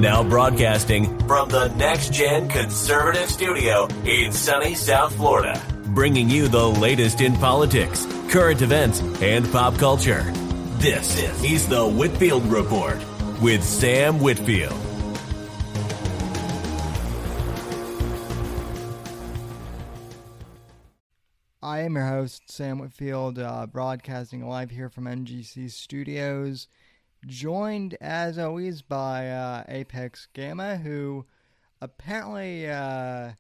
Now broadcasting from the Next Gen Conservative Studio in sunny South Florida, bringing you the latest in politics, current events, and pop culture. This is the Whitfield Report with Sam Whitfield. I am your host, Sam Whitfield, broadcasting live here from NGC Studios, joined as always by Apex Gamma, who apparently I'm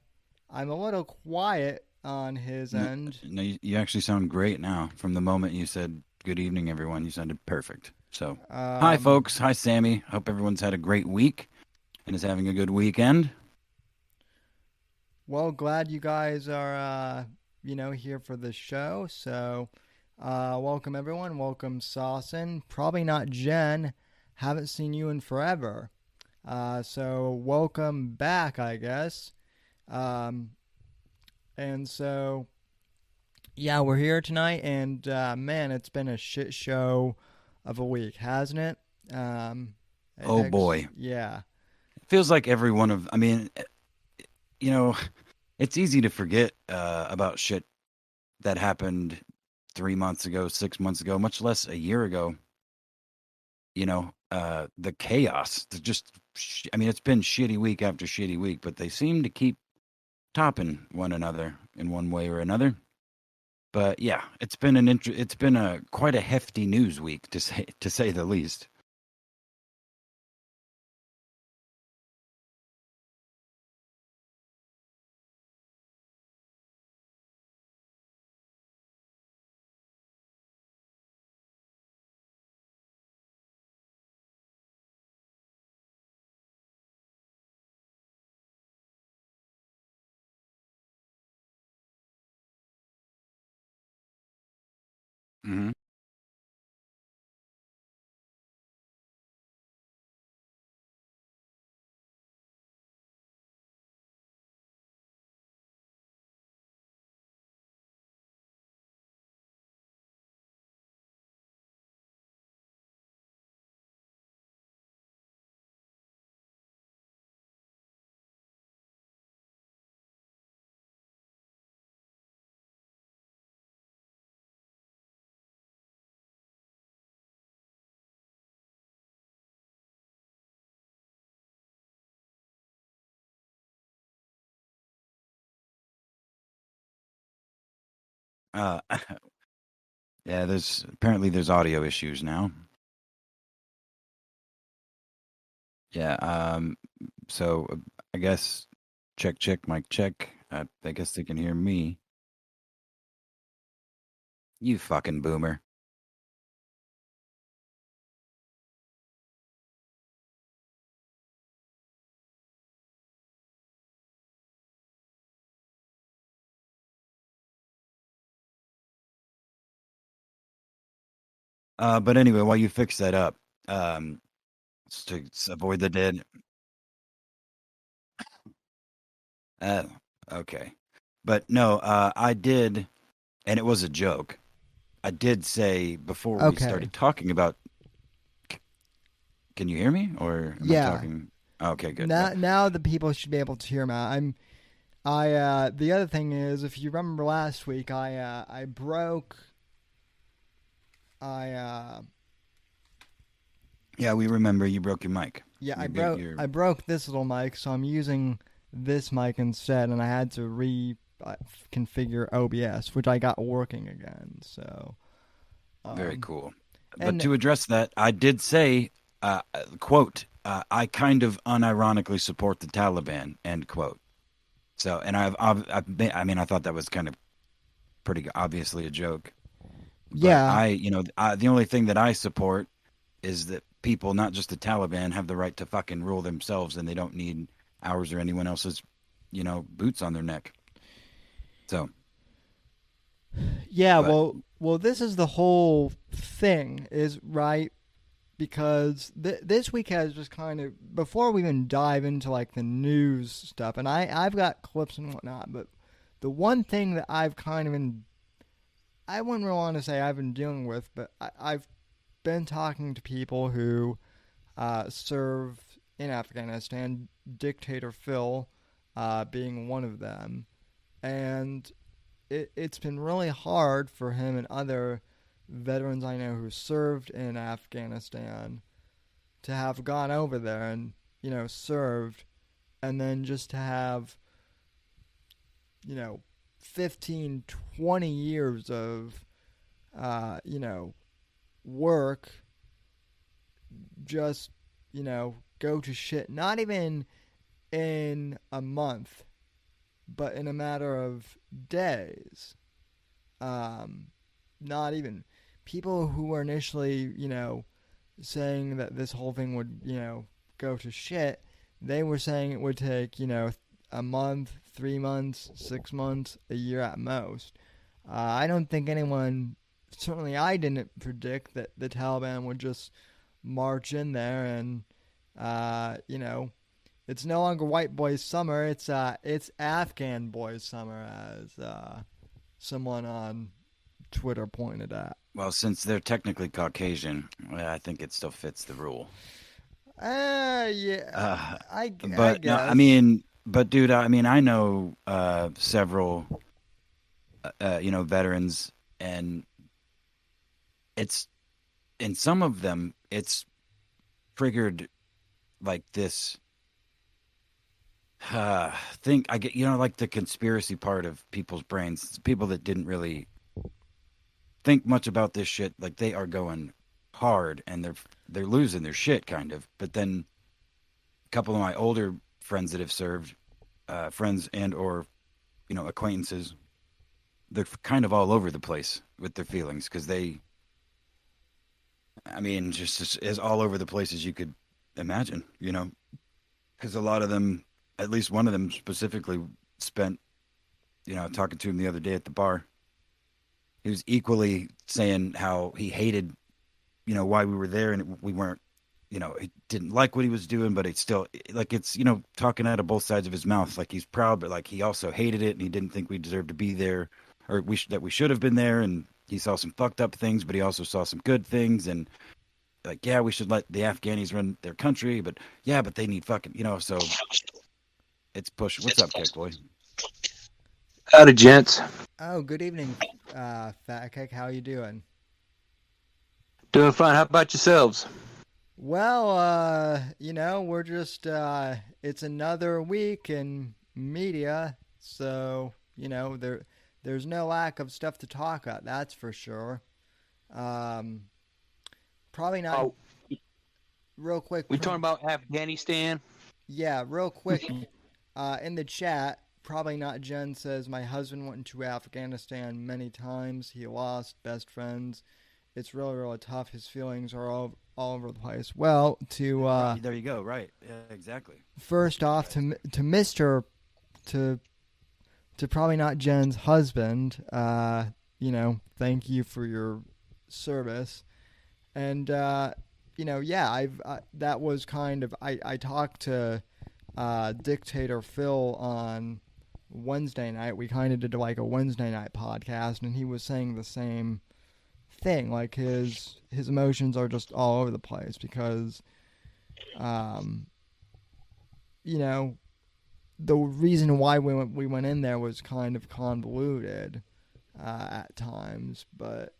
a little quiet on his end. No, you actually sound great now. From the moment you said good evening, everyone, you sounded perfect. So, hi, folks. Hi, Sammy. Hope everyone's had a great week and is having a good weekend. Well, glad you guys are, here for the show. So, welcome, everyone. Welcome, Saucin. Probably not Jen. Haven't seen you in forever. So, welcome back, I guess. And so, yeah, we're here tonight. And, man, it's been a shit show of a week, hasn't it? Oh, boy. Yeah. It feels like every one of, it's easy to forget about shit that happened 3 months ago, 6 months ago, much less a year ago. The chaos. It's been shitty week after shitty week, but they seem to keep topping one another in one way or another. But yeah, it's been a quite a hefty news week to say the least. Mm-hmm. Uh, yeah, there's audio issues now. Yeah, so I guess check, mic check. I guess they can hear me. You fucking boomer. But anyway, while you fix that up, to avoid the dead. Okay. But no, I did, and it was a joke. I did say before we started talking about. Can you hear me, or am I talking? Okay, good. Now the people should be able to hear me. The other thing is, if you remember last week, I broke. Yeah, we remember you broke your mic. Yeah, I broke this little mic, so I'm using this mic instead, and I had to reconfigure OBS, which I got working again. So very cool. But to address that, I did say, quote, I kind of unironically support the Taliban, end quote. So, and I thought that was kind of pretty obviously a joke. Yeah. But the only thing that I support is that people, not just the Taliban, have the right to fucking rule themselves, and they don't need ours or anyone else's, boots on their neck. So. Yeah, well, this is the whole thing, is right, because this week has just kind of, before we even dive into like the news stuff, and I've got clips and whatnot, but the one thing that I've kind of I wouldn't really want to say I've been dealing with, but I've been talking to people who serve in Afghanistan, Dictator Phil being one of them. And it's been really hard for him and other veterans I know who served in Afghanistan to have gone over there and, served, and then just to have, 15, 20 years of, work just, go to shit. Not even in a month, but in a matter of days. Not even. People who were initially, saying that this whole thing would, go to shit, they were saying it would take, a month, 3 months, 6 months, a year at most. I don't think anyone, certainly I didn't predict that the Taliban would just march in there and, it's no longer white boys' summer. It's Afghan boys' summer, as someone on Twitter pointed out. Well, since they're technically Caucasian, I think it still fits the rule. Yeah, I But guess. no, but dude, I know several, veterans, and it's in some of them, it's triggered like this. Think I get, like the conspiracy part of people's brains. People that didn't really think much about this shit, like they are going hard and they're losing their shit kind of. But then a couple of my older friends that have served, friends and or acquaintances, they're kind of all over the place with their feelings because just as all over the place as you could imagine, because a lot of them, at least one of them specifically, spent, talking to him the other day at the bar. He was equally saying how he hated, why we were there and we weren't, he didn't like what he was doing, but it's still like it's, talking out of both sides of his mouth. Like he's proud, but like he also hated it and he didn't think we deserved to be there or that we should have been there. And he saw some fucked up things, but he also saw some good things. And like, yeah, we should let the Afghanis run their country, but they need fucking, so it's push. What's up, Kick Boy? Howdy, gents. Oh, good evening, Fat Kick. How you doing? Doing fine. How about yourselves? Well, we're just, it's another week in media, so, there's no lack of stuff to talk about, that's for sure. Probably not, real quick. We talking about Afghanistan? Yeah, real quick, in the chat, probably not Jen says, my husband went to Afghanistan many times, he lost best friends. It's really, really tough. His feelings are all over the place. Well, there you go. Right. Yeah, exactly. First off, to probably not Jen's husband. Thank you for your service. And that was kind of I talked to Dictator Phil on Wednesday night. We kind of did like a Wednesday night podcast, and he was saying the same thing, like his emotions are just all over the place because the reason why we went in there was kind of convoluted at times, but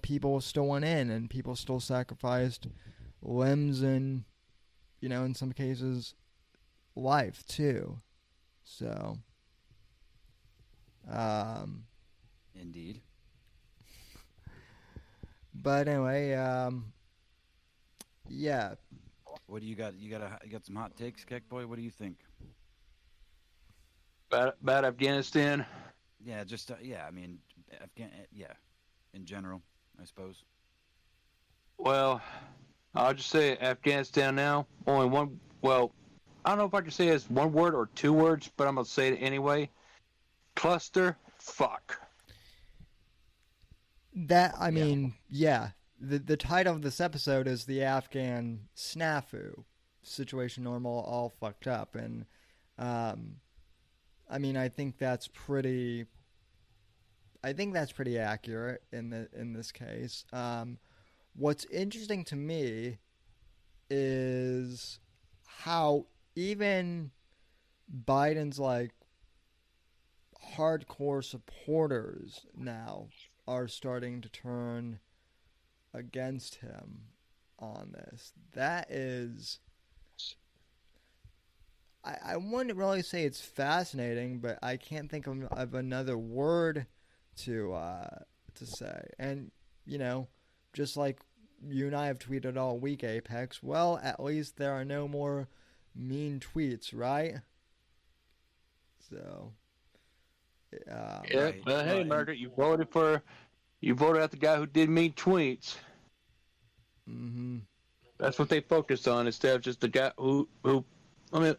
people still went in and people still sacrificed limbs and in some cases life too, so indeed. But anyway, yeah. What do you got? You got some hot takes, Kick Boy? What do you think? About Afghanistan? Yeah, just in general, I suppose. Well, I'll just say Afghanistan now. Only one. Well, I don't know if I can say it as one word or two words, but I'm gonna say it anyway. Cluster fuck. That, yeah. The title of this episode is the Afghan SNAFU, situation normal, all fucked up, and I think that's pretty accurate in this case. What's interesting to me is how even Biden's like hardcore supporters now are starting to turn against him on this. That is, I wouldn't really say it's fascinating, but I can't think of another word to say. And you know, just like you and I have tweeted all week, Apex. Well, at least there are no more mean tweets, right? So, Yeah, Right. but hey, Well, Margaret, you voted out the guy who did mean tweets. mm-hmm. That's what they focused on instead of just the guy who. I mean,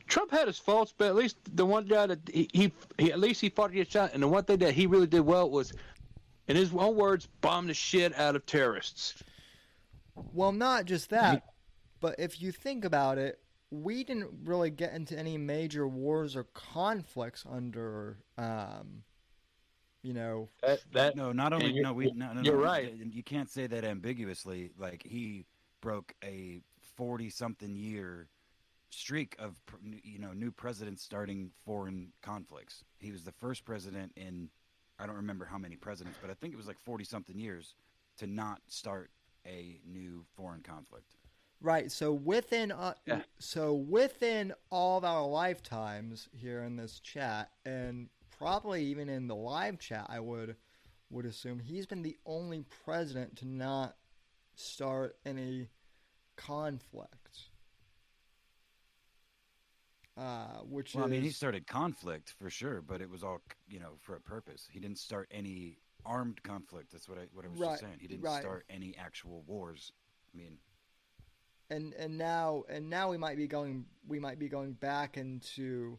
Trump had his faults, but at least the one guy that he at least he fought to get shot, and the one thing that he really did well was, in his own words, bomb the shit out of terrorists. Well, not just that, but if you think about it, we didn't really get into any major wars or conflicts under, you know. no, not only you're- no, we no, no, you're no, right. You can't say that ambiguously. Like he broke a 40-something year streak of new presidents starting foreign conflicts. He was the first president in, I don't remember how many presidents, but I think it was like 40-something years to not start a new foreign conflict. Right. So within all of our lifetimes here in this chat, and probably even in the live chat, I would assume he's been the only president to not start any conflict. Which Well, is, I mean, he started conflict for sure, but it was all for a purpose. He didn't start any armed conflict. That's what I was just saying. He didn't start any actual wars. I mean, and now we might be going back into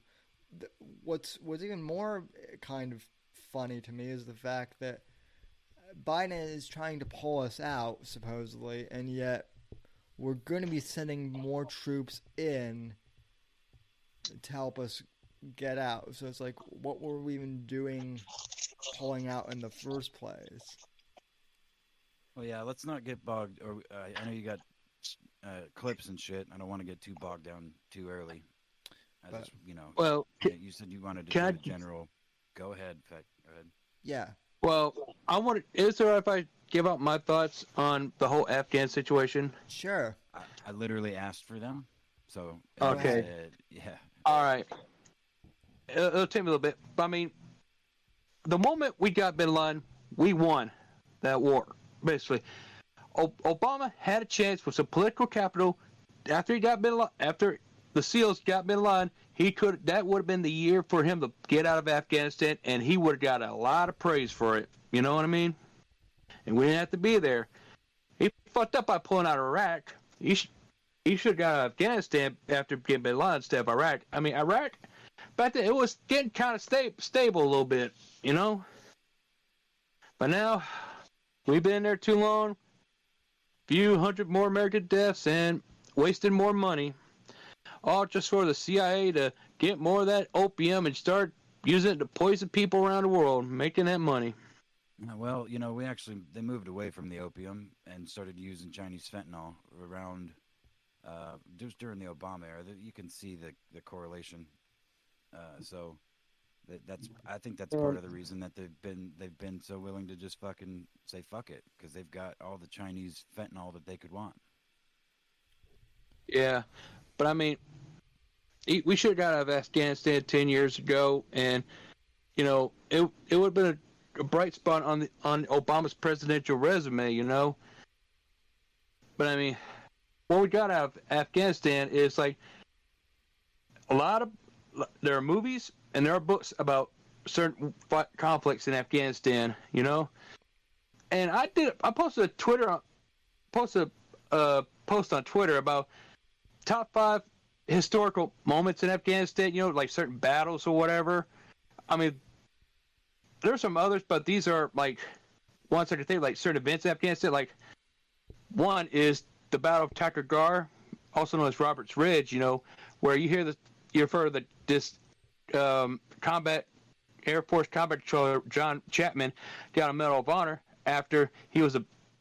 what's even more kind of funny to me is the fact that Biden is trying to pull us out supposedly, and yet we're going to be sending more troops in to help us get out. So it's like, what were we even doing pulling out in the first place? well, yeah, let's not get bogged. Or I know you got clips and shit. I don't want to get too bogged down too early. Well, you said you wanted to do a general. Go ahead, Feck. Go ahead. Yeah. Well, is it all right if I give out my thoughts on the whole Afghan situation? Sure. I literally asked for them, so Okay. Yeah. All right. It'll take me a little bit. But I mean, the moment we got Bin Laden, we won that war, basically. Obama had a chance with some political capital after the SEALs got Bin Laden. That would have been the year for him to get out of Afghanistan, and he would have got a lot of praise for it. You know what I mean? And we didn't have to be there. He fucked up by pulling out of Iraq. He should have got out of Afghanistan after getting Bin Laden instead of Iraq. I mean, Iraq, back then, it was getting kind of stable a little bit, you know? But now, we've been there too long. Few hundred more American deaths and wasted more money. All just for the CIA to get more of that opium and start using it to poison people around the world, making that money. Well, they moved away from the opium and started using Chinese fentanyl around just during the Obama era. You can see the correlation. So I think that's part of the reason that they've been so willing to just fucking say fuck it, because they've got all the Chinese fentanyl that they could want. Yeah, but I mean, we should have got out of Afghanistan 10 years ago, and it would have been a bright spot on Obama's presidential resume, you know. But I mean, what we got out of Afghanistan is like there are movies and there are books about certain conflicts in Afghanistan, you know. And I posted a post on Twitter about top 5 historical moments in Afghanistan, like certain battles or whatever. I mean, there's some others, but these are like ones I can think, like certain events in Afghanistan. Like one is the Battle of Takur Ghar, also known as Robert's Ridge, where you refer to this Air Force combat controller John Chapman got a Medal of Honor after he was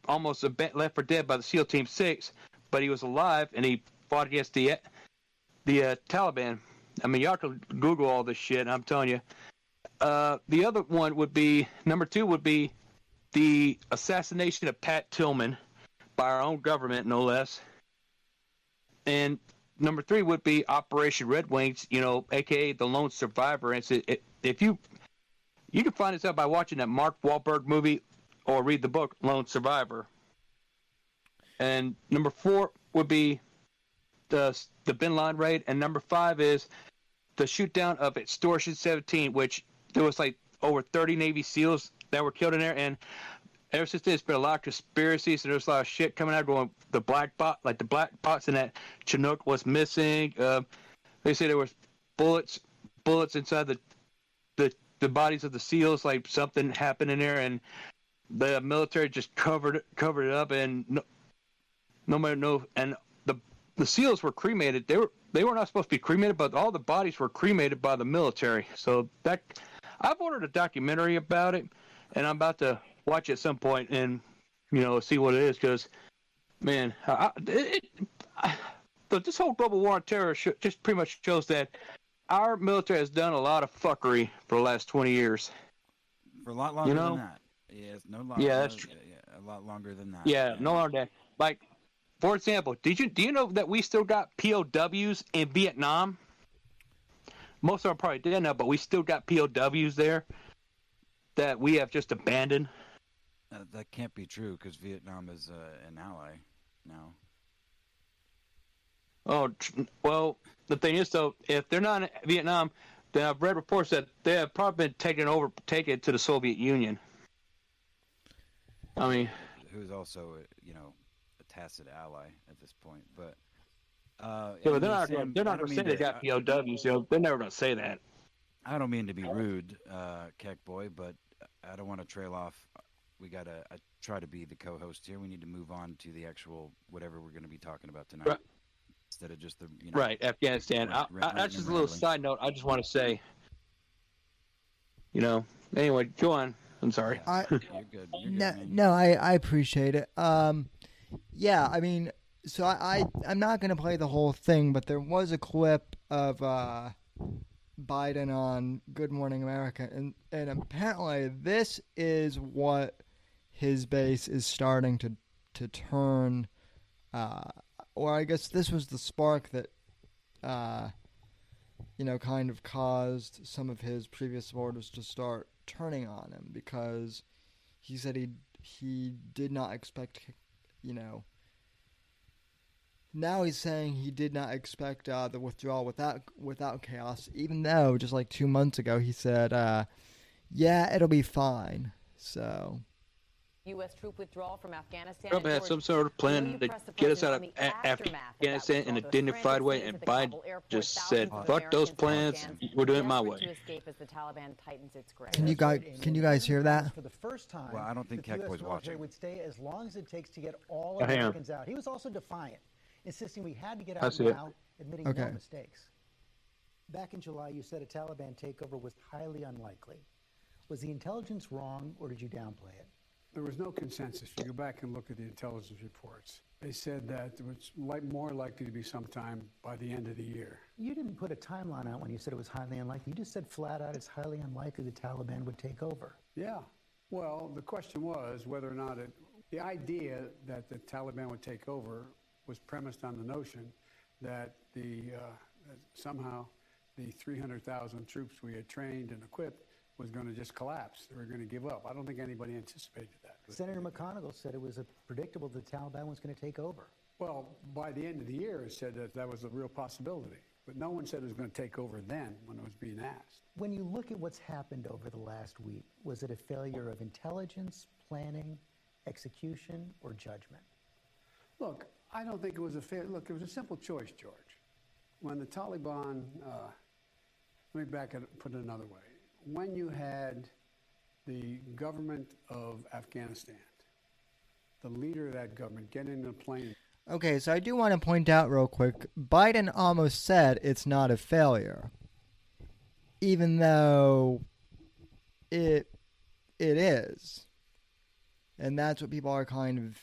almost left for dead by the SEAL Team 6 but he was alive and he fought against the Taliban. I mean, y'all can Google all this shit. I'm telling you. The other one would be number 2 would be the assassination of Pat Tillman by our own government, no less. And number 3 would be Operation Red Wings, aka the Lone Survivor. And if you can find this out by watching that Mark Wahlberg movie or read the book Lone Survivor. And number 4 would be the Bin Laden raid, and number 5 is the shoot down of Extortion 17, which there was like over 30 Navy SEALs that were killed in there. And ever since then, there's been a lot of conspiracies, and there's a lot of shit coming out going the black box, and that Chinook was missing. They say there was bullets inside the bodies of the SEALs, like something happened in there, and the military just covered it up, and nobody knows. And the SEALs were cremated. They were not supposed to be cremated, but all the bodies were cremated by the military. So that I've ordered a documentary about it, and I'm about to watch it at some point and see what it is, because man, this whole global war on terror just pretty much shows that our military has done a lot of fuckery for the last 20 years. For a lot longer than that. Yes, no longer. Yeah, that's true. Yeah, a lot longer than that. Yeah, no longer than that. Like, for example, do you know that we still got POWs in Vietnam? Most of them probably didn't know, but we still got POWs there that we have just abandoned. That can't be true, because Vietnam is an ally now. Oh, well, the thing is, though, if they're not in Vietnam, then I've read reports that they have probably been taken to the Soviet Union. I mean, who's also, a tacit ally at this point, but but they're not going to say they got POWs. They're never going to say that. I don't mean to be rude, Keck Boy, but I don't want to trail off. I try to be the co-host here. We need to move on to the actual whatever we're going to be talking about tonight, right. Instead of just the right, Afghanistan. That's just a little side note. I just want to say, Anyway, go on. I'm sorry. You're good. No, I appreciate it. Yeah, I mean, so I'm not going to play the whole thing, but there was a clip of Biden on Good Morning America, and apparently this is what his base is starting to turn, or I guess this was the spark that, kind of caused some of his previous supporters to start turning on him, because he said he did not expect, now he's saying he did not expect the withdrawal without chaos, even though just like 2 months ago he said, yeah, it'll be fine. So U.S. troop withdrawal from Afghanistan. Trump had some sort of plan to get us out of Afghanistan in a dignified way, and Biden just said, "Fuck those plans. We're doing it my way." Can you guys hear that? For the first time, well, I don't think Keck Boy's watching. Would stay as long as it takes to get all Americans out. He was also defiant, insisting we had to get out now, admitting no mistakes. Back in July, you said a Taliban takeover was highly unlikely. Was the intelligence wrong, or did you downplay it? There was no consensus. If you go back and look at the intelligence reports, they said that it was more likely to be sometime by the end of the year. You didn't put a timeline out when you said it was highly unlikely. You just said flat out it's highly unlikely the Taliban would take over. Yeah. Well, the question was whether or not the idea that the Taliban would take over was premised on the notion that somehow the 300,000 troops we had trained and equipped was going to just collapse. They were going to give up. I don't think anybody anticipated that. Senator McConnell said it was predictable the Taliban was going to take over. Well, by the end of the year, it said that was a real possibility. But no one said it was going to take over then when it was being asked. When you look at what's happened over the last week, was it a failure of intelligence, planning, execution, or judgment? Look, I don't think it was a failure. Look, it was a simple choice, George. When the Taliban, let me put it another way. When you had the government of Afghanistan, the leader of that government, get in a plane. Okay, so I do want to point out real quick, Biden almost said it's not a failure, even though it is. And that's what people are kind of,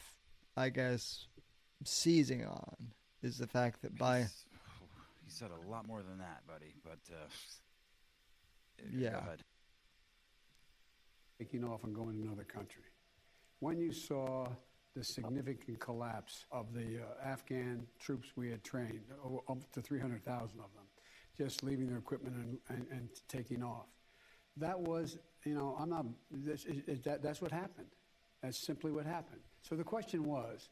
I guess, seizing on is the fact that He said a lot more than that, buddy, but yeah. Go ahead. Taking off and going to another country. When you saw the significant collapse of the Afghan troops we had trained, up to 300,000 of them, just leaving their equipment and taking off. That was, that's what happened. That's simply what happened. So the question was...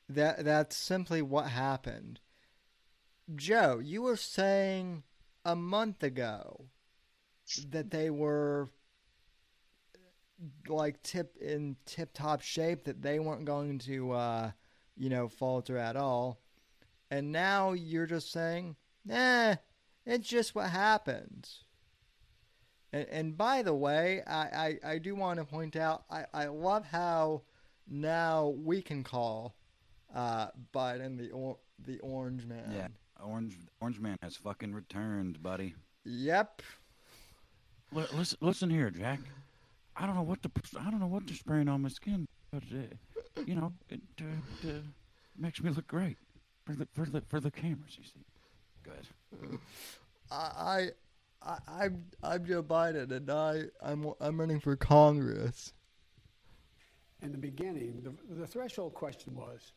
That's simply what happened. Joe, you were saying a month ago that they were like tip-top shape, that they weren't going to, falter at all. And now you're just saying, it's just what happened. And by the way, I do want to point out, I love how now we can call Biden the Orange Man. Yeah, Orange Man has fucking returned, buddy. Yep. Listen here, Jack. I don't know what they're spraying on my skin, but it makes me look great for the cameras. You see, good. I'm Joe Biden, and I'm running for Congress. In the beginning, the threshold question was,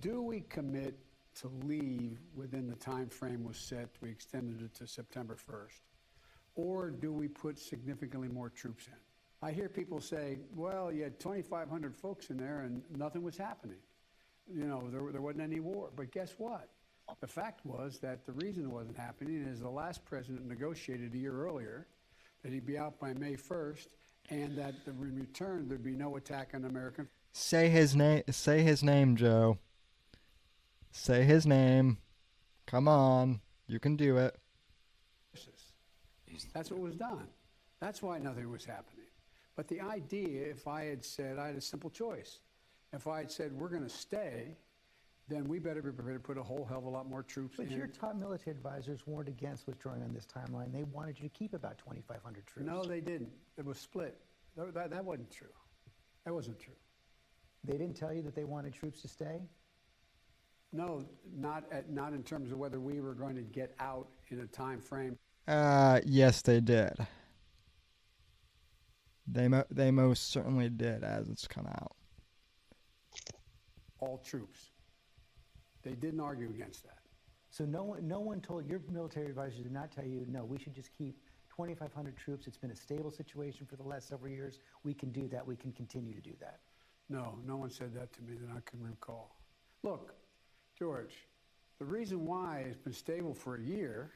do we commit to leave within the time frame was set? We extended it to September 1st. Or do we put significantly more troops in? I hear people say, well, you had 2,500 folks in there and nothing was happening. There wasn't any war. But guess what? The fact was that the reason it wasn't happening is the last president negotiated a year earlier that he'd be out by May 1st and that in return there'd be no attack on American. Say his name. Say his name, Joe. Say his name. Come on. You can do it. That's what was done. That's why nothing was happening. But the idea, if I had said, I had a simple choice. If I had said, we're going to stay, then we better be prepared to put a whole hell of a lot more troops in. But your top military advisors warned against withdrawing on this timeline. They wanted you to keep about 2,500 troops. No, they didn't. It was split. That wasn't true. That wasn't true. They didn't tell you that they wanted troops to stay? No, not in terms of whether we were going to get out in a time frame. Yes, they did. They most certainly did, as it's come out. All troops. They didn't argue against that. So no one told your military advisors did not tell you, no, we should just keep 2,500 troops. It's been a stable situation for the last several years. We can do that. We can continue to do that. No one said that to me that I can recall. Look, George, the reason why it's been stable for a year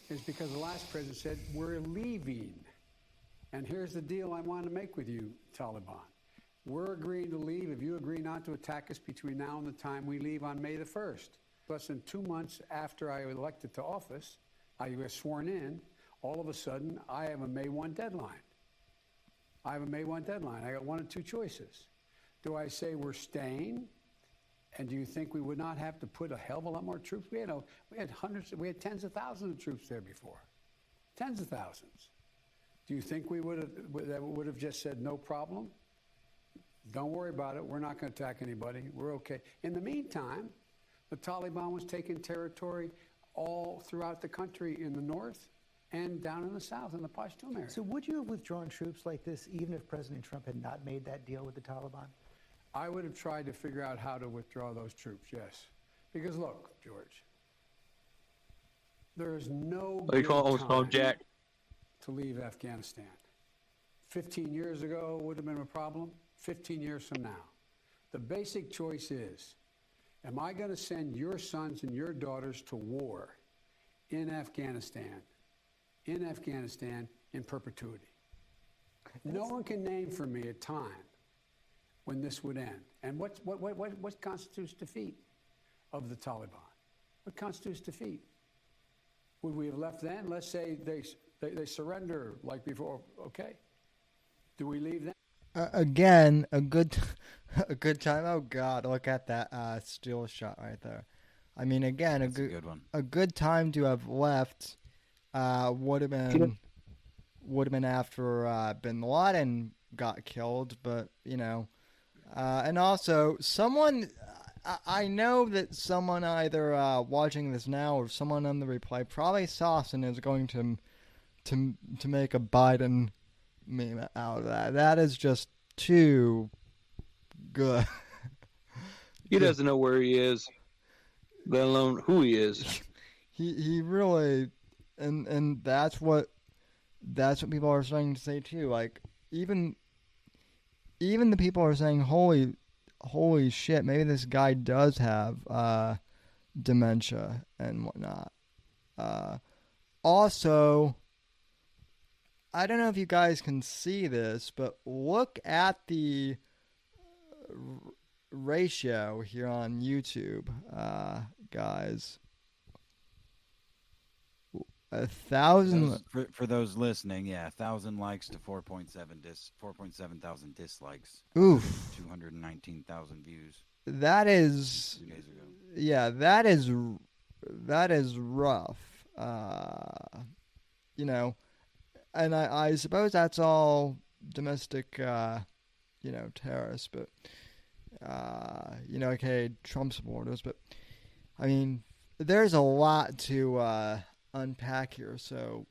is because the last president said, we're leaving. And here's the deal I want to make with you, Taliban. We're agreeing to leave if you agree not to attack us between now and the time we leave on May the 1st. Less than 2 months after I was elected to office, I was sworn in, all of a sudden, I have a May 1 deadline. I got one of two choices. Do I say we're staying? And do you think we would not have to put a hell of a lot more troops? We had tens of thousands of troops there before. Tens of thousands. Do you think we would have just said no problem? Don't worry about it. We're not going to attack anybody. We're okay. In the meantime, the Taliban was taking territory all throughout the country in the north and down in the south in the Pashtun area. So would you have withdrawn troops like this even if President Trump had not made that deal with the Taliban? I would have tried to figure out how to withdraw those troops, yes. Because look, George, there is no good time Jack to leave Afghanistan. 15 years ago would have been a problem. 15 years from now. The basic choice is, am I going to send your sons and your daughters to war in Afghanistan in perpetuity? No one can name for me a time when this would end. And what constitutes defeat of the Taliban? What constitutes defeat? Would we have left then? Let's say they surrender like before. Okay. Do we leave then? Again, a good time. Oh God, look at that steal shot right there. I mean, again, That's a good one. A good time to have left would have been after Bin Laden got killed, but and also someone, I know that someone either watching this now or someone on the replay, probably Saucon, is going to make a Biden meme out of that. That is just too good. He doesn't know where he is, let alone who he is. He really, and that's what people are starting to say too. Like even the people are saying, holy shit, maybe this guy does have dementia and whatnot. Also, I don't know if you guys can see this, but look at the ratio here on YouTube, guys. 1,000 for those listening, 1,000 likes to 4.7 thousand dislikes. Oof. 219,000 views. That is 2 days ago. Yeah, that is rough. You know, and I suppose that's all domestic terrorists, but okay, Trump supporters, but I mean, there's a lot to unpack here. So,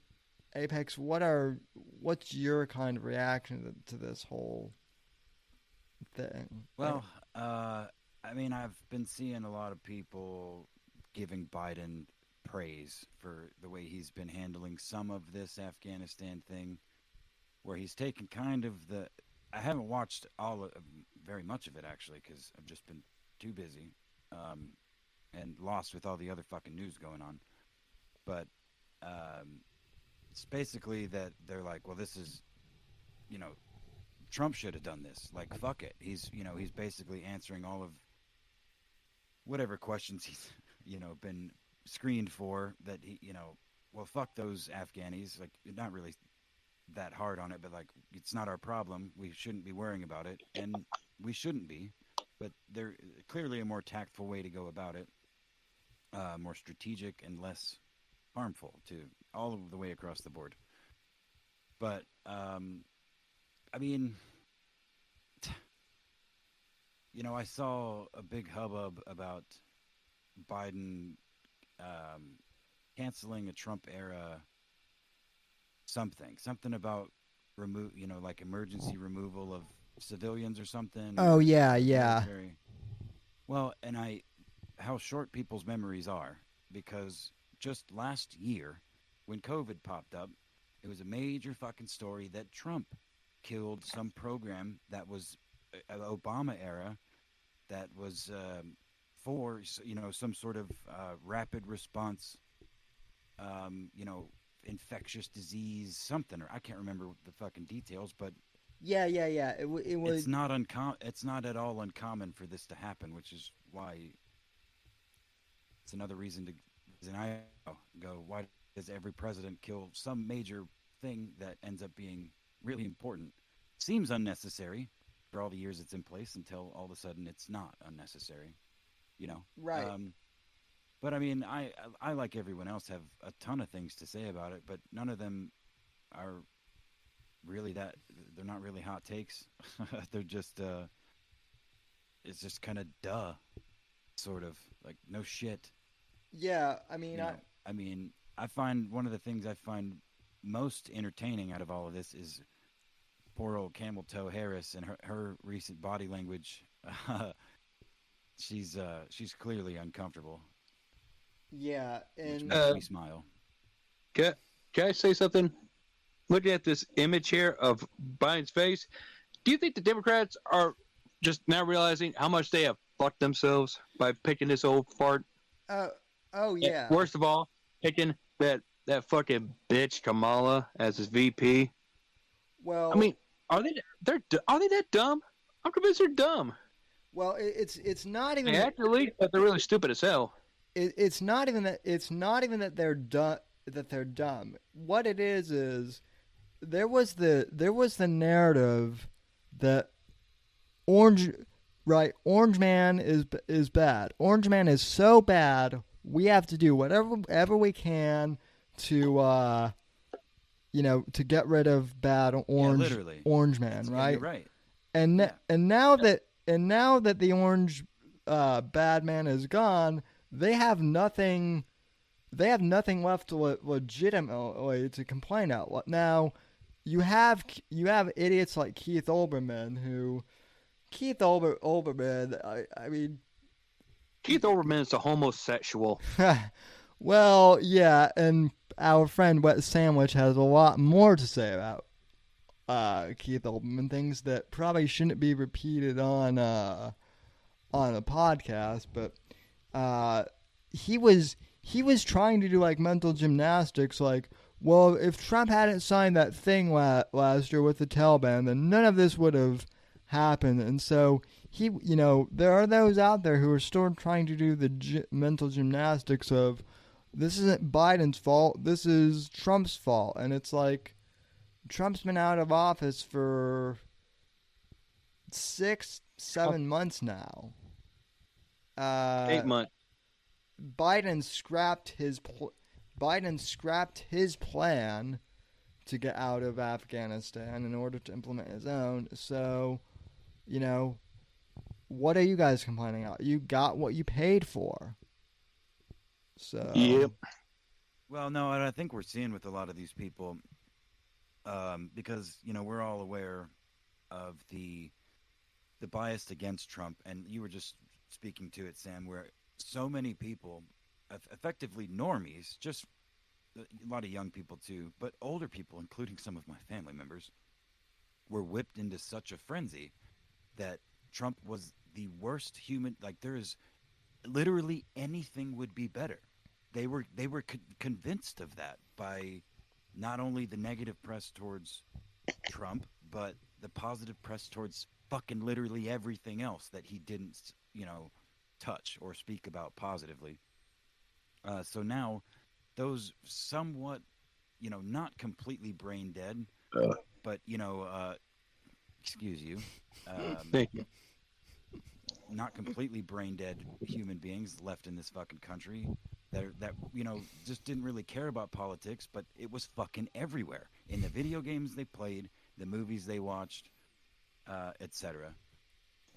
Apex, what's your kind of reaction to this whole thing? Well, I mean, I've been seeing a lot of people giving Biden praise for the way he's been handling some of this Afghanistan thing, where he's taken kind of I haven't watched very much of it actually, because I've just been too busy and lost with all the other fucking news going on. But it's basically that they're like, well, this is, Trump should have done this. Like, fuck it. He's basically answering all of whatever questions he's, been screened for that well, fuck those Afghanis. Like, not really that hard on it, but like, it's not our problem. We shouldn't be worrying about it. And we shouldn't be, but there's clearly a more tactful way to go about it. More strategic and less harmful to all of the way across the board. But I mean, I saw a big hubbub about Biden canceling a Trump era something about like emergency removal of civilians or something. Oh, yeah. Military. Well, and how short people's memories are, because just last year when COVID popped up, it was a major fucking story that Trump killed some program that was Obama era that was for some sort of rapid response infectious disease something, or I can't remember the fucking details, but yeah it was. It's not at all uncommon for this to happen, which is why it's another reason I go, why does every president kill some major thing that ends up being really important? Seems unnecessary for all the years it's in place, until all of a sudden it's not unnecessary, Right. But I mean, I like everyone else have a ton of things to say about it, but none of them are really they're not really hot takes. They're just it's just kind of sort of like, no shit. Yeah, I mean, I find one of the things I find most entertaining out of all of this is poor old Camel Toe Harris and her recent body language. She's clearly uncomfortable. Yeah, and makes me smile. Can I say something? Looking at this image here of Biden's face, do you think the Democrats are just now realizing how much they have fucked themselves by picking this old fart? Oh yeah. And worst of all, picking that fucking bitch Kamala as his VP. Well, I mean, are they that dumb? I'm convinced they're dumb. Well, it's not even actually, but they're really stupid as hell. It's not even that they're dumb. What it is there was the narrative that Orange Man is bad. Orange Man is so bad, we have to do whatever we can to to get rid of bad Orange Man, right? Right. And now that the Orange bad man is gone, they have nothing. They have nothing left to legitimately to complain about. Now, you have idiots like Keith Olbermann, I mean, Keith Olbermann is a homosexual. well, yeah, and our friend Wet Sandwich has a lot more to say about Keith Olbermann, things that probably shouldn't be repeated on a podcast, but he was trying to do like mental gymnastics, like, well, if Trump hadn't signed that thing last year with the Taliban, then none of this would have happened. And so there are those out there who are still trying to do the mental gymnastics of, this isn't Biden's fault, this is Trump's fault. And it's like, Trump's been out of office for 6-7 months now. 8 months. Biden scrapped his plan to get out of Afghanistan in order to implement his own. So, what are you guys complaining about? You got what you paid for. So. Yep. Well, no, and I think we're seeing with a lot of these people, because we're all aware of the bias against Trump, and you were just speaking to it, Sam, where so many people, effectively normies, just a lot of young people too, but older people, including some of my family members, were whipped into such a frenzy that Trump was the worst human. Like, there is literally anything would be better. They were convinced of that by not only the negative press towards Trump, but the positive press towards fucking literally everything else that he didn't, touch or speak about positively. So now those somewhat, not completely brain dead, but, excuse you. Thank you. Not completely brain dead human beings left in this fucking country that just didn't really care about politics, but it was fucking everywhere in the video games they played, the movies they watched, etc.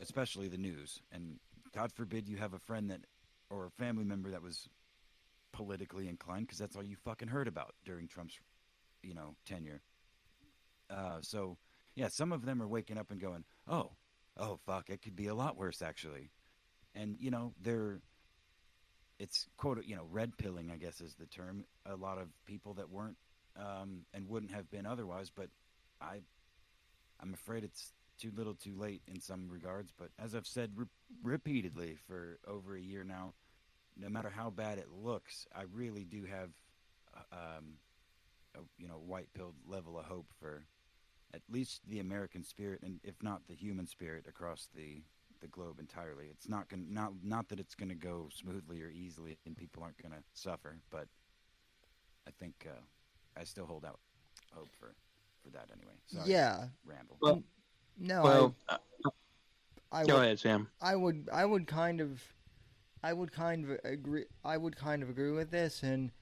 Especially the news. And God forbid you have a friend or a family member that was politically inclined, because that's all you fucking heard about during Trump's, tenure. So yeah, some of them are waking up and going, oh fuck, it could be a lot worse actually. And it's quote, red pilling, I guess is the term, a lot of people that weren't and wouldn't have been otherwise, but I'm afraid it's too little too late in some regards. But as I've said repeatedly for over a year now, no matter how bad it looks, I really do have a white pill level of hope for at least the American spirit, and if not the human spirit across the globe entirely. It's not that it's gonna go smoothly or easily and people aren't gonna suffer, but I think I still hold out hope for that anyway. Sorry, yeah. Ramble. Well, no. Well, go ahead, Sam. I would kind of agree with this, and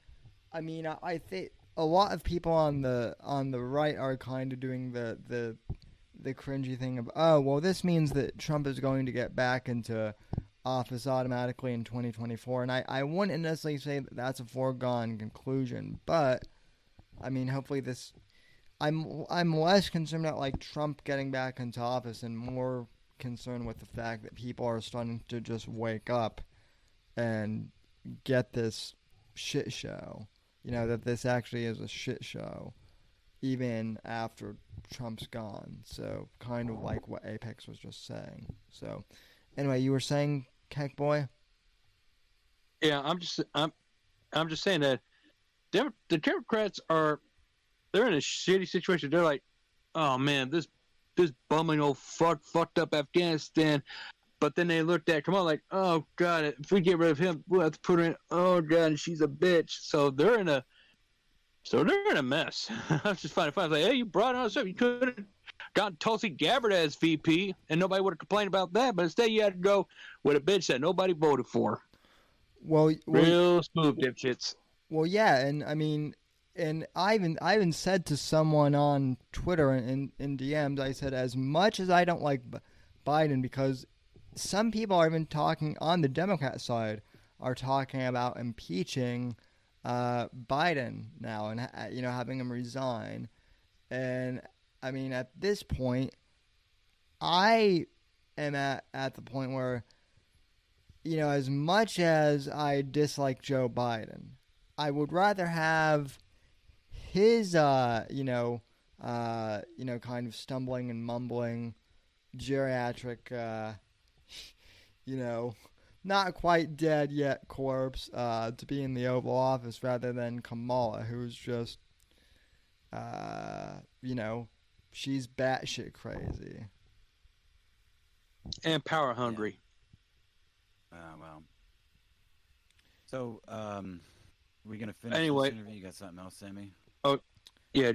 I mean, I think a lot of people on the right are kind of doing the cringy thing of, oh, well, this means that Trump is going to get back into office automatically in 2024, and I wouldn't necessarily say that that's a foregone conclusion, but I mean, hopefully this. I'm less concerned about like Trump getting back into office and more concerned with the fact that people are starting to just wake up and get this shit show. That this actually is a shit show, even after Trump's gone. So kind of like what Apex was just saying. So anyway, you were saying, Keck Boy? Yeah, I'm just saying that the Democrats they're in a shitty situation. They're like, oh man, this bumming old fucked up Afghanistan. But then they looked at Kamala like, oh god, if we get rid of him, we'll have to put her in. Oh god, and she's a bitch. So they're in a mess. I was just finding like, hey, you brought on stuff. You could have gotten Tulsi Gabbard as VP, and nobody would have complained about that. But instead, you had to go with a bitch that nobody voted for. Well, real smooth dipshits. Well, yeah, and I mean. And I even said to someone on Twitter in DMs, I said, as much as I don't like Biden because some people are even talking on the Democrat side are talking about impeaching Biden now and having him resign. And I mean, at this point, I am at the point where, as much as I dislike Joe Biden, I would rather have his kind of stumbling and mumbling geriatric not quite dead yet corpse to be in the Oval Office rather than Kamala, who's just she's batshit crazy and power hungry. Well. So, we're gonna finish anyway. This interview. You got something else, Sammy? Oh, yeah.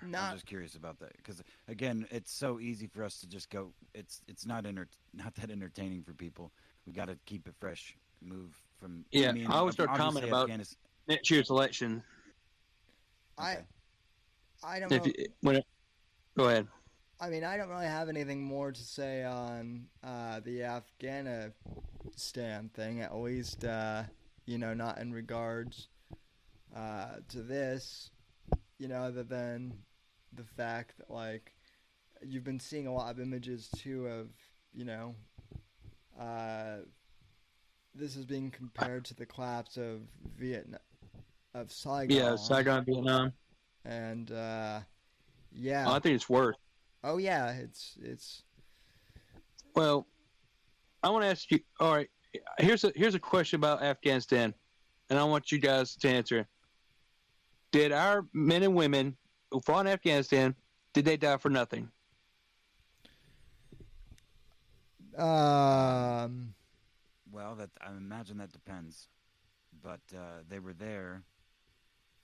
I'm just curious about that because, again, it's so easy for us to just go. It's not that entertaining for people. We got to keep it fresh. Move from. Yeah, I always start commenting about next year's election. I don't know. Go ahead. I mean, I don't really have anything more to say on the Afghanistan thing, at least, not in regards to this, other than the fact that, like, you've been seeing a lot of images, too, of, this is being compared to the collapse of Saigon. Yeah, Saigon, Vietnam. And, yeah. Oh, I think it's worse. Oh yeah, it's. Well, I want to ask you. All right, here's a question about Afghanistan, and I want you guys to answer. Did our men and women who fought in Afghanistan, did they die for nothing? Well, I imagine that depends, but they were there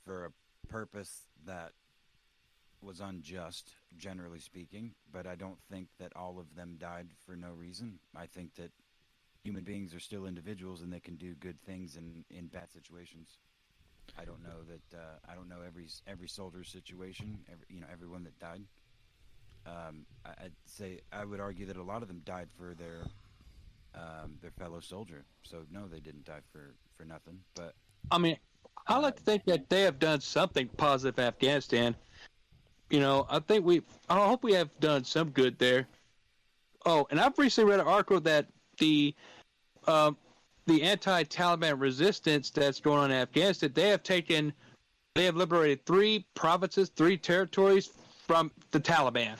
for a purpose that was unjust, generally speaking, but I don't think that all of them died for no reason. I think that human beings are still individuals and they can do good things in bad situations. I don't know that I don't know every soldier's situation, everyone that died. I would argue that a lot of them died for their fellow soldier. So no, they didn't die for nothing. But I mean, I like to think that they have done something positive in Afghanistan. I hope we have done some good there. Oh, and I've recently read an article that the anti-Taliban resistance that's going on in Afghanistan, they have liberated 3 provinces, 3 territories from the Taliban.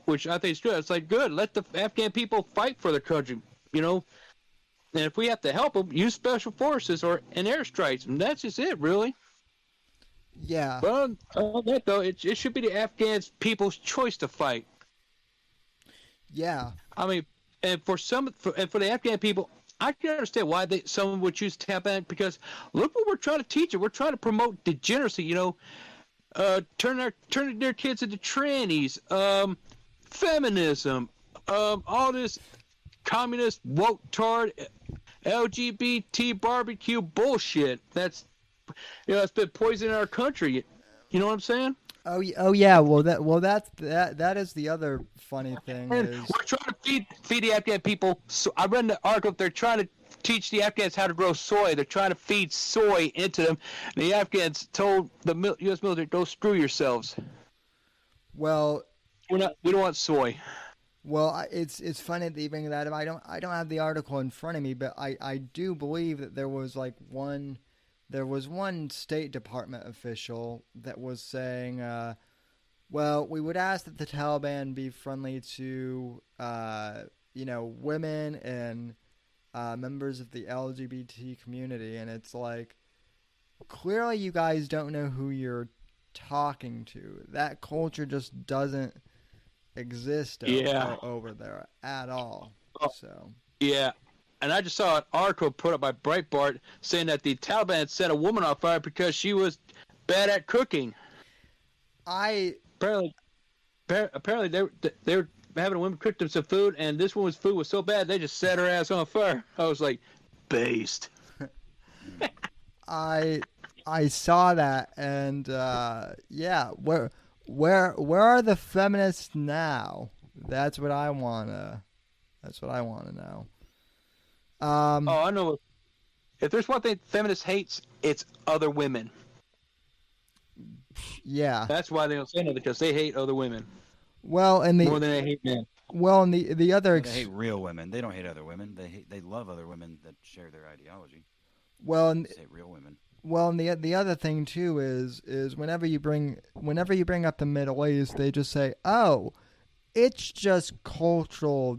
Which I think is good. It's like, good, let the Afghan people fight for their country, and if we have to help them, use special forces and airstrikes, and that's just it, really. Yeah. Well, on that though, it should be the Afghan people's choice to fight. Yeah. I mean, and for the Afghan people, I can understand why someone would choose Taliban, because look what we're trying to teach them. We're trying to promote degeneracy. Turning their kids into trannies, feminism, all this communist woke tard, LGBT barbecue bullshit. It's been poisoning our country. You know what I'm saying? Oh yeah. Well, that is the other funny thing. And we're trying to feed the Afghan people. So I read in the article they're trying to teach the Afghans how to grow soy. They're trying to feed soy into them. And the Afghans told the U.S. military, "Go screw yourselves." Well, we don't want soy. Well, it's funny that you bring that up. I don't have the article in front of me, but I do believe that there was one State Department official that was saying, well, we would ask that the Taliban be friendly to women and members of the LGBT community, and it's like, clearly you guys don't know who you're talking to. That culture just doesn't exist over there at all. So yeah. And I just saw an article put up by Breitbart saying that the Taliban set a woman on fire because she was bad at cooking. Apparently they were having a woman cook them some food, and this woman's food was so bad they just set her ass on fire. I was like, based. I saw that, and where are the feminists now That's what I wanna know. I know. If there's one thing feminists hates, it's other women. Yeah. That's why they don't say anything, because they hate other women. Well, and more than they hate men. Well, and the other they hate real women. They don't hate other women. They love other women that share their ideology. Well, and they hate real women. Well, and the other thing too is whenever you bring up the Middle East, they just say, "Oh, it's just cultural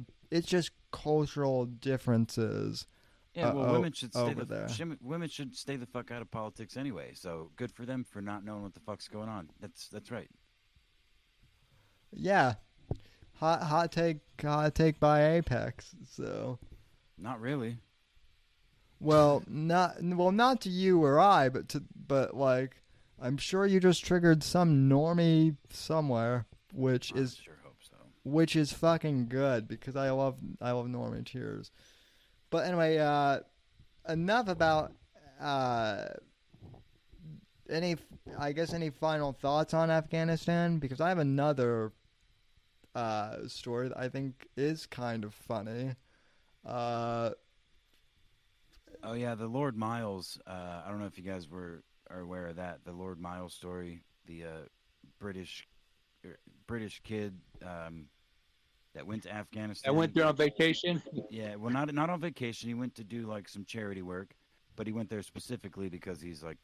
differences." Yeah, well, women should stay women should stay the fuck out of politics anyway. So good for them for not knowing what the fuck's going on. That's right. Yeah, hot take by Apex. So, not really. Well, not to you or I, but like, I'm sure you just triggered some normie somewhere, which is sure hope so. Which is fucking good because I love normie tears. But anyway, enough about any final thoughts on Afghanistan, because I have another story that I think is kind of funny. Oh yeah, the Lord Miles. I don't know if you guys are aware of that. The Lord Miles story, the British kid that went to Afghanistan. I went there on vacation. Yeah, well, not on vacation. He went to do like some charity work, but he went there specifically because he's like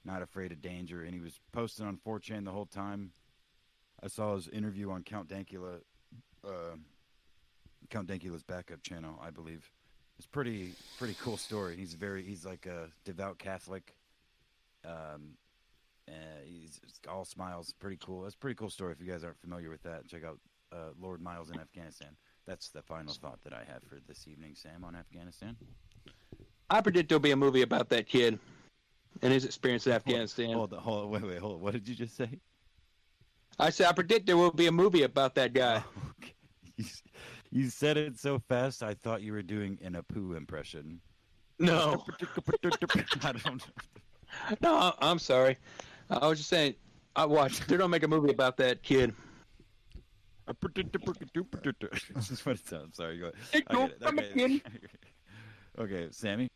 not afraid of danger, and he was posting on 4chan the whole time. I saw his interview on Count Dankula's backup channel, I believe. It's pretty cool story. He's like a devout Catholic. He's all smiles. Pretty cool. That's a pretty cool story. If you guys aren't familiar with that, check out Lord Miles in Afghanistan. That's the final thought that I have for this evening, Sam, on Afghanistan. I predict there'll be a movie about that kid and his experience in Afghanistan. Hold on. What did you just say? I said I predict there will be a movie about that guy. Oh, okay. You said it so fast, I thought you were doing an Apu impression. No. I don't. No, I'm sorry. I was just saying, I watched. They're gonna make a movie about that kid. This is what it sounds. Sorry, go ahead. Okay, Sammy.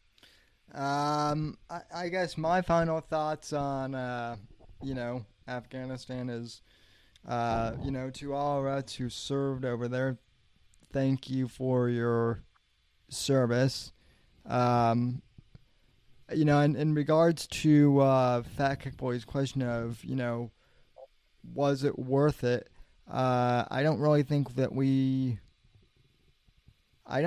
I guess my final thoughts on Afghanistan is, to all vets who served over there, thank you for your service. In regards to Fat Kick Boy's question of, was it worth it? I don't really think that we. I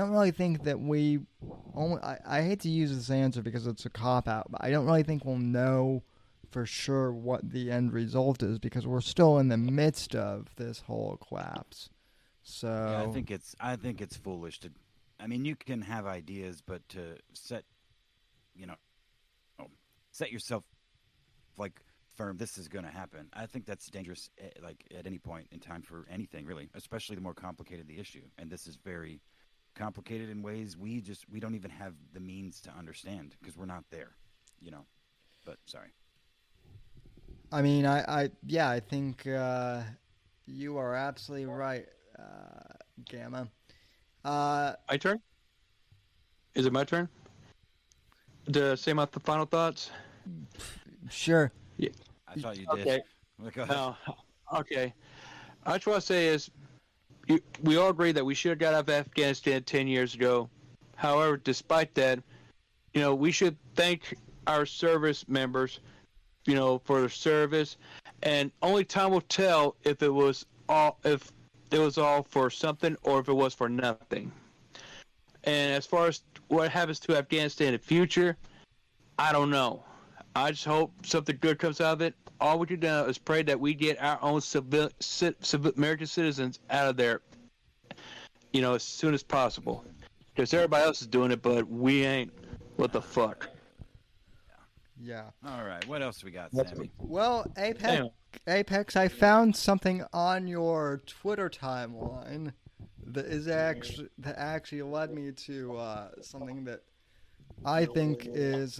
hate to use this answer because it's a cop-out, but I don't really think we'll know for sure what the end result is because we're still in the midst of this whole collapse. So yeah, I think it's foolish to. I mean, you can have ideas, but to set yourself like firm. This is going to happen. I think that's dangerous. Like at any point in time for anything, really, especially the more complicated the issue. And this is very complicated in ways we don't even have the means to understand because we're not there, But sorry. I mean, I think you are absolutely right, Gamma. My turn? Is it my turn? To say my final thoughts? Sure. Yeah. I thought you did. Okay. Go ahead. No. Okay. I just want to say is we all agree that we should have got out of Afghanistan 10 years ago. However, despite that, we should thank our service members, for their service. And only time will tell if it was all for something or if it was for nothing. And as far as what happens to Afghanistan in the future, I don't know. I just hope something good comes out of it. All we can do now is pray that we get our own civil American citizens out of there, as soon as possible. Because everybody else is doing it, but we ain't. What the fuck? Yeah. All right. What else we got, Sammy? Well, Apex, I found something on your Twitter timeline that actually led me to something that I think is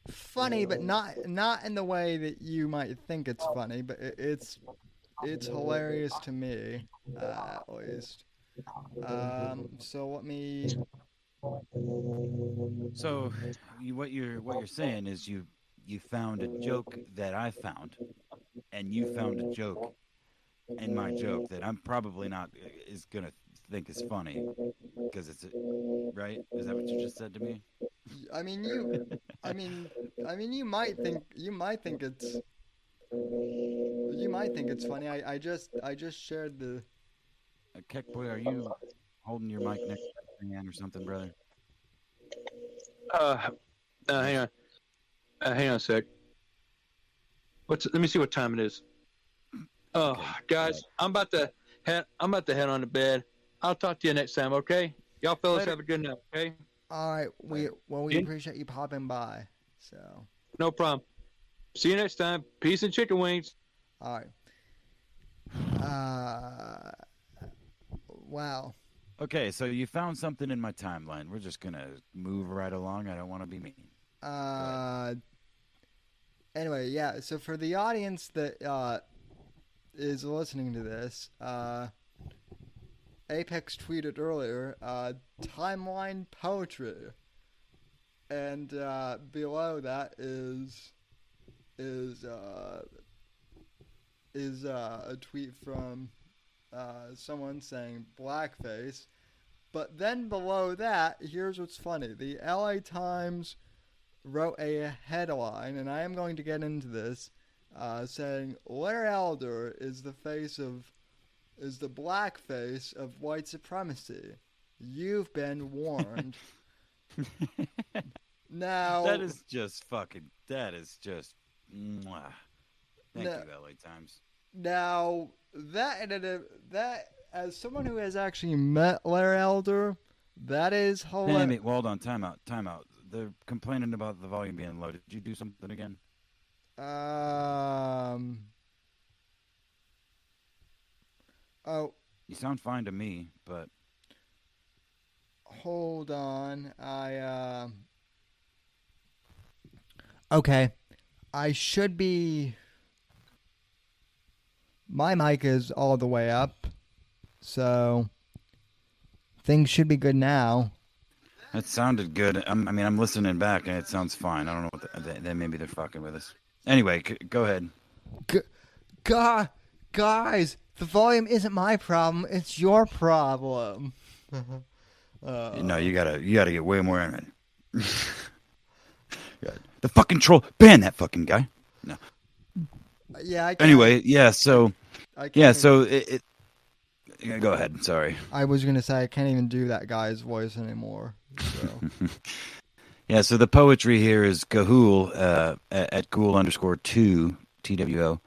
funny, but not in the way that you might think it's funny. But it's it's hilarious to me, at least. So let me. So, what you're saying is you found a joke that I found, and you found a joke in my joke that I'm probably not is gonna think is funny because it's right. Is that what you just said to me? I mean, you. I mean, you might think it's. You might think it's funny. I just shared the. Keck boy, are you holding your mic next to your hand or something, brother? Hang on. Hang on a sec. Let me see what time it is. Oh, okay. Guys, I'm about to head on to bed. I'll talk to you next time, okay? Y'all fellas have a good night, okay? All right. We appreciate you popping by. So. No problem. See you next time. Peace and chicken wings. All right. Wow. Okay, so you found something in my timeline. We're just gonna move right along. I don't want to be mean. Anyway, yeah. So for the audience that is listening to this, Apex tweeted earlier, timeline poetry, and below that is a tweet from someone saying blackface. But then below that, here's what's funny. The LA Times wrote a headline, and I am going to get into this, saying Larry Elder is the blackface of white supremacy. You've been warned. Now that is just mwah. Thank you, LA Times. Now that as someone who has actually met Larry Elder, that is hilarious. Damn it, well, hold on, time out. They're complaining about the volume being low. Did you do something again? Oh. You sound fine to me, but hold on. Okay. I should be. My mic is all the way up, so things should be good now. It sounded good. I'm listening back, and it sounds fine. I don't know what then maybe they're fucking with us. Anyway, go ahead. Guys, the volume isn't my problem. It's your problem. No, you gotta get way more in it. The fucking troll. Ban that fucking guy. No. Yeah. I can't. Anyway, yeah. So. Yeah. So it. Go ahead. Sorry. I was gonna say I can't even do that guy's voice anymore. So. Yeah. So the poetry here is Gahul at Ghoul_2 TWO.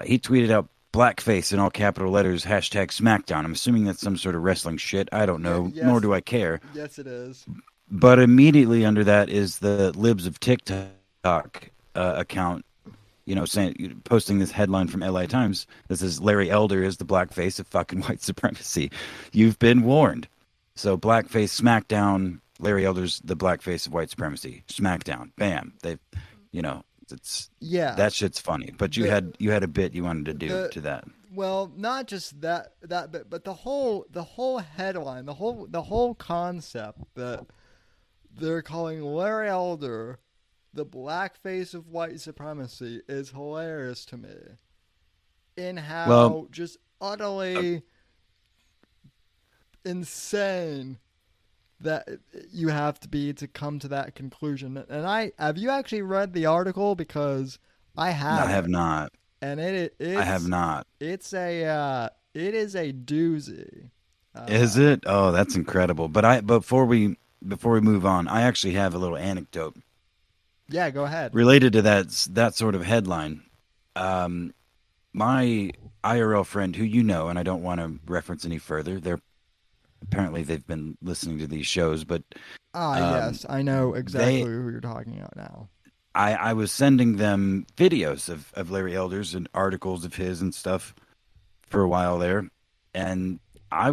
He tweeted out blackface in all capital letters, #SmackDown. I'm assuming that's some sort of wrestling shit. I don't know, yes, nor do I care. Yes, it is. But immediately under that is the Libs of TikTok account, posting this headline from LA Times. This is Larry Elder is the blackface of fucking white supremacy. You've been warned. So blackface, SmackDown, Larry Elder's the blackface of white supremacy. SmackDown. Bam. That shit's funny. But you had a bit you wanted to do to that. Well, not just that bit, but the whole headline, the whole concept that they're calling Larry Elder the blackface of white supremacy is hilarious to me. In how just utterly insane that you have to be to come to that conclusion. And have you actually read the article? Because I have. No, I have not. And I have not. It is a doozy. Is it? Oh, that's incredible. But before we move on, I actually have a little anecdote. Yeah, go ahead. Related to that sort of headline. My IRL friend, who you know, and I don't want to reference any further, apparently they've been listening to these shows, but yes, I know exactly who you're talking about now. I was sending them videos of Larry Elder's and articles of his and stuff for a while there, and I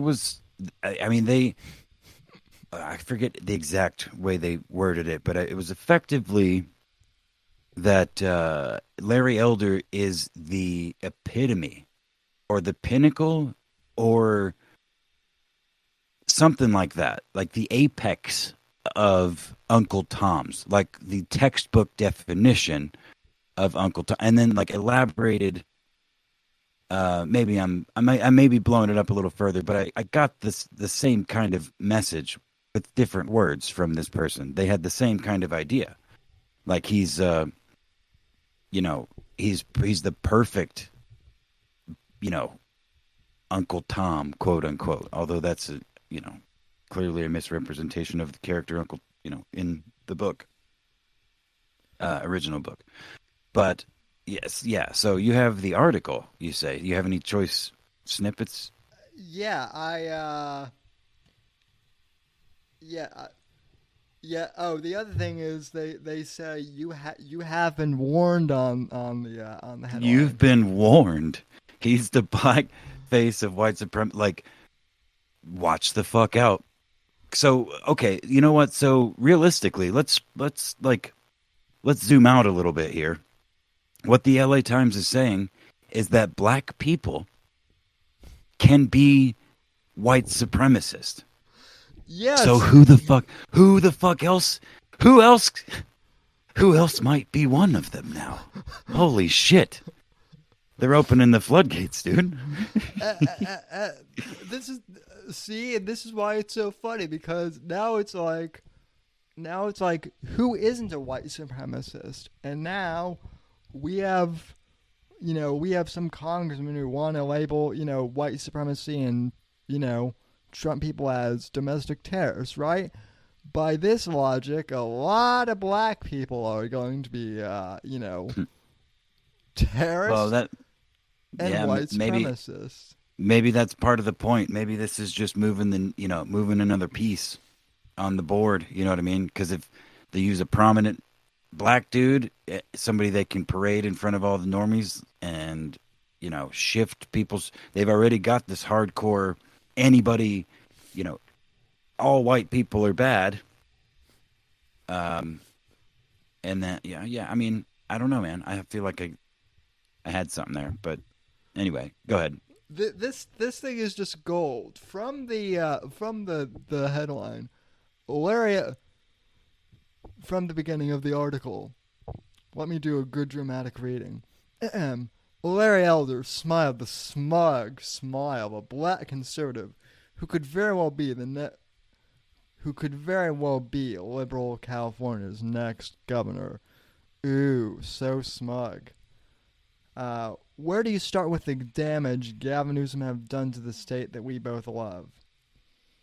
forget the exact way they worded it, but it was effectively that Larry Elder is the epitome or the pinnacle or something like that, like the apex of Uncle Tom's, like the textbook definition of Uncle Tom, and then like elaborated. Maybe I may be blowing it up a little further, but I got the same kind of message with different words from this person. They had the same kind of idea, like he's he's the perfect, Uncle Tom, quote unquote. Although that's clearly a misrepresentation of the character Uncle, in the book, original book. But yes, yeah. So you have the article. You say you have any choice snippets? Yeah, yeah. Oh, the other thing is they say you have been warned on the headline. You've been warned. He's the black face of white supremacy. Like, watch the fuck out. So, okay, you know what? So realistically, let's zoom out a little bit here. What the LA Times is saying is that black people can be white supremacist. Yes. So who the fuck else? Who else might be one of them now? Holy shit. They're opening the floodgates, dude. This is why it's so funny, because now it's like who isn't a white supremacist? And now we have some congressmen who want to label, white supremacy and, Trump people as domestic terrorists, right? By this logic, a lot of black people are going to be, terrorists. Well, white supremacists. Maybe that's part of the point. Maybe this is just moving another piece on the board. You know what I mean? Because if they use a prominent black dude, somebody they can parade in front of all the normies and, shift people's. They've already got this hardcore. Anybody, all white people are bad. And that, yeah. I mean, I don't know, man. I feel like I had something there, but anyway, go ahead. This thing is just gold. From the headline, from the beginning of the article. Let me do a good dramatic reading. Larry Elder smiled the smug smile of a black conservative who could very well be liberal California's next governor. Ooh, so smug. Where do you start with the damage Gavin Newsom have done to the state that we both love?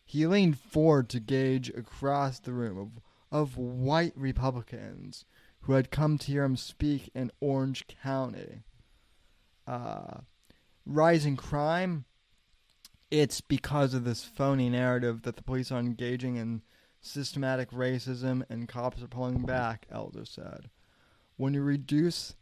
He leaned forward to gauge across the room of white Republicans who had come to hear him speak in Orange County. Rising crime? It's because of this phony narrative that the police are engaging in systematic racism and cops are pulling back, Elder said. When you reduce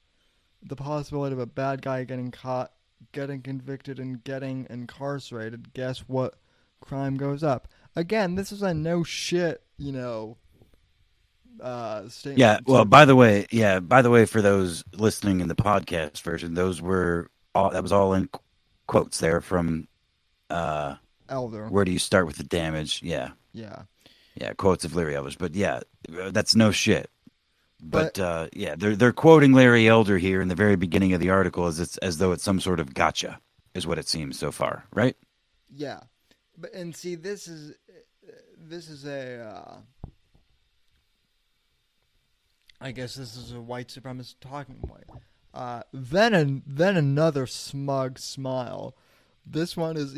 the possibility of a bad guy getting caught, getting convicted, and getting incarcerated, guess what? Crime goes up. Again, this is a no shit, statement. Yeah, well, by the way, for those listening in the podcast version, that was all in quotes there from Elder. Where do you start with the damage? Yeah, quotes of Larry Elder. But yeah, that's no shit. But they're quoting Larry Elder here in the very beginning of the article as though it's some sort of gotcha, is what it seems so far, right? Yeah, and see, this is a. I guess this is a white supremacist talking point. Then another smug smile. This one is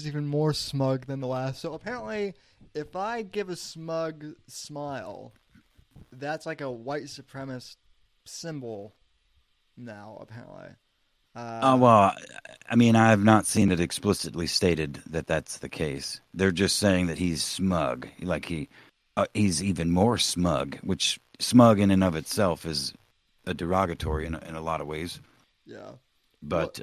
even more smug than the last. So apparently, if I give a smug smile, that's like a white supremacist symbol now, apparently. Well, I mean, I have not seen it explicitly stated that that's the case. They're just saying that he's smug. Like he's even more smug, which smug in and of itself is a derogatory in a lot of ways. Yeah. But,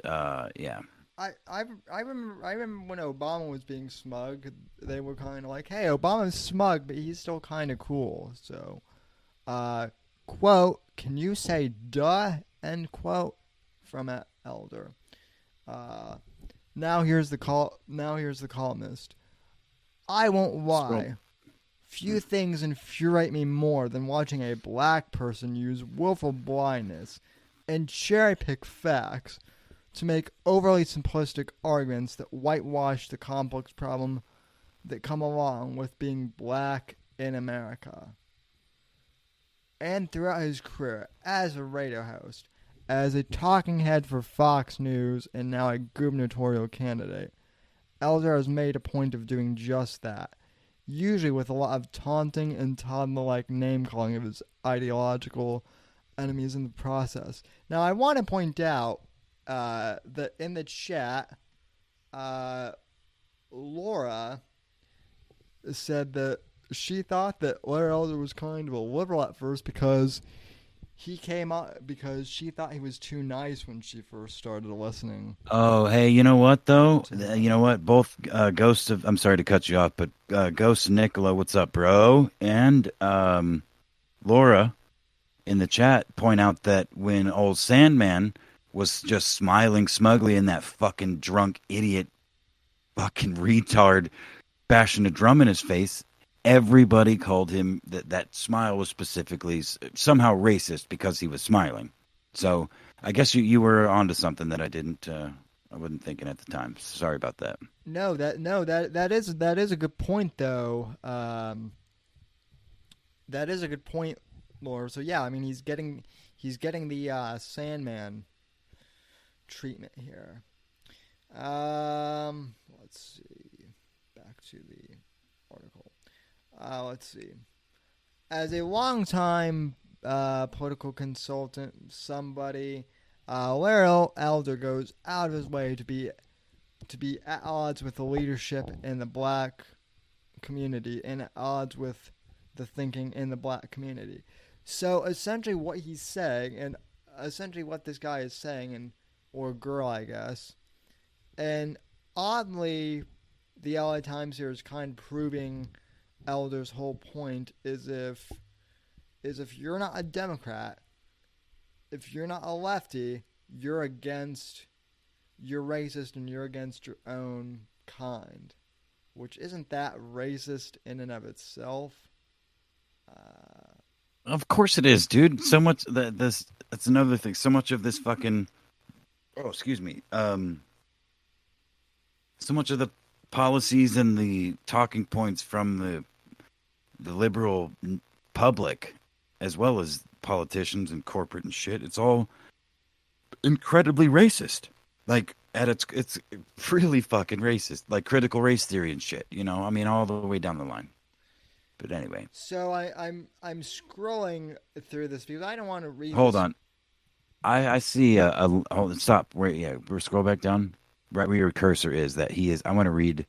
yeah. I remember when Obama was being smug, they were kind of like, hey, Obama's smug, but he's still kind of cool. So, quote, can you say duh, end quote, from Elder. Now here's the columnist. I won't lie. Few things infuriate me more than watching a black person use willful blindness and cherry-pick facts to make overly simplistic arguments that whitewash the complex problem that come along with being black in America. And throughout his career as a radio host, as a talking head for Fox News, and now a gubernatorial candidate, Elder has made a point of doing just that, usually with a lot of taunting and toddler-like name-calling of his ideological enemies in the process. Now, I want to point out that in the chat, Laura said that she thought that Larry Elder was kind of a liberal at first because he came out because she thought he was too nice when she first started listening. Oh, hey, you know what though? You know what? Both Ghost of I'm sorry to cut you off, but Ghost and Nicola, what's up, bro? And Laura in the chat point out that when old Sandman was just smiling smugly in that fucking drunk idiot fucking retard bashing a drum in his face, everybody called him that smile was specifically somehow racist because he was smiling. So I guess you were onto something that I wasn't thinking at the time. Sorry about that. That is a good point though. That is a good point, Laura. So yeah, I mean he's getting the Sandman treatment here. Let's see. Back to the article. Let's see. As a longtime political consultant, Larry Elder goes out of his way to be at odds with the leadership in the black community and at odds with the thinking in the black community. So essentially what he's saying, and essentially what this guy is saying, or girl, I guess, and oddly, the LA Times here is kind of proving Elder's whole point is if you're not a Democrat, if you're not a lefty, you're racist and you're against your own kind, which isn't that racist in and of itself. Of course it is, dude. So much that's another thing. So much of this fucking so much of the policies and the talking points from the liberal public, as well as politicians and corporate and shit, it's all incredibly racist. Like it's really fucking racist, like critical race theory and shit. You know, I mean, all the way down the line. But anyway, so I'm scrolling through this because I don't want to read. Hold on, I see hold on, stop. Wait, yeah, we'll scroll back down. Right where your cursor is, that he is. I want to read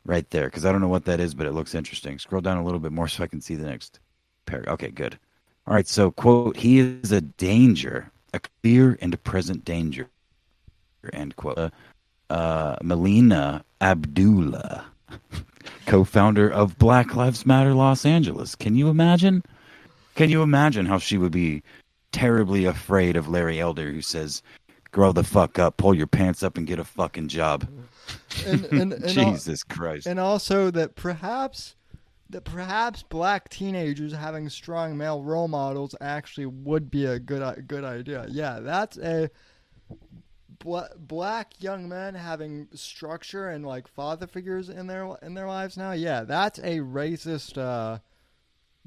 right there because I don't know what that is, but it looks interesting. Scroll down a little bit more so I can see the next paragraph. Okay, good. All right, so quote: "He is a danger, a clear and present danger." End quote. Melina Abdullah, co-founder of Black Lives Matter Los Angeles. Can you imagine? Can you imagine how she would be terribly afraid of Larry Elder, who says, "Grow the fuck up, pull your pants up, and get a fucking job." And Jesus Christ. And also that perhaps black teenagers having strong male role models actually would be a good idea. Yeah, that's a black young men having structure and like father figures in their lives now. Yeah, that's a racist.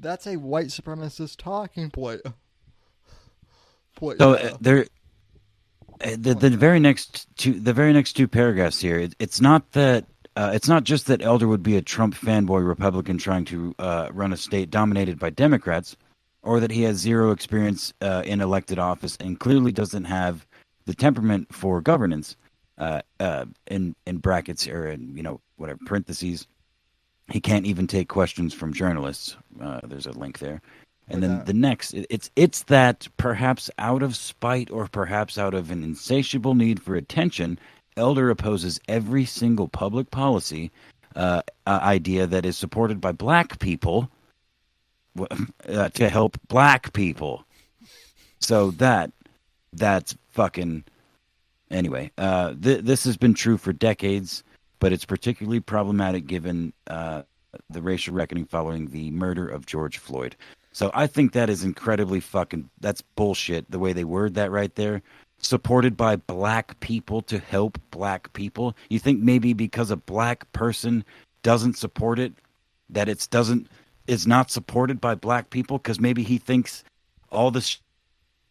That's a white supremacist talking point. So there. The very next two paragraphs here. It's not that it's not just that Elder would be a Trump fanboy Republican trying to run a state dominated by Democrats, or that he has zero experience in elected office and clearly doesn't have the temperament for governance. In brackets or in whatever parentheses, he can't even take questions from journalists. There's a link there. And then the next, it's that perhaps out of spite or perhaps out of an insatiable need for attention, Elder opposes every single public policy idea that is supported by black people to help black people. So that's fucking Anyway, this has been true for decades, but it's particularly problematic given the racial reckoning following the murder of George Floyd. So I think that is incredibly that's bullshit, the way they word that right there. Supported by black people to help black people. You think maybe because a black person doesn't support it, that is not supported by black people? Because maybe he thinks all this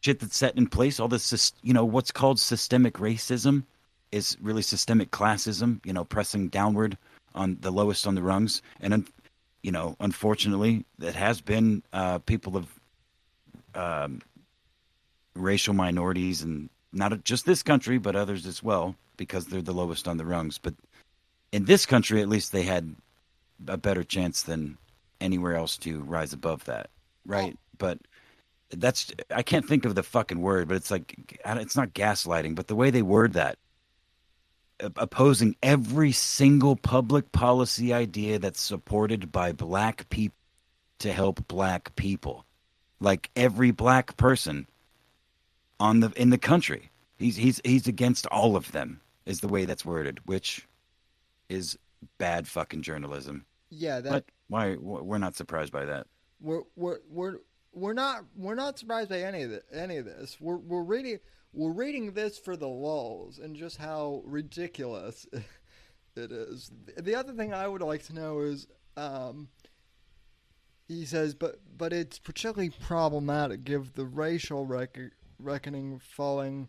shit that's set in place, all this, what's called systemic racism is really systemic classism, pressing downward on the lowest on the rungs. And, unfortunately, it has been people of racial minorities, and not just this country, but others as well, because they're the lowest on the rungs. But in this country, at least, they had a better chance than anywhere else to rise above that, right? But I can't think of the fucking word, but it's not gaslighting, but the way they word that, opposing every single public policy idea that's supported by black people to help black people, like every black person in the country, he's against all of them, is the way that's worded, which is bad fucking journalism. Yeah, but why we're not surprised by that? We're not surprised by any of this. We're reading this for the lulz and just how ridiculous it is. The other thing I would like to know is, he says, but it's particularly problematic given the racial reckoning following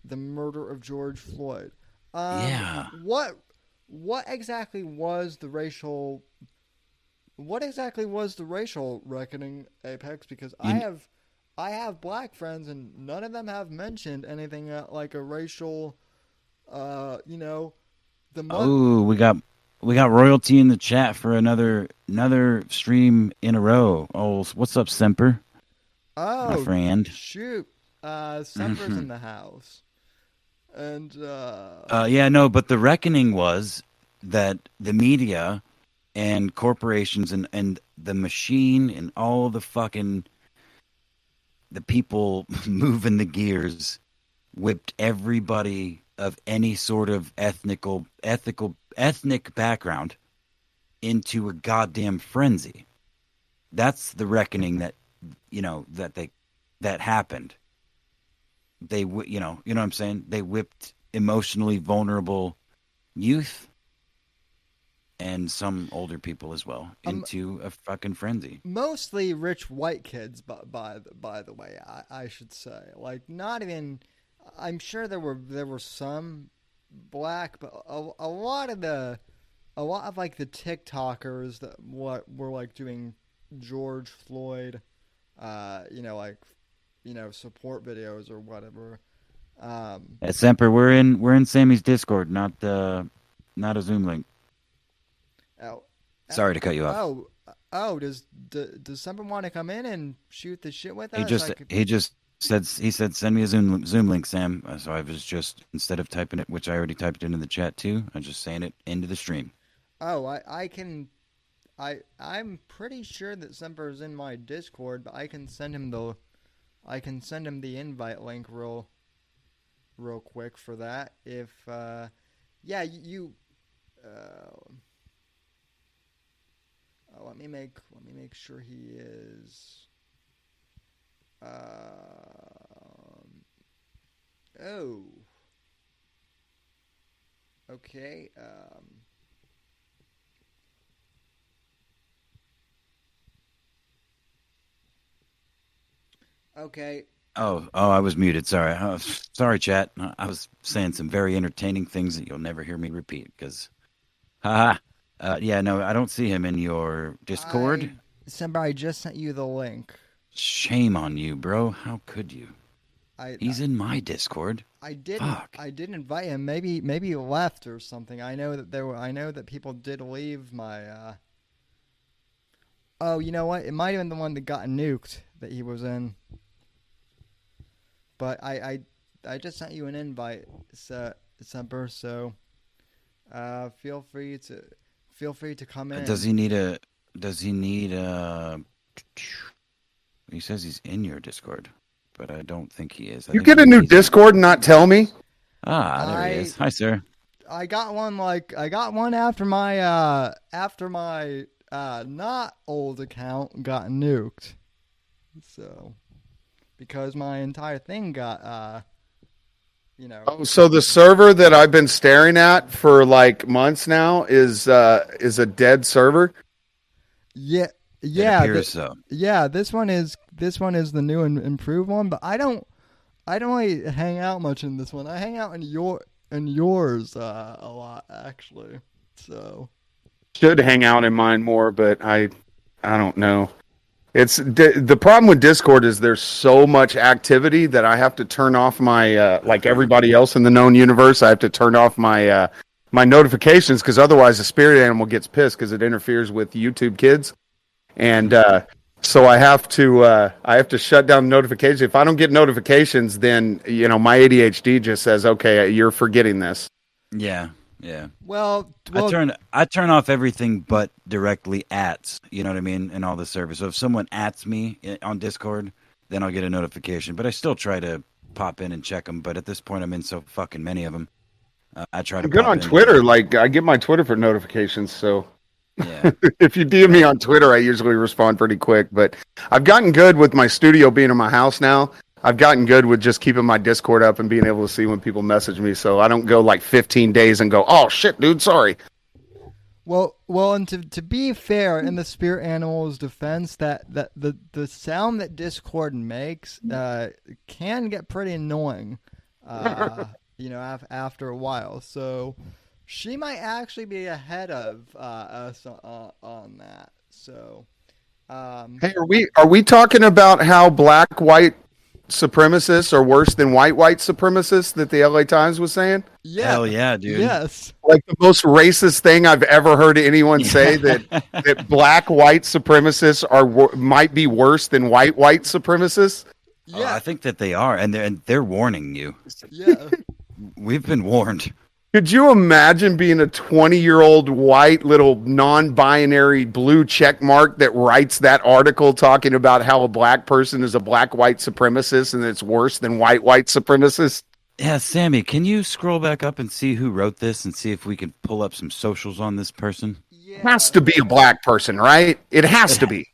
the murder of George Floyd. Yeah. What exactly was the racial? What exactly was the racial reckoning, Apex? Because I have black friends, and none of them have mentioned anything like a racial, Oh, we got royalty in the chat for another stream in a row. Oh, what's up, Semper? Oh, my friend. Shoot, Semper's in the house, and but the reckoning was that the media and corporations and the machine and all the people moving the gears whipped everybody of any sort of ethnic background into a goddamn frenzy. That's the reckoning that happened. They you know what I'm saying? They whipped emotionally vulnerable youth and some older people as well into a fucking frenzy. Mostly rich white kids, by the way, I should say. Like, not even. I'm sure there were some black, but a lot of like the TikTokers that were like doing George Floyd, support videos or whatever. Semper, we're in Sammy's Discord, not a Zoom link. Sorry to cut you off. Does someone want to come in and shoot the shit with us? He said send me a Zoom link, Sam. So I was just, instead of typing it, which I already typed into the chat too, I'm just saying it into the stream. I'm pretty sure that Semper is in my Discord, but I can send him the invite link real quick for that. If let me make sure he is. Okay. Okay. Oh, I was muted. Sorry. Sorry, chat. I was saying some very entertaining things that you'll never hear me repeat because, no, I don't see him in your Discord. Somebody just sent you the link. Shame on you, bro. How could you? He's in my Discord. I didn't invite him. Maybe he left or something. I know that people did leave my. Oh, you know what? It might have been the one that got nuked that he was in. But I just sent you an invite, Semper. So, feel free to come in. Does he need a? He says he's in your Discord, but I don't think he is. You get a new Discord and not tell me? Ah, there he is. Hi, sir. I got one after my not old account got nuked. So because my entire thing got Oh, so the server that I've been staring at for like months now is a dead server? Yeah. It appears so. Yeah, this one is the new and improved one, but I don't really hang out much in this one. I hang out in yours a lot actually. So should hang out in mine more, but I don't know. It's the problem with Discord is there's so much activity that I have to turn off my like everybody else in the known universe. I have to turn off my my notifications because otherwise the spirit animal gets pissed because it interferes with YouTube Kids, and so I have to shut down notifications. If I don't get notifications, then my ADHD just says, "Okay, you're forgetting this." Yeah. Yeah. Well, I turn off everything but directly ats. You know what I mean? In all the service. So if someone ats me on Discord, then I'll get a notification. But I still try to pop in and check them. But at this point, I'm in so fucking many of them. I try to. I'm good on Twitter. Like I get my Twitter for notifications. So yeah. If you DM me on Twitter, I usually respond pretty quick. But I've gotten good with my studio being in my house now. I've gotten good with just keeping my Discord up and being able to see when people message me, so I don't go like 15 days and go, "Oh shit, dude, sorry." Well, and to be fair, in the spirit animal's defense, that the sound that Discord makes can get pretty annoying, after a while. So she might actually be ahead of us on that. So, hey, are we talking about how white supremacists are worse than white supremacists that the LA Times was saying? Yeah. Hell yeah, dude. Yes. Like the most racist thing I've ever heard anyone say that white supremacists might be worse than white supremacists. Yeah. I think that they are, and they're warning you. Yeah. We've been warned. Could you imagine being a 20-year-old white little non-binary blue check mark that writes that article talking about how a black person is a white supremacist and it's worse than white supremacist? Yeah, Sammy, can you scroll back up and see who wrote this and see if we can pull up some socials on this person? Yeah. It has to be a black person, right? It has to be.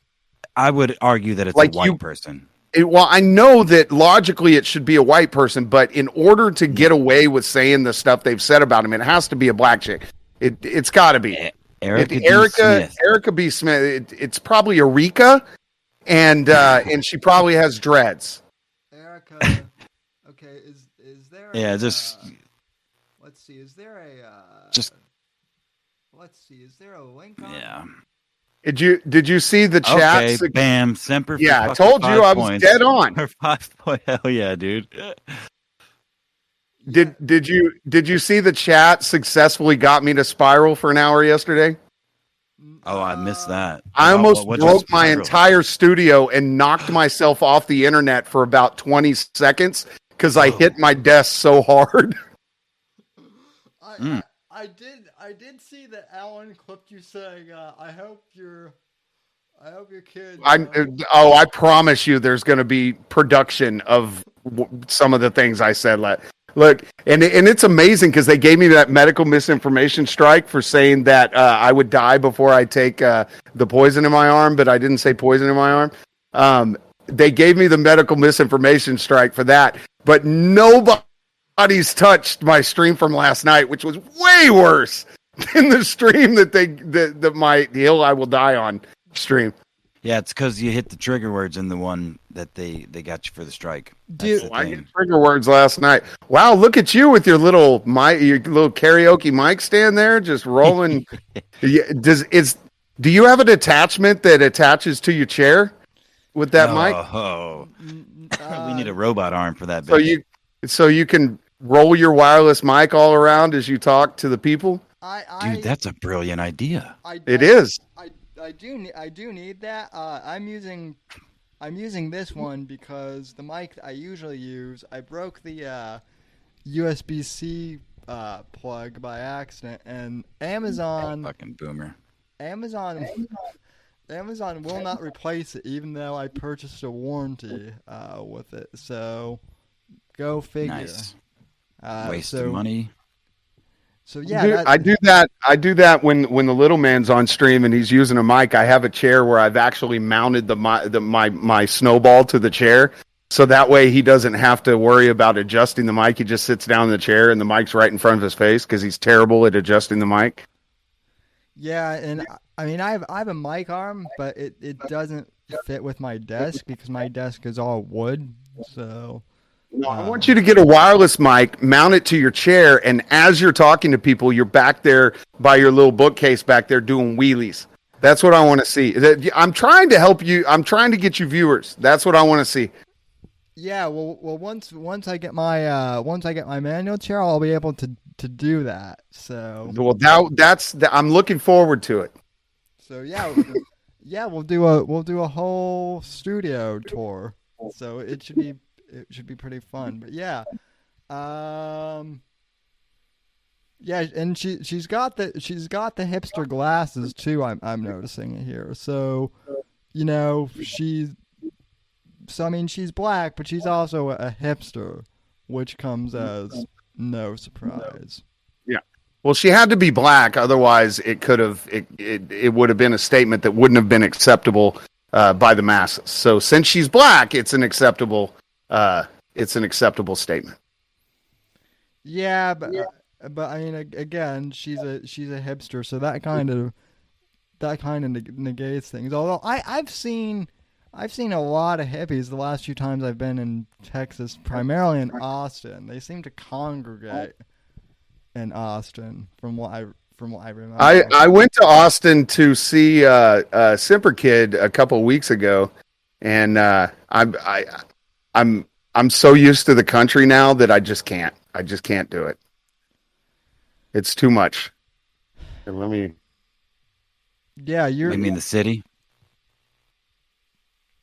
I would argue that it's like a white person. Well, I know that logically it should be a white person, but in order to get away with saying the stuff they've said about him, it has to be a black chick. It's got to be. Erica B. Smith. It's probably Erika, and she probably has dreads. Erica. Okay, is there? Just. Let's see. Is there a? Just. Let's see. Is there a link on? Yeah. Did you see the chat? Okay, bam, Semper. Yeah, I told you I was dead on. For 5 points. Hell yeah, dude. Did you see the chat successfully got me to spiral for an hour yesterday? Oh, I missed that. I almost broke my entire studio and knocked myself off the internet for about 20 seconds because I hit my desk so hard. I did see that Alan clipped you saying, "I hope your kid." I promise you, there's going to be production of some of the things I said. Look, and it's amazing because they gave me that medical misinformation strike for saying that I would die before I take the poison in my arm, but I didn't say poison in my arm. They gave me the medical misinformation strike for that, but nobody's touched my stream from last night, which was way worse than the stream that my Hill I Will Die on stream. Yeah, it's because you hit the trigger words in the one that they got you for the strike. Dude, I hit trigger words last night. Wow, look at you with your little karaoke mic stand there, just rolling. Do you have an attachment that attaches to your chair with that mic? Oh, we need a robot arm for that. Bitch. So you can roll your wireless mic all around as you talk to the people. Dude, that's a brilliant idea. It is. I do need that. I'm using this one because the mic that I usually use, I broke the USB-C plug by accident, and Amazon fucking boomer. Amazon will not replace it, even though I purchased a warranty with it. So, go figure. Nice. Waste of money. So yeah, I do that. I do that when the little man's on stream and he's using a mic. I have a chair where I've actually mounted my snowball to the chair, so that way he doesn't have to worry about adjusting the mic. He just sits down in the chair and the mic's right in front of his face because he's terrible at adjusting the mic. Yeah, and I mean I have a mic arm, but it doesn't fit with my desk because my desk is all wood. So. No, I want you to get a wireless mic, mount it to your chair, and as you're talking to people, you're back there by your little bookcase back there doing wheelies. That's what I want to see. I'm trying to help you. I'm trying to get you viewers. That's what I want to see. Yeah, well, once I get my manual chair, I'll be able to do that. So. Well, I'm looking forward to it. So yeah, we'll do a whole studio tour. So it should be pretty fun. But yeah, yeah, and she's got the hipster glasses too. I'm noticing it here. So, you know, she's black, but she's also a hipster, which comes as no surprise. Yeah. Well, she had to be black, otherwise it would have been a statement that wouldn't have been acceptable by the masses. So since she's black, it's an acceptable statement. Yeah, but I mean, again, she's a hipster, so that kind of negates things. Although I've seen a lot of hippies the last few times I've been in Texas, primarily in Austin. They seem to congregate in Austin, from what I remember. I went to Austin to see Semper Kid a couple weeks ago, and I'm so used to the country now that I just can't do it. It's too much. And Yeah, You mean the city?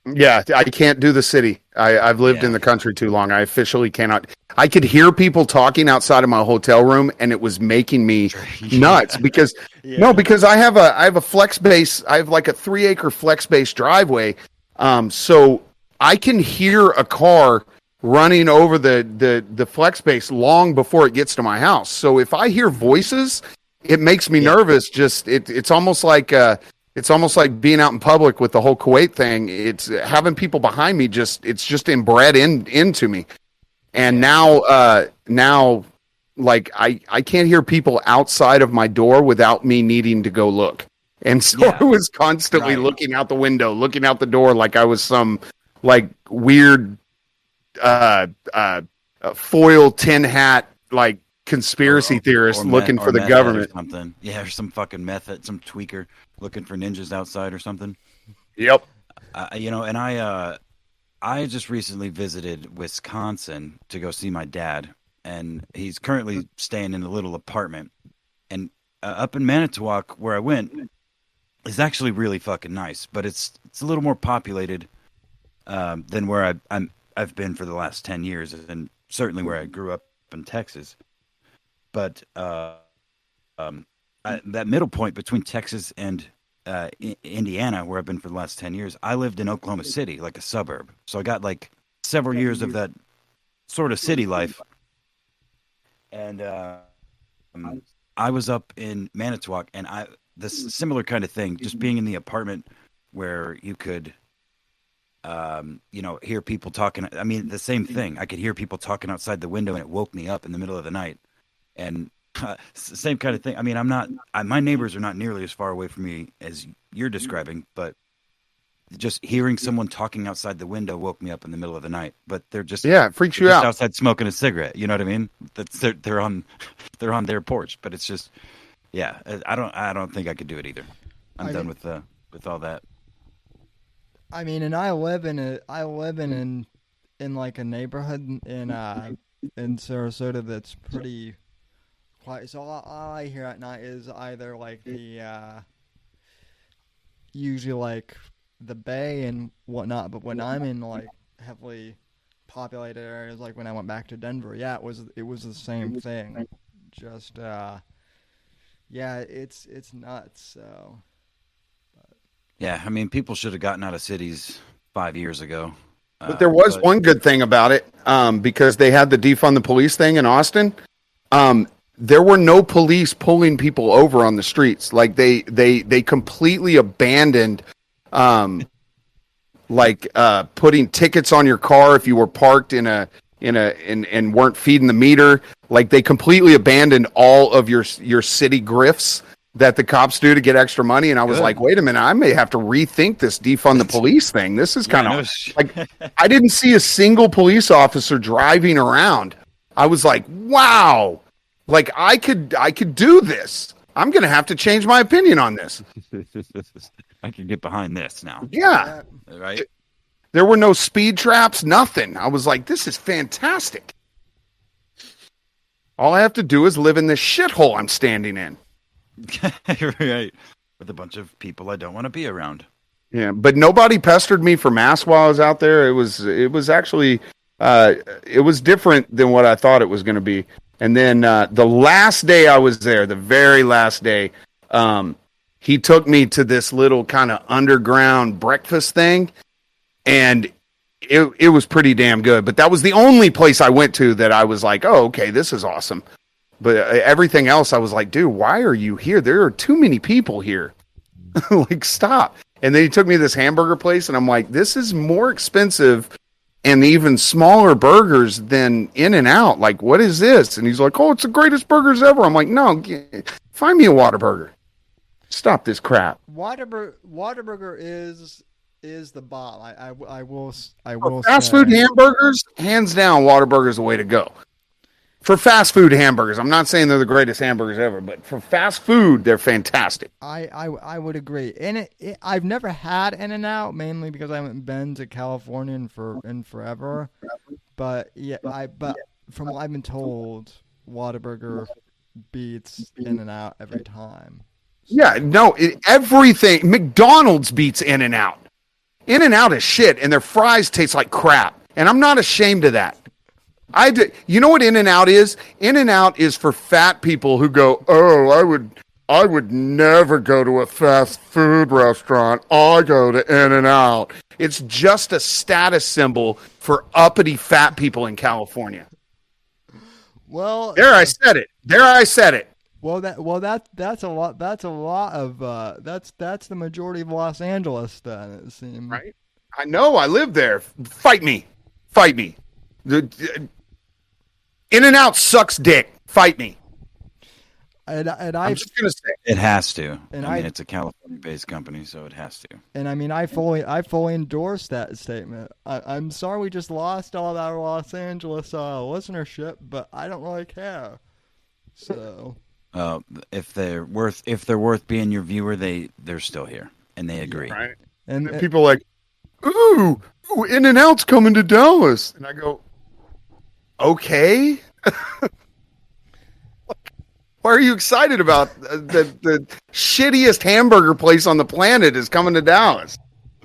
Yeah, I can't do the city. I've lived in the country too long. I officially cannot. I could hear people talking outside of my hotel room, and it was making me nuts because because I have a flex base. I have like a 3-acre flex base driveway, so I can hear a car running over the flex base long before it gets to my house. So if I hear voices, it makes me nervous. Just it's almost like being out in public with the whole Kuwait thing. It's having people behind me. It's just inbred into me. And now like I can't hear people outside of my door without me needing to go look. And so I was constantly looking out the window, looking out the door like I was some like weird foil tin hat like conspiracy theorist looking for the government or something. Yeah, or some fucking method, some tweaker looking for ninjas outside or something. Yep. And I just recently visited Wisconsin to go see my dad, and he's currently staying in a little apartment. And up in Manitowoc, where I went, is actually really fucking nice, but it's a little more populated than where I've been for the last 10 years, and certainly where I grew up in Texas. But that middle point between Texas and Indiana, where I've been for the last 10 years, I lived in Oklahoma City, like a suburb. So I got like several years of that sort of city life. And I was up in Manitowoc, and this similar kind of thing, just being in the apartment where you could hear people talking. I mean, the same thing. I could hear people talking outside the window, and it woke me up in the middle of the night. And same kind of thing. I mean, my neighbors are not nearly as far away from me as you're describing, but just hearing someone talking outside the window woke me up in the middle of the night. But they're just it freaks you out outside smoking a cigarette. You know what I mean? They're on their porch, but it's just I don't think I could do it either. I'm done with all that. I mean, and I live in like a neighborhood in Sarasota that's pretty quiet. So all I hear at night is either like usually like the bay and whatnot. But when I'm in like heavily populated areas, like when I went back to Denver, it was the same thing. Just it's nuts. So. Yeah, I mean, people should have gotten out of cities 5 years ago. But there was one good thing about it, because they had the defund the police thing in Austin. There were no police pulling people over on the streets. Like they completely abandoned, putting tickets on your car if you were parked and weren't feeding the meter. Like they completely abandoned all of your city grifts that the cops do to get extra money. And I was like, wait a minute, I may have to rethink this defund the police thing. This is kind of like, I didn't see a single police officer driving around. I was like, wow, like I could do this. I'm going to have to change my opinion on this. I can get behind this now. Yeah. Right. There were no speed traps, nothing. I was like, this is fantastic. All I have to do is live in this shithole I'm standing in. Right. With a bunch of people I don't want to be around. Yeah, but nobody pestered me for masks while I was out there. It was actually it was different than what I thought it was going to be. And then the last day I was there, the very last day, he took me to this little kind of underground breakfast thing, and it was pretty damn good. But that was the only place I went to that I was like, oh, okay, this is awesome. But everything else, I was like, dude, why are you here? There are too many people here. Like, stop. And then he took me to this hamburger place, and I'm like, this is more expensive and even smaller burgers than In-N-Out. Like, what is this? And he's like, oh, it's the greatest burgers ever. I'm like, no, find me a Whataburger. Stop this crap. Whataburger is the bomb. I will fast food hamburgers, hands down, Whataburger is the way to go. For fast food hamburgers, I'm not saying they're the greatest hamburgers ever, but for fast food, they're fantastic. I would agree. And I've never had In-N-Out, mainly because I haven't been to California in forever. But yeah, but from what I've been told, Whataburger beats In-N-Out every time. Yeah, no, everything. McDonald's beats In-N-Out. In-N-Out is shit, and their fries taste like crap. And I'm not ashamed of that. You know what In-N-Out is? In-N-Out is for fat people who go, oh, I would never go to a fast food restaurant. I go to In-N-Out. It's just a status symbol for uppity fat people in California. Well, there I said it. Well, that's a lot. That's a lot of that's the majority of Los Angeles. Then it seems. Right. I know. I live there. Fight me. In-N-Out sucks dick. Fight me. And I'm just gonna say it has to. And I mean, it's a California-based company, so it has to. And I mean, I fully endorse that statement. I'm sorry we just lost all of our Los Angeles listenership, but I don't really care. So. If they're worth being your viewer, they're still here and they agree. Right. And people are like, ooh, In-N-Out's coming to Dallas, and I go, okay. Why are you excited about the shittiest hamburger place on the planet is coming to Dallas?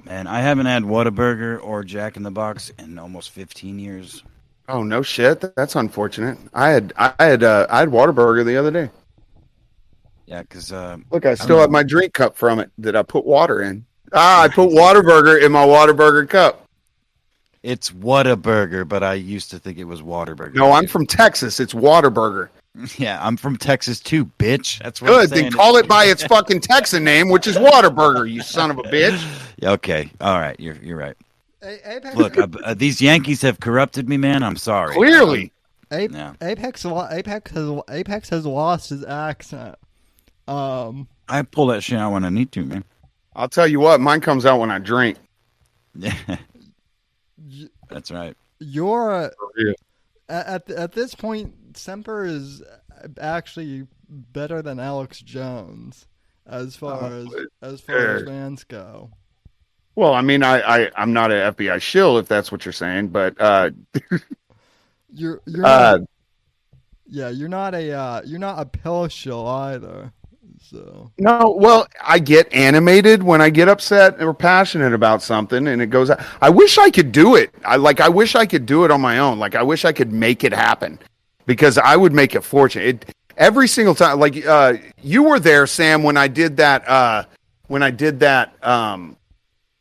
Man, I haven't had Whataburger or Jack in the Box in almost 15 years. Oh no shit, that's unfortunate. I had Whataburger the other day. Yeah, because look, I still have my drink cup from it that I put water in. I put Whataburger in my Whataburger cup. It's Whataburger, but I used to think it was Waterburger. No, I'm from Texas. It's Whataburger. Yeah, I'm from Texas too, bitch. That's what good. I'm saying. Then call it by its fucking Texan name, which is Whataburger. You son of a bitch. Okay, all right, you're right. Apex, look, these Yankees have corrupted me, man. I'm sorry. Clearly, Apex has lost his accent. I pull that shit out when I need to, man. I'll tell you what, mine comes out when I drink. Yeah, that's right. You're at this point, Semper is actually better than Alex Jones as far as fans go. Well, I mean, I'm not an FBI shill if that's what you're saying, but you're not a pill shill either. So no, well, I get animated when I get upset or passionate about something, and it goes. I wish I could do it. I wish I could do it on my own. Like I wish I could make it happen, because I would make a fortune. Every single time. Like you were there, Sam, when I did that.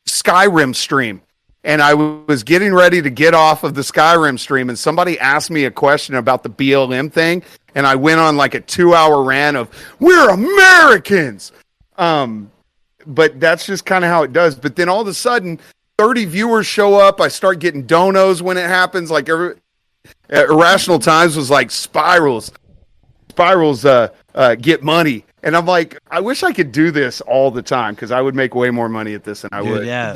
Skyrim stream, and I was getting ready to get off of the Skyrim stream, and somebody asked me a question about the BLM thing, and I went on like a 2-hour rant of "We're Americans." But that's just kind of how it does. But then all of a sudden, 30 viewers show up. I start getting donos when it happens. Like Irrational Times was like spirals get money. And I'm like, I wish I could do this all the time because I would make way more money at this than I would. Yeah,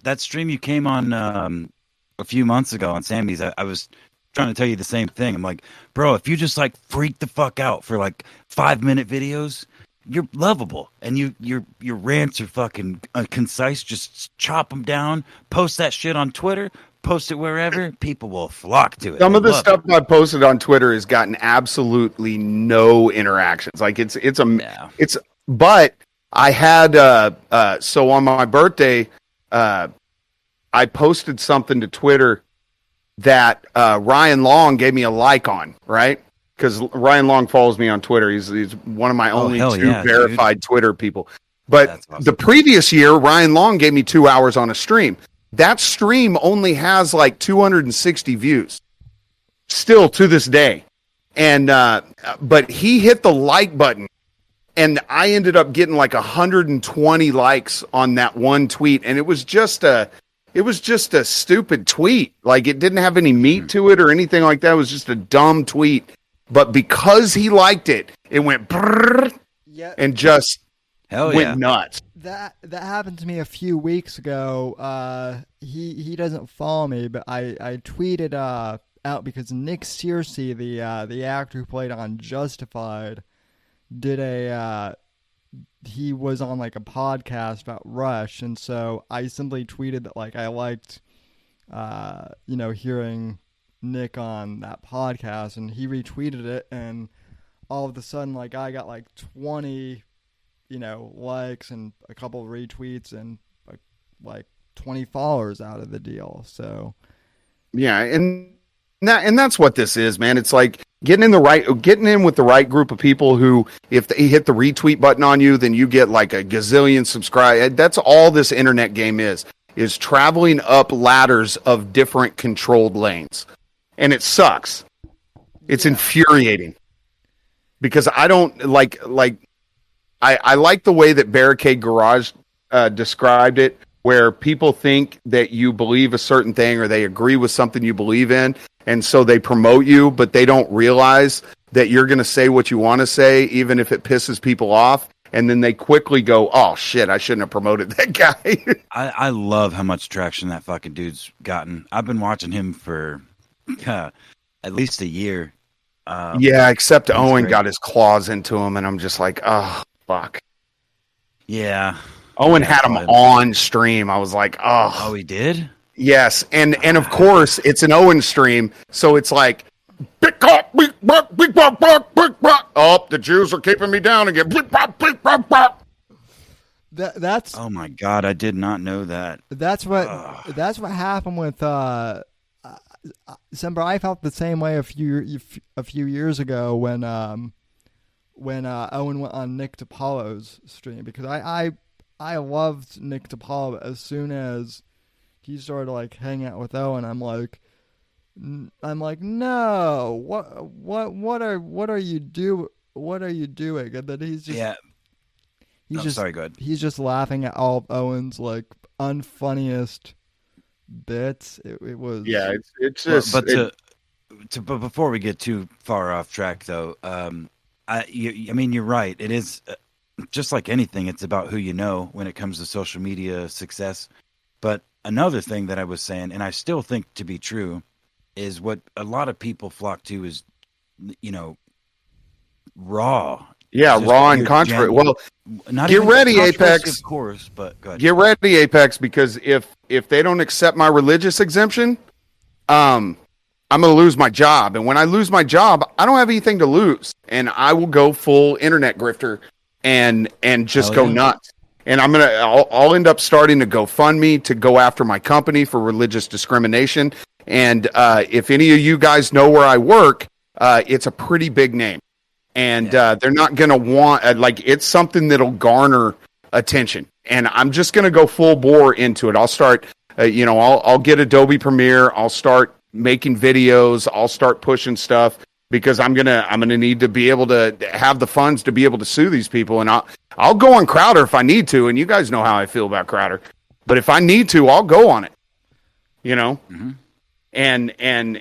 that stream you came on a few months ago on Sammy's, I was trying to tell you the same thing. I'm like, bro, if you just like freak the fuck out for like 5-minute videos, you're lovable, and your rants are fucking concise. Just chop them down, post that shit on Twitter, post it wherever. People will flock to it. Some of the stuff I posted on Twitter has gotten absolutely no interactions. Like but I had so on my birthday, I posted something to Twitter that Ryan Long gave me a like on, right? Because Ryan Long follows me on Twitter. He's one of my only two verified Twitter people. But awesome. The previous year, Ryan Long gave me 2 hours on a stream. That stream only has like 260 views. Still to this day. And but he hit the like button, and I ended up getting like 120 likes on that one tweet. And it was just a stupid tweet. Like, it didn't have any meat to it or anything like that. It was just a dumb tweet. But because he liked it, it went brrr, and just went nuts. That happened to me a few weeks ago. He doesn't follow me, but I tweeted out because Nick Searcy, the actor who played on Justified, he was on like a podcast about Rush, and so I simply tweeted that like I liked hearing Nick on that podcast, and he retweeted it, and all of a sudden like I got like 20 likes and a couple of retweets and like 20 followers out of the deal. So yeah, and that's what this is, man. It's like getting in with the right group of people who, if they hit the retweet button on you, then you get like a gazillion subscribe. That's all this internet game is traveling up ladders of different controlled lanes. And it sucks. It's infuriating because I don't I like the way that Barricade Garage described it, where people think that you believe a certain thing or they agree with something you believe in, and so they promote you, but they don't realize that you're going to say what you want to say, even if it pisses people off, and then they quickly go, oh, shit, I shouldn't have promoted that guy. I love how much traction that fucking dude's gotten. I've been watching him for at least a year. Except Owen got his claws into him, and I'm just like, oh, fuck. Yeah. Owen had him on stream. I was like, oh. Oh, he did? Yes, and of course, it's an Owen stream, so it's like, oh, the Jews are keeping me down again. That's oh my God, I did not know that. That's what happened with Semper. I felt the same way a few years ago when Owen went on Nick DiPaolo's stream, because I loved Nick DiPaolo. As soon as he started like hanging out with Owen, I'm like, no, what are you doing? And then he's just sorry, go ahead. He's just laughing at all of Owen's like unfunniest bits. It was it's just but before we get too far off track though, I mean you're right. It is just like anything. It's about who you know when it comes to social media success. But another thing that I was saying, and I still think to be true, is what a lot of people flock to is, raw. Yeah, raw and contrary. Well, get ready, Apex. Of course, but go ahead. Get ready, Apex, because if they don't accept my religious exemption, I'm going to lose my job. And when I lose my job, I don't have anything to lose. And I will go full internet grifter and just go nuts. And I'll end up starting to GoFundMe to go after my company for religious discrimination. And if any of you guys know where I work, it's a pretty big name. And they're not going to want, it's something that'll garner attention. And I'm just going to go full bore into it. I'll start I'll get Adobe Premiere. I'll start making videos. I'll start pushing stuff because I'm gonna need to be able to have the funds to be able to sue these people. And I'll go on Crowder if I need to. And you guys know how I feel about Crowder. But if I need to, I'll go on it. Mm-hmm. And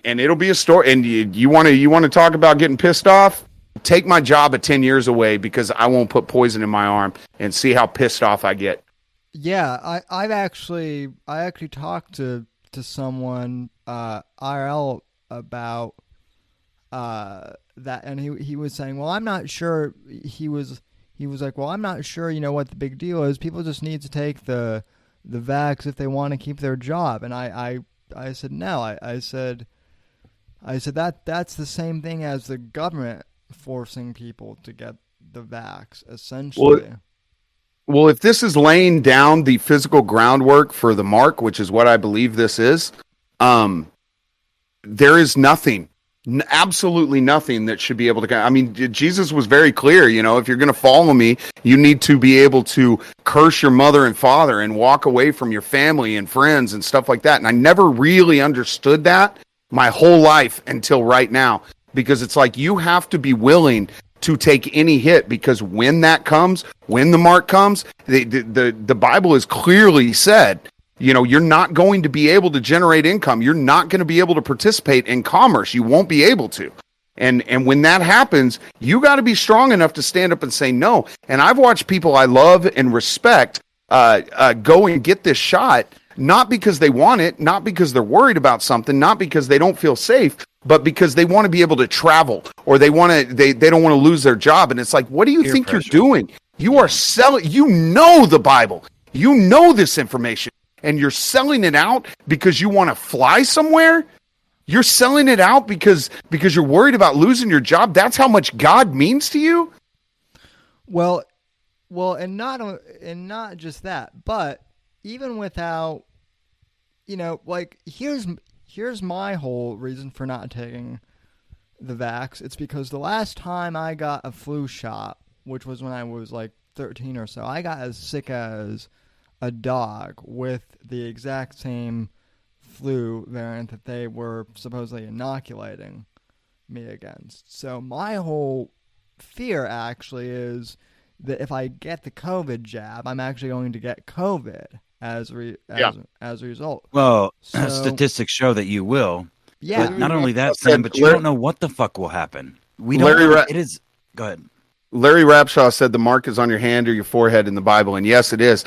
it'll be a story. And you want to talk about getting pissed off? Take my job at 10 years away because I won't put poison in my arm and see how pissed off I get. Yeah, I actually talked to someone IRL about that, and he was saying, well, I'm not sure. He was like, well, I'm not sure. What the big deal is. People just need to take the vax if they want to keep their job. And I said no. I said that's the same thing as the government forcing people to get the vax, essentially. Well, if this is laying down the physical groundwork for the mark, which is what I believe this is, there is nothing, absolutely nothing that should be able to. I mean, Jesus was very clear. If you're going to follow me, you need to be able to curse your mother and father and walk away from your family and friends and stuff like that. And I never really understood that my whole life until right now, because it's like you have to be willing to take any hit, because when the mark comes, the Bible is clearly said, you're not going to be able to generate income. You're not going to be able to participate in commerce. You won't be able to. And when that happens, you got to be strong enough to stand up and say no. And I've watched people I love and respect go and get this shot, not because they want it, not because they're worried about something, not because they don't feel safe, but because they want to be able to travel, or they don't want to lose their job. And it's like, what do you think you're doing? You are selling, the Bible, this information, and you're selling it out because you want to fly somewhere. You're selling it out because you're worried about losing your job. That's how much God means to you. Well, and not just that, but even without, here's my whole reason for not taking the vax. It's because the last time I got a flu shot, which was when I was like 13 or so, I got as sick as a dog with the exact same flu variant that they were supposedly inoculating me against. So my whole fear actually is that if I get the COVID jab, I'm actually going to get COVID as a result. Well, statistics show that you will. Yeah. But not only that, Sam, but you don't know what the fuck will happen. We don't. It is. Go ahead. Larry Rapshaw said the mark is on your hand or your forehead in the Bible, and yes, it is.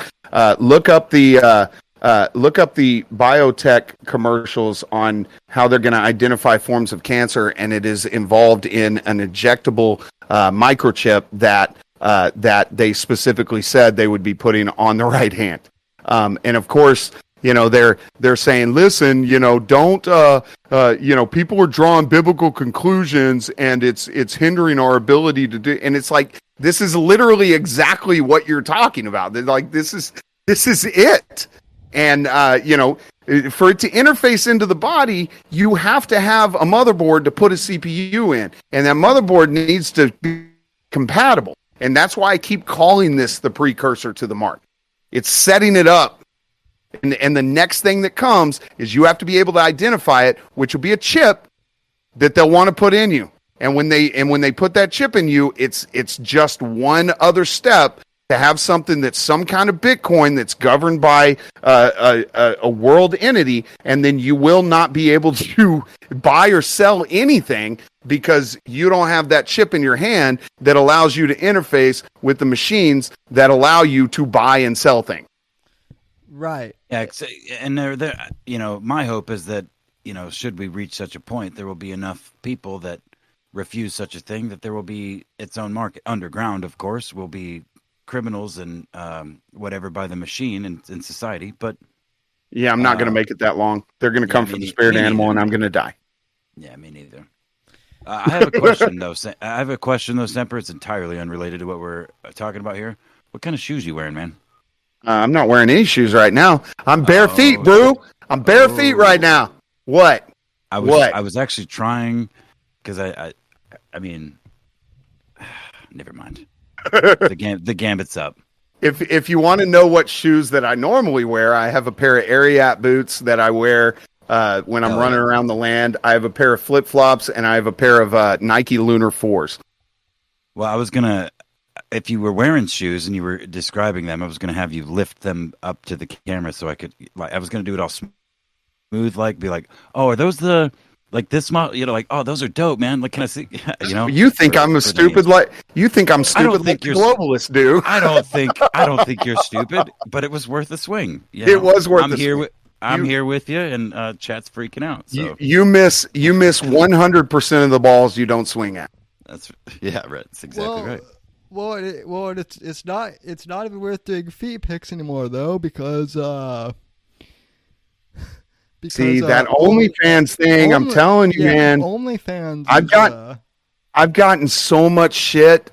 Look up the biotech commercials on how they're going to identify forms of cancer, and it is involved in an injectable microchip that they specifically said they would be putting on the right hand. And of course, they're saying, listen, don't, people are drawing biblical conclusions and it's hindering our ability to do. And it's like, this is literally exactly what you're talking about. They're like, this is it. And, for it to interface into the body, you have to have a motherboard to put a CPU in, and that motherboard needs to be compatible. And that's why I keep calling this the precursor to the mark. It's setting it up. And the next thing that comes is you have to be able to identify it, which will be a chip that they'll want to put in you. And when they put that chip in you, it's just one other step to have something that's some kind of Bitcoin that's governed by a world entity, and then you will not be able to buy or sell anything because you don't have that chip in your hand that allows you to interface with the machines that allow you to buy and sell things. Right. Yeah, and there, my hope is that, should we reach such a point, there will be enough people that refuse such a thing that there will be its own market. Underground, of course, will be criminals and whatever by the machine in society. But yeah, I'm not going to make it that long. They're going to come for the spirit animal, and I'm going to die. Yeah, me neither. I have a question though. Semper. It's entirely unrelated to what we're talking about here. What kind of shoes you wearing, man? I'm not wearing any shoes right now. I'm bare feet, bro. I'm bare feet right now. What? I was actually trying because I mean, never mind. The gambit's up. if you want to know what shoes that I normally wear, I have a pair of Ariat boots that I wear when I'm running around the land. I have a pair of flip flops, and I have a pair of Nike Lunar 4s. Well, I was gonna, if you were wearing shoes and you were describing them, I was gonna have you lift them up to the camera so I could, like, I was gonna do it all smooth, like, be like, oh, are those this model? You know, like, oh, those are dope, man. Like, can I see? You know, you think I'm stupid? You think I'm stupid? Like globalists do. I don't think you're stupid, but it was worth a swing. It was worth. I'm here with you, and chat's freaking out. So you miss 100% of the balls you don't swing at. That's right. That's exactly right. Well, it's not even worth doing feet pics anymore though, because see that OnlyFans thing. I'm telling you, man. OnlyFans. I've gotten so much shit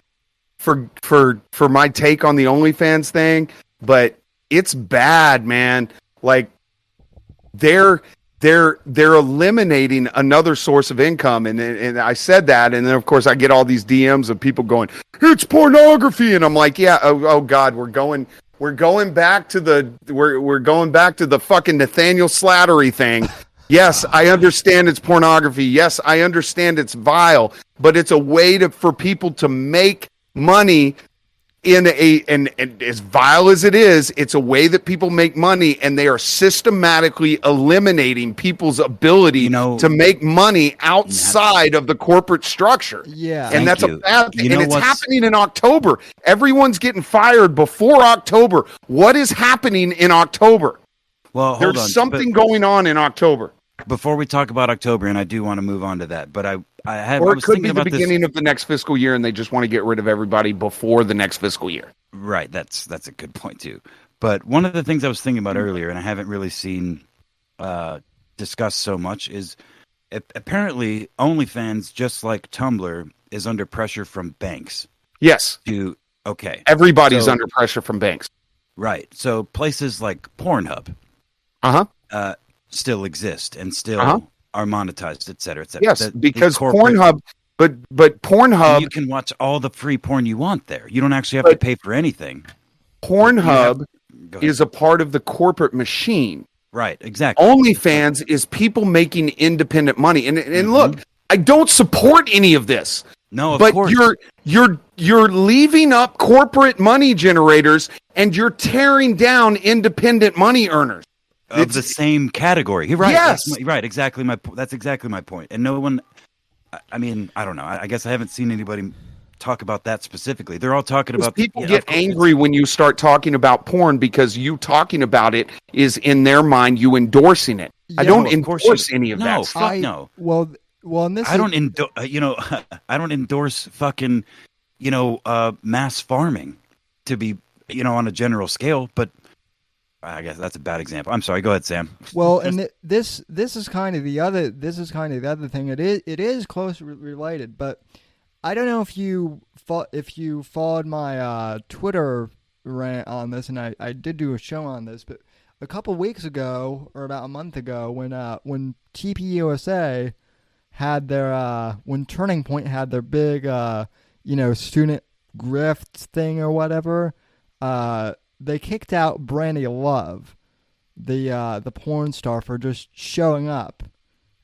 for my take on the OnlyFans thing, but it's bad, man. Like they're eliminating another source of income, and I said that, and then of course I get all these DMs of people going, "It's pornography," and I'm like, yeah, oh God, we're going back to the fucking Nathaniel Slattery thing. Yes, I understand it's pornography. Yes, I understand it's vile, but it's a way for people to make money and as vile as it is, it's a way that people make money, and they are systematically eliminating people's ability to make money outside of the corporate structure. Yeah. And that's a bad thing. And it's happening in October. Everyone's getting fired before October. What is happening in October? Well, there's something going on in October. Before we talk about October, and I do want to move on to that, but I was could thinking be the about beginning of the next fiscal year, and they just want to get rid of everybody before the next fiscal year. Right, that's a good point too. But one of the things I was thinking about earlier, and I haven't really seen discussed so much, is apparently OnlyFans, just like Tumblr, is under pressure from banks. Yes. Everybody's under pressure from banks. Right. So places like Pornhub, still exist and still are monetized, et cetera, et cetera. Yes, because Pornhub, but Pornhub, you can watch all the free porn you want there. You don't actually have to pay for anything. Pornhub is a part of the corporate machine. Right, exactly. OnlyFans is people making independent money. And look, I don't support any of this. No, of course. But you're leaving up corporate money generators, and you're tearing down independent money earners. Of the same category. You're right. Yes. That's exactly my point. And no one, I mean, I don't know. I guess I haven't seen anybody talk about that specifically. They're all talking about... People get angry when you start talking about porn, because you talking about it is, in their mind, you endorsing it. Yeah, I don't endorse any of that. No, fuck no. Well, and this I don't endorse fucking, mass farming to be, on a general scale, but I guess that's a bad example. I'm sorry. Go ahead, Sam. Well, and this is kind of the other thing. It is closely related, but I don't know if you followed my Twitter rant on this, and I did do a show on this, but a couple weeks ago, or about a month ago, when TPUSA had their when Turning Point had their big student grift thing or whatever, they kicked out Brandy Love, the porn star, for just showing up.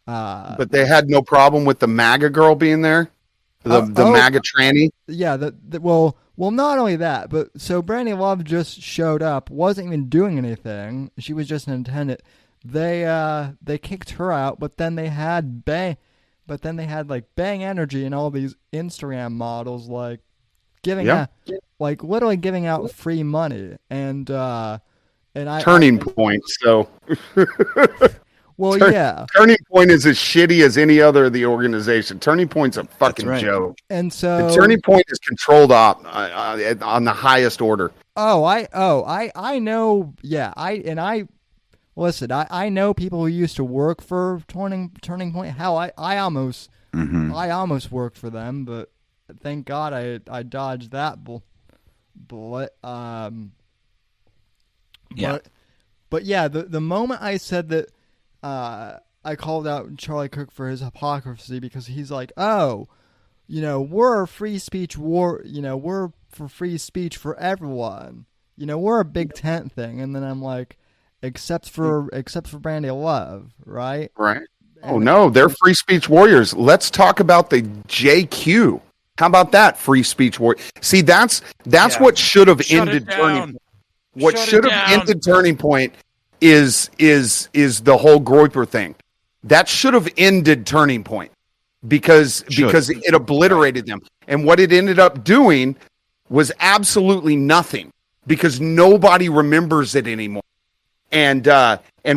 But they had no problem with the MAGA girl being there, the MAGA tranny. Yeah. Well, not only that, but so Brandy Love just showed up, wasn't even doing anything. She was just an attendant. They kicked her out, but then they had Bang Energy and all these Instagram models like giving out, like literally giving out free money, and Turning Point. So, well, Turning Point is as shitty as any other of the organization. Turning Point's a fucking joke, and so Turning Point is controlled op on the highest order. I know. Yeah, listen. I know people who used to work for Turning Point. Hell, I almost worked for them, but thank God I dodged that bullet. But yeah, the moment I said that, I called out Charlie Cook for his hypocrisy, because he's like, we're a free speech war, we're for free speech for everyone, we're a big tent thing, and then I'm like, except for Brandy Love, right? Right. Oh no, they're free speech warriors. Let's talk about the JQ. How about that, free speech warrior? See, that's what should have ended Turning Point. What should have ended Turning Point is the whole Groyper thing. That should have ended Turning Point because it obliterated them. And what it ended up doing was absolutely nothing because nobody remembers it anymore. And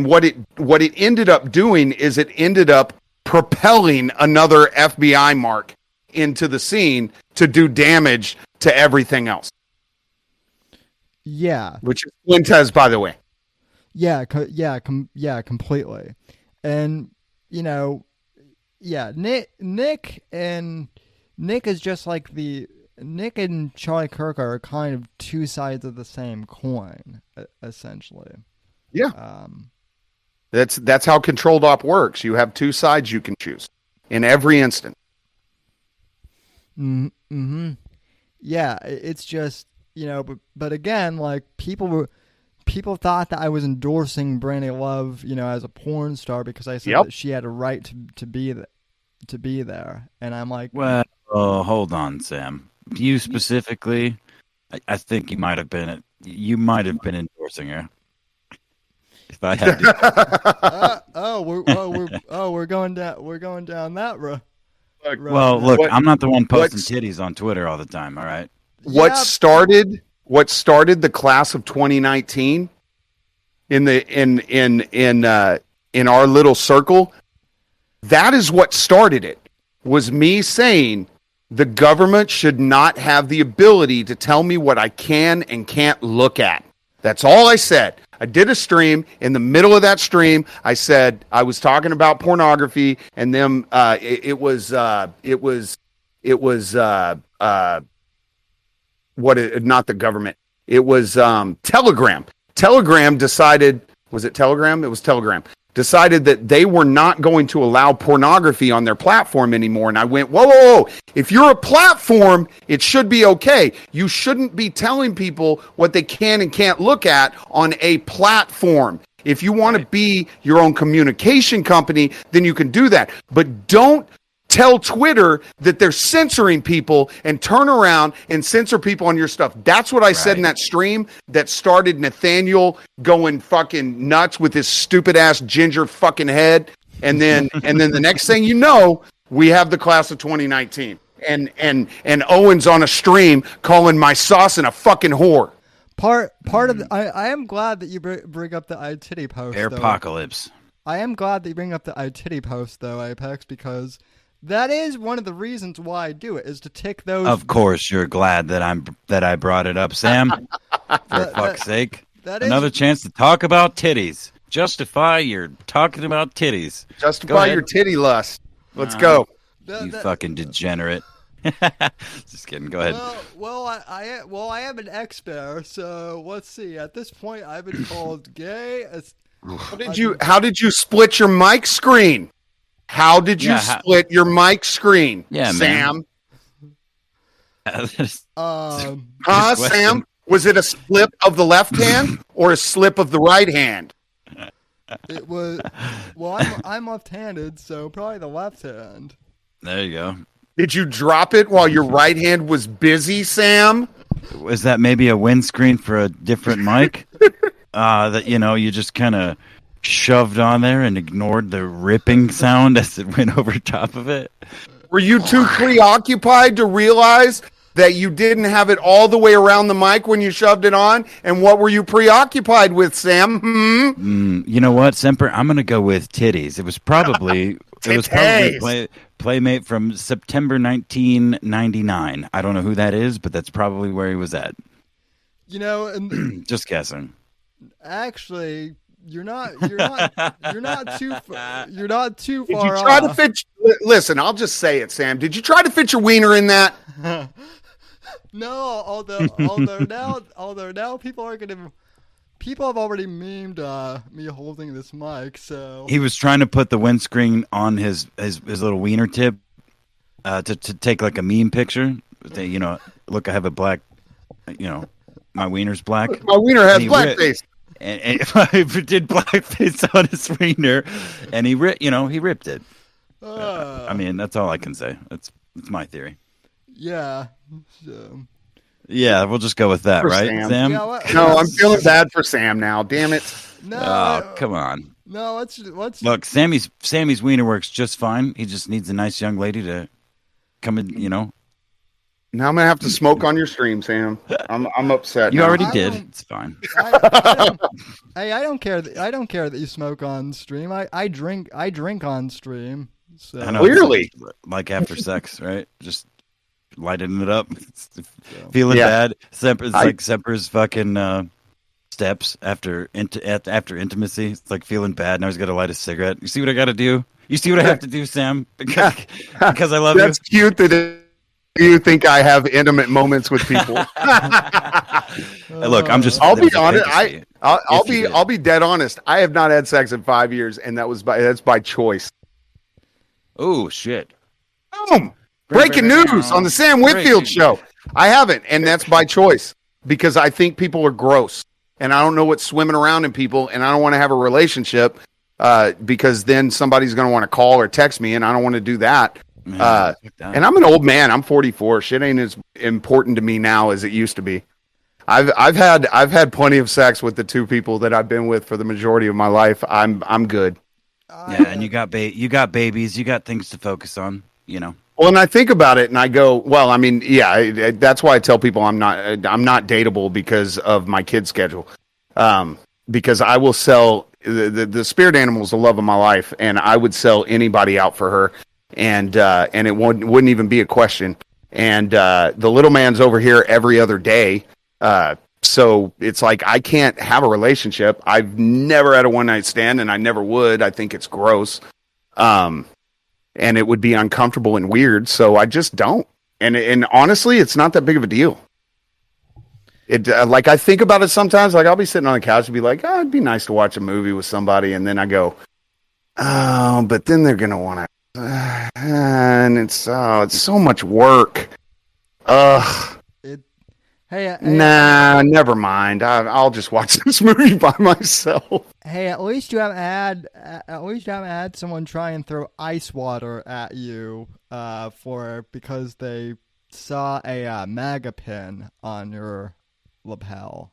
what it ended up doing is it ended up propelling another FBI mark into the scene to do damage to everything else. Yeah, which is Fuentes, by the way. Yeah, completely. And Nick is just like Nick and Charlie Kirk are kind of two sides of the same coin, essentially. Yeah. That's how controlled op works. You have two sides you can choose in every instance. Mm-hmm. Yeah, it's just, but again, like people thought that I was endorsing Brandy Love, as a porn star because I said that she had a right to be there. And I'm like, well, hold on, Sam. You specifically, I think you might have been endorsing her. If I had to. we're going down that road. Well, look, I'm not the one posting titties on Twitter all the time. All right. What started the class of 2019 in our little circle? That is what started it. Was me saying the government should not have the ability to tell me what I can and can't look at. That's all I said. I did a stream. In the middle of that stream, I said I was talking about pornography, and then it was not the government. It was Telegram. Telegram decided. Was it Telegram? It was Telegram. Decided that they were not going to allow pornography on their platform anymore. And I went, whoa. If you're a platform, it should be okay. You shouldn't be telling people what they can and can't look at on a platform. If you want to be your own communication company, then you can do that. But don't tell Twitter that they're censoring people and turn around and censor people on your stuff. That's what I said in that stream that started Nathaniel going fucking nuts with his stupid ass ginger fucking head. And then the next thing you know, we have the class of 2019 and Owen's on a stream calling my Saucin a fucking whore. Part of I am glad that you bring up the iTitty post. Airpocalypse. I am glad that you bring up the iTitty post though, Apex, because that is one of the reasons why I do it, is to tick those. Of course, you're glad that I brought it up, Sam. For fuck's sake, another chance to talk about titties. Justify your talking about titties. Justify your titty lust. Let's go. You fucking degenerate. Just kidding. Go ahead. Well, I am an expert, so let's see. At this point, I've been called gay. How did you split your mic screen? How did you split your mic screen, Sam? Sam? Was it a slip of the left hand or a slip of the right hand? It was. Well, I'm left-handed, so probably the left hand. There you go. Did you drop it while your right hand was busy, Sam? Was that maybe a windscreen for a different mic? That you just kind of shoved on there and ignored the ripping sound as it went over top of it? Were you too preoccupied to realize that you didn't have it all the way around the mic when you shoved it on? And what were you preoccupied with, Sam? You know what, Semper? I'm going to go with titties. It was probably Playmate from September 1999. I don't know who that is, but that's probably where he was at. Just guessing. Actually, you're not too far. You're not too far. Did you try to fit? Listen, I'll just say it, Sam. Did you try to fit your wiener in that? No, although now people have already memed me holding this mic. So he was trying to put the windscreen on his little wiener tip to take like a meme picture. Look, I have a black, my wiener's black. My wiener has blackface. And I did blackface on his wiener, and he ripped it. I mean, that's all I can say. That's my theory. Yeah. So. Yeah, we'll just go with that, right, Sam? No, I'm feeling bad for Sam now. Damn it. No, come on. No, let's look. Sammy's wiener works just fine. He just needs a nice young lady to come in. Now I'm gonna have to smoke on your stream, Sam. I'm upset. You already did. It's fine. I don't care. I don't care that you smoke on stream. I drink on stream. So. I know, clearly, like after sex, right? Just lighting it up, feeling bad. Semper's fucking steps after intimacy. It's like feeling bad. Now he's got to light a cigarette. You see what I got to do? You see what I have to do, Sam? Because I love you. That's cute that you think I have intimate moments with people. Look, I'm just. I'll be honest. I'll be dead honest. I have not had sex in 5 years, and that's by choice. Oh shit! Boom! Breaking news on the Sam Whitfield show. I haven't, and that's by choice because I think people are gross, and I don't know what's swimming around in people, and I don't want to have a relationship because then somebody's going to want to call or text me, and I don't want to do that. And I'm an old man. I'm 44. Shit ain't as important to me now as it used to be. I've had plenty of sex with the two people that I've been with for the majority of my life. I'm good. Yeah, and you got babies. You got things to focus on. Well, and I think about it, and I go, well, I mean, yeah, that's why I tell people I'm not dateable because of my kid schedule. Because I will sell the spirit animal is the love of my life, and I would sell anybody out for her, and it wouldn't even be a question. And the little man's over here every other day, so it's like I can't have a relationship. I've never had a one night stand, and I never would. I think it's gross. And it would be uncomfortable and weird, so I just don't. And honestly, it's not that big of a deal. It like I think about it sometimes. Like I'll be sitting on the couch and be like, "Oh, it'd be nice to watch a movie with somebody," and then I go, "Oh, but then they're gonna want to," and it's so much work. Ugh. Nah, never mind. I'll just watch this movie by myself. Hey, at least you haven't had someone try and throw ice water at you because they saw a MAGA pin on your lapel.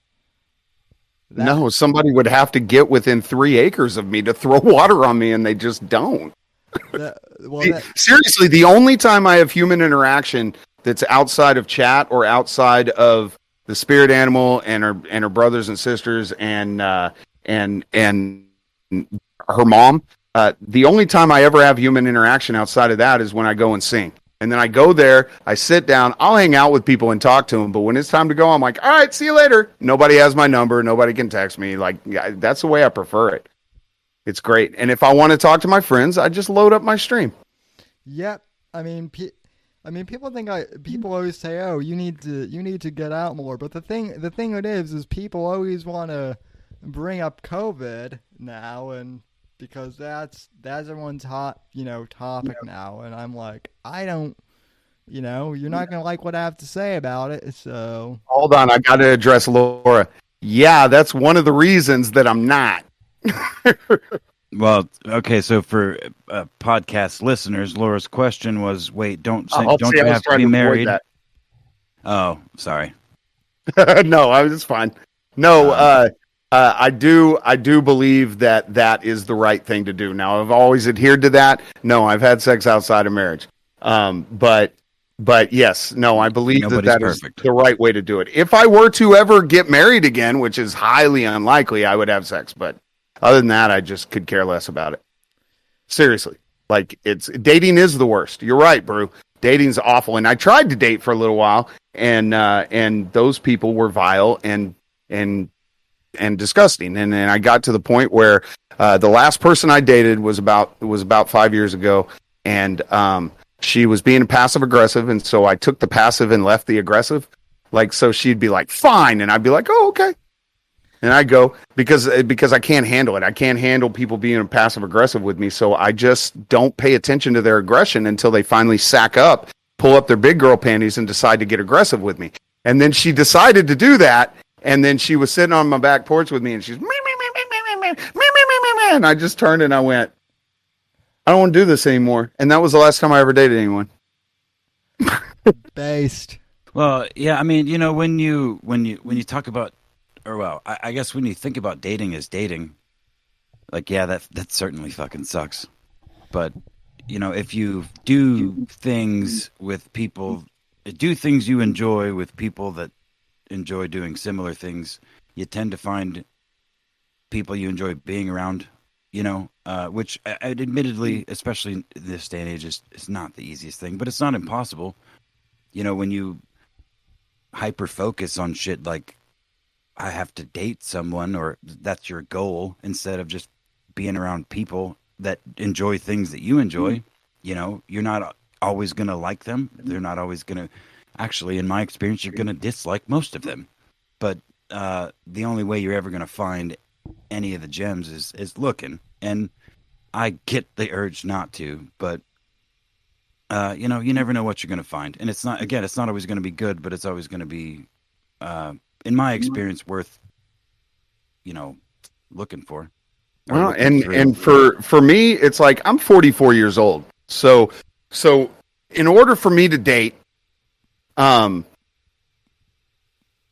No, somebody would have to get within 3 acres of me to throw water on me, and they just don't. Seriously, the only time I have human interaction that's outside of chat or outside of the spirit animal and her brothers and sisters and her mom. The only time I ever have human interaction outside of that is when I go and sing. And then I go there, I sit down, I'll hang out with people and talk to them. But when it's time to go, I'm like, all right, see you later. Nobody has my number. Nobody can text me. Like, that's the way I prefer it. It's great. And if I want to talk to my friends, I just load up my stream. Yep. I mean, people people always say, "Oh, you need to get out more." But the thing it is people always want to bring up COVID now, and because that's everyone's hot topic now, and I'm like, I don't, you're not gonna like what I have to say about it. So hold on, I got to address Laura. Yeah, that's one of the reasons that I'm not. Well, okay, so for podcast listeners, Laura's question was, wait, don't you have to be married? Oh, sorry. No, I was just fine. No, I do believe that is the right thing to do. Now, I've always adhered to that. No, I've had sex outside of marriage. But yes, no, I believe that is the right way to do it. If I were to ever get married again, which is highly unlikely, I would have sex, but other than that, I just could care less about it. Seriously. Like, dating is the worst. You're right, Brew. Dating's awful. And I tried to date for a little while, and those people were vile and disgusting. And then I got to the point where the last person I dated was about 5 years ago, and she was being passive aggressive, and so I took the passive and left the aggressive. Like, so she'd be like, fine, and I'd be like, oh, okay. And I go, because I can't handle it. I can't handle people being passive aggressive with me. So I just don't pay attention to their aggression until they finally sack up, pull up their big girl panties, and decide to get aggressive with me. And then she decided to do that. And then she was sitting on my back porch with me, and she's and I just turned and I went, I don't want to do this anymore. And that was the last time I ever dated anyone. Based. Well, yeah, I mean, you know, when you talk about, or well, I guess when you think about dating as dating, like, yeah, that certainly fucking sucks. But, you know, if you do things with people, do things you enjoy with people that enjoy doing similar things, you tend to find people you enjoy being around, you know, which admittedly, especially in this day and age, is not the easiest thing, but it's not impossible. You know, when you hyper focus on shit like I have to date someone, or that's your goal, instead of just being around people that enjoy things that you enjoy, you know, you're not always going to like them. They're not always going to, actually, in my experience, you're going to dislike most of them. But the only way you're ever going to find any of the gems is looking. And I get the urge not to, but you know, you never know what you're going to find. And it's not always going to be good, but it's always going to be, in my experience, worth, you know, looking for. Well, and for me, it's like I'm 44 years old. So in order for me to date, well,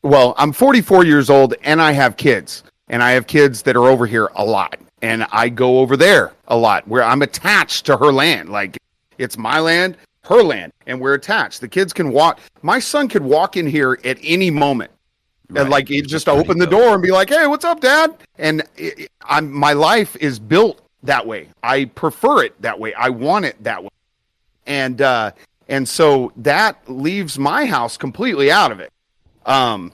I'm 44 years old and I have kids, and I have kids that are over here a lot, and I go over there a lot where I'm attached to her land. Like, it's my land, her land, and we're attached. The kids can walk. My son could walk in here at any moment. Right. And like, he'd just open the door and be like, "Hey, what's up, Dad?" And my life is built that way. I prefer it that way. I want it that way. And so that leaves my house completely out of it. And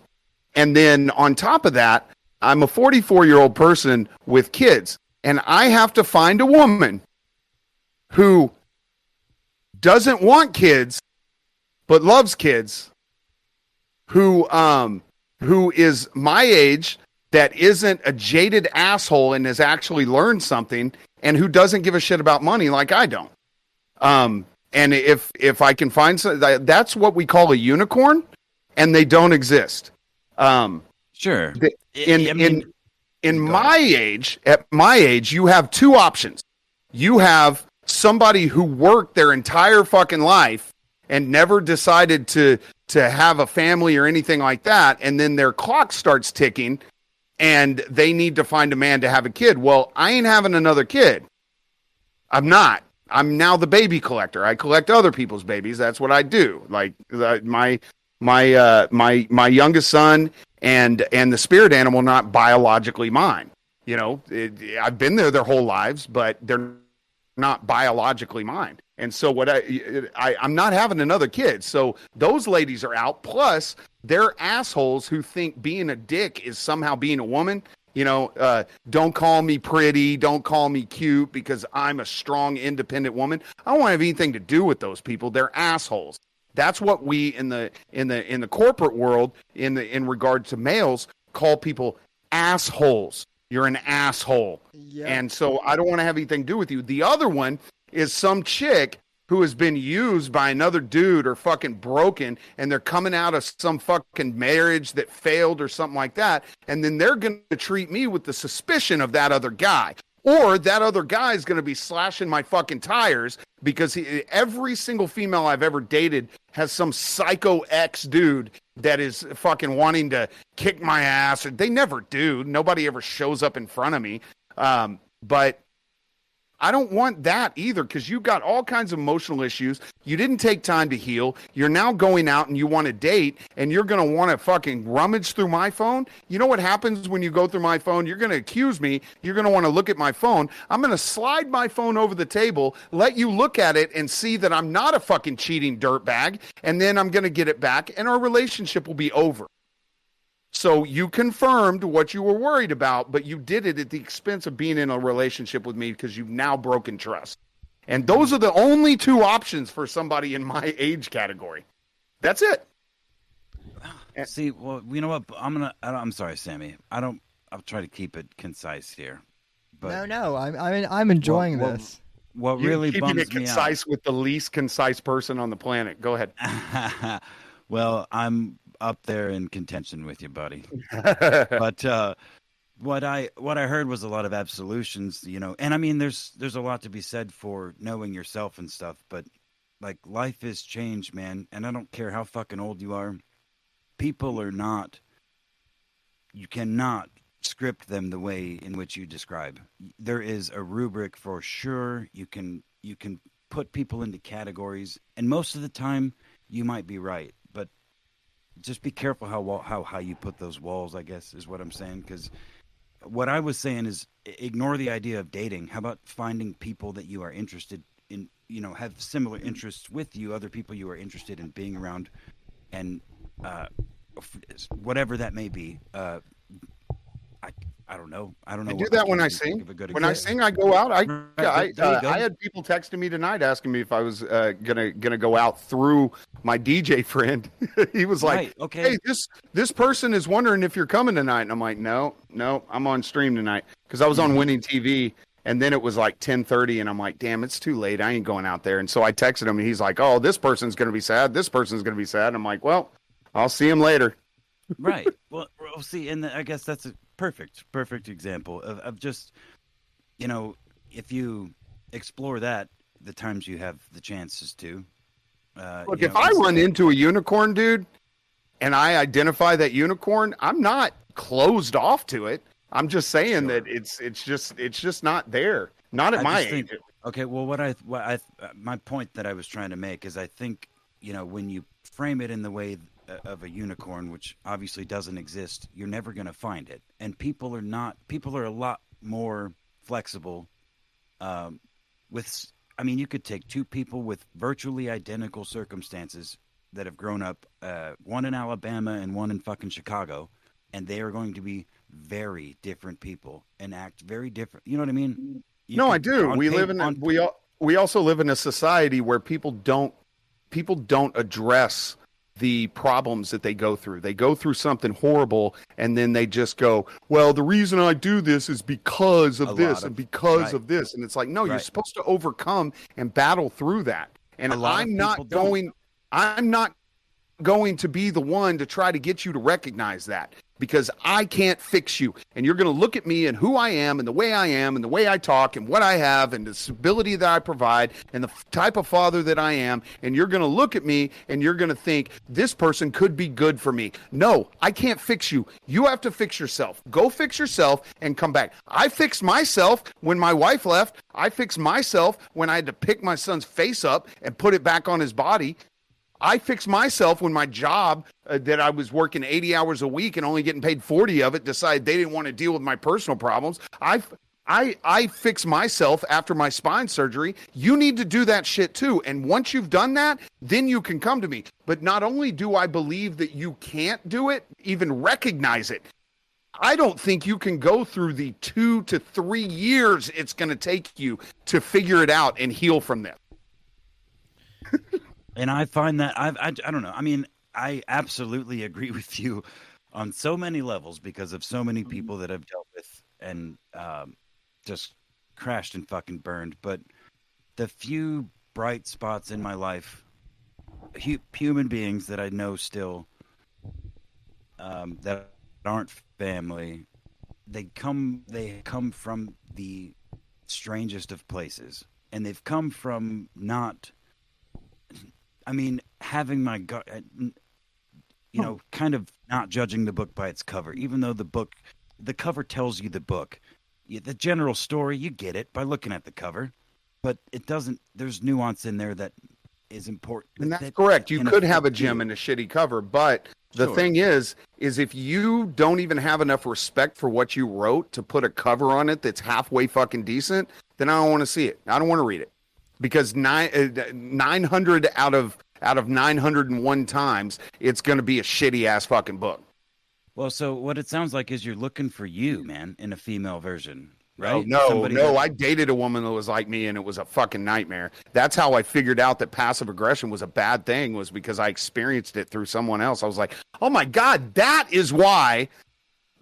then on top of that, I'm a 44-year-old person with kids, and I have to find a woman who doesn't want kids but loves kids, who is my age, that isn't a jaded asshole and has actually learned something, and who doesn't give a shit about money like I don't. And if I can find that's what we call a unicorn, and they don't exist. Sure. At my age, you have two options. You have somebody who worked their entire fucking life and never decided to have a family or anything like that, and then their clock starts ticking and they need to find a man to have a kid. Well, I ain't having another kid. I'm not. I'm now the baby collector. I collect other people's babies. That's what I do. Like, my youngest son and the spirit animal, not biologically mine. You know, I've been there their whole lives, but they're not biologically mine. And so I'm not having another kid. So those ladies are out. Plus, they're assholes who think being a dick is somehow being a woman. You know, don't call me pretty, don't call me cute, because I'm a strong, independent woman. I don't want to have anything to do with those people. They're assholes. That's what we in the corporate world, in regard to males, call people assholes. You're an asshole. Yep. And so I don't want to have anything to do with you. The other one is some chick who has been used by another dude or fucking broken, and they're coming out of some fucking marriage that failed or something like that, and then they're going to treat me with the suspicion of that other guy. Or that other guy is going to be slashing my fucking tires because every single female I've ever dated has some psycho ex dude that is fucking wanting to kick my ass. They never do. Nobody ever shows up in front of me. But I don't want that either, because you've got all kinds of emotional issues. You didn't take time to heal. You're now going out and you want to date, and you're going to want to fucking rummage through my phone. You know what happens when you go through my phone? You're going to accuse me. You're going to want to look at my phone. I'm going to slide my phone over the table, let you look at it and see that I'm not a fucking cheating dirtbag, and then I'm going to get it back, and our relationship will be over. So you confirmed what you were worried about, but you did it at the expense of being in a relationship with me, because you've now broken trust. And those are the only two options for somebody in my age category. That's it. See, well, you know what? I'm sorry, Sammy. I'll try to keep it concise here. But no. I'm enjoying this. What really bums me out. Keeping it concise with the least concise person on the planet. Go ahead. Well, up there in contention with you, buddy. But what I heard was a lot of absolutions, and I mean, there's a lot to be said for knowing yourself and stuff, but like life is changed, man, and I don't care how fucking old you are. People are not. You cannot script them the way in which you describe. There is a rubric for sure. You can put people into categories, and most of the time you might be right, but just be careful how you put those walls, I guess, is what I'm saying. Because what I was saying is ignore the idea of dating. How about finding people that you are interested in, have similar interests with you, other people you are interested in being around, and whatever that may be. I don't know. I do that when I sing. When I sing, I go out. I had people texting me tonight asking me if I was gonna go out through my DJ friend. He was like, right, okay. "Hey, this person is wondering if you're coming tonight," and I'm like, "No, I'm on stream tonight," because I was on Winning TV, and then it was like 10:30, and I'm like, "Damn, it's too late. I ain't going out there." And so I texted him, and he's like, "Oh, this person's gonna be sad. This person's gonna be sad." And I'm like, "Well, I'll see him later." Right. Well, see, and I guess that's a perfect example of just, if you explore that, the times you have the chances to. Look, if I run into a unicorn, dude, and I identify that unicorn, I'm not closed off to it. I'm just saying that it's just not there. Not at my age. Okay. Well, my point that I was trying to make is I think, when you frame it in the way of a unicorn, which obviously doesn't exist, you're never going to find it. And people are a lot more flexible. You could take two people with virtually identical circumstances that have grown up, one in Alabama and one in fucking Chicago, and they are going to be very different people and act very different. You know what I mean? I do. We also live in a society where people don't address the problems that they go through. They go through something horrible, and then they just go, well, the reason I do this is because of this and because of this. And it's like, no, you're supposed to overcome and battle through that. And I'm not going to be the one to try to get you to recognize that, because I can't fix you. And you're going to look at me and who I am and the way I am and the way I talk and what I have and the stability that I provide and the type of father that I am. And you're going to look at me and you're going to think this person could be good for me. No, I can't fix you. You have to fix yourself. Go fix yourself and come back. I fixed myself when my wife left. I fixed myself when I had to pick my son's face up and put it back on his body. I fixed myself when my job that I was working 80 hours a week and only getting paid 40 of it decided they didn't want to deal with my personal problems. I fixed myself after my spine surgery. You need to do that shit too. And once you've done that, then you can come to me. But not only do I believe that you can't do it, even recognize it, I don't think you can go through the 2 to 3 years it's going to take you to figure it out and heal from this. And I find that I don't know. I mean, I absolutely agree with you on so many levels because of so many people that I've dealt with and just crashed and fucking burned. But the few bright spots in my life, human beings that I know still that aren't family, they come from the strangest of places, and they've come from not. I mean, having my gut, kind of not judging the book by its cover, even though the cover tells you the book. The general story, you get it by looking at the cover, but it doesn't, there's nuance in there that is important. And that's correct. You could have a gem and a shitty cover, but the thing is if you don't even have enough respect for what you wrote to put a cover on it that's halfway fucking decent, then I don't want to see it. I don't want to read it. Because 900 out of 901 times, it's going to be a shitty ass fucking book. Well, so what it sounds like is you're looking for you, man, in a female version, right? No. I dated a woman that was like me, and it was a fucking nightmare. That's how I figured out that passive aggression was a bad thing, was because I experienced it through someone else. I was like, oh my God, that is why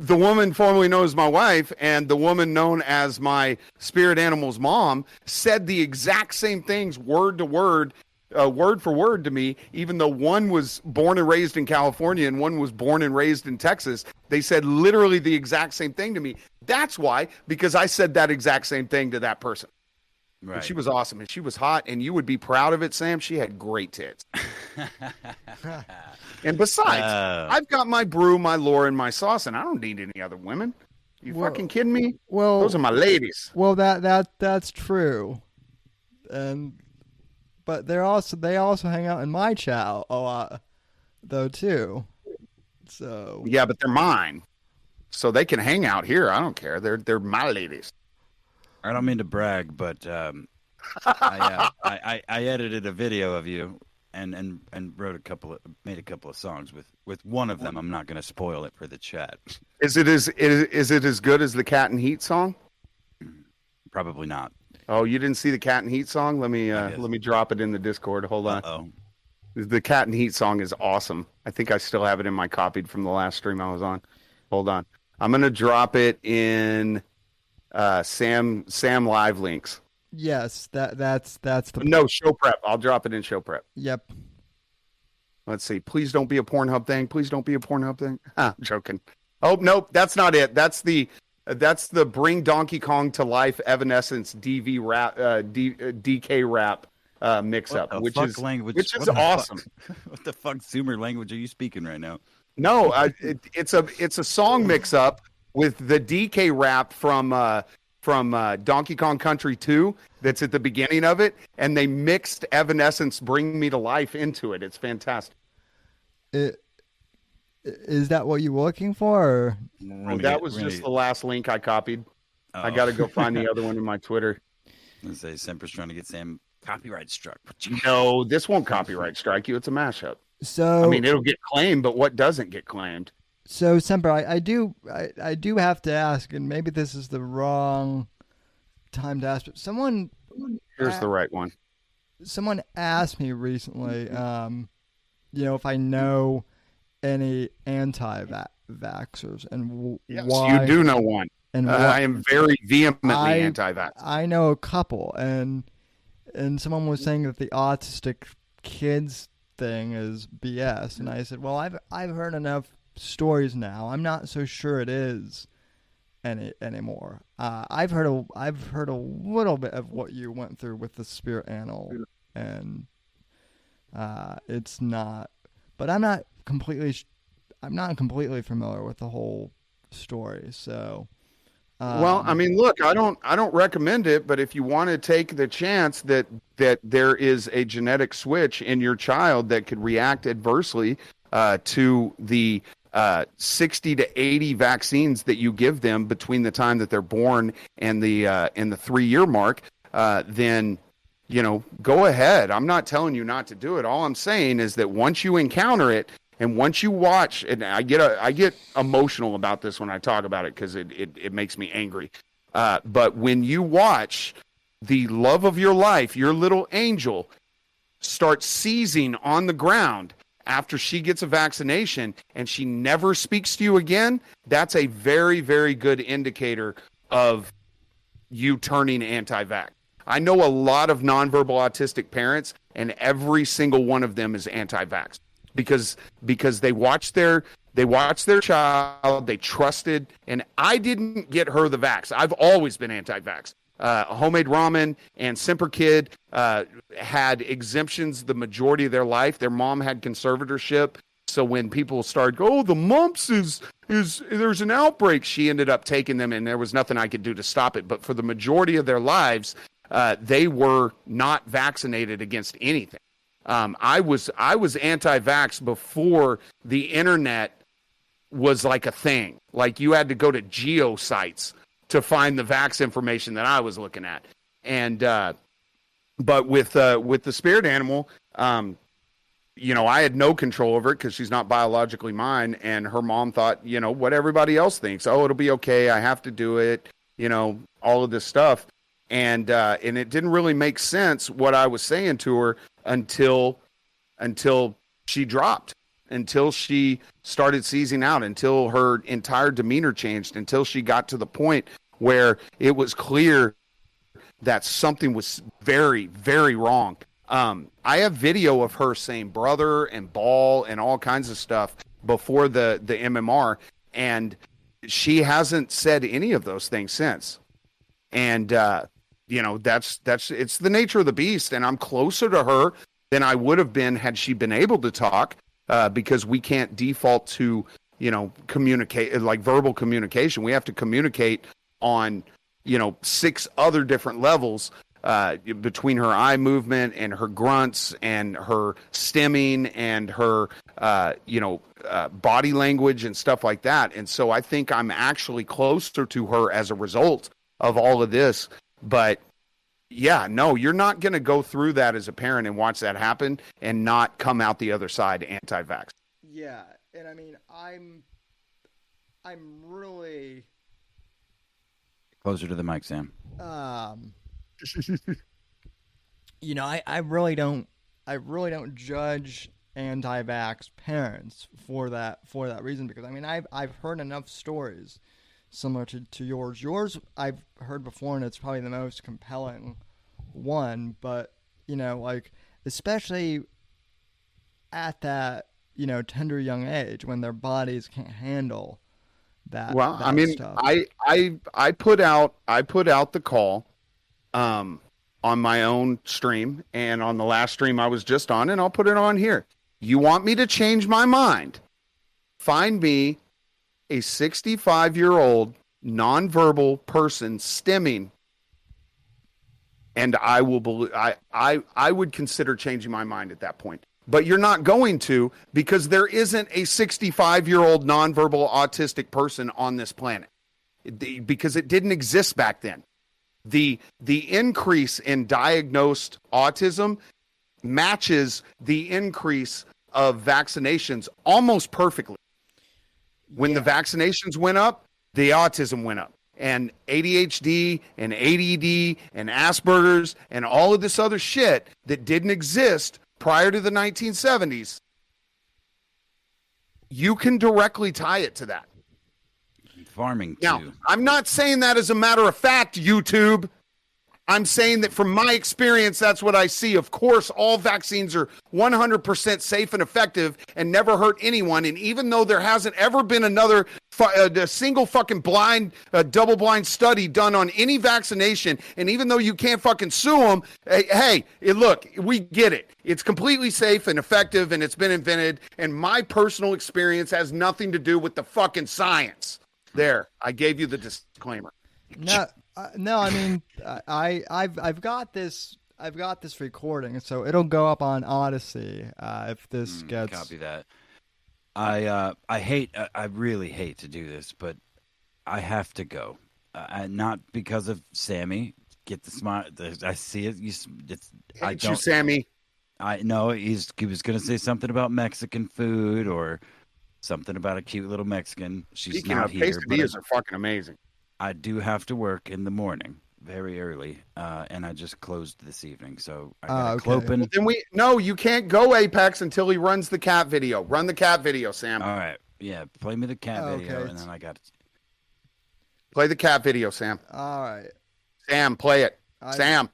the woman formerly known as my wife and the woman known as my spirit animal's mom said the exact same things word to word word for word to me, even though one was born and raised in California and one was born and raised in Texas. They said literally the exact same thing to me. That's why, because I said that exact same thing to that person. Right. And she was awesome, and she was hot, and you would be proud of it, Sam. She had great tits. And besides, I've got my Brew, my Laura, and my Sauce, and I don't need any other women. You fucking kidding me? Well, those are my ladies. Well, that's true, but they also hang out in my chat a lot, though too. So yeah, but they're mine, so they can hang out here. I don't care. They're my ladies. I don't mean to brag, but I edited a video of you and made a couple of songs with one of them. I'm not going to spoil it for the chat. Is it as good as the Cat and Heat song? Probably not. Oh, you didn't see the Cat and Heat song? Let me drop it in the Discord. Hold on. Uh-oh. The Cat and Heat song is awesome. I think I still have it in my copied from the last stream I was on. Hold on. I'm going to drop it in Sam Live links. Yes, that's the no show prep. I'll drop it in show prep. Yep. Let's see. Please don't be a Pornhub thing. Please don't be a Pornhub thing. I'm joking. Oh nope, that's not it. That's the Bring Donkey Kong to Life Evanescence DV rap DK rap mix up, which is awesome. What the fuck Zoomer language are you speaking right now? No, it's a song mix up with the DK rap from Donkey Kong Country 2 that's at the beginning of it, and they mixed Evanescence Bring Me to Life into it. It's fantastic. Is that what you were looking for? That was just the last link I copied. Oh. I got to go find the other one in my Twitter. Let's say Semper's trying to get Sam copyright struck. No, this won't copyright strike you. It's a mashup. So I mean, it'll get claimed, but what doesn't get claimed? So Semper, I do have to ask, and maybe this is the wrong time to ask, but here's the right one. Someone asked me recently, if I know any anti-vaxxers and yes, why. You do know one. And I am very vehemently anti-vax. I know a couple, and someone was saying that the autistic kids thing is BS, and I said, well, I've heard enough stories now. I'm not so sure it is anymore. I've heard a little bit of what you went through with the spirit animal, and it's not. But I'm not completely familiar with the whole story. So, well, I mean, look, I don't recommend it, but if you want to take the chance that there is a genetic switch in your child that could react adversely to the 60 to 80 vaccines that you give them between the time that they're born and the 3-year mark, then go ahead. I'm not telling you not to do it. All I'm saying is that once you encounter it and once you watch, and I get emotional about this when I talk about it because it makes me angry. But when you watch the love of your life, your little angel, start seizing on the ground after she gets a vaccination and she never speaks to you again, that's a very, very good indicator of you turning anti-vax. I know a lot of nonverbal autistic parents, and every single one of them is anti-vax because they watched their child, they trusted, and I didn't get her the vax. I've always been anti-vax. Homemade Ramen and Semper Kid had exemptions the majority of their life. Their mom had conservatorship. So when people started, the mumps is there's an outbreak, she ended up taking them, and there was nothing I could do to stop it. But for the majority of their lives, they were not vaccinated against anything. I was anti-vax before the internet was like a thing. Like you had to go to geo sites to find the vax information that I was looking at. And but with the spirit animal, I had no control over it because she's not biologically mine, and her mom thought, what everybody else thinks. Oh, it'll be okay. I have to do it. All of this stuff. And it didn't really make sense what I was saying to her until she dropped, until she started seizing out, until her entire demeanor changed, until she got to the point where it was clear that something was very, very wrong. I have video of her saying brother and ball and all kinds of stuff before the MMR, and she hasn't said any of those things since. And that's it's the nature of the beast, and I'm closer to her than I would have been had she been able to talk, because we can't default to communicate, like verbal communication. We have to communicate on 6 other different levels, between her eye movement and her grunts and her stimming and her body language and stuff like that. And so I think I'm actually closer to her as a result of all of this. But yeah, no, you're not going to go through that as a parent and watch that happen and not come out the other side anti-vax. Yeah, and I mean, I'm really closer to the mic, Sam. I really don't judge anti-vax parents for that reason, because I mean, I've heard enough stories similar to yours. Yours I've heard before, and it's probably the most compelling one. But especially at that tender young age when their bodies can't handle that. Well, that I mean, stuff. I put out the call on my own stream, and on the last stream I was just on, and I'll put it on here. You want me to change my mind? Find me a 65-year-old nonverbal person stimming, and I will I would consider changing my mind at that point. But you're not going to, because there isn't a 65-year-old nonverbal autistic person on this planet, because it didn't exist back then. The increase in diagnosed autism matches the increase of vaccinations almost perfectly. When the vaccinations went up, the autism went up. And ADHD and ADD and Asperger's and all of this other shit that didn't exist prior to the 1970s, you can directly tie it to that. Farming, too. Now, I'm not saying that as a matter of fact, YouTube. I'm saying that from my experience, that's what I see. Of course, all vaccines are 100% safe and effective and never hurt anyone. And even though there hasn't ever been another a single fucking blind, double-blind study done on any vaccination, and even though you can't fucking sue them, hey, look, we get it. It's completely safe and effective, and it's been invented. And my personal experience has nothing to do with the fucking science. There, I gave you the disclaimer. No, I mean, I've got this recording, so it'll go up on Odyssey if this gets. Copy that. I really hate to do this, but I have to go. Not because of Sammy. Get the smile. I see it. I don't. You, Sammy. I know he was going to say something about Mexican food or something about a cute little Mexican. She's Speaking not of, here. quesadillas are fucking amazing. I do have to work in the morning, very early, and I just closed this evening, so I got to open. Well, then you can't go Apex until he runs the cat video. Run the cat video, Sam. All right, yeah, play me the cat video, and then I got to play the cat video, Sam. All right, Sam, play it. Sam,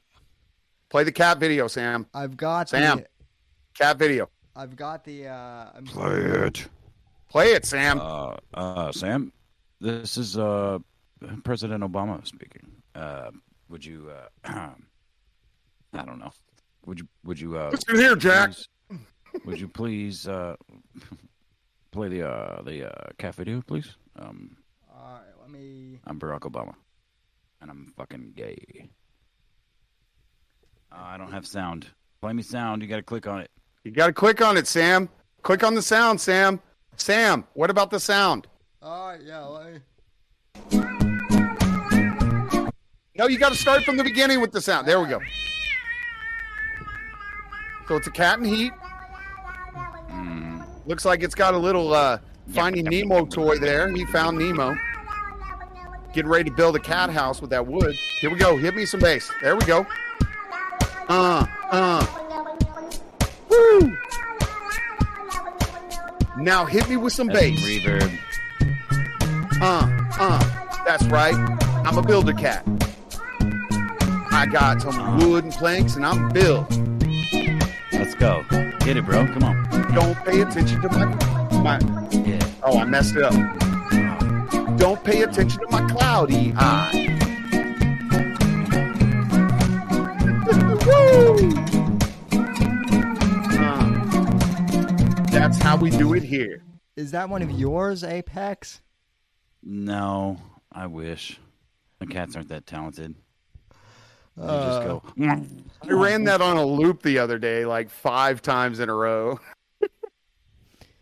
play the cat video, Sam. I've got cat video. I've got the. Play it. Play it, Sam. Sam, this is President Obama speaking. Would you? I don't know. Would you? Listen here, Jack. Would you please play the cat video, please? All right, let me. I'm Barack Obama, and I'm fucking gay. I don't have sound. Play me sound. You got to click on it. You got to click on it, Sam. Click on the sound, Sam. Sam, what about the sound? All right, yeah. Let me... No, you got to start from the beginning with the sound. There we go. So it's a cat in heat. Looks like it's got a little Finding Nemo toy there. He found Nemo. Getting ready to build a cat house with that wood. Here we go. Hit me some bass. There we go. Woo! Now hit me with some bass. Reverb. That's right. I'm a builder cat. I got some wood and planks and I'm built. Let's go. Get it, bro. Come on. Don't pay attention to my. Yeah. Oh, I messed it up. Don't pay attention to my cloudy eye. Woo! That's how we do it here. Is that one of yours, Apex? No, I wish. The cats aren't that talented. They just go. I ran that on a loop the other day, like 5 times in a row.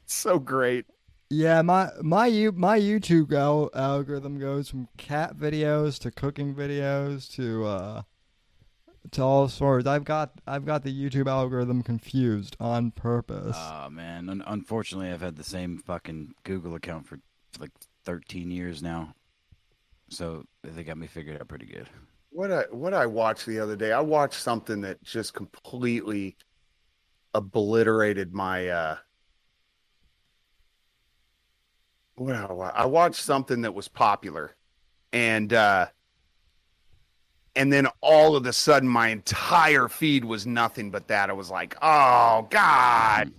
So great. Yeah, my YouTube algorithm goes from cat videos to cooking videos to all sorts. I've got the YouTube algorithm confused on purpose. Oh man, unfortunately, I've had the same fucking Google account for like 13 years now, so they got me figured out pretty good. What I watched the other day, I watched something that just completely obliterated my. I watched something that was popular, and then all of a sudden, my entire feed was nothing but that. I was like, "Oh God!"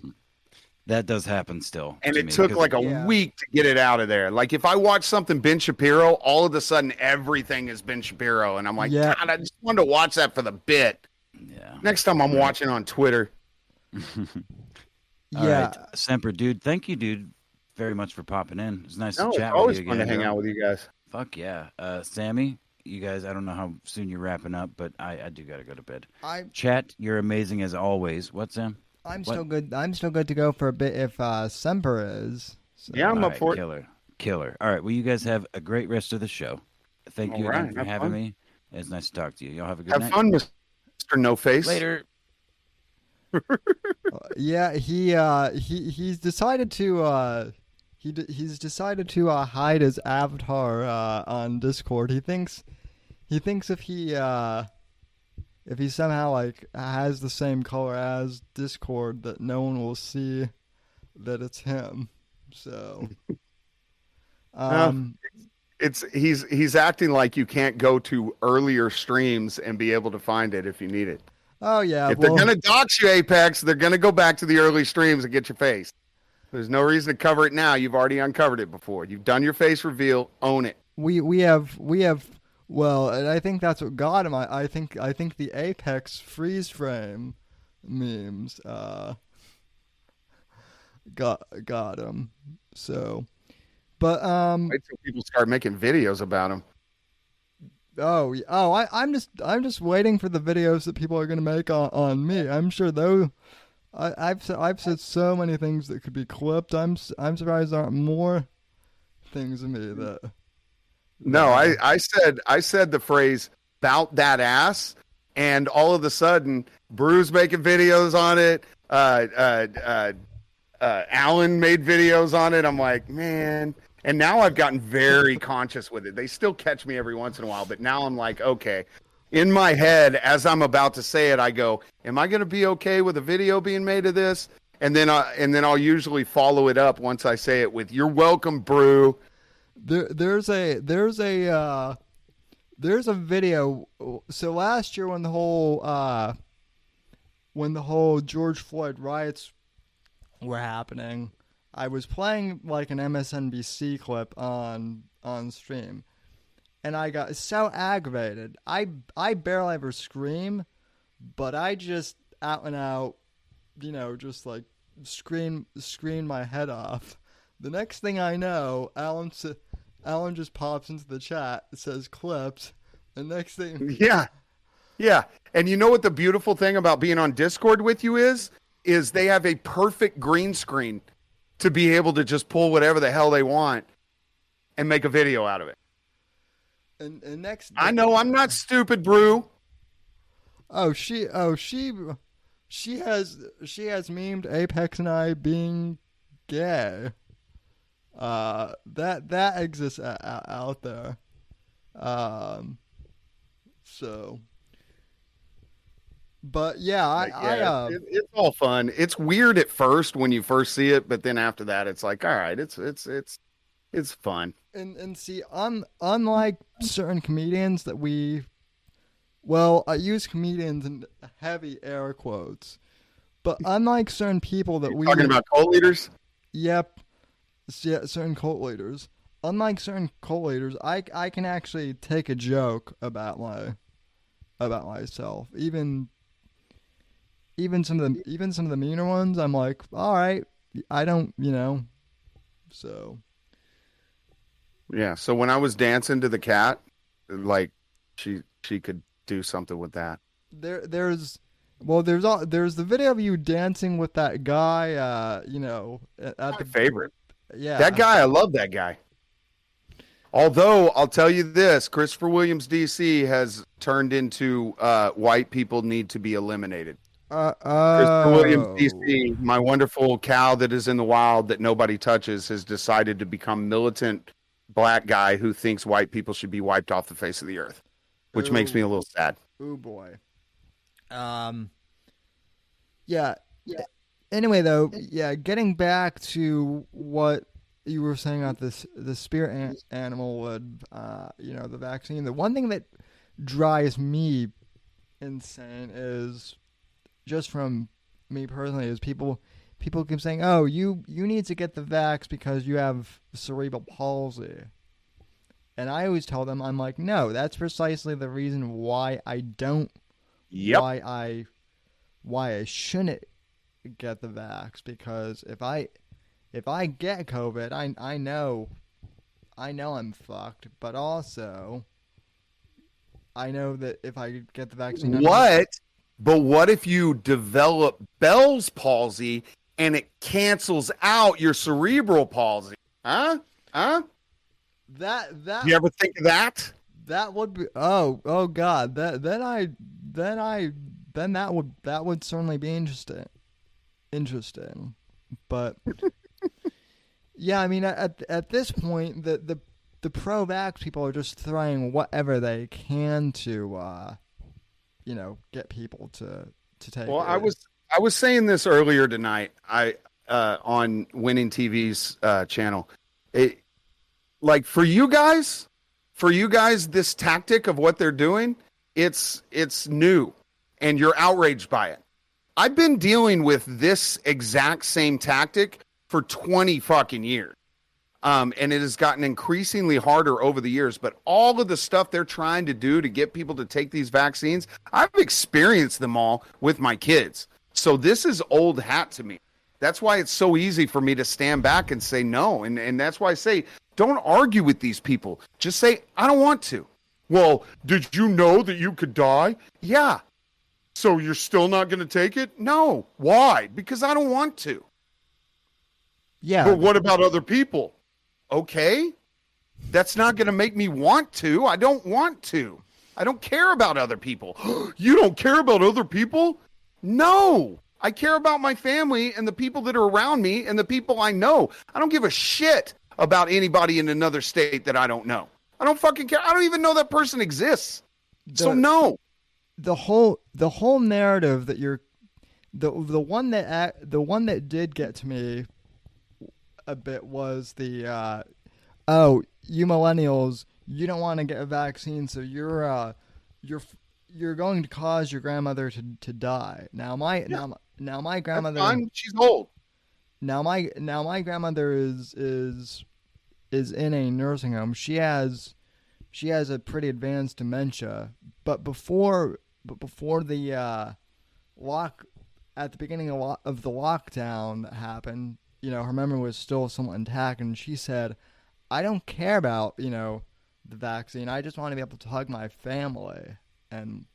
That does happen still. And it took like a week to get it out of there. Like if I watch something Ben Shapiro, all of a sudden everything is Ben Shapiro, and I'm like, God, I just wanted to watch that for the bit. Yeah. Next time I'm watching on Twitter. All right, Semper, dude. Thank you, dude, very much for popping in. It's nice to chat with you again. It's always fun to hang out with you guys. Fuck yeah. Sammy, you guys, I don't know how soon you're wrapping up, but I do got to go to bed. Chat, you're amazing as always. What, Sam? I'm still good. I'm still good to go for a bit if Semper is. So. Yeah, I'm up for it. Killer. All right. Well, you guys have a great rest of the show. Thank you again for having me. It's nice to talk to you. Y'all have a good night. Have fun, Mr. No Face. Later. Yeah, he's decided to he's decided to hide his avatar on Discord. He thinks if he somehow like has the same color as Discord, that no one will see that it's him. So, he's acting like you can't go to earlier streams and be able to find it if you need it. Oh yeah, if they're gonna dox you, Apex, they're gonna go back to the early streams and get your face. There's no reason to cover it now. You've already uncovered it before. You've done your face reveal. Own it. We have. Well, and I think that's what got him. I think the Apex freeze frame memes got him. So, but wait till people start making videos about him. I'm just waiting for the videos that people are gonna make on me. I'm sure though. I've said so many things that could be clipped. I'm surprised there aren't more things of me that. No, I said the phrase "bout that ass," and all of a sudden, Brew's making videos on it. Alan made videos on it. I'm like, man. And now I've gotten very conscious with it. They still catch me every once in a while, but now I'm like, okay. In my head, as I'm about to say it, I go, am I going to be okay with a video being made of this? And then I'll usually follow it up once I say it with, "You're welcome, Brew." There's a video. So last year when the whole George Floyd riots were happening, I was playing like an MSNBC clip on stream, and I got so aggravated. I barely ever scream, but I just out and out, just like scream my head off. The next thing I know, Alan just pops into the chat. It says clips. The next thing, yeah. And you know what the beautiful thing about being on Discord with you is they have a perfect green screen to be able to just pull whatever the hell they want and make a video out of it. And next, I know I'm not stupid, Brew. She has memed Apex and I being gay. That exists out there. So, but yeah, it's all fun. It's weird at first when you first see it, but then after that, it's like, all right, it's fun. And see, unlike certain comedians that I use comedians in heavy air quotes. But unlike certain people that we talking about cult leaders. Yep. Yeah, certain cult leaders. Unlike certain cult leaders, I can actually take a joke about myself. Even some of the meaner ones, I'm like, all right, I don't, so. Yeah. So when I was dancing to the cat, like she could do something with that. There's the video of you dancing with that guy. At My favorite. Yeah. That guy, I love that guy. Although I'll tell you this, Christopher Williams, DC, has turned into white people need to be eliminated. Christopher Williams, DC, my wonderful cow that is in the wild that nobody touches, has decided to become militant black guy who thinks white people should be wiped off the face of the earth, which makes me a little sad. Oh boy. Yeah. Anyway, though, getting back to what you were saying about the spirit animal would, the vaccine. The one thing that drives me insane is, just from me personally, is people keep saying, "Oh, you need to get the vax because you have cerebral palsy." And I always tell them, I'm like, no, that's precisely the reason why I don't. Yep. Why I shouldn't get the vax, because if I get COVID, I know I'm fucked, but also I know that if I get the vaccine, But what if you develop Bell's palsy and it cancels out your cerebral palsy? Huh? That you ever think of that? That would be oh god. Then that would certainly be interesting. But yeah, I mean at this point the pro-vax people are just trying whatever they can to get people to take Well, it. I was saying this earlier tonight. On Winning TV's channel. Like for you guys, this tactic of what they're doing, it's new, and you're outraged by it. I've been dealing with this exact same tactic for 20 fucking years. And it has gotten increasingly harder over the years. But all of the stuff they're trying to do to get people to take these vaccines, I've experienced them all with my kids. So this is old hat to me. That's why it's so easy for me to stand back and say no. And that's why I say, don't argue with these people. Just say, I don't want to. Well, did you know that you could die? Yeah. So you're still not going to take it? No. Why? Because I don't want to. Yeah. But what about other people? Okay. That's not going to make me want to. I don't want to. I don't care about other people. You don't care about other people? No. I care about my family and the people that are around me and the people I know. I don't give a shit about anybody in another state that I don't know. I don't fucking care. I don't even know that person exists. So no. The whole narrative that you're the one that did get to me a bit was the you millennials, you don't want to get a vaccine, so you're going to cause your grandmother to die. Now my grandmother, she's old. Now my grandmother is in a nursing home. She has a pretty advanced dementia, but before the at the beginning of the lockdown that happened, her memory was still somewhat intact, and she said, I don't care about, the vaccine. I just want to be able to hug my family and,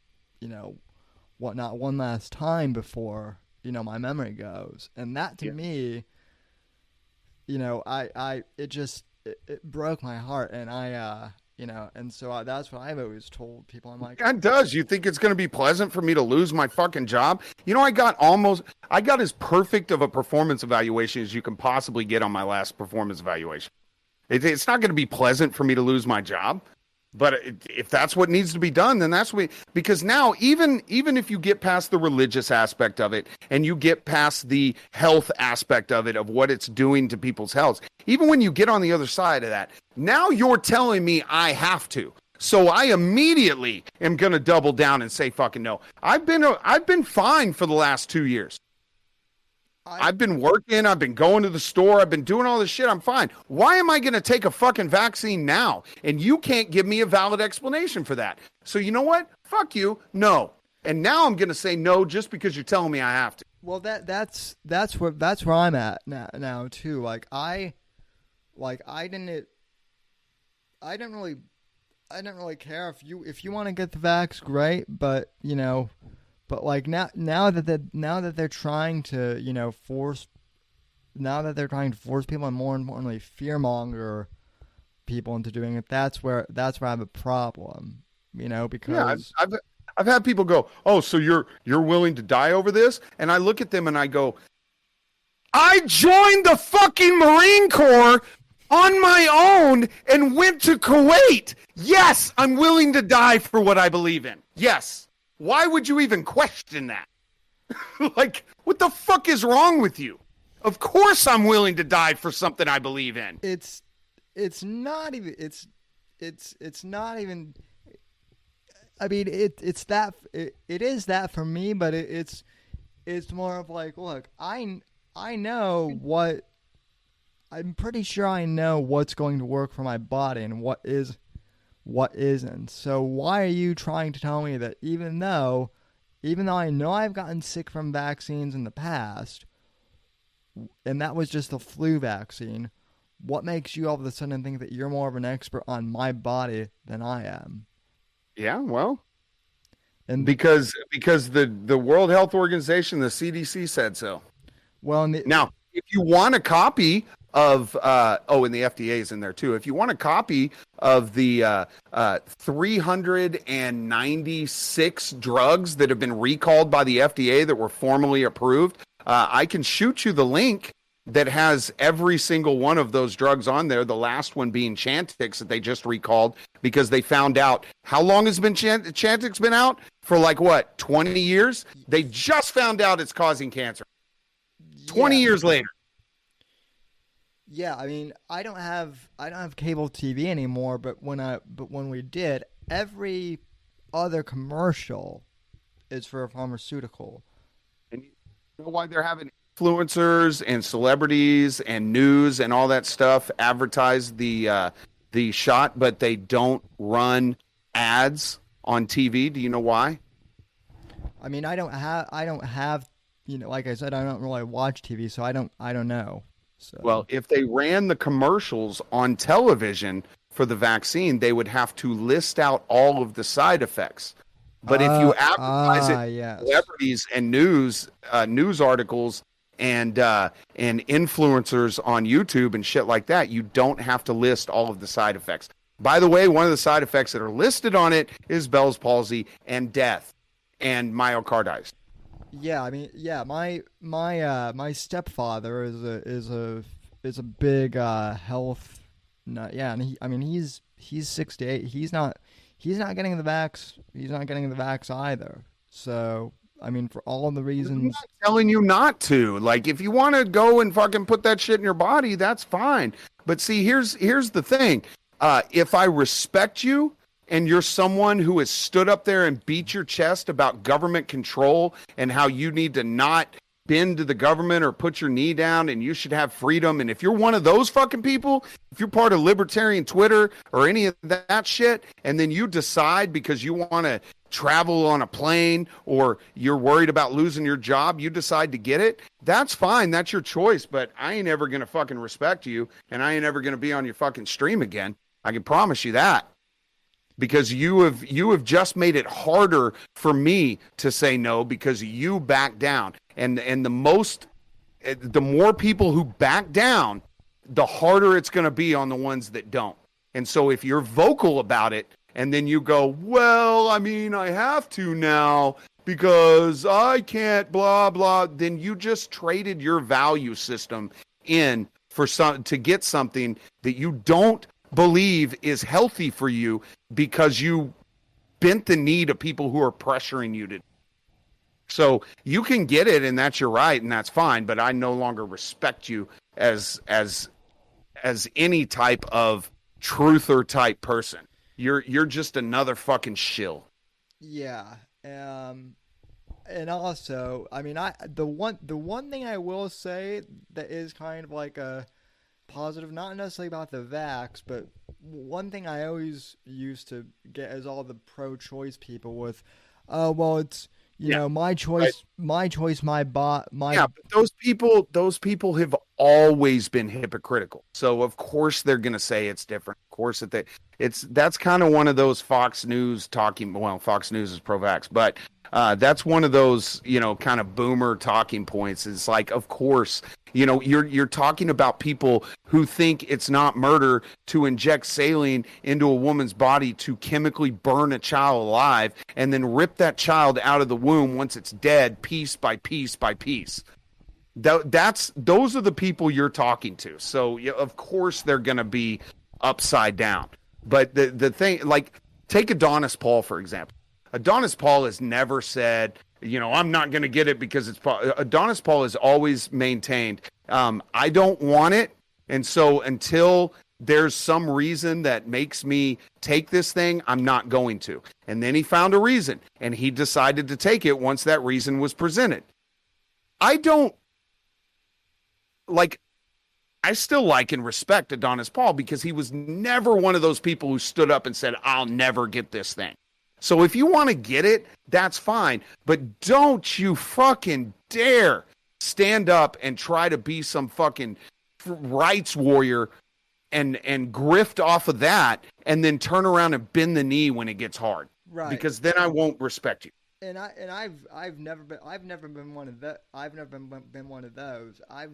whatnot one last time before, my memory goes. And that to me, it broke my heart, and and so that's what I've always told people. I'm like, God does. You think it's going to be pleasant for me to lose my fucking job? I got as perfect of a performance evaluation as you can possibly get on my last performance evaluation. It's not going to be pleasant for me to lose my job, but if that's what needs to be done, then that's what. Because now, even if you get past the religious aspect of it and you get past the health aspect of it, of what it's doing to people's health, even when you get on the other side of that, now you're telling me I have to. So I immediately am going to double down and say fucking no. I've been fine for the last 2 years. I've been working. I've been going to the store. I've been doing all this shit. I'm fine. Why am I going to take a fucking vaccine now? And you can't give me a valid explanation for that. So you know what? Fuck you. No. And now I'm going to say no just because you're telling me I have to. Well, that's where I'm at now too. I didn't really care if you want to get the vax, great, but now that they're trying to force people, and more importantly fearmonger people into doing it, that's where I have a problem, because I've had people go, "Oh, so you're willing to die over this?" And I look at them and I go, "I joined the fucking Marine Corps on my own and went to Kuwait. Yes, I'm willing to die for what I believe in. Yes. Why would you even question that? Like, what the fuck is wrong with you? Of course I'm willing to die for something I believe in." It's not even. I mean, it is that for me, but it's more of like, look, I know what. I'm pretty sure I know what's going to work for my body and what isn't. So why are you trying to tell me that even though I know I've gotten sick from vaccines in the past, and that was just the flu vaccine, what makes you all of a sudden think that you're more of an expert on my body than I am? Yeah, well, and because the World Health Organization, the CDC said so. Well, now, if you want a copy of and the FDA is in there too. If you want a copy of the 396 drugs that have been recalled by the FDA that were formally approved, I can shoot you the link that has every single one of those drugs on there, the last one being Chantix that they just recalled because they found out. How long has Chantix been out? For 20 years? They just found out it's causing cancer. 20 years later. Yeah, I mean, I don't have cable TV anymore, but when we did, every other commercial is for a pharmaceutical. And you know why they're having influencers and celebrities and news and all that stuff advertise the shot, but they don't run ads on TV? Do you know why? I mean, I don't have like I said, I don't really watch TV, so I don't know. So. Well, if they ran the commercials on television for the vaccine, they would have to list out all of the side effects. But if you advertise it, yes. Celebrities and news articles and influencers on YouTube and shit like that, you don't have to list all of the side effects. By the way, one of the side effects that are listed on it is Bell's palsy and death and myocarditis. Yeah, I mean, yeah, my stepfather is a big health nut. Yeah, and he's 68. He's not getting the vax. He's not getting the vax either. So, I mean, for all the reasons. I'm not telling you not to. Like, if you want to go and fucking put that shit in your body, that's fine. But see, here's the thing. If I respect you, and you're someone who has stood up there and beat your chest about government control and how you need to not bend to the government or put your knee down and you should have freedom. And if you're one of those fucking people, if you're part of libertarian Twitter or any of that shit, and then you decide because you want to travel on a plane or you're worried about losing your job, you decide to get it, that's fine. That's your choice. But I ain't ever going to fucking respect you, and I ain't ever going to be on your fucking stream again. I can promise you that. Because you have just made it harder for me to say no because you back down. And the more people who back down, the harder it's going to be on the ones that don't. And so if you're vocal about it and then you go, well, I mean, I have to now because I can't blah, blah, then you just traded your value system in for to get something that you don't believe is healthy for you because you bent the knee to people who are pressuring you to. So you can get it and that's your right and that's fine, but I no longer respect you as any type of truther type person. You're just another fucking shill. Yeah. and also, I mean, the one thing I will say that is kind of like a positive, not necessarily about the vax, but one thing I always used to get is all the pro-choice people with, well, it's my choice, my choice, my bot, my. Yeah, but those people have always been hypocritical. So of course they're going to say it's different. Of course that's kind of one of those Fox News talking. Well, Fox News is pro-vax, but that's one of those kind of boomer talking points. It's like, of course, you're talking about people who think it's not murder to inject saline into a woman's body to chemically burn a child alive and then rip that child out of the womb once it's dead, piece by piece by piece. Those are the people you're talking to. So of course they're going to be upside down. But the thing, like, take Adonis Paul, for example. Adonis Paul has never said, I'm not going to get it because it's Paul. Adonis Paul has always maintained, I don't want it. And so until there's some reason that makes me take this thing, I'm not going to. And then he found a reason and he decided to take it once that reason was presented. I still like and respect Adonis Paul because he was never one of those people who stood up and said, I'll never get this thing. So if you want to get it, that's fine. But don't you fucking dare stand up and try to be some fucking rights warrior and grift off of that and then turn around and bend the knee when it gets hard. Right. Because then I won't respect you. And I've never been one of that. I've never been one of those. I've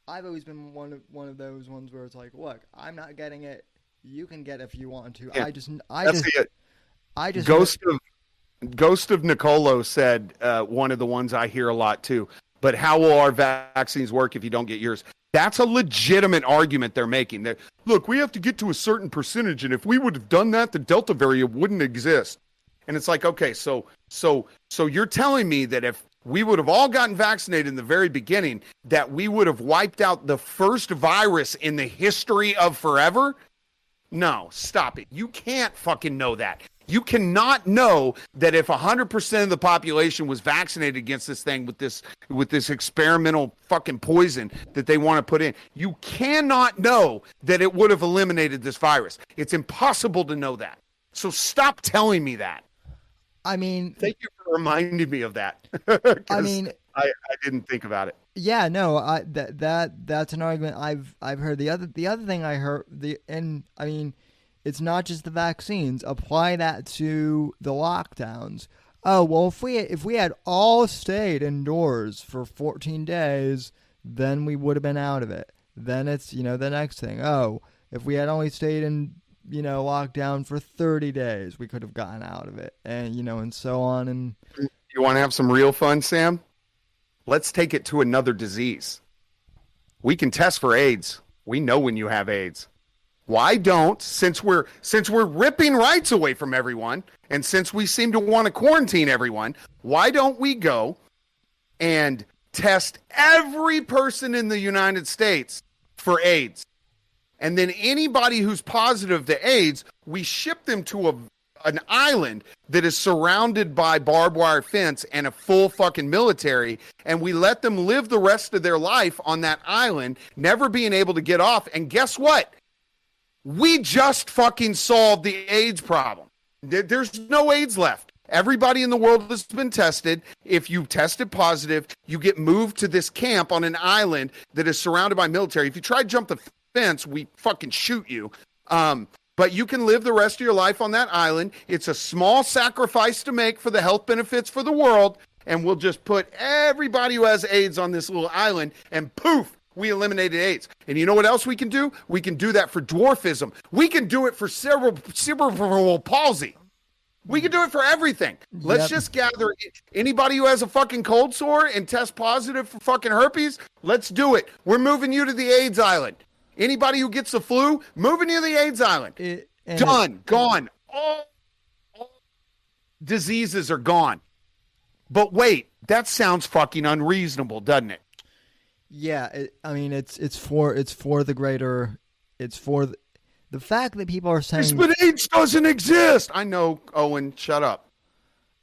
always been one of those ones where it's like, look, I'm not getting it. You can get it if you want to. Yeah, I just Ghost of Nicolo said one of the ones I hear a lot too. But how will our vaccines work if you don't get yours? That's a legitimate argument they're making. Look, we have to get to a certain percentage, and if we would have done that, the Delta variant wouldn't exist. And it's like, okay, so you're telling me that if we would have all gotten vaccinated in the very beginning, that we would have wiped out the first virus in the history of forever? No, stop it. You can't fucking know that. You cannot know that if 100% of the population was vaccinated against this thing with this experimental fucking poison that they want to put in, you cannot know that it would have eliminated this virus. It's impossible to know that. So stop telling me that. I mean, thank you for reminding me of that. I mean, I didn't think about it. Yeah, no, that's an argument I've heard. The other thing I heard, it's not just the vaccines. Apply that to the lockdowns. Oh, well, if we had all stayed indoors for 14 days, then we would have been out of it. Then it's, the next thing. Oh, if we had only stayed in, lockdown for 30 days, we could have gotten out of it. And, and so on. And you want to have some real fun, Sam? Let's take it to another disease. We can test for AIDS. We know when you have AIDS. Why don't, since we're ripping rights away from everyone, and since we seem to want to quarantine everyone, why don't we go and test every person in the United States for AIDS? And then anybody who's positive to AIDS, we ship them to an island that is surrounded by barbed wire fence and a full fucking military, and we let them live the rest of their life on that island, never being able to get off. And guess what? We just fucking solved the AIDS problem. There's no AIDS left. Everybody in the world has been tested. If you tested positive, you get moved to this camp on an island that is surrounded by military. If you try to jump the fence, we fucking shoot you. But you can live the rest of your life on that island. It's a small sacrifice to make for the health benefits for the world. And we'll just put everybody who has AIDS on this little island, and poof, we eliminated AIDS. And you know what else we can do? We can do that for dwarfism. We can do it for cerebral palsy. We can do it for everything. Let's just gather anybody who has a fucking cold sore and test positive for fucking herpes. Let's do it. We're moving you to the AIDS island. Anybody who gets the flu, moving you to the AIDS island. Gone. All diseases are gone. But wait, that sounds fucking unreasonable, doesn't it? Yeah, it's for the greater. It's for the fact that people are saying. But AIDS doesn't exist. I know, Owen. Shut up.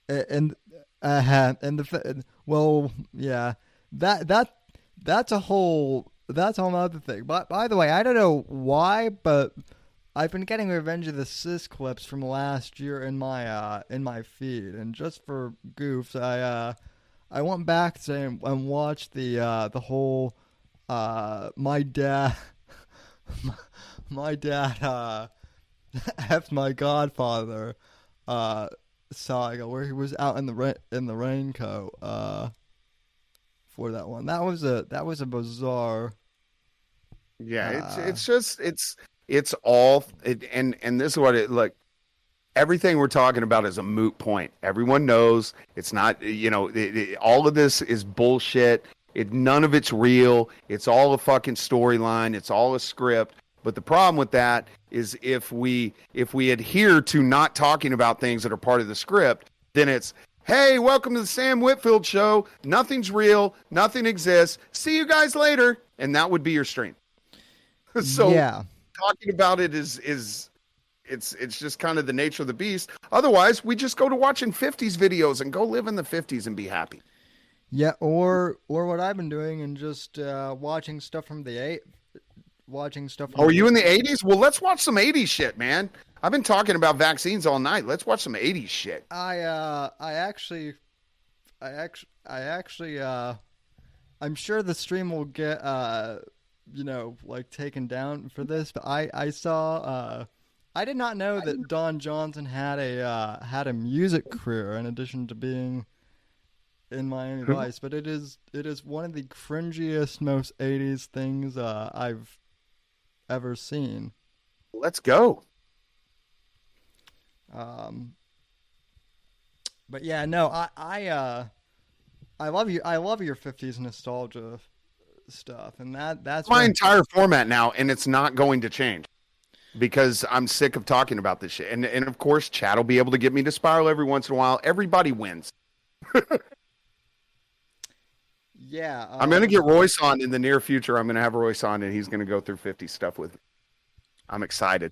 And And well, yeah, that's a whole other thing. But by the way, I don't know why, but I've been getting Revenge of the Sis clips from last year in my feed, and just for goofs, I went back and watched the whole my dad my dad F my godfather saga where he was out in the raincoat for that one. That was a bizarre. Yeah, it's all and this is what it like. Everything we're talking about is a moot point. Everyone knows it's not. All of this is bullshit. None of it's real. It's all a fucking storyline. It's all a script. But the problem with that is if we adhere to not talking about things that are part of the script, then it's, hey, welcome to the Sam Whitfield show. Nothing's real. Nothing exists. See you guys later. And that would be your stream. So yeah, talking about it is it's just kind of the nature of the beast. Otherwise, we just go to watching 50s videos and go live in the 50s and be happy. Yeah, or what I've been doing and just watching stuff from the watching stuff. Are you in the 80s? Well, let's watch some 80s shit, man. I've been talking about vaccines all night. Let's watch some 80s shit. I actually I'm sure the stream will get like taken down for this, but I saw I did not know that Don Johnson had a music career in addition to being in Miami Vice, but it is one of the cringiest, most 80s things I've ever seen. Let's go. But yeah, no, I love you. I love your 50s nostalgia stuff, and that's my entire format now, and it's not going to change because I'm sick of talking about this shit. And of course, Chad will be able to get me to spiral every once in a while. Everybody wins. Yeah, I'm going to get Royce on in the near future. I'm going to have Royce on, and he's going to go through 50 stuff with me. I'm excited.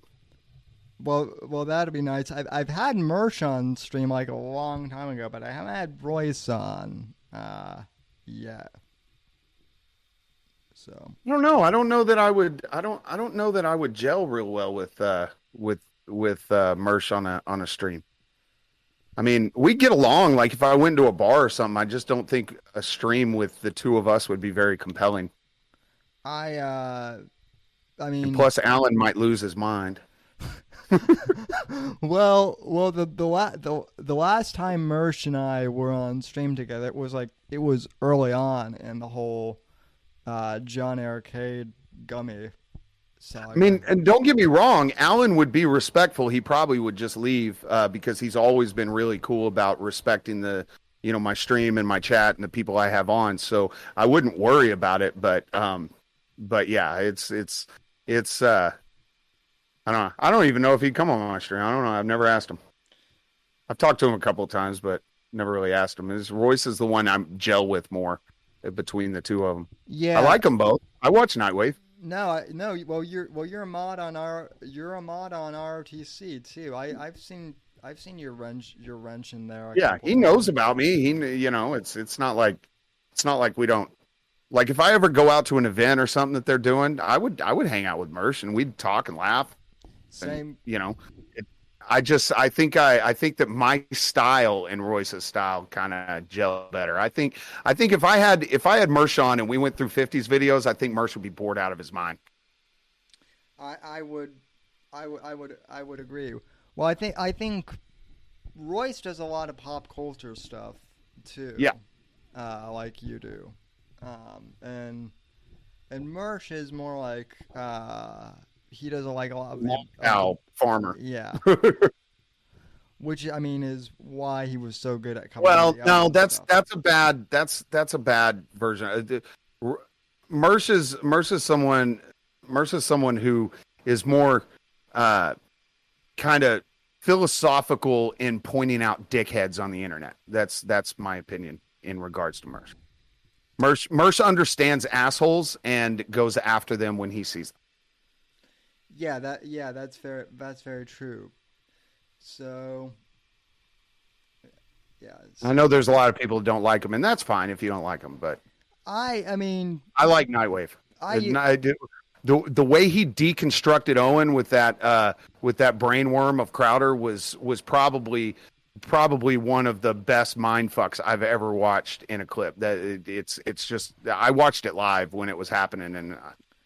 Well, that'd be nice. I've had Mersh on stream like a long time ago, but I haven't had Royce on yet. So I don't know. I don't know that I would. I don't know that I would gel real well with Mersh on a stream. I mean, we get along. Like if I went to a bar or something, I just don't think a stream with the two of us would be very compelling. I mean, and plus Alan might lose his mind. well, the last time Mersh and I were on stream together, it was early on in the whole John Arcade gummy saga. I mean, and don't get me wrong, Alan would be respectful. He probably would just leave because he's always been really cool about respecting my stream and my chat and the people I have on. So I wouldn't worry about it. But yeah, it's I don't know. I don't even know if he'd come on my stream. I don't know. I've never asked him. I've talked to him a couple of times, but never really asked him. Royce is the one I'm gel with more between the two of them. Yeah, I like them both. I watch Nightwave. No. Well, you're a mod on ROTC too. I've seen your wrench in there. Yeah, he knows about me. It's not like we don't. Like if I ever go out to an event or something that they're doing, I would hang out with Mersh and we'd talk and laugh. Same. And, I think that my style and Royce's style kind of gel better. I think if I had Mersh on and we went through 50s videos, I think Mersh would be bored out of his mind. I would agree. Well, I think Royce does a lot of pop culture stuff too. Yeah. Like you do. And Mersh is more like he does a lot of farmer. Yeah. Which I mean is why he was so good at coming. Well, no, that's a bad version. Mersh is someone who is more kind of philosophical in pointing out dickheads on the internet. That's my opinion in regards to Mersh. Mersh understands assholes and goes after them when he sees them. That's very true. So Yeah. I know there's a lot of people who don't like him, and that's fine if you don't like him. But I mean, I like Nightwave. The way he deconstructed Owen with that brainworm of Crowder was probably one of the best mind fucks I've ever watched in a clip. That it's just, I watched it live when it was happening, and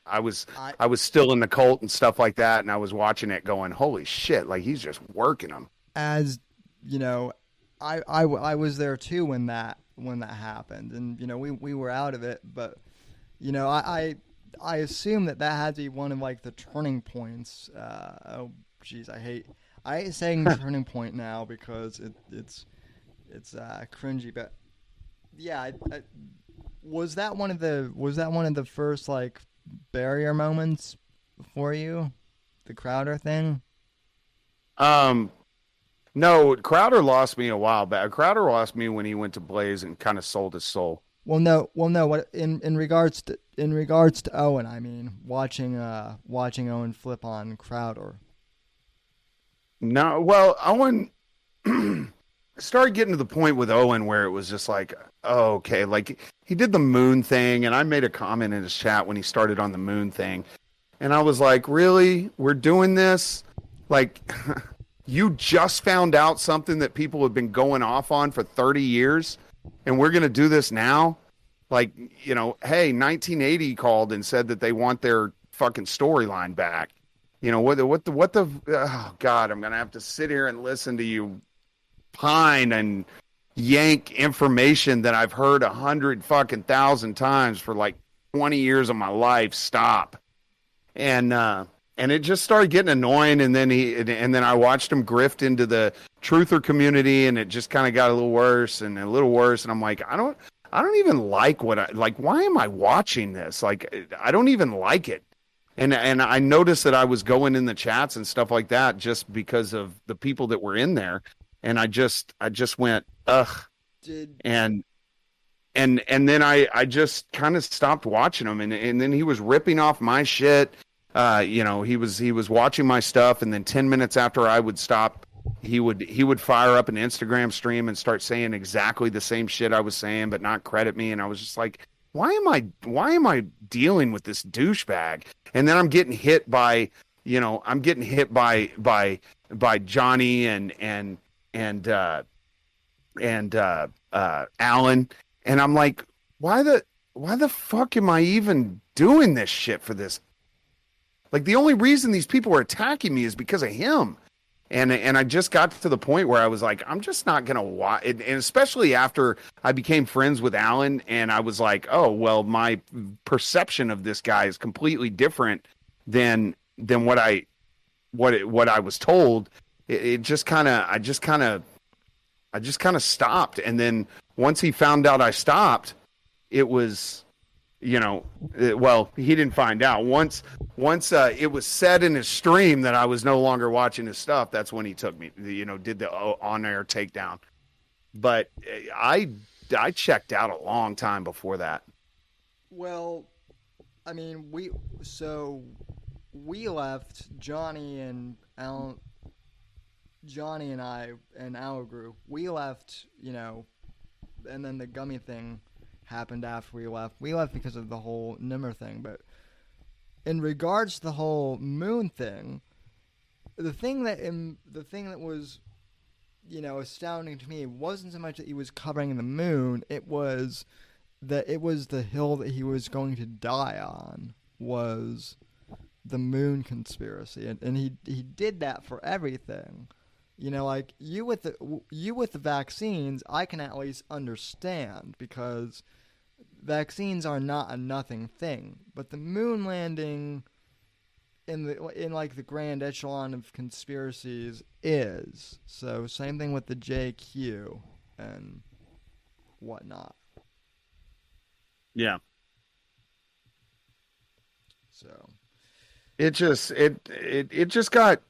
I was still in the cult and stuff like that, and I was watching it going, holy shit, like he's just working them. As you know, I was there too when that happened, and you know we were out of it, but you know I assume that had to be one of like the turning points. Oh geez, I hate saying turning point now because it's cringy, but yeah, was that one of the first like barrier moments for you, the Crowder thing? No, Crowder lost me a while back. Crowder lost me when he went to Blaze and kind of sold his soul. Well, no. What in regards to Owen? I mean, watching Owen flip on Crowder. No, well, Owen started getting to the point with Owen where it was just like, oh, okay, like he did the moon thing, and I made a comment in his chat when he started on the moon thing, and I was like, really, we're doing this? Like, you just found out something that people have been going off on for 30 years, and we're going to do this now? Like, you know, hey, 1980 called and said that they want their fucking storyline back. You know, what the, oh God, I'm going to have to sit here and listen to you pine and yank information that I've heard 100,000 times for like 20 years of my life. Stop. And it just started getting annoying. And then I watched him grift into the truther community, and it just kind of got a little worse and a little worse. And I'm like, I don't even like why am I watching this? Like, I don't even like it. And I noticed that I was going in the chats and stuff like that just because of the people that were in there. And I just went, ugh. And then I just kind of stopped watching him. And then he was ripping off my shit. You know, he was watching my stuff. And then 10 minutes after I would stop, he would fire up an Instagram stream and start saying exactly the same shit I was saying, but not credit me. And I was just like, why am I dealing with this douchebag? And then I'm getting hit by Johnny and Alan, and I'm like, why the fuck am I even doing this shit for this? Like, the only reason these people are attacking me is because of him. And I just got to the point where I was like, I'm just not going to watch. And especially after I became friends with Alan, and I was like, oh, well, my perception of this guy is completely different than what I was told. I just kind of stopped. And then once he found out I stopped, it was, you know, well, he didn't find out. Once it was said in his stream that I was no longer watching his stuff, that's when he took me, you know, did the on-air takedown. But I checked out a long time before that. Well, I mean, we left, Johnny and Alan, Johnny and I and our group, we left, you know, and then the gummy thing happened after we left. We left because of the whole Nimmer thing, but in regards to the whole moon thing, the thing that was, you know, astounding to me wasn't so much that he was covering the moon, it was the hill that he was going to die on was the moon conspiracy, and he did that for everything. You know, like you with the vaccines, I can at least understand because vaccines are not a nothing thing. But the moon landing in like the grand echelon of conspiracies is. So same thing with the JQ and whatnot. Yeah. So it just got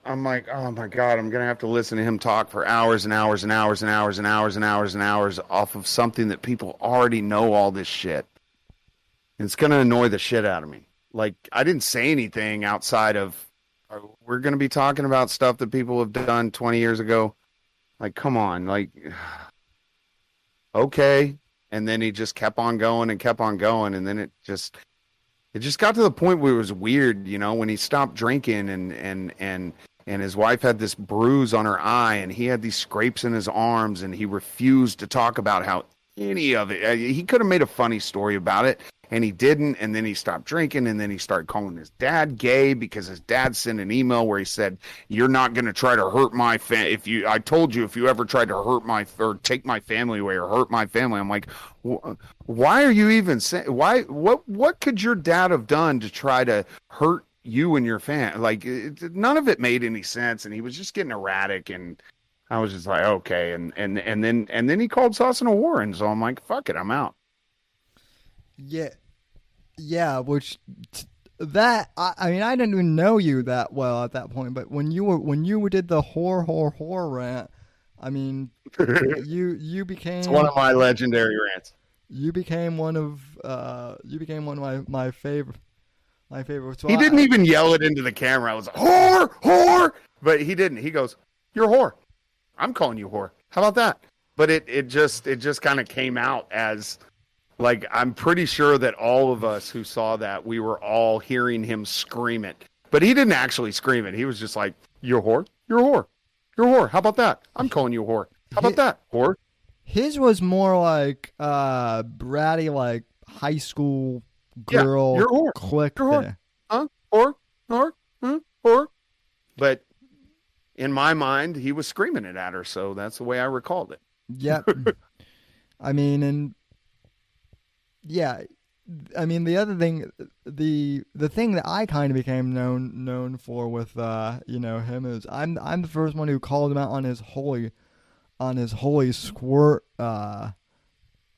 I'm like, oh my God, I'm gonna have to listen to him talk for hours and hours and hours and hours and hours and hours and hours off of something that people already know all this shit. And it's gonna annoy the shit out of me. Like, I didn't say anything outside of we're gonna be talking about stuff that people have done 20 years ago. Like, come on, like, okay. And then he just kept on going and kept on going, and then it just got to the point where it was weird, you know, when he stopped drinking and his wife had this bruise on her eye and he had these scrapes in his arms and he refused to talk about how any of it. He could have made a funny story about it and he didn't. And then he stopped drinking and then he started calling his dad gay because his dad sent an email where he said, "You're not going to try to hurt my I told you if you ever tried to hurt or take my family away or hurt my family." I'm like, why are you even saying, what could your dad have done to try to hurt you and your fan? Like, none of it made any sense. And he was just getting erratic. And I was just like, okay. And then he called Saucin a war. And so I'm like, fuck it, I'm out. Yeah, which that I mean, I didn't even know you that well at that point, but when you did the horror rant, I mean, you became, it's one of my legendary rants. You became one of my favorite. So he didn't even yell it into the camera. I was like, whore, but he didn't. He goes, "You're a whore. I'm calling you whore. How about that?" But it just kind of came out as, like, I'm pretty sure that all of us who saw that, we were all hearing him scream it. But he didn't actually scream it. He was just like, "You're a whore. You're a whore. You're a whore. How about that? I'm calling you a whore. How about that, whore?" His was more like bratty, like high school girl. Yeah, you're a whore. Click. You're a whore. Whore. But in my mind, he was screaming it at her, so that's the way I recalled it. Yep. I mean, and yeah, I mean, the other thing, the thing that I kind of became known for with him is I'm the first one who called him out on his holy squirt.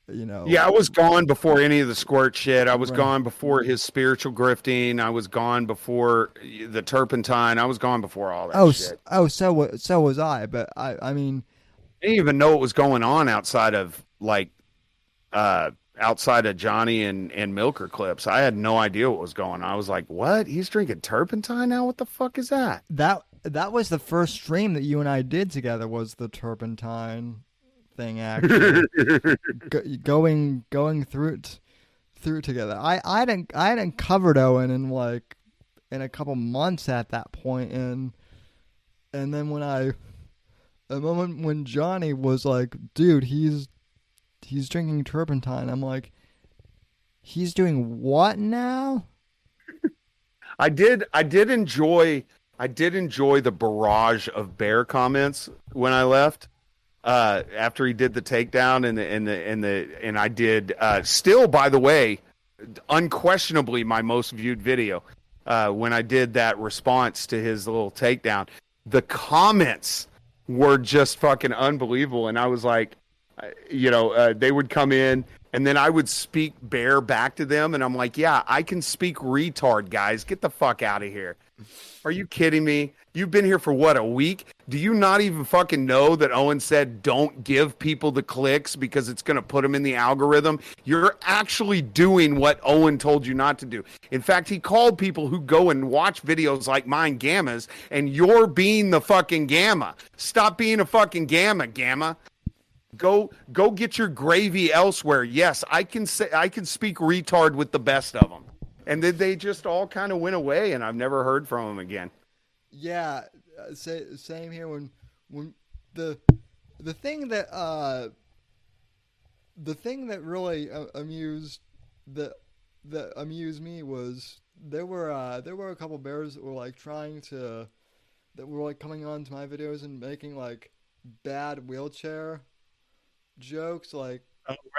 Yeah, I was gone before any of the squirt shit. I was gone before his spiritual grifting. I was gone before the turpentine. I was gone before all that shit. So was I. But I mean, I didn't even know what was going on outside of Johnny and Milker clips. I had no idea what was going on. I was like, "What? He's drinking turpentine now? What the fuck is that?" That was the first stream that you and I did together, was the turpentine thing, actually. going through together. I hadn't covered Owen in a couple months at that point, and then when Johnny was like, "Dude, he's drinking turpentine," I'm like, "He's doing what now?" I did enjoy the barrage of bear comments when I left. After he did the takedown and I did still, by the way, unquestionably my most viewed video, when I did that response to his little takedown, the comments were just fucking unbelievable. And I was like, they would come in and then I would speak bear back to them. And I'm like, yeah, I can speak retard, guys. Get the fuck out of here. Are you kidding me? You've been here for what, a week? Do you not even fucking know that Owen said don't give people the clicks because it's going to put them in the algorithm? You're actually doing what Owen told you not to do. In fact, he called people who go and watch videos like mine gammas, and you're being the fucking gamma. Stop being a fucking gamma. Go get your gravy elsewhere. Yes, I can speak retard with the best of them. And then they just all kind of went away, and I've never heard from them again. Yeah, same here. When the thing that really amused me was there were a couple bears that were coming on to my videos and making like bad wheelchair jokes, like.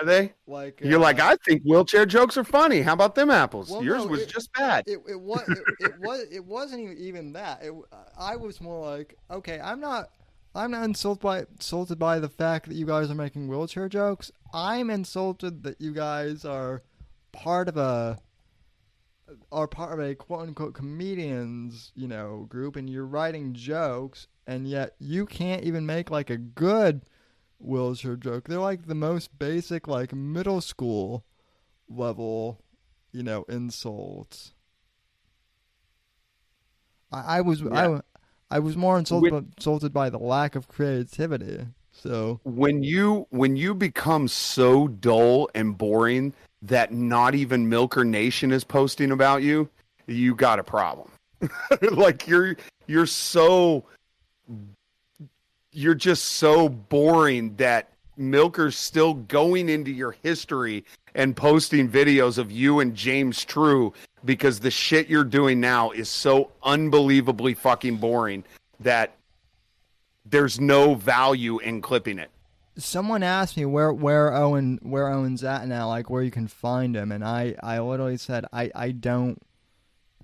Are they? Like you're like, I think wheelchair jokes are funny. How about them apples? Well, yours was just bad. It wasn't even that. I was more like, okay, I'm not insulted by the fact that you guys are making wheelchair jokes. I'm insulted that you guys are part of a quote unquote comedians, group, and you're writing jokes, and yet you can't even make like a good wheelchair joke. They're like the most basic, like middle school level, insults. I was I was more insulted by the lack of creativity. So when you become so dull and boring that not even Milker Nation is posting about you, you got a problem. Like you're just so boring that Milker's still going into your history and posting videos of you and James True because the shit you're doing now is so unbelievably fucking boring that there's no value in clipping it. someone asked me where Owen's at now, like where you can find him, and I literally said I don't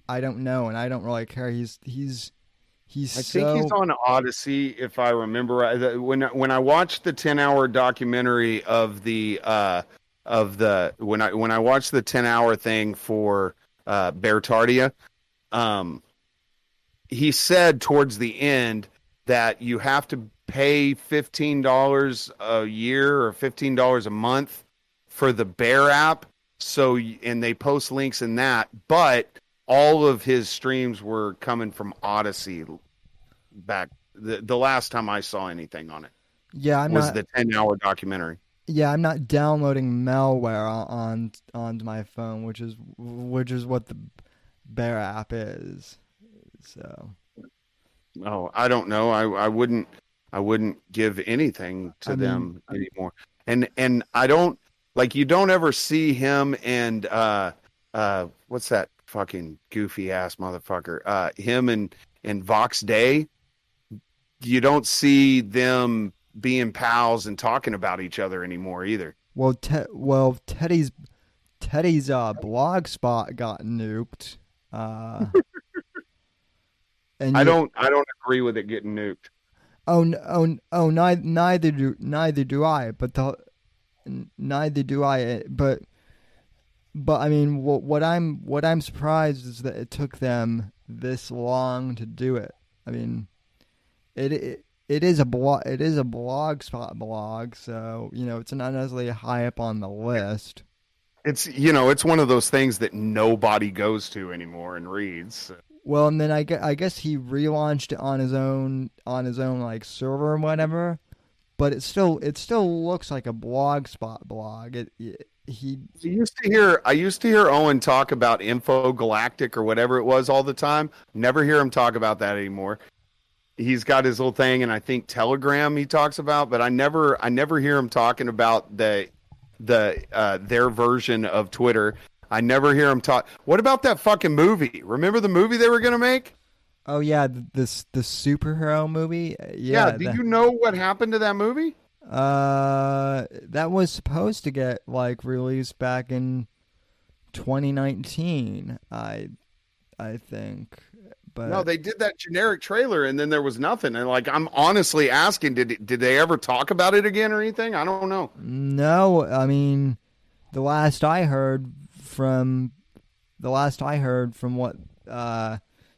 know, and I don't really care. He's I think he's on Odyssey, if I remember right. When I watched the 10-hour documentary of the when I watched the 10-hour thing for Bear Tardia, he said towards the end that you have to pay $15 a year or $15 a month for the Bear app. So, and they post links in that, but all of his streams were coming from Odyssey back the last time I saw anything on it. Yeah, the 10-hour documentary. Yeah, I'm not downloading malware onto my phone, which is what the Bear app is. So. Oh, I don't know. I wouldn't give anything to them anymore. And I don't like, you don't ever see him and what's that fucking goofy ass motherfucker? Him and Vox Day. You don't see them being pals and talking about each other anymore either. Well, Teddy's blog spot got nuked. And I don't agree with it getting nuked. Neither do I. But neither do I. But I mean, what I'm surprised is that it took them this long to do it. I mean, it is a blog spot blog, so it's not necessarily high up on the list. It's it's one of those things that nobody goes to anymore and reads. So. Well, and then I guess he relaunched it on his own like server or whatever, but it still looks like a blog spot blog. I used to hear Owen talk about Info Galactic or whatever it was all the time. Never hear him talk about that anymore. He's got his little thing, and I think Telegram he talks about, but I never hear him talking about the their version of Twitter. I never hear him talk. What about that fucking movie? Remember the movie they were going to make? Oh yeah, the superhero movie. Yeah. Do you know what happened to that movie? That was supposed to get like released back in 2019. I think. But no, they did that generic trailer, and then there was nothing. And like, I'm honestly asking, did they ever talk about it again or anything? I don't know. No, I mean, the last I heard from what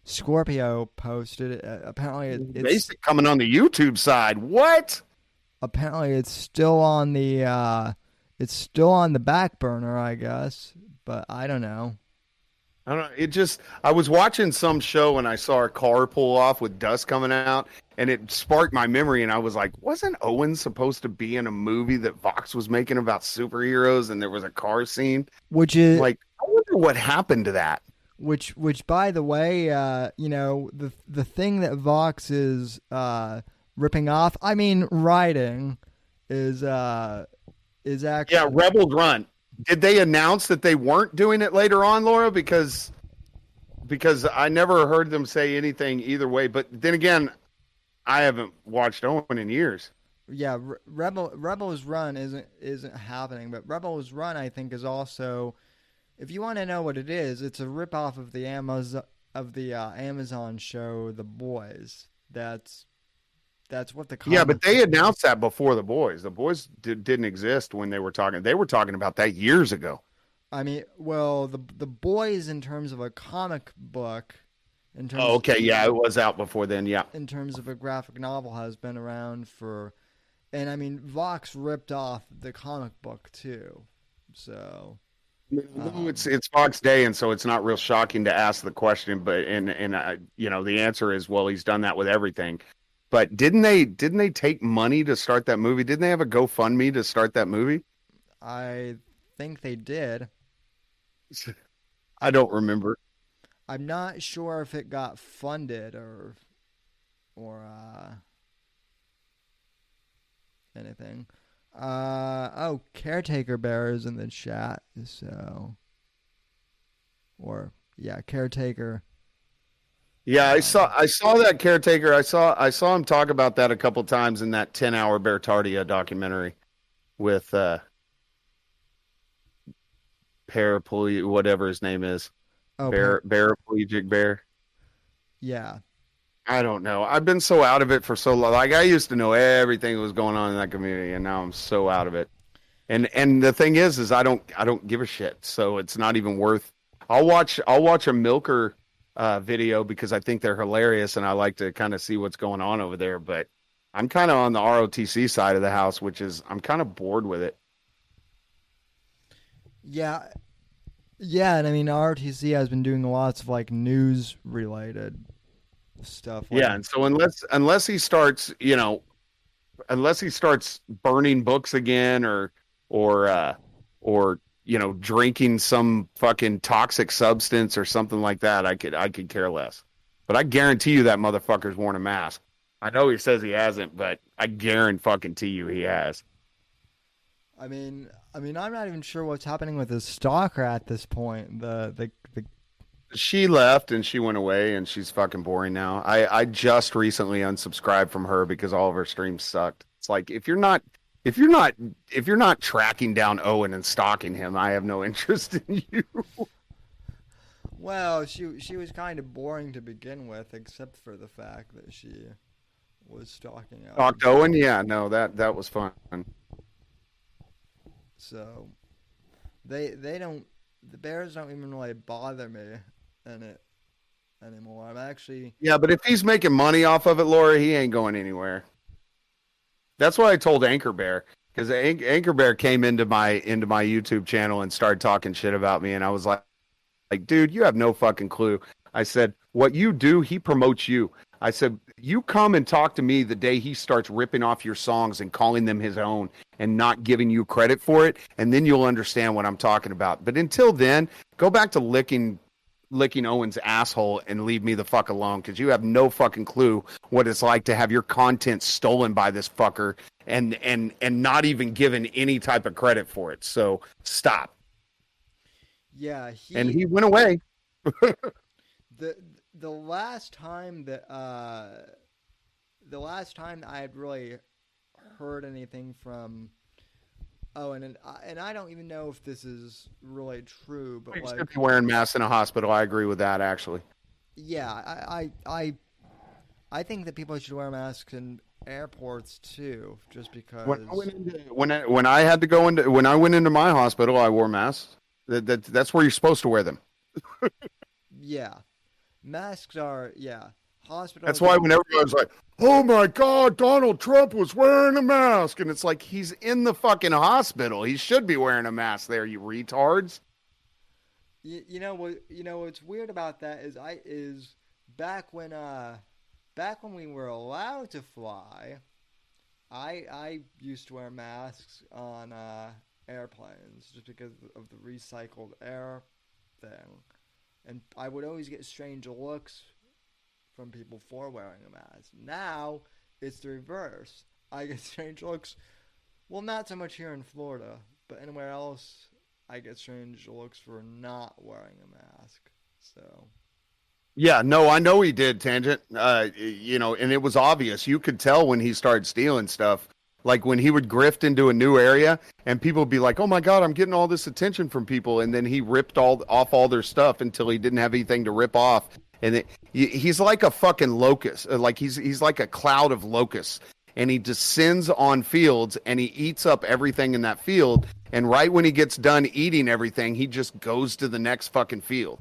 Scorpio posted, apparently it's basic coming on the YouTube side. What? Apparently, it's still on the back burner, I guess. But I don't know. I don't know. I was watching some show and I saw a car pull off with dust coming out, and it sparked my memory. And I was like, wasn't Owen supposed to be in a movie that Vox was making about superheroes, and there was a car scene? Which is like, I wonder what happened to that. Which, by the way, the thing that Vox is ripping off, I mean, writing, is actually Rebels Run. Did they announce that they weren't doing it later on, Laura? Because I never heard them say anything either way. But then again, I haven't watched Owen in years. Yeah, Rebels Run isn't happening, but Rebels Run, I think, is also, if you want to know what it is, it's a ripoff of the Amazon show The Boys. That's what the yeah, but they announced that before The Boys. The Boys didn't exist when they were talking. They were talking about that years ago. I mean, well, the Boys in terms of a comic book. It was out before then. Yeah. In terms of a graphic novel, has been around for, and I mean, Vox ripped off the comic book too. So, No, it's Fox Day, and so it's not real shocking to ask the question. But the answer is, well, he's done that with everything. But didn't they take money to start that movie? Didn't they have a GoFundMe to start that movie? I think they did. I don't remember. I'm not sure if it got funded or anything. Caretaker Bear is in the chat, so Caretaker. Yeah, I saw that Caretaker. I saw him talk about that a couple times in that 10-hour Bertardia documentary with paraplegic, whatever his name is. Paraplegic Bear. Yeah. I don't know. I've been so out of it for so long. Like, I used to know everything that was going on in that community, and now I'm so out of it. And the thing is I don't give a shit. So it's not even worth. I'll watch a Milker video because I think they're hilarious, and I like to kind of see what's going on over there. But I'm kind of on the ROTC side of the house, which is I'm kind of bored with it. Yeah, and I mean ROTC has been doing lots of like news related stuff. Yeah, and so unless he starts, burning books again or drinking some fucking toxic substance or something like that, I could care less. But I guarantee you that motherfucker's worn a mask. I know he says he hasn't, but I guarantee you he has. I mean, I'm not even sure what's happening with his stalker at this point. She left and she went away and she's fucking boring now. I just recently unsubscribed from her because all of her streams sucked. It's like if you're not tracking down Owen and stalking him, I have no interest in you. Well, she was kind of boring to begin with, except for the fact that she was stalking Owen. Stalked Owen? Yeah, no, that was fun. So the Bears don't even really bother me in it anymore. I'm actually but if he's making money off of it, Laura, he ain't going anywhere. That's why I told Anchor Bear, because Anchor Bear came into my YouTube channel and started talking shit about me, and I was like, dude, you have no fucking clue. I said, what you do, he promotes you. I said, you come and talk to me the day he starts ripping off your songs and calling them his own and not giving you credit for it, and then you'll understand what I'm talking about. But until then, go back to licking Owen's asshole and leave me the fuck alone, because you have no fucking clue what it's like to have your content stolen by this fucker and not even given any type of credit for it. So stop. Yeah, he went away. The last time I had really heard anything from Owen, and I don't even know if this is really true, but you should be wearing masks in a hospital. I agree with that, actually. Yeah, I think that people should wear masks in airports too, just because. When I went into my hospital, I wore masks. That's where you're supposed to wear them. Yeah, masks are hospitals. That's why when everyone's like, "Oh my God, Donald Trump was wearing a mask," and it's like he's in the fucking hospital. He should be wearing a mask there, you retards. You know what's weird about that is back when we were allowed to fly, I used to wear masks on airplanes just because of the recycled air thing, and I would always get strange looks from people for wearing a mask. Now it's the reverse. I get strange looks. Well, not so much here in Florida, but anywhere else, I get strange looks for not wearing a mask. So. Yeah, no, I know he did, Tangent. And it was obvious. You could tell when he started stealing stuff. Like when he would grift into a new area and people would be like, "Oh my God, I'm getting all this attention from people." And then he ripped off all their stuff until he didn't have anything to rip off. And he's like a fucking locust. Like he's like a cloud of locusts. And he descends on fields and he eats up everything in that field. And right when he gets done eating everything, he just goes to the next fucking field.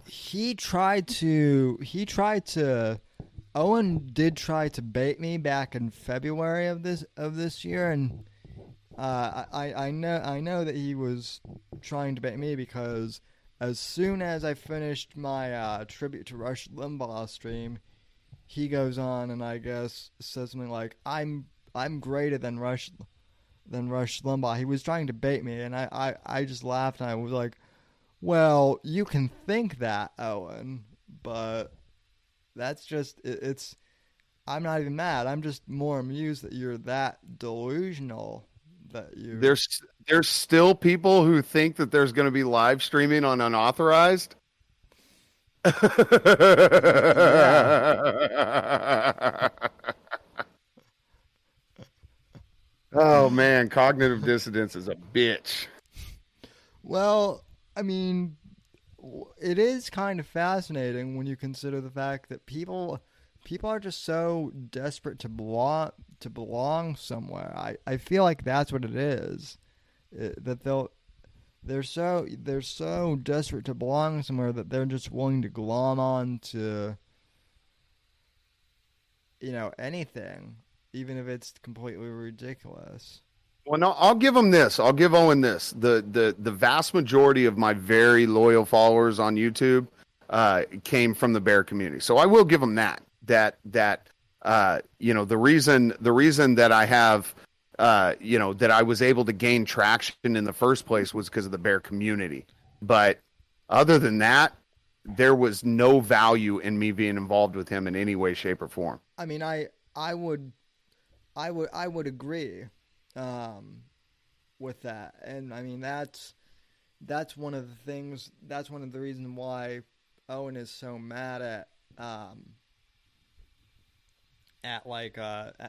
Owen did try to bait me back in February of this year, and I know that he was trying to bait me because as soon as I finished my tribute to Rush Limbaugh stream, he goes on and I guess says something like, I'm greater than Rush Limbaugh. He was trying to bait me, and I just laughed and I was like, well, you can think that, Owen, but that's just it's. I'm not even mad. I'm just more amused that you're that delusional. That you there's still people who think that there's going to be live streaming on unauthorized. Oh man, cognitive dissonance is a bitch. Well, I mean, it is kind of fascinating when you consider the fact that people are just so desperate to belong somewhere. I feel like that's what it is. That they're so desperate to belong somewhere that they're just willing to glom on to anything, even if it's completely ridiculous. Well, no, I'll give him this. I'll give Owen this. The vast majority of my very loyal followers on YouTube came from the bear community. So I will give him that. The reason that I have that I was able to gain traction in the first place was because of the bear community. But other than that, there was no value in me being involved with him in any way, shape, or form. I mean, I would agree with that, and I mean that's one of the things. That's one of the reasons why Owen is so mad at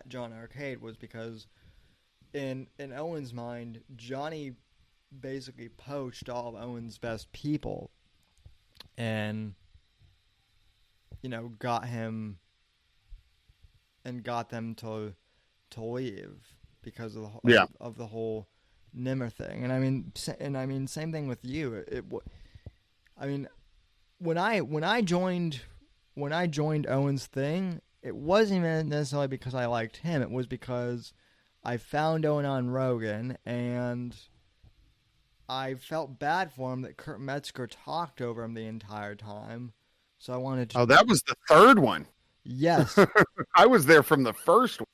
John Arcade, was because in Owen's mind, Johnny basically poached all of Owen's best people and got them to leave because of the whole Nimmer thing. And I mean same thing with you. When I joined Owen's thing, it wasn't even necessarily because I liked him. It was because I found Owen on Rogan, and I felt bad for him that Kurt Metzger talked over him the entire time. So I wanted to. Oh, that was the third one. Yes, I was there from the first one.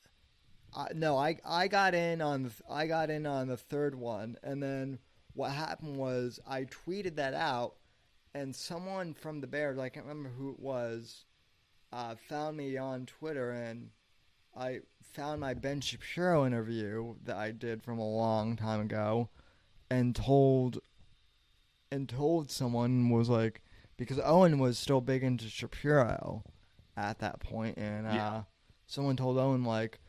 No, I got in on the third one, and then what happened was I tweeted that out, and someone from the Bears, I can't remember who it was, found me on Twitter, and I found my Ben Shapiro interview that I did from a long time ago, and told someone, was like, because Owen was still big into Shapiro at that point, and someone told Owen, like,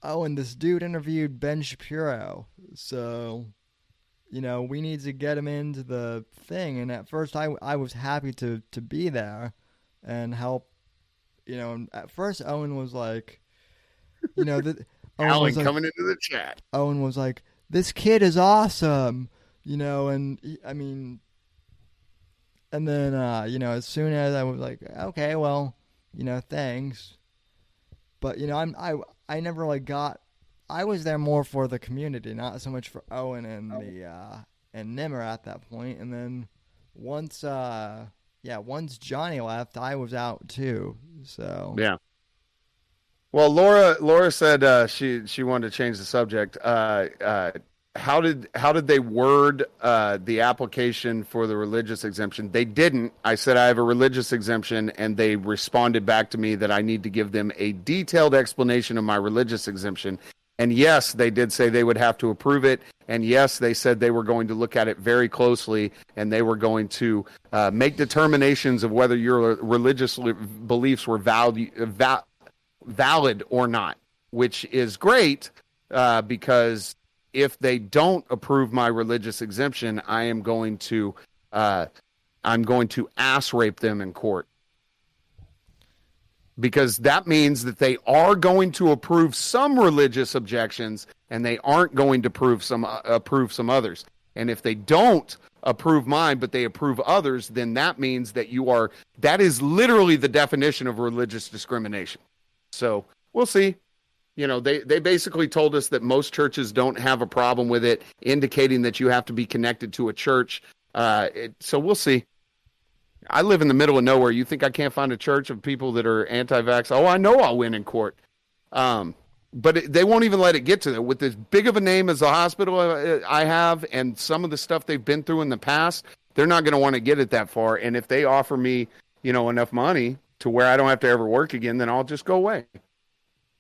Owen, this dude interviewed Ben Shapiro, so we need to get him into the thing. And at first I was happy to be there and help, and at first Owen was like, Alan coming into the chat. Owen was like, this kid is awesome, and and then, as soon as I was like, okay, well, thanks. But, I never really I was there more for the community, not so much for Owen and and Nimmer at that point. And then once Johnny left, I was out too. So yeah. Well, Laura said she wanted to change the subject. How did they word the application for the religious exemption? They didn't. I said I have a religious exemption, and they responded back to me that I need to give them a detailed explanation of my religious exemption. And yes, they did say they would have to approve it. And yes, they said they were going to look at it very closely, and they were going to make determinations of whether your religious beliefs were valid or not, which is great because if they don't approve my religious exemption, I'm going to ass rape them in court. Because that means that they are going to approve some religious objections, and they aren't going to approve some others. And if they don't approve mine, but they approve others, then that means that that is literally the definition of religious discrimination. So we'll see. They basically told us that most churches don't have a problem with it, indicating that you have to be connected to a church. So we'll see. I live in the middle of nowhere. You think I can't find a church of people that are anti-vax? Oh, I know I'll win in court. But they won't even let it get to that. With as big of a name as the hospital I have and some of the stuff they've been through in the past, they're not going to want to get it that far. And if they offer me, enough money to where I don't have to ever work again, then I'll just go away.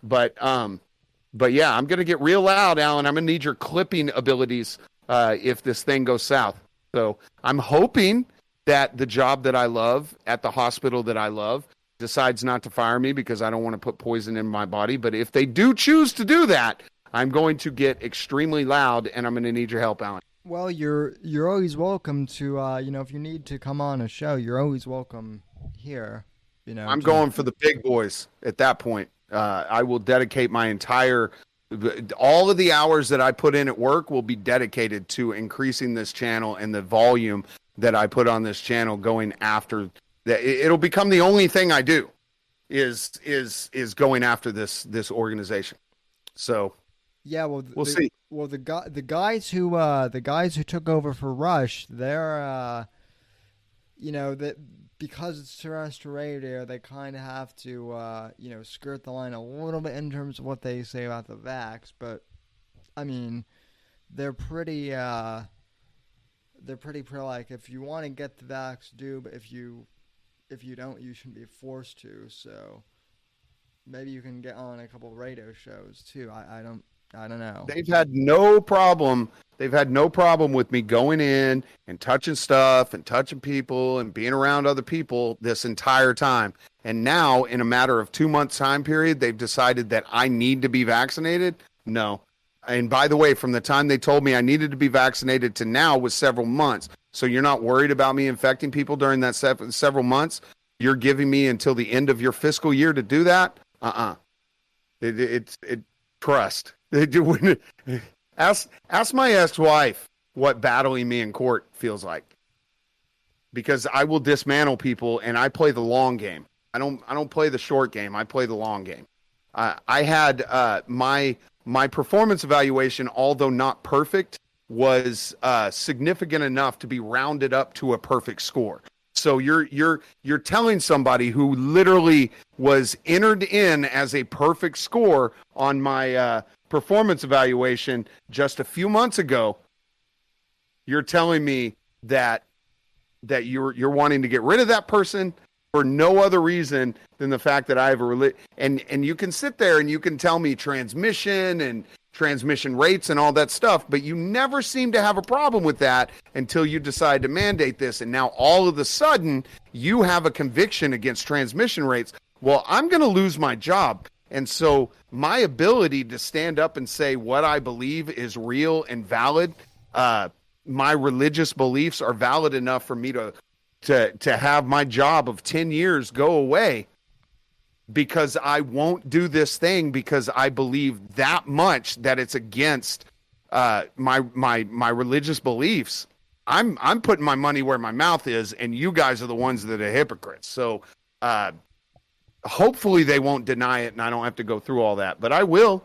But yeah, I'm going to get real loud, Alan. I'm going to need your clipping abilities if this thing goes south. So I'm hoping that the job that I love at the hospital that I love decides not to fire me because I don't want to put poison in my body. But if they do choose to do that, I'm going to get extremely loud, and I'm going to need your help, Alan. Well, you're always welcome to, if you need to come on a show, you're always welcome here. I'm going for the big boys at that point. I will dedicate all of the hours that I put in at work will be dedicated to increasing this channel and the volume that I put on this channel going after that. It'll become the only thing I do is going after this organization. So yeah, well, we'll see. Well, the guys who took over for Rush, they're that because it's terrestrial radio, they kind of have to skirt the line a little bit in terms of what they say about the vax. But I mean, they're pretty pro. Like, if you want to get the vax, do. But if you don't, you shouldn't be forced to. So maybe you can get on a couple radio shows too. I don't know. They've had no problem. They've had no problem with me going in and touching stuff and touching people and being around other people this entire time. And now, in a matter of 2 months time period, they've decided that I need to be vaccinated. No. And by the way, from the time they told me I needed to be vaccinated to now was several months. So you're not worried about me infecting people during that several months? You're giving me until the end of your fiscal year to do that? Trust. Ask my ex-wife what battling me in court feels like. Because I will dismantle people, and I play the long game. I don't play the short game. I play the long game. I had my performance evaluation, although not perfect, was significant enough to be rounded up to a perfect score. So you're telling somebody who literally was entered in as a perfect score on my performance evaluation just a few months ago. You're telling me that you're wanting to get rid of that person for no other reason than the fact that I have and you can sit there and you can tell me transmission and transmission rates and all that stuff, but you never seem to have a problem with that until you decide to mandate this. And now all of a sudden you have a conviction against transmission rates. Well, I'm going to lose my job. And so my ability to stand up and say what I believe is real and valid, my religious beliefs are valid enough for me to have my job of 10 years go away because I won't do this thing because I believe that much that it's against my religious beliefs. I'm putting my money where my mouth is, and you guys are the ones that are hypocrites. So hopefully they won't deny it and I don't have to go through all that, but I will.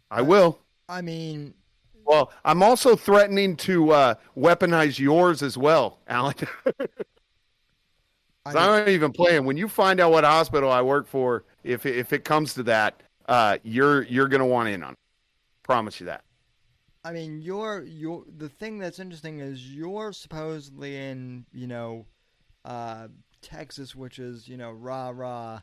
I mean, well, I'm also threatening to weaponize yours as well, Alan. I'm not even playing. When you find out what hospital I work for, if it comes to that, you're gonna want in on it. Promise you that. I mean, the thing that's interesting is you're supposedly in Texas, which is rah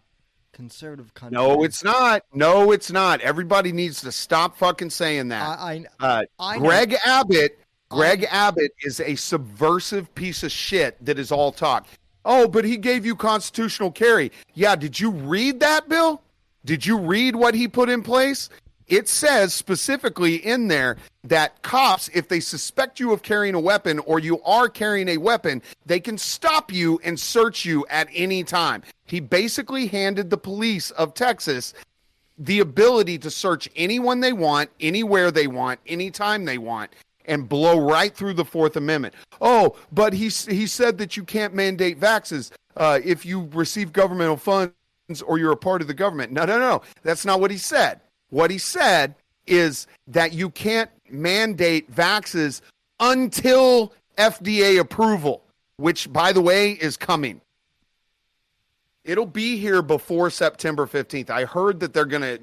conservative country. No, it's not. No, it's not. Everybody needs to stop fucking saying that. I Greg Abbott. Greg Abbott is a subversive piece of shit that is all talk. Oh, but he gave you constitutional carry. Yeah, did you read that, Bill? Did you read what he put in place? It says specifically in there that cops, if they suspect you of carrying a weapon or you are carrying a weapon, they can stop you and search you at any time. He basically handed the police of Texas the ability to search anyone they want, anywhere they want, anytime they want, and blow right through the Fourth Amendment. Oh, but he said that you can't mandate vaxes if you receive governmental funds or you're a part of the government. No. That's not what he said. What he said is that you can't mandate vaxes until FDA approval, which, by the way, is coming. It'll be here before September 15th. I heard that they're gonna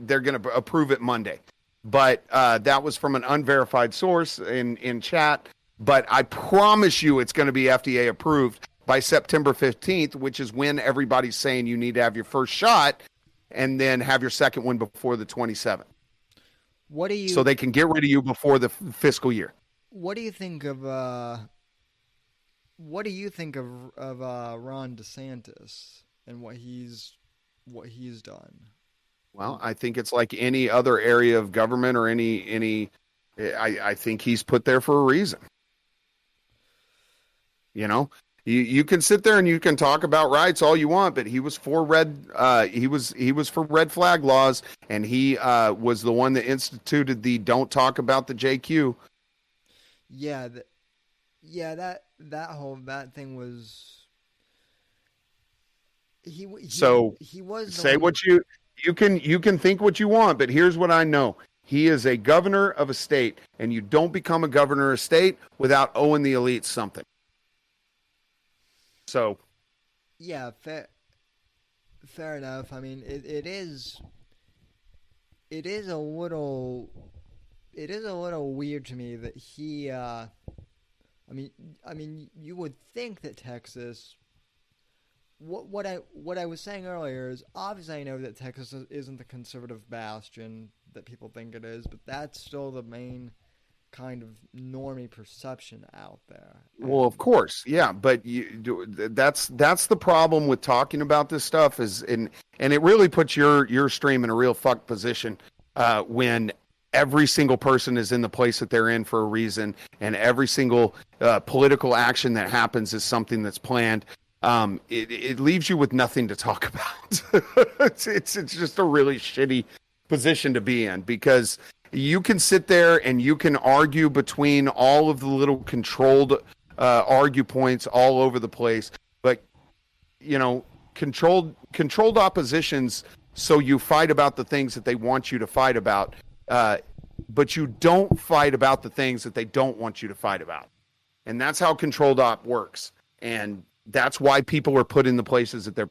approve it Monday, but that was from an unverified source in chat. But I promise you, it's going to be FDA approved by September 15th, which is when everybody's saying you need to have your first shot and then have your second one before the 27th. So they can get rid of you before the fiscal year. What do you think of Ron DeSantis and what he's done? Well, I think it's like any other area of government or any. I think he's put there for a reason. You know, you can sit there and you can talk about rights all you want, but he was for he was for red flag laws, and he was the one that instituted the don't talk about the JQ. Yeah, that thing was. He was say what you can think what you want, but here's what I know. He is a governor of a state, and you don't become a governor of a state without owing the elites something. So, yeah, fair enough. I mean, it is a little weird to me that he. I mean, you would think that Texas. What I was saying earlier is obviously I know that Texas isn't the conservative bastion that people think it is, but that's still the main kind of normie perception out there. Well, of course, yeah, but that's the problem with talking about this stuff and it really puts your stream in a real fucked position when every single person is in the place that they're in for a reason, and every single political action that happens is something that's planned. It leaves you with nothing to talk about. it's just a really shitty position to be in, because you can sit there and you can argue between all of the little controlled argue points all over the place, but you know, controlled oppositions, so you fight about the things that they want you to fight about, but you don't fight about the things that they don't want you to fight about. And that's how controlled op works, and that's why people are put in the places that they're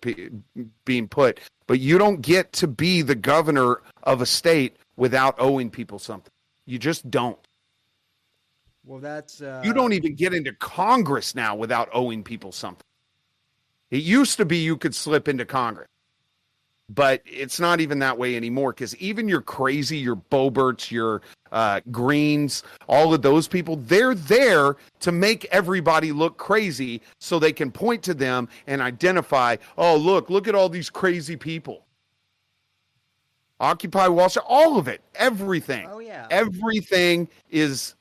being put. But you don't get to be the governor of a state without owing people something. You just don't. Well, that's... You don't even get into Congress now without owing people something. It used to be you could slip into Congress. But it's not even that way anymore, because even your crazy, your Boberts, your Greens, all of those people, they're there to make everybody look crazy so they can point to them and identify, oh, look at all these crazy people. Occupy Wall Street, all of it, everything. Oh, yeah. Everything is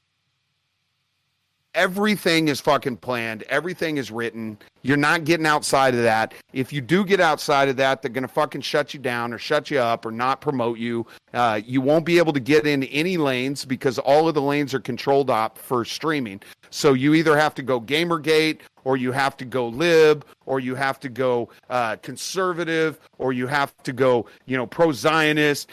fucking planned. Everything is written. You're not getting outside of that. If you do get outside of that, they're going to fucking shut you down or shut you up or not promote you. You won't be able to get in any lanes because all of the lanes are controlled op for streaming. So you either have to go Gamergate, or you have to go lib, or you have to go conservative, or you have to go, pro-Zionist.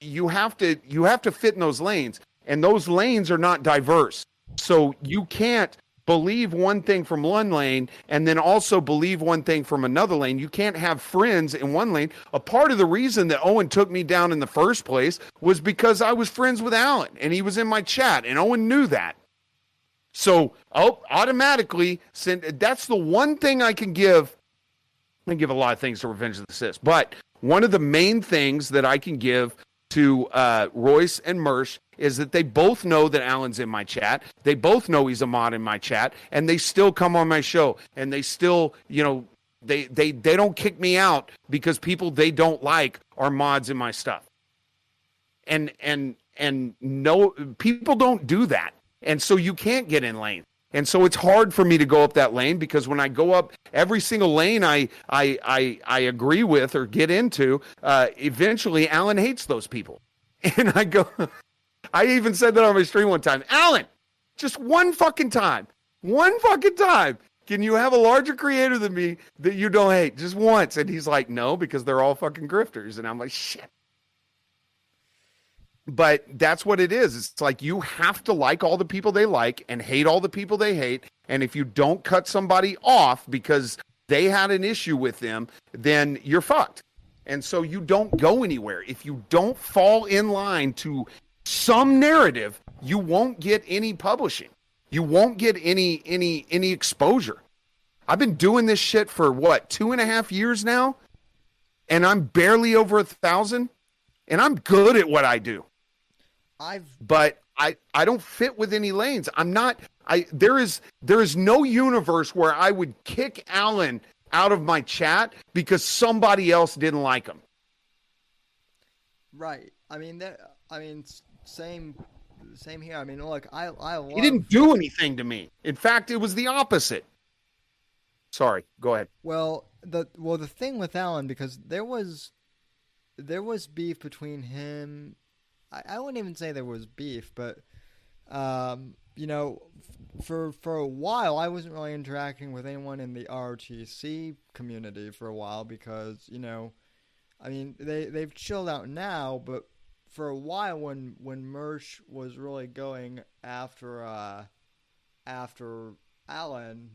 You have to fit in those lanes, and those lanes are not diverse. So you can't believe one thing from one lane and then also believe one thing from another lane. You can't have friends in one lane. A part of the reason that Owen took me down in the first place was because I was friends with Alan, and he was in my chat, and Owen knew that. So automatically, that's the one thing I can give. I can give a lot of things to Revenge of the Sith, but one of the main things that I can give to Royce and Mersh is that they both know that Alan's in my chat. They both know he's a mod in my chat, and they still come on my show, and they still, they don't kick me out because people they don't like are mods in my stuff. And no, people don't do that. And so you can't get in lane. And so it's hard for me to go up that lane, because when I go up every single lane I agree with or get into, eventually Alan hates those people. And I even said that on my stream one time, Alan, just one fucking time, Can you have a larger creator than me that you don't hate just once? And he's like, no, because they're all fucking grifters. And I'm like, shit. But that's what it is. It's like you have to like all the people they like and hate all the people they hate. And if you don't cut somebody off because they had an issue with them, then you're fucked. And so you don't go anywhere. If you don't fall in line to some narrative, you won't get any publishing. You won't get any exposure. I've been doing this shit for what, 2.5 years now? And I'm barely over 1,000. And I'm good at what I do. But I don't fit with any lanes. There is no universe where I would kick Alan out of my chat because somebody else didn't like him. Right. Same here. I mean, look, I love... He didn't do anything to me. In fact, it was the opposite. Sorry, go ahead. Well, the thing with Alan, because there was beef between him. I wouldn't even say there was beef, but for a while I wasn't really interacting with anyone in the ROTC community for a while because they've chilled out now, but for a while when Mersh was really going after Alan,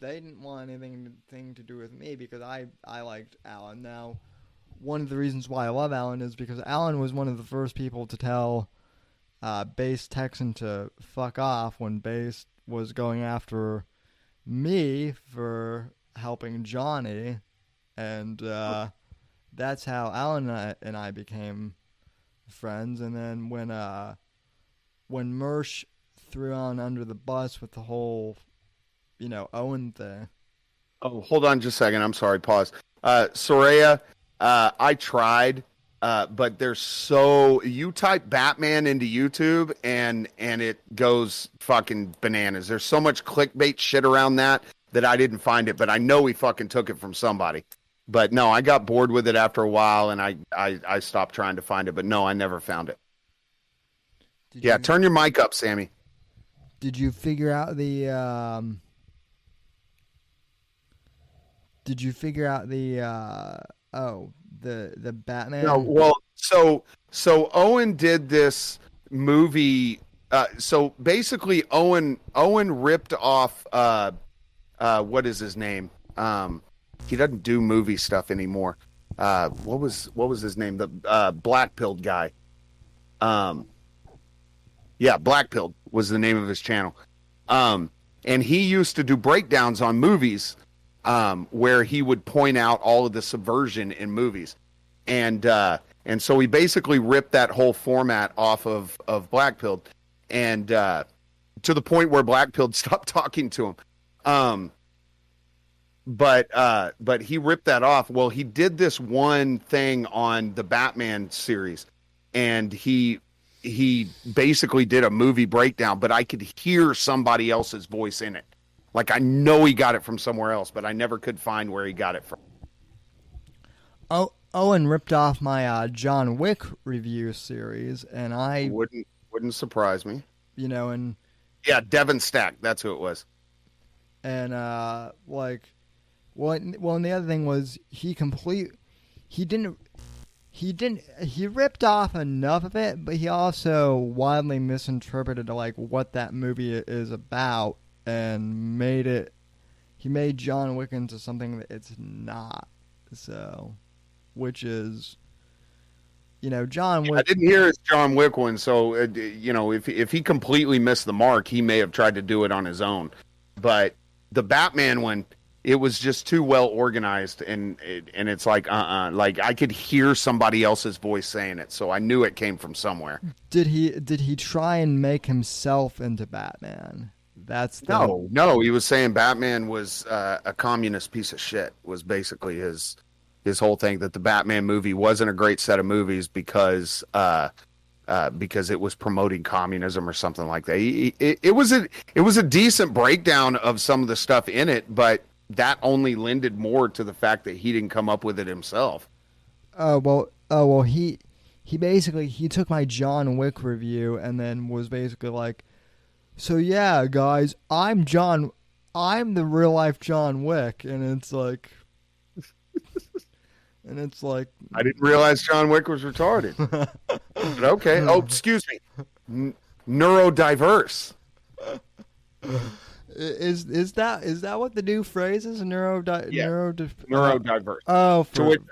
they didn't want anything to do with me because I liked Alan. Now, one of the reasons why I love Alan is because Alan was one of the first people to tell Base Texan to fuck off when Base was going after me for helping Johnny, and that's how Alan and I became friends. And then when Mersh threw on under the bus with the whole Owen thing. Oh, hold on just a second. I'm sorry. Pause. Soraya, I tried, but you type Batman into YouTube and it goes fucking bananas. There's so much clickbait shit around that I didn't find it, but I know he fucking took it from somebody. But no, I got bored with it after a while and I stopped trying to find it, but no, I never found it. Turn your mic up, Sammy. Did you figure out the the Batman? No, well, so Owen did this movie. So basically, Owen ripped off what is his name? He doesn't do movie stuff anymore. What was his name? The black-pilled guy. Black-pilled was the name of his channel. And he used to do breakdowns on movies. Where he would point out all of the subversion in movies. And so he basically ripped that whole format off of Blackpilled, and to the point where Blackpilled stopped talking to him. But he ripped that off. Well, he did this one thing on the Batman series, and he basically did a movie breakdown, but I could hear somebody else's voice in it. Like, I know he got it from somewhere else, but I never could find where he got it from. Owen ripped off my John Wick review series, and I... Wouldn't surprise me. And... Yeah, Devin Stack, that's who it was. And, and the other thing was, he ripped off enough of it, but he also wildly misinterpreted, what that movie is about. And he made John Wick into something that it's not. So, which is, John Wick. I didn't hear his John Wick one. So, if he completely missed the mark, he may have tried to do it on his own. But the Batman one, it was just too well organized, and it's like like I could hear somebody else's voice saying it, so I knew it came from somewhere. Did he try and make himself into Batman? No. He was saying Batman was a communist piece of shit. Was basically his whole thing, that the Batman movie wasn't a great set of movies because it was promoting communism or something like that. It was a decent breakdown of some of the stuff in it, but that only lended more to the fact that he didn't come up with it himself. He basically took my John Wick review and then was basically like, so yeah, guys, I'm John I'm the real life John Wick, and it's like, I didn't realize John Wick was retarded. But okay. Oh, excuse me. Neurodiverse. Is that what the new phrase is? Neurodiverse. Oh, to which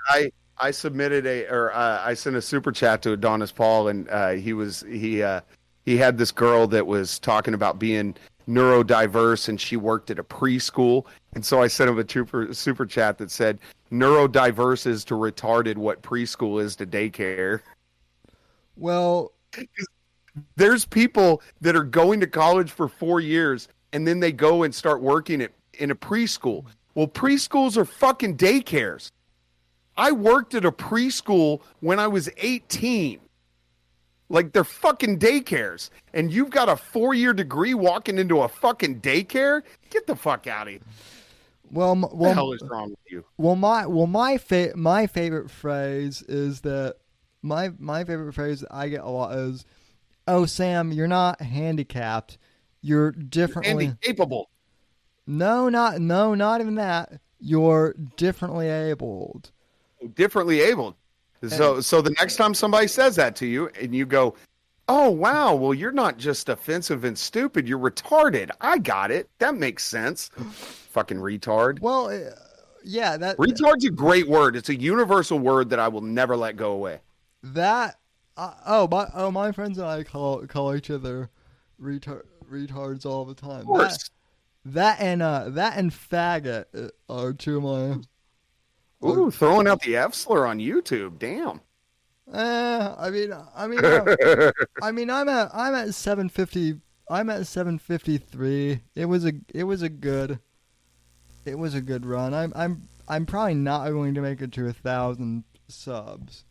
I submitted I sent a super chat to Adonis Paul, and he had this girl that was talking about being neurodiverse, and she worked at a preschool, and so I sent him a super chat that said, "Neurodiverse is to retarded what preschool is to daycare." Well, there's people that are going to college for 4 years, and then they go and start working in a preschool. Well, preschools are fucking daycares. I worked at a preschool when I was 18. Like, they're fucking daycares. And you've got a 4-year degree walking into a fucking daycare? Get the fuck out of here. Well, what the hell is wrong with you? Well, my favorite phrase is that my favorite phrase that I get a lot is, "Oh, Sam, you're not handicapped. You're differently capable." No, not even that. You're differently abled. Differently abled. So the next time somebody says that to you and you go, "Oh, wow, well, you're not just offensive and stupid, you're retarded. I got it. That makes sense." Fucking retard. Well, yeah, retard's a great word. It's a universal word that I will never let go away. That my friends and I call each other retards all the time. Of course. That and faggot are two of my. Ooh, throwing out the F slur on YouTube. Damn. I'm at 750. I'm at 753. It was a good run. I'm probably not going to make it to 1,000 subs.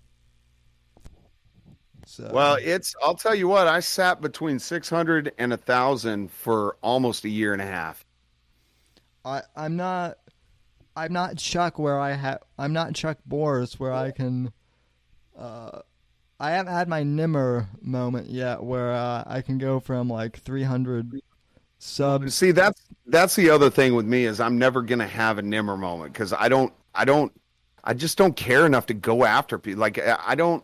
So. Well, I'll tell you what, I sat between 600 and 1,000 for almost a year and a half. I'm not Chuck I'm not Chuck Boris where I can I haven't had my Nimmer moment yet where I can go from like 300 subs. See, that's the other thing with me is I'm never going to have a Nimmer moment because I just don't care enough to go after people. Like I don't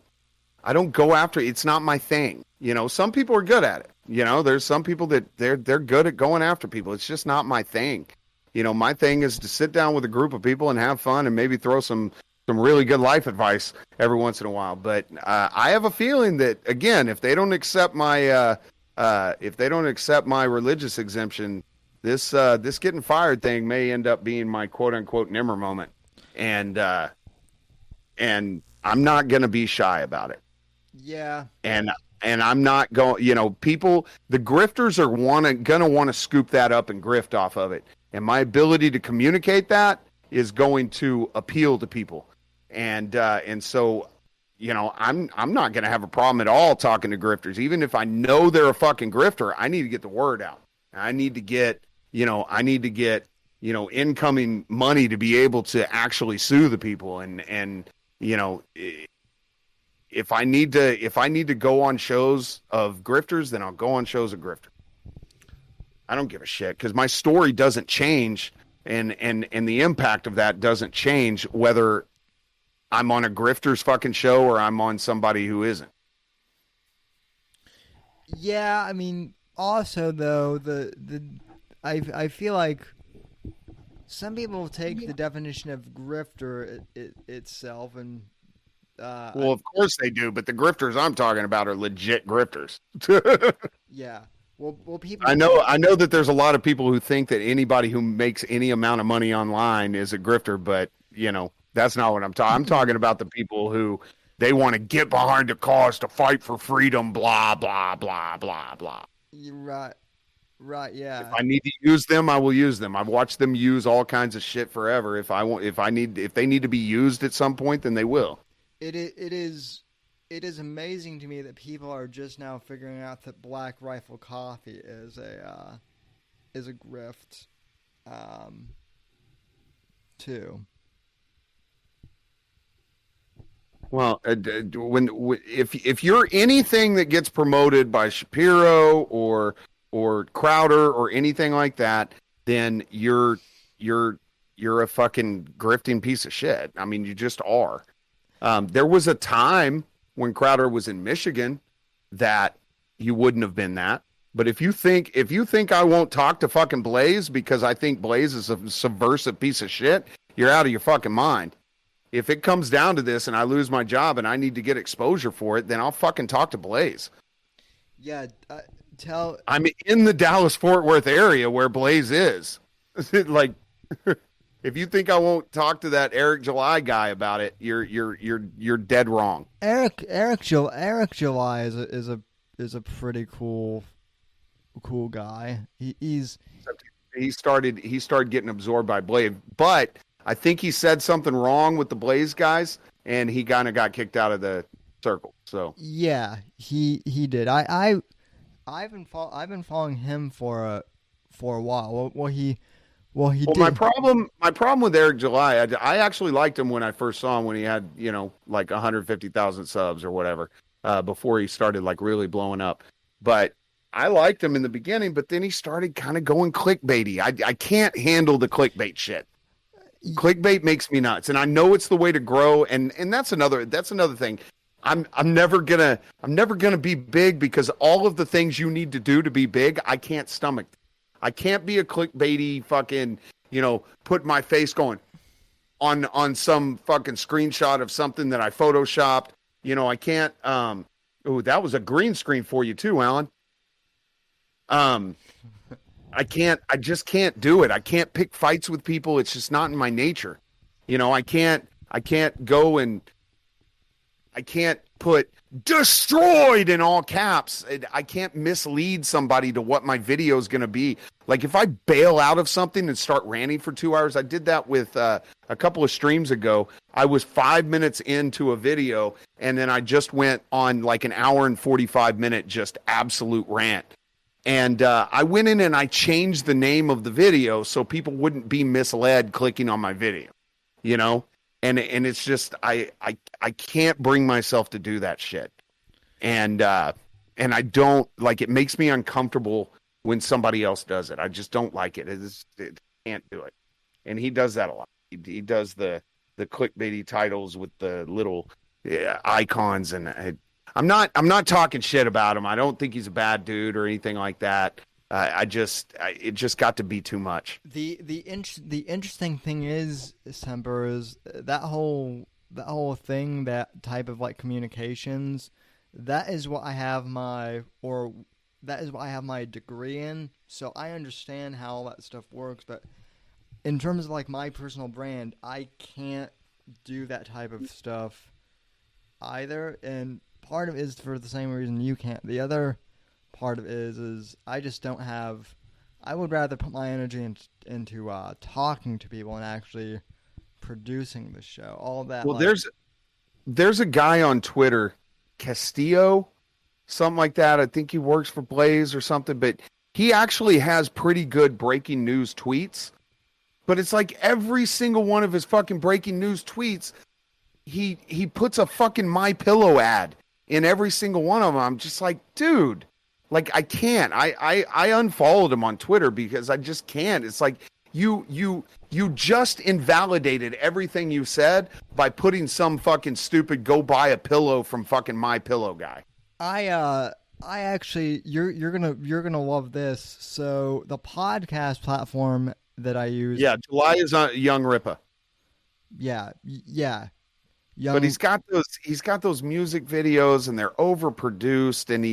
go after it. It's not my thing. You know, some people are good at it. You know, there's some people that they're good at going after people. It's just not my thing. You know, my thing is to sit down with a group of people and have fun and maybe throw some really good life advice every once in a while. But I have a feeling that, again, if they don't accept my religious exemption, this getting fired thing may end up being my quote unquote Nimmer moment. And I'm not going to be shy about it. Yeah. And I'm not going, you know, the grifters are going to want to scoop that up and grift off of it. And my ability to communicate that is going to appeal to people. And so, you know, I'm not going to have a problem at all talking to grifters. Even if I know they're a fucking grifter, I need to get the word out. I need to get incoming money to be able to actually sue the people. And, you know, if I need to go on shows of grifters, then I'll go on shows of grifters. I don't give a shit because my story doesn't change and the impact of that doesn't change whether I'm on a grifter's fucking show or I'm on somebody who isn't. Yeah, I mean, also though, I feel like some people take the definition of grifter itself and well, of course they do, but the grifters I'm talking about are legit grifters. Yeah. Well, people. I know that there's a lot of people who think that anybody who makes any amount of money online is a grifter, but you know that's not what I'm talking. I'm talking about the people who they want to get behind the cause to fight for freedom. Blah blah blah blah blah. Right. Yeah. If I need to use them, I will use them. I've watched them use all kinds of shit forever. If they need to be used at some point, then they will. It is amazing to me that people are just now figuring out that Black Rifle Coffee is a grift, too. Well, if you're anything that gets promoted by Shapiro or Crowder or anything like that, then you're a fucking grifting piece of shit. I mean, you just are. There was a time when Crowder was in Michigan that you wouldn't have been that. But if you think I won't talk to fucking Blaze because I think Blaze is a subversive piece of shit, you're out of your fucking mind. If it comes down to this and I lose my job and I need to get exposure for it, then I'll fucking talk to Blaze. Yeah, I'm in the Dallas-Fort Worth area where Blaze is. Like, if you think I won't talk to that Eric July guy about it, you're dead wrong. Eric July is a pretty cool guy. He started getting absorbed by Blaze, but I think he said something wrong with the Blaze guys, and he kind of got kicked out of the circle. So yeah, he did. I've been following him for a while. Well, did. My problem with Eric July, I actually liked him when I first saw him when he had like 150,000 subs or whatever before he started like really blowing up. But I liked him in the beginning, but then he started kind of going clickbaity. I can't handle the clickbait shit. Clickbait makes me nuts, and I know it's the way to grow. And that's another thing. I'm never gonna be big because all of the things you need to do to be big, I can't stomach. I can't be a clickbaity fucking, put my face going on some fucking screenshot of something that I photoshopped. I can't. That was a green screen for you too, Alan. I just can't do it. I can't pick fights with people. It's just not in my nature. I can't go and I can't put destroyed in all caps. I can't mislead somebody to what my video is going to be. Like if I bail out of something and start ranting for 2 hours, I did that with a couple of streams ago. I was 5 minutes into a video and then I just went on like an hour and 45-minute just absolute rant. And I went in and I changed the name of the video so people wouldn't be misled clicking on my video, And it's just I can't bring myself to do that shit, and I don't like it. Makes me uncomfortable when somebody else does it. I just don't like it. It can't do it, and he does that a lot. He does the clickbaity titles with the little icons, and I'm not talking shit about him. I don't think he's a bad dude or anything like that. It just got to be too much. The interesting thing is, Semper, is that whole thing, that type of like communications. That is what I have my degree in. So I understand how all that stuff works. But in terms of like my personal brand, I can't do that type of stuff either. And part of it is for the same reason you can't. The other part of it is I just don't have. I would rather put my energy into talking to people and actually producing the show. All that. Well, there's a guy on Twitter, Castillo, something like that. I think he works for Blaze or something, but he actually has pretty good breaking news tweets. But it's like every single one of his fucking breaking news tweets, he puts a fucking My Pillow ad in every single one of them. I'm just like, dude. Like, I can't. I unfollowed him on Twitter because I just can't. It's like you just invalidated everything you said by putting some fucking stupid go buy a pillow from fucking My Pillow guy. I actually you're gonna love this. So the podcast platform that I use. Yeah, July is on Young Rippa. Yeah. But he's got those music videos and they're overproduced and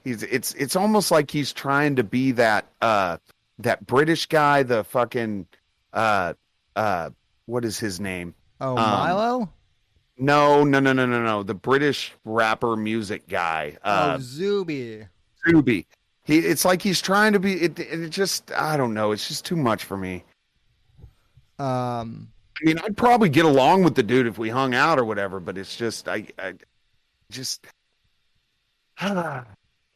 it's almost like he's trying to be that British guy, the fucking what is his name? Oh, Milo? No. The British rapper music guy. Zuby. It's like he's trying to be it just I don't know, it's just too much for me. I mean, I'd probably get along with the dude if we hung out or whatever, but it's just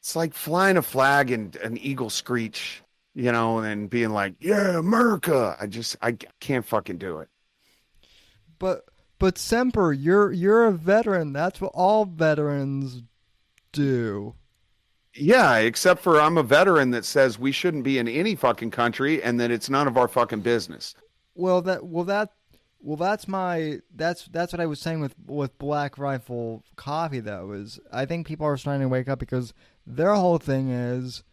it's like flying a flag and an eagle screech, and being like, yeah, America. I can't fucking do it. But Semper, you're a veteran. That's what all veterans do. Yeah, except for I'm a veteran that says we shouldn't be in any fucking country and that it's none of our fucking business. That's what I was saying with Black Rifle Coffee though, is I think people are starting to wake up because their whole thing is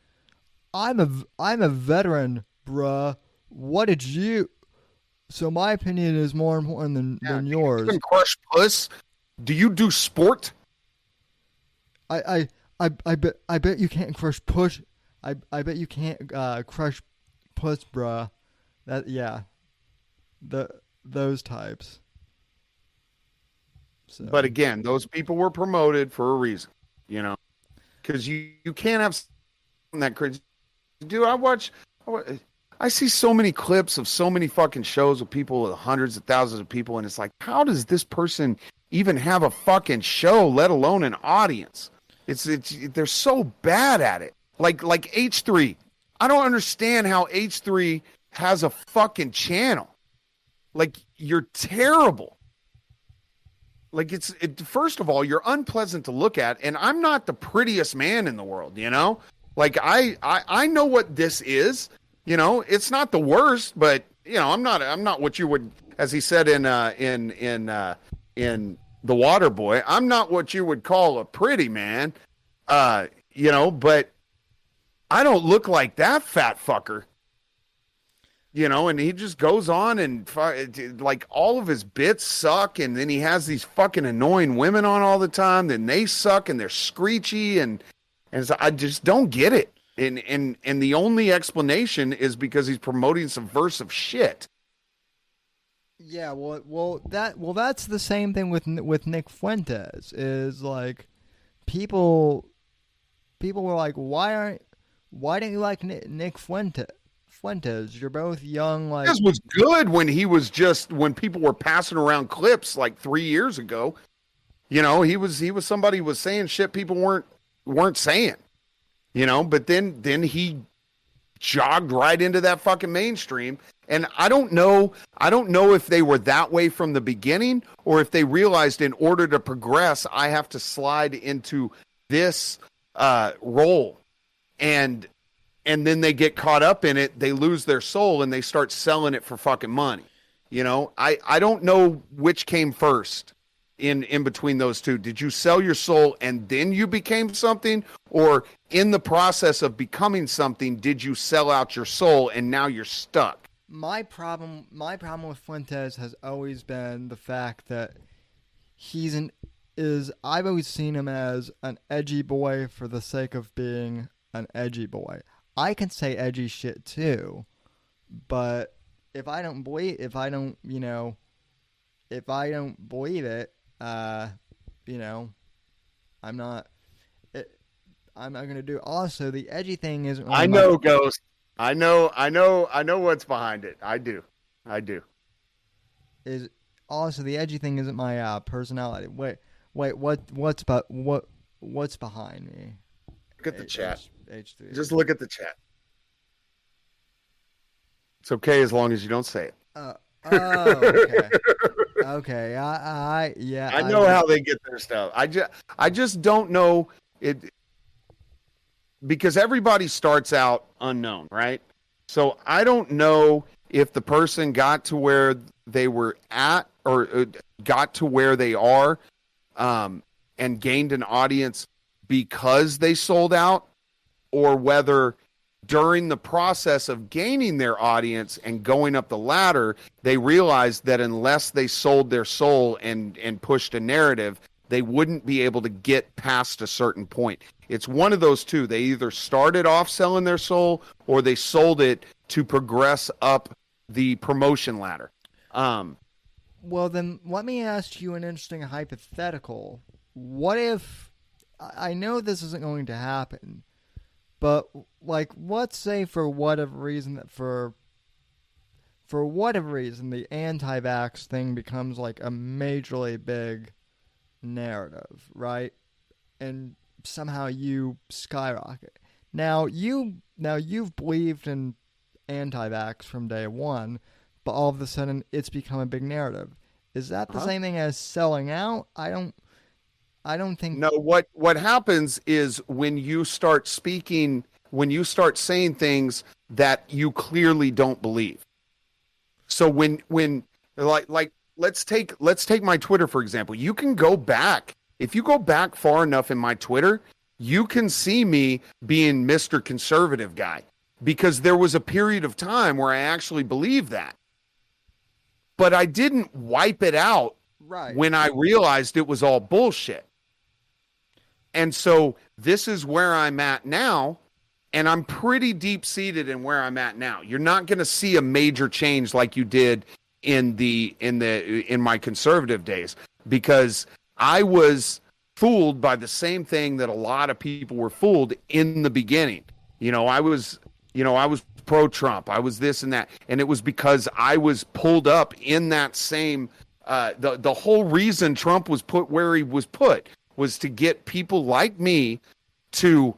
I'm a veteran, bruh. What did you? So my opinion is more important than yours. You can crush puss. Do you do sport? I bet you can't crush push. I bet you can't crush puss, bruh. Those types. So. But again, those people were promoted for a reason, because you can't have that crazy. Dude, I see so many clips of so many fucking shows with people with hundreds of thousands of people, and it's like, how does this person even have a fucking show, let alone an audience? They're so bad at it. Like H3. I don't understand how H3 has a fucking channel. Like, you're terrible. Like, first of all, you're unpleasant to look at, and I'm not the prettiest man in the world, Like, I know what this is, It's not the worst, but I'm not what you would, as he said in The Water Boy, I'm not what you would call a pretty man, but I don't look like that fat fucker. And he just goes on and like all of his bits suck, and then he has these fucking annoying women on all the time, then they suck and they're screechy, and so I just don't get it. And the only explanation is because he's promoting subversive shit. Yeah, that's the same thing with Nick Fuentes. Is like people were like, why don't you like Nick Fuentes? You're both young. Like, this was good when when people were passing around clips like 3 years ago. He was somebody who was saying shit people weren't saying. But then he jogged right into that fucking mainstream. And I don't know if they were that way from the beginning or if they realized in order to progress, I have to slide into this role. And then they get caught up in it, they lose their soul, and they start selling it for fucking money. I don't know which came first in between those two. Did you sell your soul and then you became something? Or in the process of becoming something, did you sell out your soul and now you're stuck? My problem with Fuentes has always been the fact that I've always seen him as an edgy boy for the sake of being an edgy boy. I can say edgy shit too, but if I don't believe it, I'm not gonna do. Also, the edgy thing isn't. Really I know, Ghost. I know what's behind it. I do. Is also the edgy thing isn't my personality. Wait, what's behind me? Look at the chat. H3. Just look at the chat. It's okay as long as you don't say it. Okay. Okay. I know how they get their stuff. I just don't know it, because everybody starts out unknown, right? So I don't know if the person got to where they were at or got to where they are, and gained an audience because they sold out, or whether during the process of gaining their audience and going up the ladder, they realized that unless they sold their soul and pushed a narrative, they wouldn't be able to get past a certain point. It's one of those two. They either started off selling their soul or they sold it to progress up the promotion ladder. Well, then let me ask you an interesting hypothetical. What if, I know this isn't going to happen, but like, let's say for whatever reason the anti-vax thing becomes like a majorly big narrative, right? And somehow you skyrocket. Now you've believed in anti-vax from day one, but all of a sudden it's become a big narrative. Is that the same thing as selling out? I don't think. No, what happens is when you start speaking, when you start saying things that you clearly don't believe. So when like let's take my Twitter for example. You can go back. If you go back far enough in my Twitter, you can see me being Mr. Conservative guy, because there was a period of time where I actually believed that. But I didn't wipe it out when I realized it was all bullshit. And so this is where I'm at now, and I'm pretty deep-seated in where I'm at now. You're not going to see a major change like you did in my conservative days, because I was fooled by the same thing that a lot of people were fooled in the beginning. I was pro-Trump. I was this and that. And it was because I was pulled up in that same, the whole reason Trump was put where he was put was to get people like me to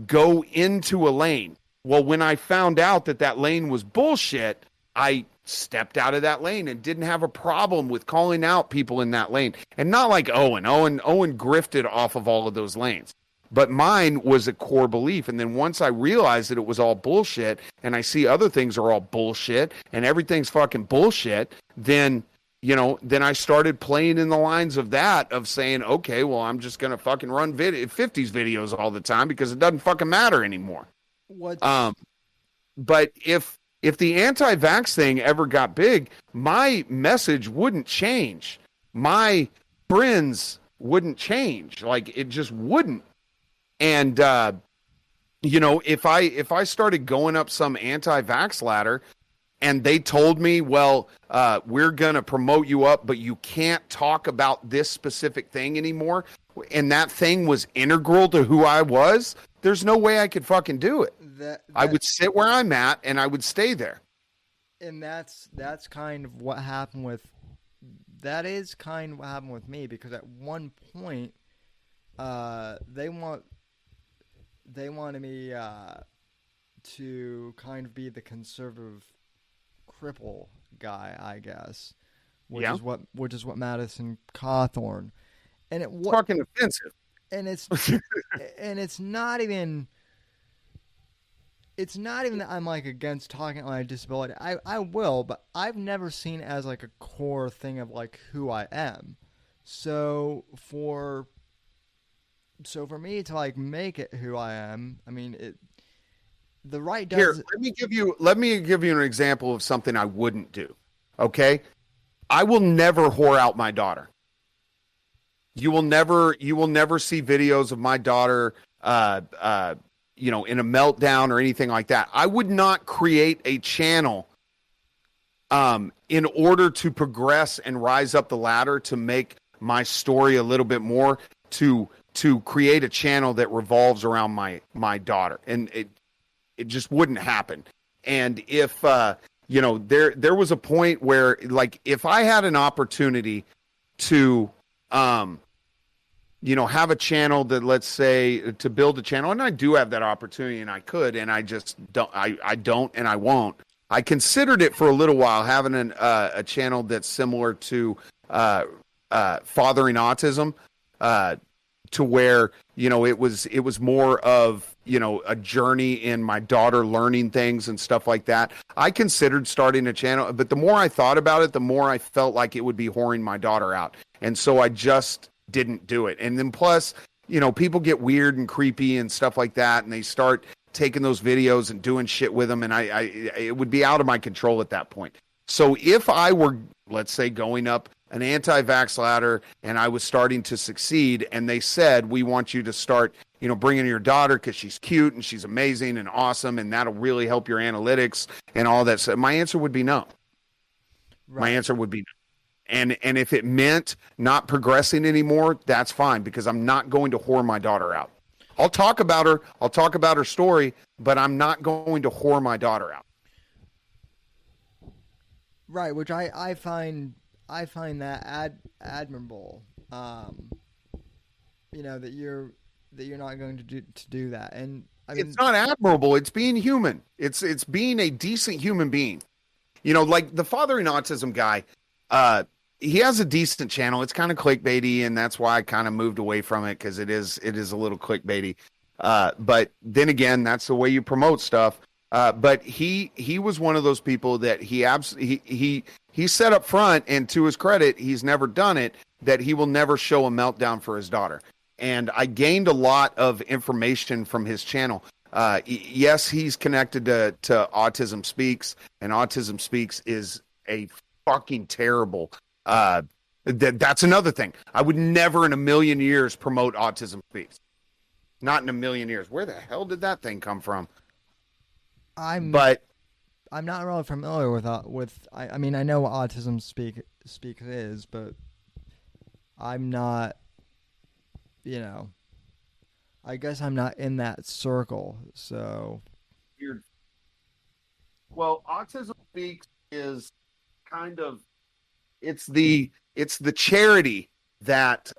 go into a lane. Well, when I found out that lane was bullshit, I stepped out of that lane and didn't have a problem with calling out people in that lane. And not like Owen. Owen grifted off of all of those lanes. But mine was a core belief. And then once I realized that it was all bullshit, and I see other things are all bullshit, and everything's fucking bullshit, then I started playing in the lines of that, of saying, okay, well, I'm just going to fucking run 50s videos all the time because it doesn't fucking matter anymore. But if the anti-vax thing ever got big, my message wouldn't change. My friends wouldn't change. Like, it just wouldn't. And, if I started going up some anti-vax ladder and they told me, well, we're going to promote you up, but you can't talk about this specific thing anymore, and that thing was integral to who I was, there's no way I could fucking do it. I would sit where I'm at and I would stay there. And that's kind of what happened with, that is kind of what happened with me, because at one point, they wanted me to kind of be the conservative cripple guy, I guess, which is what Madison Cawthorn, and it's fucking offensive. And it's not even that I'm like against talking on my disability. I will, but I've never seen it as like a core thing of like who I am. So for me to like make it who I am, I mean, the right does. Here, let me give you an example of something I wouldn't do. Okay, I will never whore out my daughter. You will never see videos of my daughter, in a meltdown or anything like that. I would not create a channel, in order to progress and rise up the ladder to make my story a little bit more, to create a channel that revolves around my daughter, and it just wouldn't happen. And if there was a point where, like, if I had an opportunity to have a channel that, let's say, to build a channel, and I do have that opportunity, and I could, and I just don't, I don't, and I won't. I considered it for a little while, having a channel that's similar to Fathering Autism, to where, it was more of, a journey in my daughter learning things and stuff like that. I considered starting a channel, but the more I thought about it, the more I felt like it would be whoring my daughter out. And so I just didn't do it. And then plus, people get weird and creepy and stuff like that, and they start taking those videos and doing shit with them, and it would be out of my control at that point. So if I were, let's say, going up an anti-vax ladder and I was starting to succeed, and they said, we want you to start, bringing your daughter because she's cute and she's amazing and awesome, and that'll really help your analytics and all that stuff, my answer would be no. Right. My answer would be no. And if it meant not progressing anymore, that's fine, because I'm not going to whore my daughter out. I'll talk about her. I'll talk about her story, but I'm not going to whore my daughter out. Right, which I find that admirable. That you're not going to do that. And I mean, it's not admirable. It's being human. It's being a decent human being. Like the Fathering Autism guy. he has a decent channel. It's kind of clickbaity, and that's why I kind of moved away from it, because it is a little clickbaity. But then again, that's the way you promote stuff. But he was one of those people that he said up front, and to his credit, he's never done it, that he will never show a meltdown for his daughter. And I gained a lot of information from his channel. Yes, he's connected to Autism Speaks, and Autism Speaks is a fucking terrible. That's another thing. I would never in a million years promote Autism Speaks. Not in a million years. Where the hell did that thing come from? I'm not really familiar with. I mean, I know what Autism Speaks is, but I'm not. You know, I guess I'm not in that circle. So. Weird. Well, Autism Speaks is kind of. It's the charity that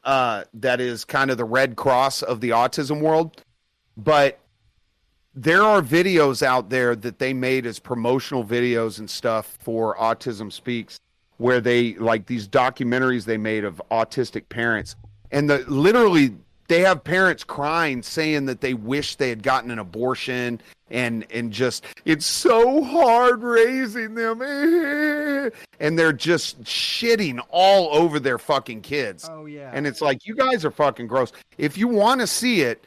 is kind of the Red Cross of the autism world, but there are videos out there that they made as promotional videos and stuff for Autism Speaks, where they, like, these documentaries they made of autistic parents, and literally they have parents crying, saying that they wish they had gotten an abortion, and just, it's so hard raising them, and they're just shitting all over their fucking kids. Oh yeah. And it's like, you guys are fucking gross. If you want to see it,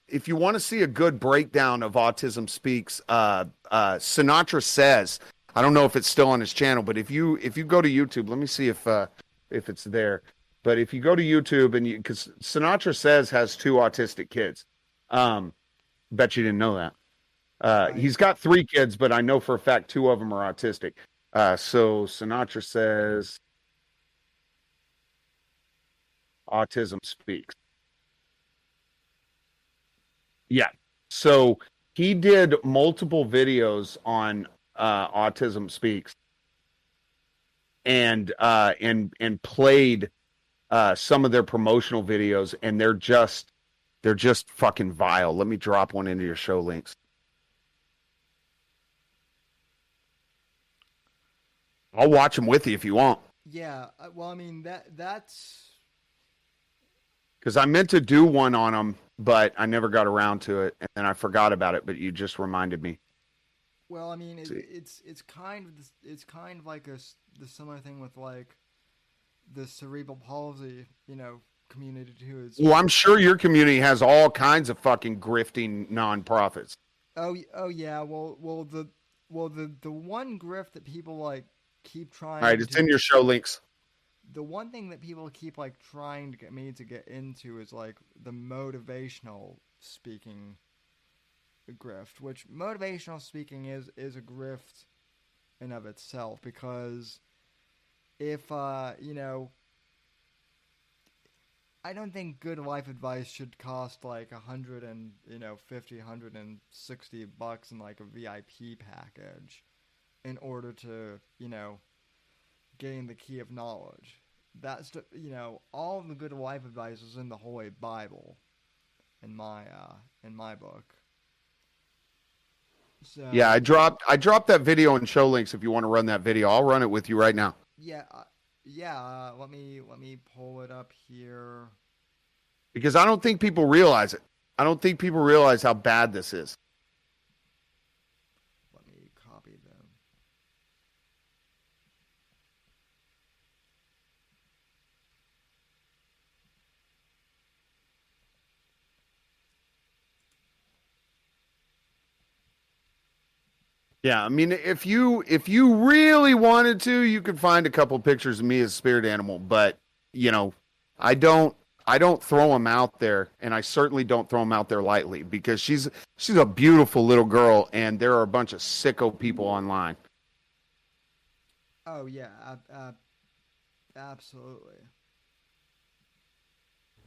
if you want to see a good breakdown of Autism Speaks, Sinatra Says, I don't know if it's still on his channel, but if you go to YouTube, let me see if it's there. But if you go to YouTube, and because Sinatra Says has 2 autistic kids, bet you didn't know that. He's got 3 kids, but I know for a fact 2 of them are autistic. So Sinatra Says, Autism Speaks. Yeah. So he did multiple videos on Autism Speaks, and played some of their promotional videos, and they're just fucking vile. Let me drop one into your show links. I'll watch them with you if you want. Yeah. Well, I mean, that's because I meant to do one on them, but I never got around to it, and then I forgot about it. But you just reminded me. Well, I mean, it's kind of like the similar thing with, like, the cerebral palsy, community too. Well, I'm sure your community has all kinds of fucking grifting nonprofits. Oh yeah. Well, the one grift that people, like, keep trying. All right, it's in your show links. The one thing that people keep, like, trying to get me to get into is, like, the motivational speaking grift, which motivational speaking is a grift in of itself, because if I don't think good life advice should cost like $160 in, like, a VIP package in order to gain the key of knowledge. That's all of the good life advice is in the Holy Bible, in my book. So, yeah, I dropped that video in show links. If you want to run that video, I'll run it with you right now. Yeah. Let me pull it up here, because I don't think people realize it. I don't think people realize how bad this is. Let me copy them. Yeah, I mean, if you really wanted to, you could find a couple pictures of me as a spirit animal, but I don't throw them out there, and I certainly don't throw them out there lightly, because she's a beautiful little girl, and there are a bunch of sicko people online. Oh yeah, absolutely.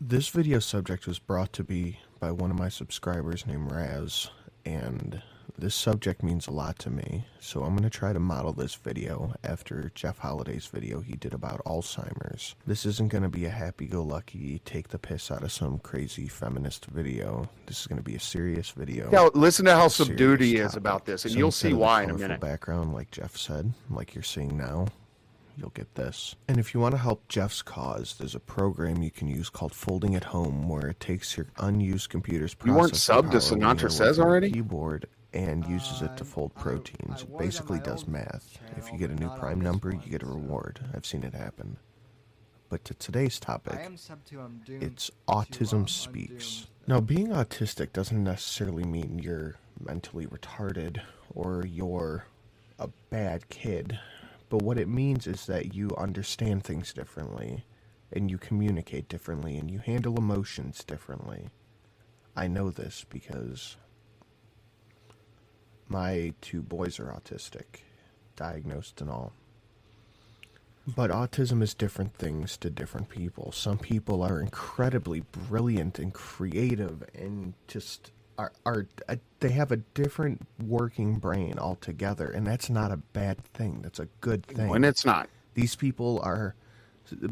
This video subject was brought to me by one of my subscribers named Raz, and this subject means a lot to me, so I'm going to try to model this video after Jeff Holliday's video he did about Alzheimer's. This isn't going to be a happy-go-lucky, take the piss out of some crazy feminist video. This is going to be a serious video. Now, listen to how subdued he is about this, and So you'll see why in a minute. Background, like Jeff said, like you're seeing now, you'll get this. And if you want to help Jeff's cause, there's a program you can use called Folding at Home, where it takes your unused computer's processor You weren't subbed to Sinatra Says already? Keyboard and uses it to fold proteins. It basically does math. If you get a new Prime number, you get a reward. I've seen it happen. But to today's topic, it's Autism Speaks. Now, being autistic doesn't necessarily mean you're mentally retarded or you're a bad kid. But what it means is that you understand things differently, and you communicate differently, and you handle emotions differently. I know this because my 2 boys are autistic, diagnosed and all. But autism is different things to different people. Some people are incredibly brilliant and creative and just they have a different working brain altogether, and that's not a bad thing. That's a good thing. When it's not. These people are...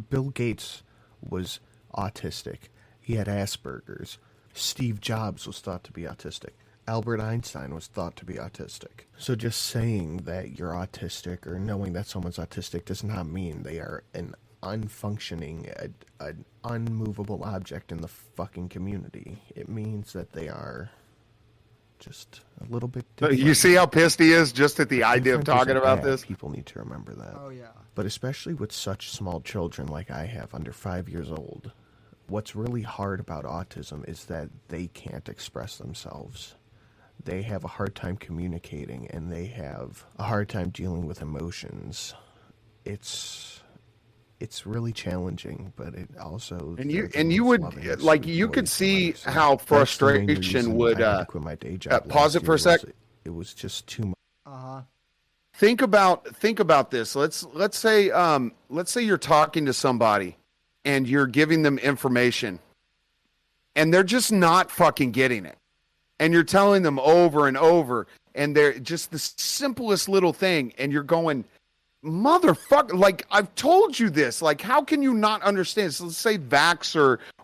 Bill Gates was autistic. He had Asperger's. Steve Jobs was thought to be autistic. Albert Einstein was thought to be autistic. So just saying that you're autistic or knowing that someone's autistic does not mean they are an unfunctioning, an unmovable object in the fucking community. It means that they are just a little bit different. You see how pissed he is just at the idea of talking about this? People need to remember that. Oh, yeah. But especially with such small children like I have, under 5 years old, what's really hard about autism is that they can't express themselves. They have a hard time communicating, and they have a hard time dealing with emotions. It's really challenging, but it also... And you would, like, you could see how frustration would... pause it for a sec. It was just too much. Uh-huh. Think about this. Let's say you're talking to somebody and you're giving them information and they're just not fucking getting it. And you're telling them over and over, and they're just the simplest little thing, and you're going, motherfucker, like, I've told you this. Like, how can you not understand? So let's say vax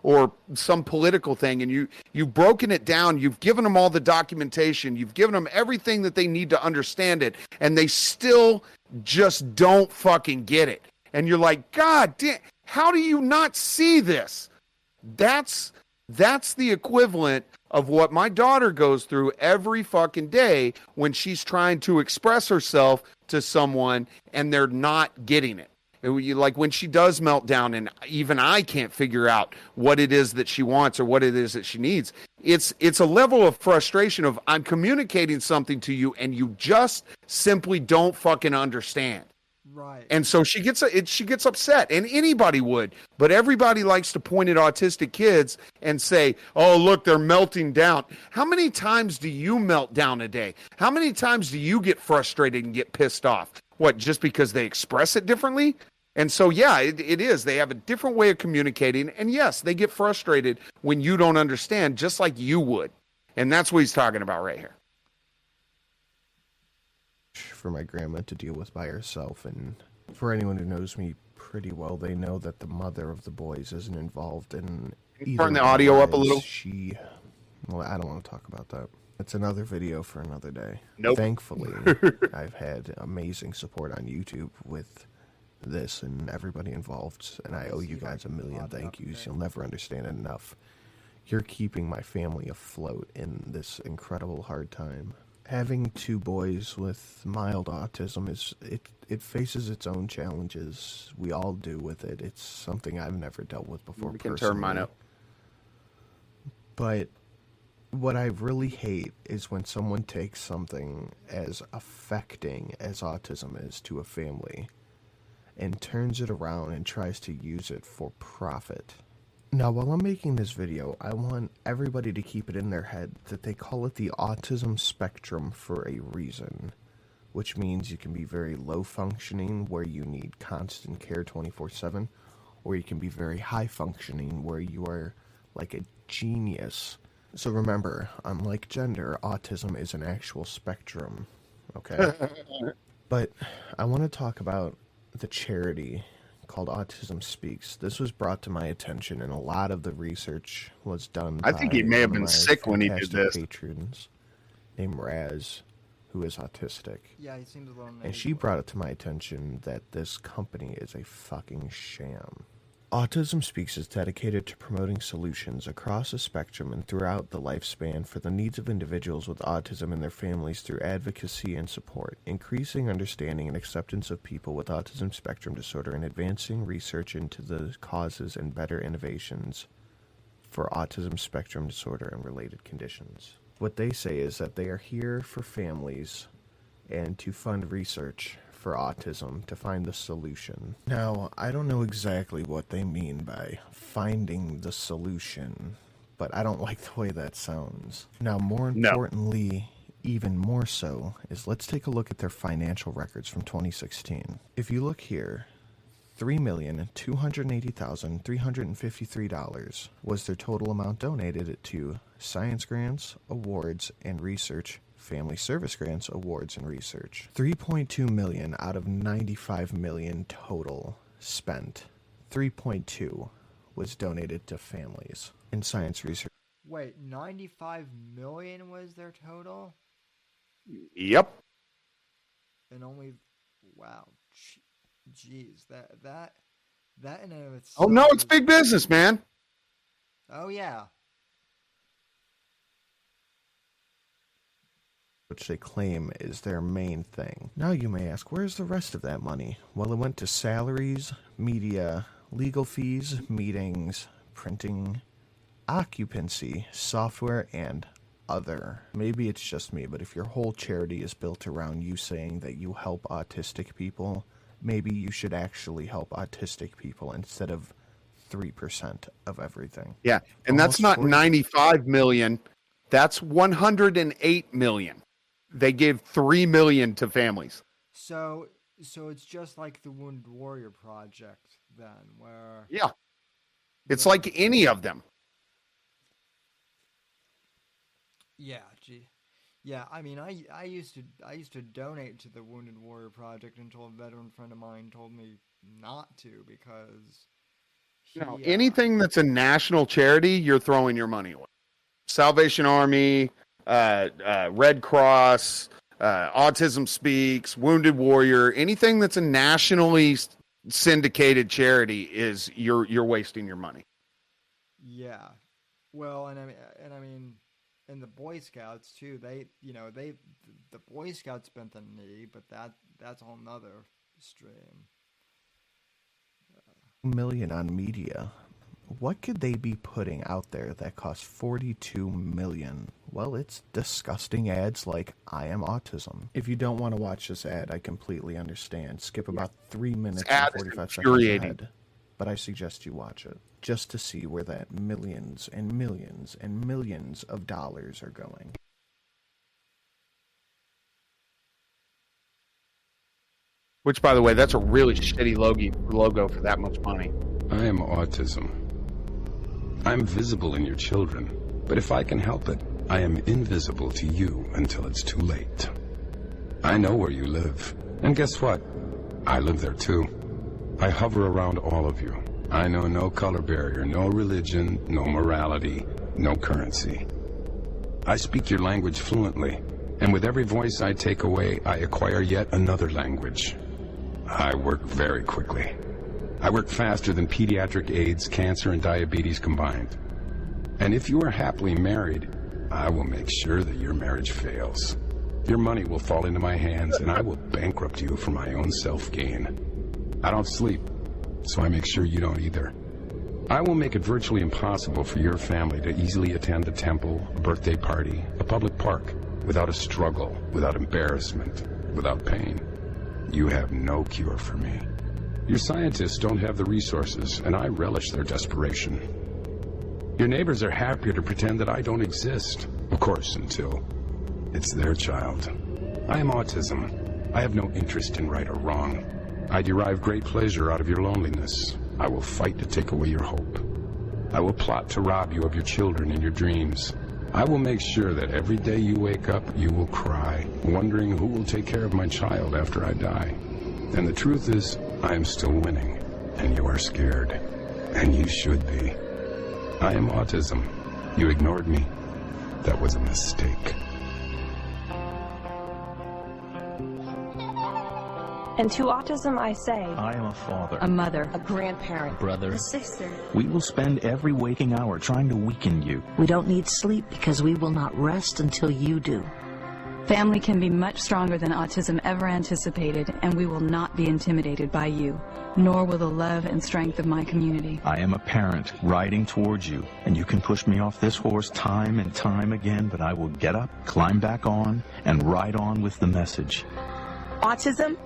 or some political thing, and you've broken it down, you've given them all the documentation, you've given them everything that they need to understand it, and they still just don't fucking get it. And you're like, God damn, how do you not see this? That's the equivalent of what my daughter goes through every fucking day when she's trying to express herself to someone and they're not getting it. Like when she does melt down and even I can't figure out what it is that she wants or what it is that she needs. It's a level of frustration of I'm communicating something to you and you just simply don't fucking understand. Right. And so she gets upset, and anybody would, but everybody likes to point at autistic kids and say, "Oh, look, they're melting down." How many times do you melt down a day? How many times do you get frustrated and get pissed off? What, just because they express it differently? And so, yeah, it is. They have a different way of communicating, and yes, they get frustrated when you don't understand, just like you would. And that's what he's talking about right here. For my grandma to deal with by herself, and for anyone who knows me pretty well, they know that the mother of the boys isn't involved in either. Turn the audio up a little. Well, I don't want to talk about that. It's another video for another day. Nope. Thankfully, I've had amazing support on YouTube with this and everybody involved, and I owe you guys a million thank yous. You'll never understand it enough. You're keeping my family afloat in this incredible hard time. Having 2 boys with mild autism it faces its own challenges. We all do with it. It's something I've never dealt with before. We can turn mine up. But what I really hate is when someone takes something as affecting as autism is to a family and turns it around and tries to use it for profit. Now, while I'm making this video, I want everybody to keep it in their head that they call it the autism spectrum for a reason, which means you can be very low functioning where you need constant care 24/7, or you can be very high functioning where you are like a genius. So remember, unlike gender, autism is an actual spectrum, okay? But I want to talk about the charity called Autism Speaks. This was brought to my attention, and a lot of the research was done I think he may have been sick when he did this. Patrons named Raz, who is autistic. Yeah, he seems a little And she brought it to my attention that this company is a fucking sham. Autism Speaks is dedicated to promoting solutions across a spectrum and throughout the lifespan for the needs of individuals with autism and their families through advocacy and support, increasing understanding and acceptance of people with autism spectrum disorder, and advancing research into the causes and better innovations for autism spectrum disorder and related conditions. What they say is that they are here for families and to fund research for autism to find the solution. Now, I don't know exactly what they mean by finding the solution, but I don't like the way that sounds. Now, more importantly, even more so, is let's take a look at their financial records from 2016. If you look here, $3,280,353 was their total amount donated to science grants, awards, and research, family service grants, awards, and research. $3.2 million out of $95 million total spent. $3.2 was donated to families in science research. Wait, 95 million was their total? Yep. And only, wow, jeez, that in and of itself. Oh no, it's big business, man. Oh yeah. Which they claim is their main thing. Now you may ask, where's the rest of that money? Well, it went to salaries, media, legal fees, meetings, printing, occupancy, software, and other. Maybe it's just me, but if your whole charity is built around you saying that you help autistic people, maybe you should actually help autistic people instead of 3% of everything. Yeah, and that's not 95 million. That's 108 million. They gave 3 million to families. So it's just like the Wounded Warrior Project then, where yeah, it's like any of them. Yeah, gee. Yeah, I mean, I used to donate to the Wounded Warrior Project until a veteran friend of mine told me not to because anything that's a national charity, you're throwing your money away. Salvation Army, Red Cross, Autism Speaks, Wounded Warrior, anything that's a nationally syndicated charity is you're wasting your money. Yeah, well, and I mean. And the Boy Scouts too. The Boy Scouts bent the knee, but that's a whole nother stream. $1 million on media. What could they be putting out there that costs $42 million? Well, it's disgusting ads like "I am autism." If you don't want to watch this ad, I completely understand. Skip about 3 minutes and 45 seconds ahead. But I suggest you watch it, just to see where that millions and millions and millions of dollars are going. Which, by the way, that's a really shitty logo for that much money. I am autism. I'm visible in your children, but if I can help it, I am invisible to you until it's too late. I know where you live, and guess what? I live there too. I hover around all of you. I know no color barrier, no religion, no morality, no currency. I speak your language fluently, and with every voice I take away, I acquire yet another language. I work very quickly. I work faster than pediatric AIDS, cancer, and diabetes combined. And if you are happily married, I will make sure that your marriage fails. Your money will fall into my hands, and I will bankrupt you for my own self-gain. I don't sleep, so I make sure you don't either. I will make it virtually impossible for your family to easily attend a temple, a birthday party, a public park, without a struggle, without embarrassment, without pain. You have no cure for me. Your scientists don't have the resources, and I relish their desperation. Your neighbors are happier to pretend that I don't exist, of course, until it's their child. I am autism. I have no interest in right or wrong. I derive great pleasure out of your loneliness. I will fight to take away your hope. I will plot to rob you of your children and your dreams. I will make sure that every day you wake up, you will cry, wondering who will take care of my child after I die. And the truth is, I am still winning, and you are scared. And you should be. I am autism. You ignored me. That was a mistake. And to autism I say, I am a father, a mother, a grandparent, brother, a sister. We will spend every waking hour trying to weaken you. We don't need sleep because we will not rest until you do. Family can be much stronger than autism ever anticipated, and we will not be intimidated by you, nor will the love and strength of my community. I am a parent riding towards you, and you can push me off this horse time and time again, but I will get up, climb back on, and ride on with the message. Autism,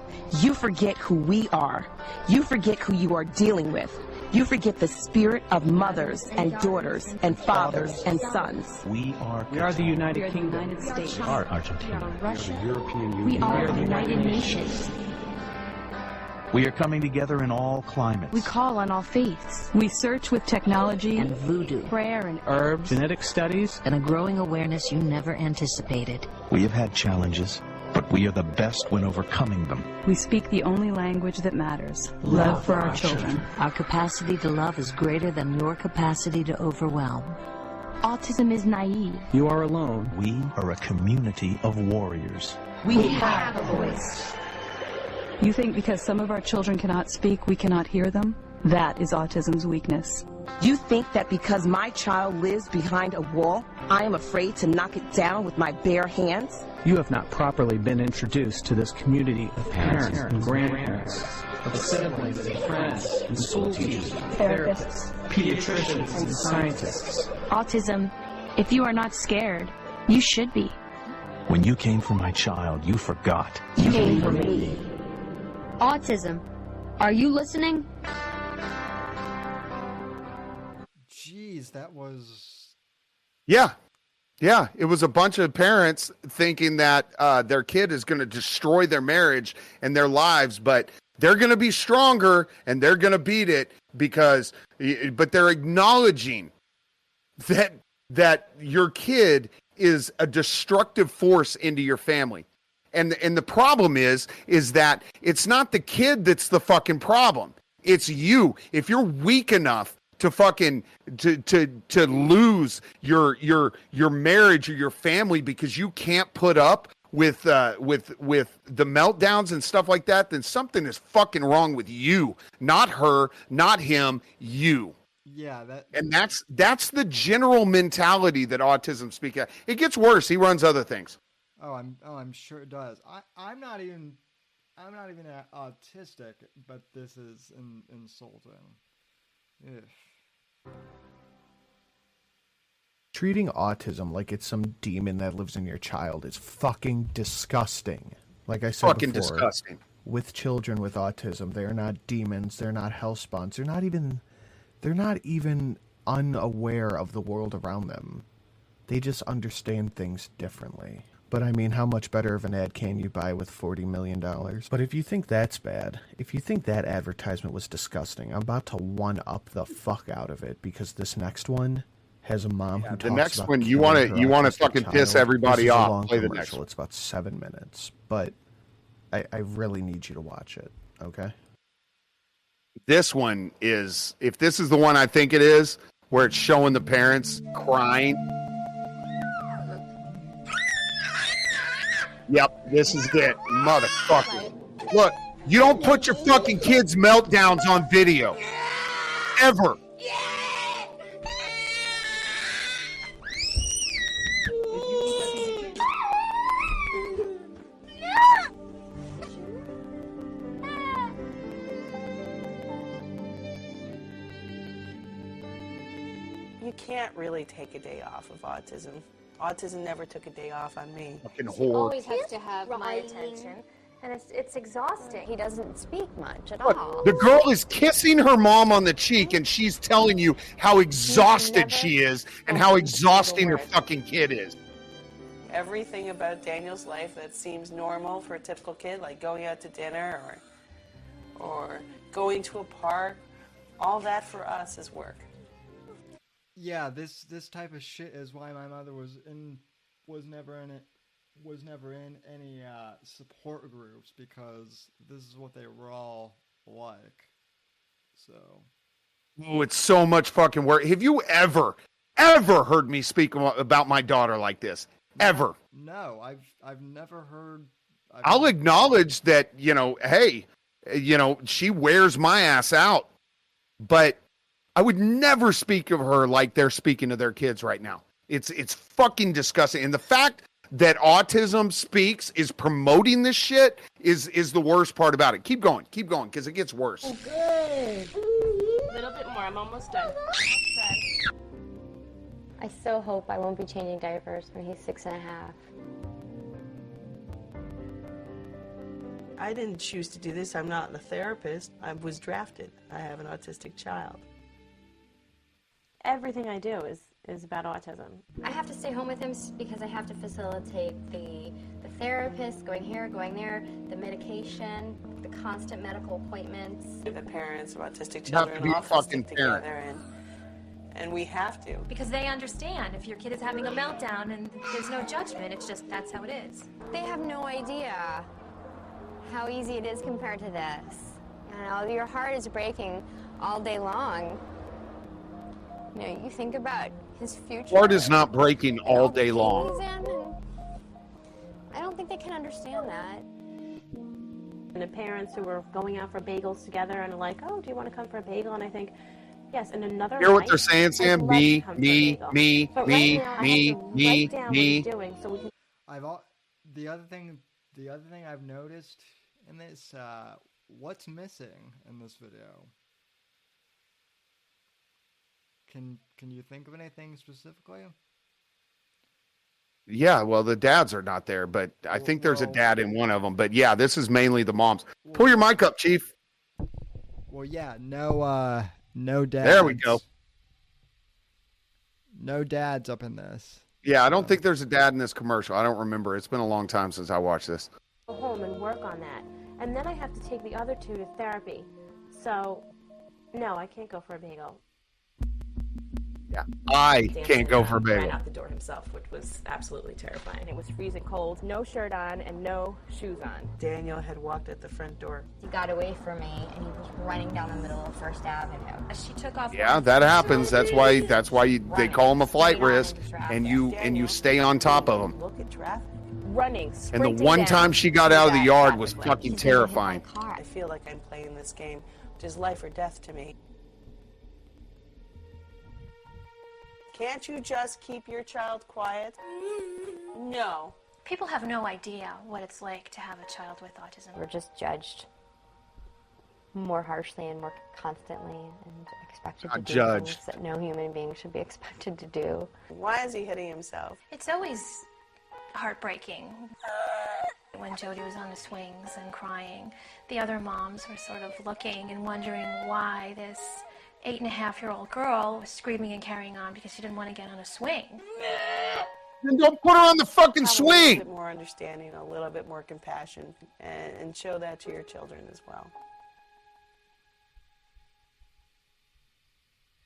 you forget who we are. You forget who you are dealing with. You forget the spirit of mothers and daughters and fathers and sons. We are the United Kingdom. United States. We are Argentina. We are Russia. We are the European Union. We are the United Nations. We are coming together in all climates. We call on all faiths. We search with technology and voodoo, prayer and herbs, genetic studies, and a growing awareness you never anticipated. We have had challenges, but we are the best when overcoming them. We speak the only language that matters, love for our children. Our capacity to love is greater than your capacity to overwhelm. Autism is naive. You are alone. We are a community of warriors. We have a voice. You think because some of our children cannot speak, we cannot hear them? That is autism's weakness. You think that because my child lives behind a wall, I am afraid to knock it down with my bare hands? You have not properly been introduced to this community of parents and grandparents, of siblings and friends and school teachers, therapists, pediatricians and scientists. Autism, if you are not scared, you should be. When you came for my child, you forgot. You came for me. Autism, are you listening? Jeez, that was... Yeah. Yeah, it was a bunch of parents thinking that their kid is going to destroy their marriage and their lives, but they're going to be stronger and they're going to beat it but they're acknowledging that your kid is a destructive force into your family. And the problem is that it's not the kid that's the fucking problem. It's you. If you're weak enough to fucking to lose your marriage or your family because you can't put up with the meltdowns and stuff like that, then something is fucking wrong with you. Not her, not him, you. Yeah, that's the general mentality that autism speaks at. It gets worse. He runs other things. I'm sure it does. I'm not even autistic, but this is insulting. Ugh. Treating autism like it's some demon that lives in your child is fucking disgusting. Like I said fucking before, disgusting. With children with autism, they're not demons, they're not hellspawns, they're not even unaware of the world around them. They just understand things differently. But I mean, how much better of an ad can you buy with $40 million? But if you think that's bad, if you think that advertisement was disgusting, I'm about to one-up the fuck out of it, because this next one has a mom who talks the next about one, you want to fucking piss everybody off. Play the next one. It's about 7 minutes, but I really need you to watch it, okay? This one is, if this is the one I think it is, where it's showing the parents crying. Yep, this is it, motherfucker. Look, you don't put your fucking kids' meltdowns on video. Ever. You can't really take a day off of autism. Autism never took a day off on me. Fucking He whore. always has to have my attention, and it's exhausting. He doesn't speak much at all. The girl is kissing her mom on the cheek, and she's telling you how exhausted she is and how exhausting her fucking kid is. Everything about Daniel's life that seems normal for a typical kid, like going out to dinner or going to a park, all that for us is work. Yeah, this type of shit is why my mother was never in any support groups, because this is what they were all like. So. Oh, it's so much fucking work. Have you ever heard me speak about my daughter like this? Ever? No, I've never heard I'll acknowledge that, hey, she wears my ass out, but I would never speak of her like they're speaking to their kids right now. It's fucking disgusting. And the fact that Autism Speaks is promoting this shit is the worst part about it. Keep going, because it gets worse. Oh, good. A little bit more. I'm almost done. I so hope I won't be changing diapers when he's 6.5. I didn't choose to do this. I'm not a therapist. I was drafted. I have an autistic child. Everything I do is about autism. I have to stay home with him because I have to facilitate the therapist, going here, going there, the medication, the constant medical appointments. The parents of autistic You have to children be a often fucking stick parent. together, and we have to. Because they understand if your kid is having a meltdown and there's no judgment, it's just that's how it is. They have no idea how easy it is compared to this. Your heart is breaking all day long. You think about his future. Heart is not breaking all day long. I don't think they can understand that. And the parents who are going out for bagels together and are like, oh, do you want to come for a bagel? And I think, yes, in another Hear what life, they're saying, Sam? I'd love to come for a Me. bagel. But right now, I have to write down what he's doing so we can... The other thing I've noticed in this, what's missing in this video? Can you think of anything specifically? Yeah, well, the dads are not there, but I think there's a dad in one of them. But yeah, this is mainly the moms. Pull your mic up, Chief. Well, yeah, no dads. There we go. No dads up in this. Yeah, I don't think there's a dad in this commercial. I don't remember. It's been a long time since I watched this. Go home and work on that. And then I have to take the other two to therapy. So, no, I can't go for a bagel. Yeah, I can't go for a bagel. Ran out the door himself, which was absolutely terrifying. It was freezing cold, no shirt on, and no shoes on. Daniel had walked at the front door. He got away from me, and he was running down the middle of First Avenue. She took off. Yeah, that happens. That's why they call him a flight risk, and you stay on top of him. Look at traffic. Running, and the one time she got out of the yard was fucking terrifying. I feel like I'm playing this game, which is life or death to me. Can't you just keep your child quiet? No. People have no idea what it's like to have a child with autism. We're just judged more harshly and more constantly and expected to do things that no human being should be expected to do. Why is he hitting himself? It's always heartbreaking. When Jody was on the swings and crying, the other moms were sort of looking and wondering why this 8.5-year-old girl was screaming and carrying on because she didn't want to get on a swing. Then don't put her on the fucking swing. A little bit more understanding, a little bit more compassion, and show that to your children as well.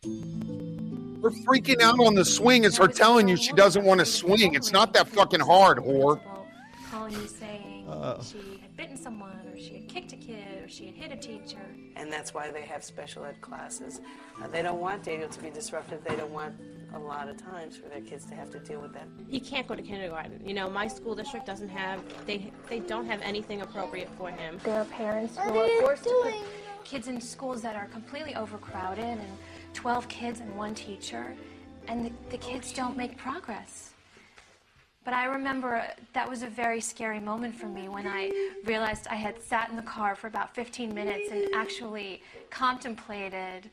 We're freaking out on the swing. It's her telling you she doesn't want to swing. It's not that fucking hard, whore. Calling you saying she had bitten someone, or she had kicked a kid, or she had hit a teacher. And that's why they have special ed classes. They don't want Daniel to be disruptive. They don't want a lot of times for their kids to have to deal with that. He can't go to kindergarten. My school district doesn't have, they don't have anything appropriate for him. There are parents who are forced to put kids in schools that are completely overcrowded and 12 kids and one teacher, and the kids don't make progress. But I remember that was a very scary moment for me when I realized I had sat in the car for about 15 minutes and actually contemplated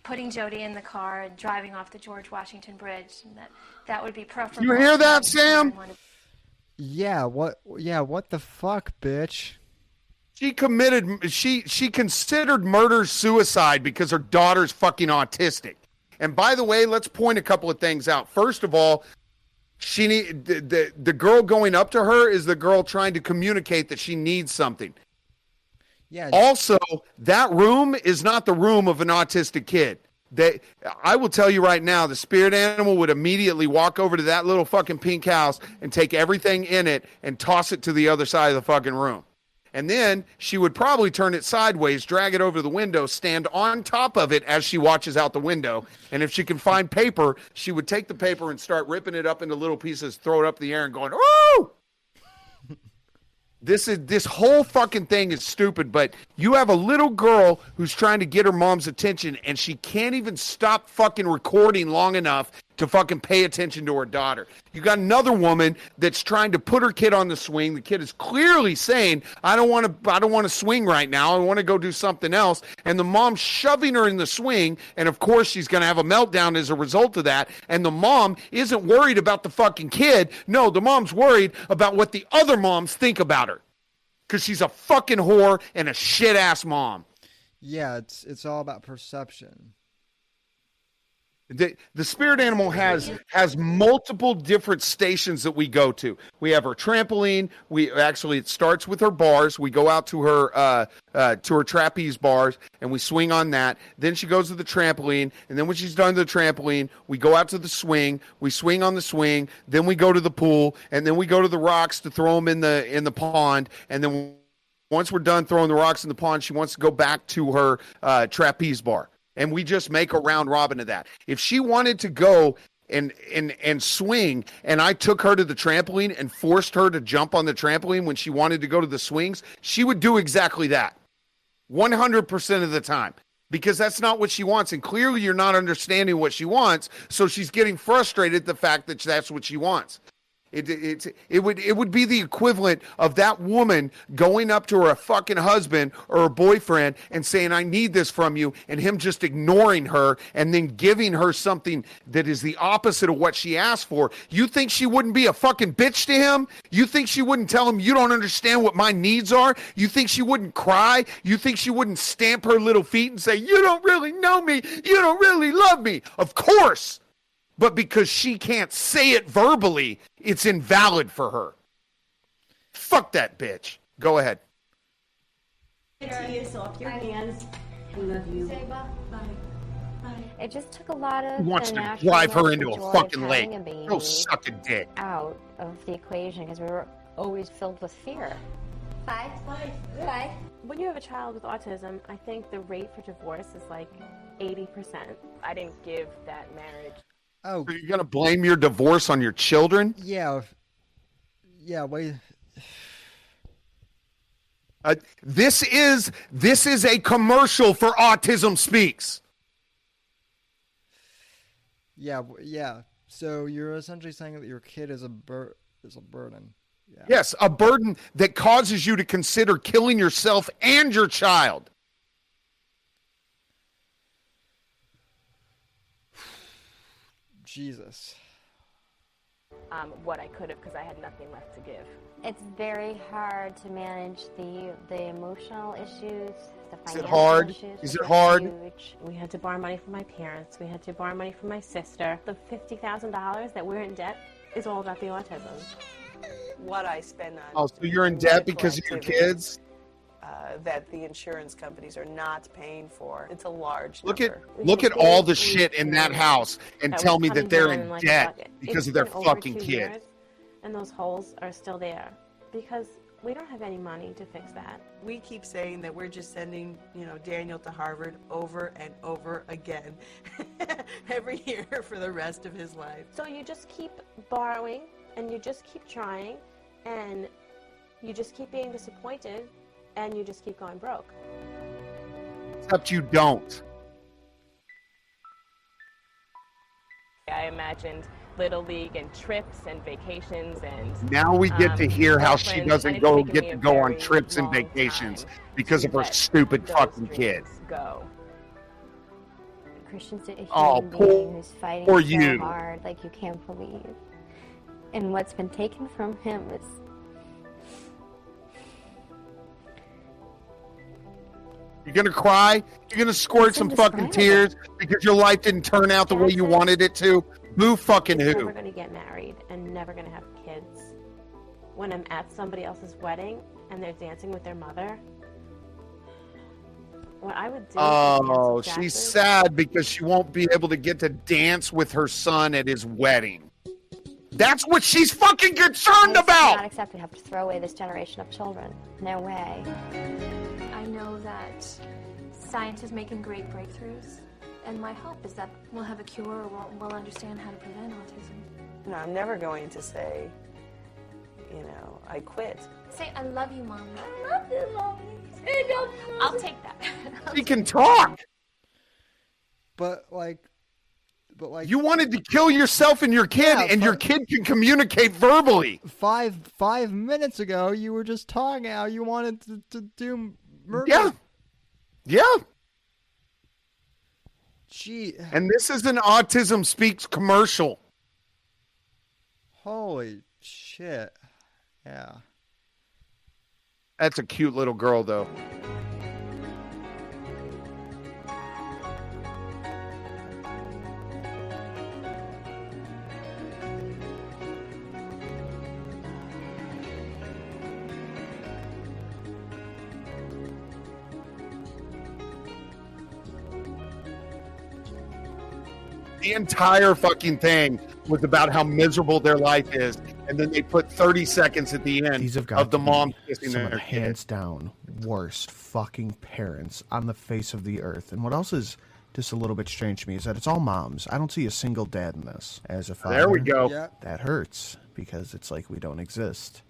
putting Jody in the car and driving off the George Washington Bridge, and that would be perfect. You hear that, Sam? Yeah, what the fuck, bitch? She considered murder suicide because her daughter's fucking autistic. And by the way, let's point a couple of things out. First of all, the girl going up to her is the girl trying to communicate that she needs something. Yeah. Also, that room is not the room of an autistic kid. I will tell you right now, the spirit animal would immediately walk over to that little fucking pink house and take everything in it and toss it to the other side of the fucking room. And then she would probably turn it sideways, drag it over to the window, stand on top of it as she watches out the window. And if she can find paper, she would take the paper and start ripping it up into little pieces, throw it up in the air and going, "Ooh!" This whole fucking thing is stupid, but you have a little girl who's trying to get her mom's attention, and she can't even stop fucking recording long enough to fucking pay attention to her daughter. You got another woman that's trying to put her kid on the swing. The kid is clearly saying, I don't want to swing right now. I want to go do something else. And the mom's shoving her in the swing, and of course she's going to have a meltdown as a result of that. And the mom isn't worried about the fucking kid. No, the mom's worried about what the other moms think about her. Because she's a fucking whore and a shit-ass mom. Yeah, it's all about perception. The spirit animal has multiple different stations that we go to. We have her trampoline. It starts with her bars. We go out to her trapeze bars and we swing on that. Then she goes to the trampoline, and then when she's done the trampoline, we go out to the swing. We swing on the swing. Then we go to the pool, and then we go to the rocks to throw them in the pond. And then once we're done throwing the rocks in the pond, she wants to go back to her trapeze bar. And we just make a round robin of that. If she wanted to go and swing, and I took her to the trampoline and forced her to jump on the trampoline when she wanted to go to the swings, she would do exactly that 100% of the time, because that's not what she wants. And clearly you're not understanding what she wants. So she's getting frustrated at the fact that that's what she wants. It would be the equivalent of that woman going up to her fucking husband or her boyfriend and saying, I need this from you, and him just ignoring her and then giving her something that is the opposite of what she asked for. You think she wouldn't be a fucking bitch to him? You think she wouldn't tell him, you don't understand what my needs are? You think she wouldn't cry? You think she wouldn't stamp her little feet and say, you don't really know me, you don't really love me? Of course. But because she can't say it verbally, it's invalid for her. Fuck that bitch. Go ahead. Tears off your hands. I love you. Say bye. Bye. It just took a lot of. Who wants to drive her into a fucking lake? Go suck a dick. Out of the equation because we were always filled with fear. Bye. When you have a child with autism, I think the rate for divorce is like 80%. I didn't give that marriage. Oh, are you gonna blame your divorce on your children? Yeah. Wait. This is a commercial for Autism Speaks. Yeah. So you're essentially saying that your kid is a burden. Yeah. Yes, a burden that causes you to consider killing yourself and your child. Jesus. What I could have, because I had nothing left to give. It's very hard to manage the emotional issues, the financial issues. Is it hard? Is it hard? Huge. We had to borrow money from my parents. We had to borrow money from my sister. The $50,000 that we're in debt is all about the autism. What I spend on. Oh, so you're in debt because of your kids? That the insurance companies are not paying for. It's a large Look number. Look at all the shit in that house and tell me that they're in debt because of their fucking kids. And those holes are still there because we don't have any money to fix that. We keep saying that we're just sending, Daniel to Harvard over and over again every year for the rest of his life. So you just keep borrowing and you just keep trying and you just keep being disappointed and you just keep going broke. Except you don't. I imagined Little League and trips and vacations and... Now we get to hear how she doesn't get to go on trips and vacations because of her stupid fucking kid. Christian's a human being who's fighting so you. hard, like you can't believe. And what's been taken from him is... You're going to cry? You're going to squirt some fucking tears because your life didn't turn out the way you wanted it to? Boo fucking who? I'm never going to get married and never going to have kids. When I'm at somebody else's wedding and they're dancing with their mother, what I would do... Oh, she's sad because she won't be able to get to dance with her son at his wedding. That's what she's fucking concerned about! It's not accepted. We have to throw away this generation of children. No way. I know that science is making great breakthroughs, and my hope is that we'll have a cure or we'll understand how to prevent autism. No, I'm never going to say you know, I quit. Say, I love you, Mommy. I love you, Mommy. I'll take that. He can talk. But you wanted to kill yourself and your kid, and your kid can communicate verbally. 5 minutes ago, you were just talking how you wanted to do murder. Yeah. Yeah. Gee. And this is an Autism Speaks commercial. Holy shit. Yeah. That's a cute little girl, though. The entire fucking thing was about how miserable their life is, and then they put 30 seconds at the end of the mom kissing some of their the hands down worst fucking parents on the face of the earth. And what else is just a little bit strange to me is that it's all moms. I don't see a single dad in this. As a father, there we go. That hurts because it's like we don't exist.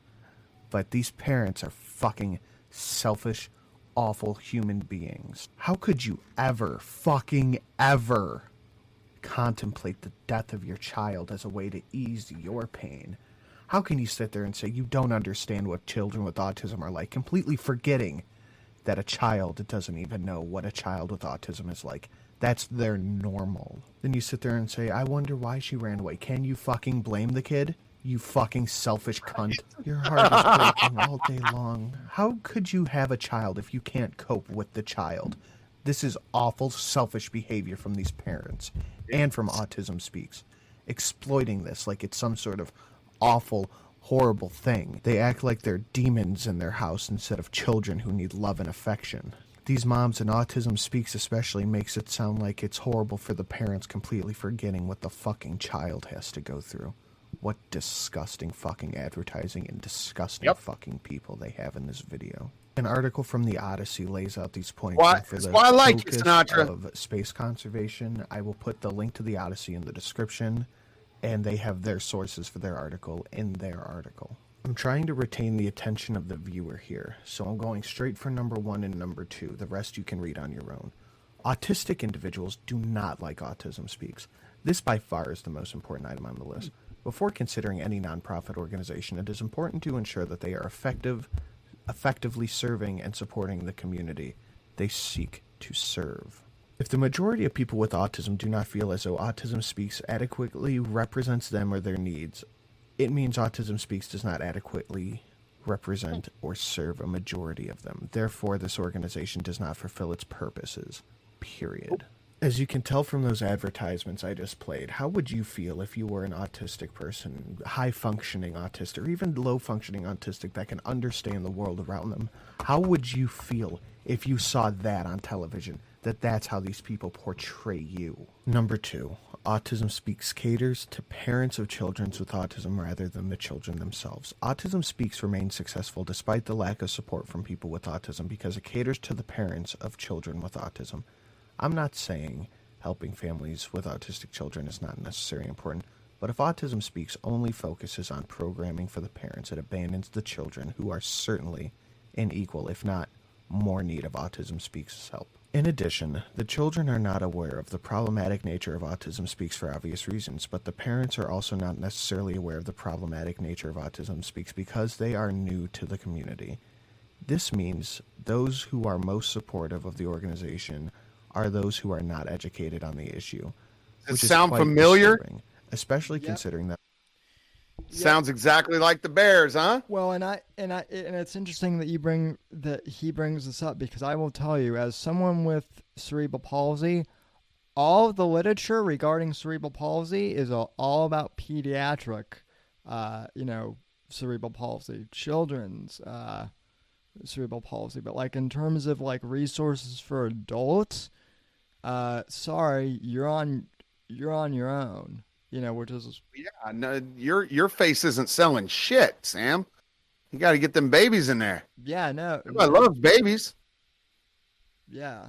But these parents are fucking selfish, awful human beings. How could you ever, fucking ever, contemplate the death of your child as a way to ease your pain? How can you sit there and say you don't understand what children with autism are like, completely forgetting that a child doesn't even know what a child with autism is like? That's their normal. Then you sit there and say, I wonder why she ran away. Can you fucking blame the kid? You fucking selfish cunt. Your heart is breaking all day long. How could you have a child if you can't cope with the child? This is awful, selfish behavior from these parents and from Autism Speaks, exploiting this like it's some sort of awful, horrible thing. They act like they're demons in their house instead of children who need love and affection. These moms and Autism Speaks especially makes it sound like it's horrible for the parents, completely forgetting what the fucking child has to go through. What disgusting fucking advertising and disgusting fucking people they have in this video. An article from the Odyssey lays out these points. For the why I like focus you, Sinatra. of space conservation, I will put the link to the Odyssey in the description, and they have their sources for their article in their article. I'm trying to retain the attention of the viewer here, so I'm going straight for number 1 and number 2. The rest you can read on your own. Autistic individuals do not like Autism Speaks. This by far is the most important item on the list. Before considering any nonprofit organization, it is important to ensure that they are effectively serving and supporting the community they seek to serve. If the majority of people with autism do not feel as though Autism Speaks adequately represents them or their needs, it means Autism Speaks does not adequately represent or serve a majority of them. Therefore, this organization does not fulfill its purposes. Period. As you can tell from those advertisements I just played, how would you feel if you were an autistic person, high-functioning autistic, or even low-functioning autistic that can understand the world around them? How would you feel if you saw that on television, that that's how these people portray you? Number 2, Autism Speaks caters to parents of children with autism rather than the children themselves. Autism Speaks remains successful despite the lack of support from people with autism because it caters to the parents of children with autism. I'm not saying helping families with autistic children is not necessarily important, but if Autism Speaks only focuses on programming for the parents, it abandons the children who are certainly in equal, if not more need of Autism Speaks' help. In addition, the children are not aware of the problematic nature of Autism Speaks for obvious reasons, but the parents are also not necessarily aware of the problematic nature of Autism Speaks because they are new to the community. This means those who are most supportive of the organization are those who are not educated on the issue. Does it sound familiar? Especially considering that. Sounds exactly like the Bears, huh? Well, and it's interesting that he brings this up because I will tell you, as someone with cerebral palsy, all of the literature regarding cerebral palsy is all about pediatric, cerebral palsy, children's cerebral palsy. But like in terms of like resources for adults, sorry, you're on your own. Which is no, your face isn't selling shit, Sam. You got to get them babies in there. Yeah, no, everybody loves babies. Yeah,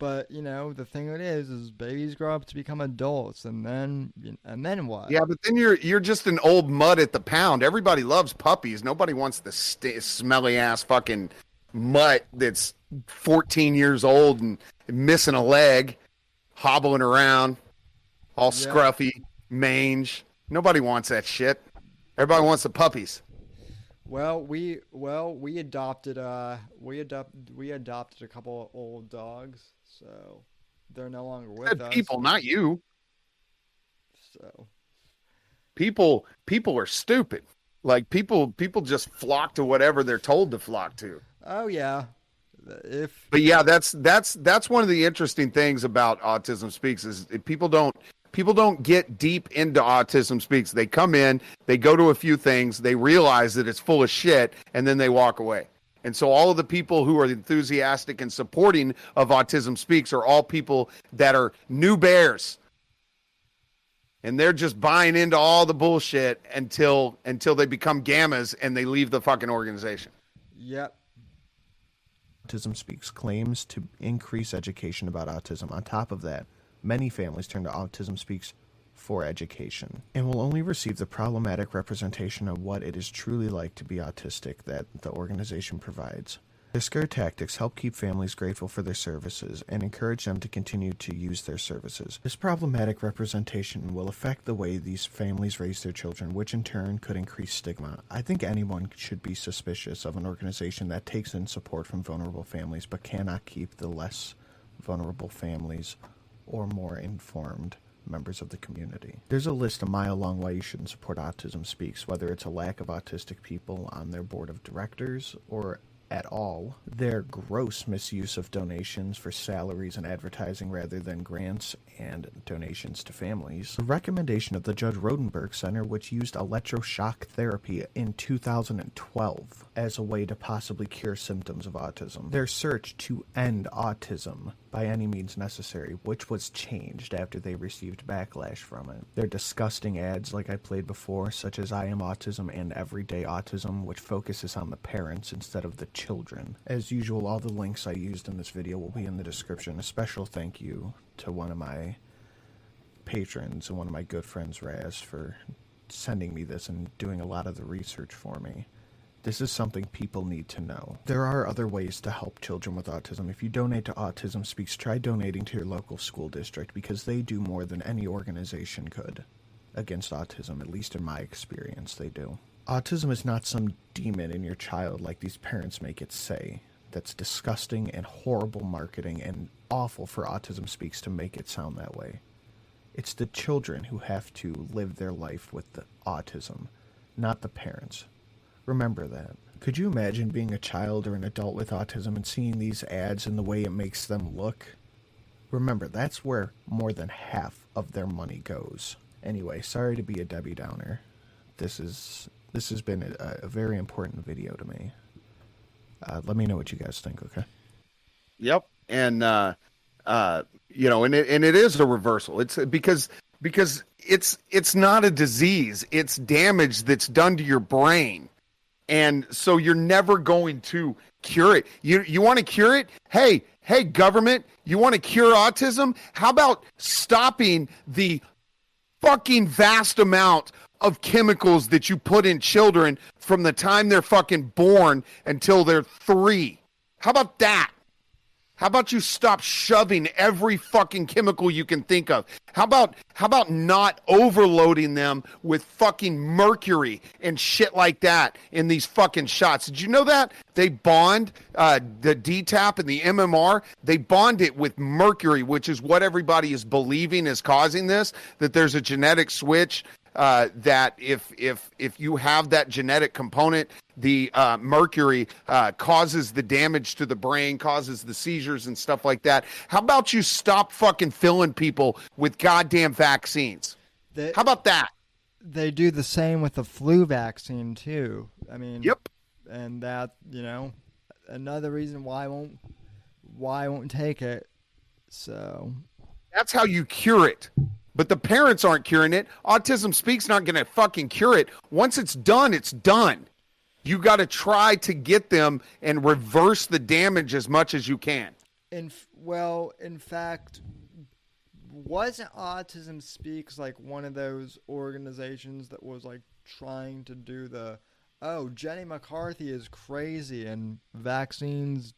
But the thing it is babies grow up to become adults, and then what? Yeah, but then you're just an old mutt at the pound. Everybody loves puppies. Nobody wants the smelly ass fucking mutt that's 14 years old and missing a leg, hobbling around, all scruffy, mange. Nobody wants that shit. Everybody wants the puppies. Well, we adopted a couple of old dogs, so they're no longer with us. People, not you. So people are stupid. Like people just flock to whatever they're told to flock to. Oh yeah. But yeah, that's one of the interesting things about Autism Speaks is people don't get deep into Autism Speaks. They come in, they go to a few things, they realize that it's full of shit, and then they walk away. And so all of the people who are enthusiastic and supporting of Autism Speaks are all people that are new bears. And they're just buying into all the bullshit until they become gammas and they leave the fucking organization. Yep. Autism Speaks claims to increase education about autism. On top of that, many families turn to Autism Speaks for education and will only receive the problematic representation of what it is truly like to be autistic that the organization provides. Their scare tactics help keep families grateful for their services and encourage them to continue to use their services. This problematic representation will affect the way these families raise their children, which in turn could increase stigma. I think anyone should be suspicious of an organization that takes in support from vulnerable families but cannot keep the less vulnerable families or more informed members of the community. There's a list a mile long why you shouldn't support Autism Speaks, whether it's a lack of autistic people on their board of directors or at all, their gross misuse of donations for salaries and advertising rather than grants and donations to families, the recommendation of the Judge Rodenberg Center, which used electroshock therapy in 2012 as a way to possibly cure symptoms of autism, their search to end autism by any means necessary, which was changed after they received backlash from it. Their disgusting ads like I played before, such as I Am Autism and Everyday Autism, which focuses on the parents instead of the children. As usual, all the links I used in this video will be in the description. A special thank you to one of my patrons and one of my good friends, Raz, for sending me this and doing a lot of the research for me. This is something people need to know. There are other ways to help children with autism. If you donate to Autism Speaks, try donating to your local school district because they do more than any organization could against autism, at least in my experience, they do. Autism is not some demon in your child like these parents make it say. That's disgusting and horrible marketing and awful for Autism Speaks to make it sound that way. It's the children who have to live their life with the autism, not the parents. Remember that. Could you imagine being a child or an adult with autism and seeing these ads and the way it makes them look? Remember, that's where more than half of their money goes. Anyway, sorry to be a Debbie Downer. This has been a very important video to me. Let me know what you guys think, okay? Yep. And you know, and it is a reversal. It's because it's not a disease. It's damage that's done to your brain. And so you're never going to cure it. You want to cure it? Hey, government, you want to cure autism? How about stopping the fucking vast amount of chemicals that you put in children from the time they're fucking born until they're 3? How about that? How about you stop shoving every fucking chemical you can think of? How about not overloading them with fucking mercury and shit like that in these fucking shots? Did you know that? They bond the DTaP and the MMR, they bond it with mercury, which is what everybody is believing is causing this, that there's a genetic switch. That if you have that genetic component, the mercury causes the damage to the brain, causes the seizures and stuff like that. How about you stop fucking filling people with goddamn vaccines? How about that? They do the same with the flu vaccine too. I mean, yep. And that, you know, another reason why I won't take it. So that's how you cure it. But the parents aren't curing it. Autism Speaks not going to fucking cure it. Once it's done, it's done. You got to try to get them and reverse the damage as much as you can. in fact, wasn't Autism Speaks like one of those organizations that was like trying to do Jenny McCarthy is crazy and vaccines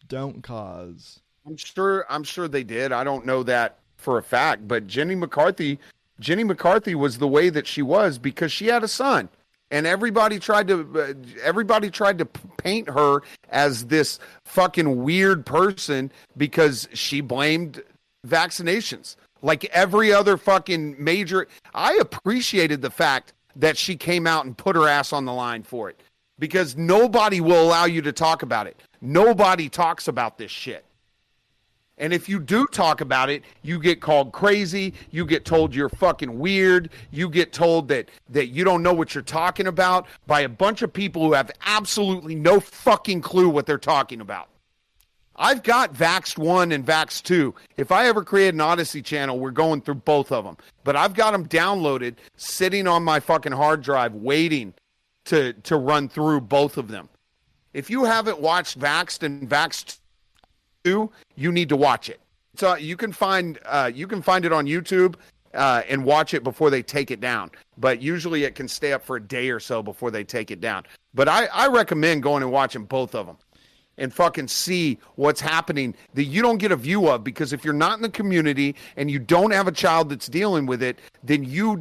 don't cause? I'm sure they did. I don't know that for a fact, but Jenny McCarthy was the way that she was because she had a son. And everybody tried to paint her as this fucking weird person because she blamed vaccinations. Like every other fucking major. I appreciated the fact that she came out and put her ass on the line for it because nobody will allow you to talk about it. Nobody talks about this shit. And if you do talk about it, you get called crazy. You get told you're fucking weird. You get told that you don't know what you're talking about by a bunch of people who have absolutely no fucking clue what they're talking about. I've got Vaxxed 1 and Vaxxed 2. If I ever create an Odyssey channel, we're going through both of them. But I've got them downloaded, sitting on my fucking hard drive, waiting to run through both of them. If you haven't watched Vaxxed and Vaxxed, you need to watch it. So you can find it on YouTube and watch it before they take it down. But usually it can stay up for a day or so before they take it down. But I recommend going and watching both of them and fucking see what's happening that you don't get a view of, because if you're not in the community and you don't have a child that's dealing with it, then you're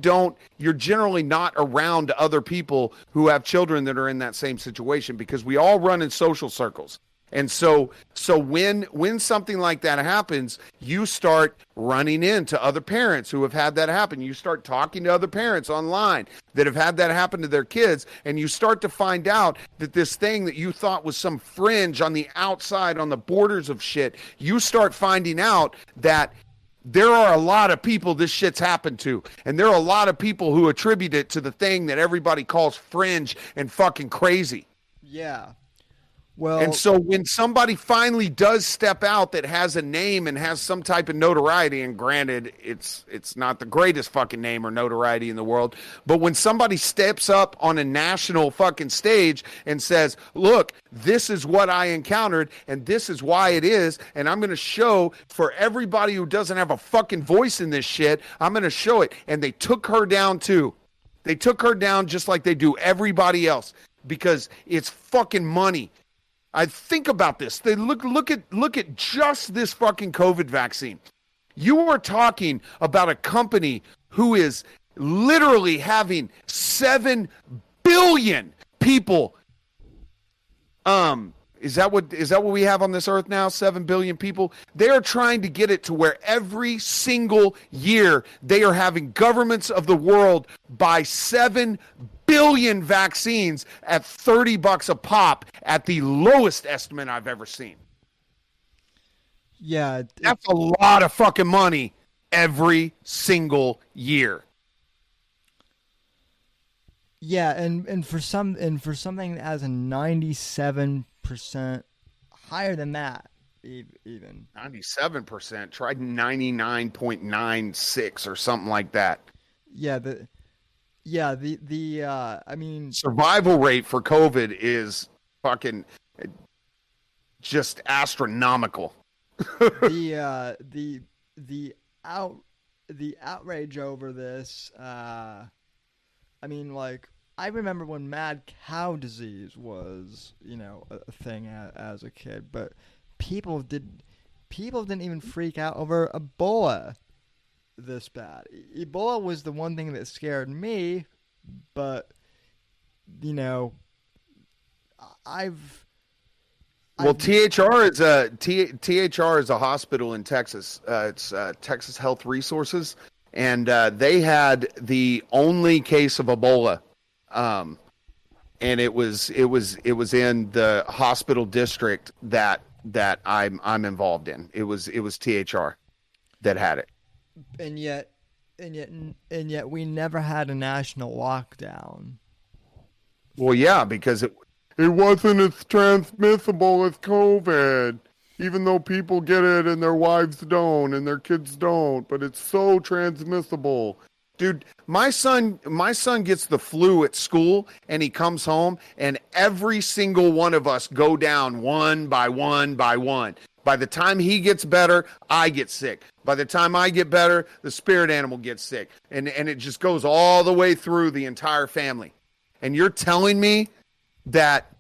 generally not around other people who have children that are in that same situation, because we all run in social circles. And so when something like that happens, you start running into other parents who have had that happen. You start talking to other parents online that have had that happen to their kids, and you start to find out that this thing that you thought was some fringe on the outside, on the borders of shit, you start finding out that there are a lot of people this shit's happened to, and there are a lot of people who attribute it to the thing that everybody calls fringe and fucking crazy. Yeah. Well, and so when somebody finally does step out that has a name and has some type of notoriety, and granted, it's not the greatest fucking name or notoriety in the world, but when somebody steps up on a national fucking stage and says, look, this is what I encountered and this is why it is, and I'm going to show for everybody who doesn't have a fucking voice in this shit, I'm going to show it. And they took her down too. They took her down just like they do everybody else, because it's fucking money. I think about this. They look at just this fucking COVID vaccine. You are talking about a company who is literally having 7 billion people. Is that what we have on this earth now? 7 billion people. They are trying to get it to where every single year they are having governments of the world buy 7 billion vaccines at $30 a pop at the lowest estimate I've ever seen. Yeah, that's a lot of fucking money every single year. Yeah, and for something as a 97% higher than that, even 97%. Tried 99.96 or something like that. Yeah, I mean, survival rate for COVID is fucking just astronomical. the outrage over this. I mean, like, I remember when mad cow disease was, a thing as a kid, but people didn't even freak out over Ebola this bad. Ebola was the one thing that scared me, but THR is a hospital in Texas. It's Texas Health Resources, and they had the only case of Ebola, and it was in the hospital district that I'm involved in. It was THR that had it. And yet we never had a national lockdown. Well, yeah, because it wasn't as transmissible as COVID, even though people get it and their wives don't and their kids don't, but it's so transmissible. Dude, my son gets the flu at school, and he comes home, and every single one of us go down one by one by one. By the time he gets better, I get sick. By the time I get better, the spirit animal gets sick. And it just goes all the way through the entire family. And you're telling me that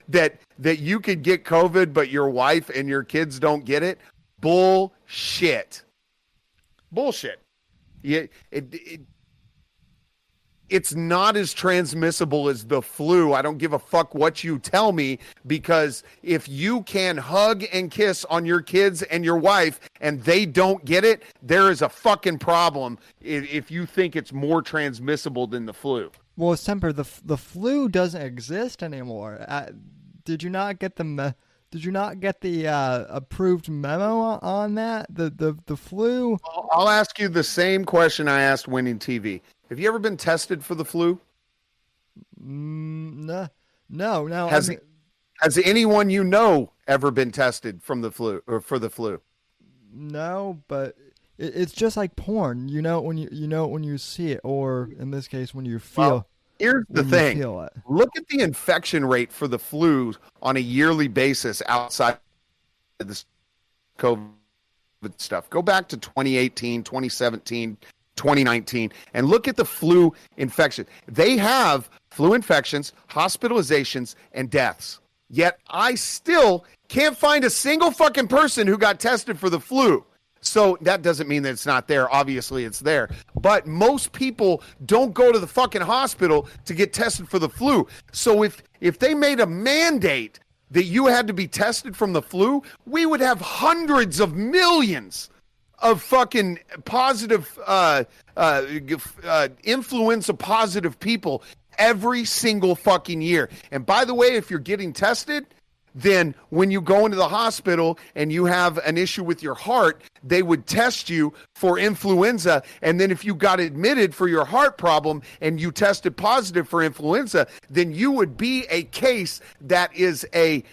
that you could get COVID, but your wife and your kids don't get it? Bullshit. Bullshit. It's not as transmissible as the flu. I don't give a fuck what you tell me, because if you can hug and kiss on your kids and your wife and they don't get it, there is a fucking problem if you think it's more transmissible than the flu. Well, Semper, the flu doesn't exist anymore. Did you not get the approved memo on that? The flu? I'll ask you the same question I asked Winning TV. Have you ever been tested for the flu? No. Has anyone you know ever been tested from the flu or for the flu? No, but it's just like porn. You know when you see it, or in this case, when you feel. Well, here's the thing. Look at the infection rate for the flu on a yearly basis outside of this COVID stuff. Go back to 2018, 2017. 2019, and look at the flu infection. They have flu infections, hospitalizations, and deaths. Yet I still can't find a single fucking person who got tested for the flu. So that doesn't mean that it's not there. Obviously it's there. But most people don't go to the fucking hospital to get tested for the flu. So if they made a mandate that you had to be tested from the flu, we would have hundreds of millions of fucking positive influenza positive people every single fucking year. And by the way, if you're getting tested, then when you go into the hospital and you have an issue with your heart, they would test you for influenza. And then if you got admitted for your heart problem and you tested positive for influenza, then you would be a case that is a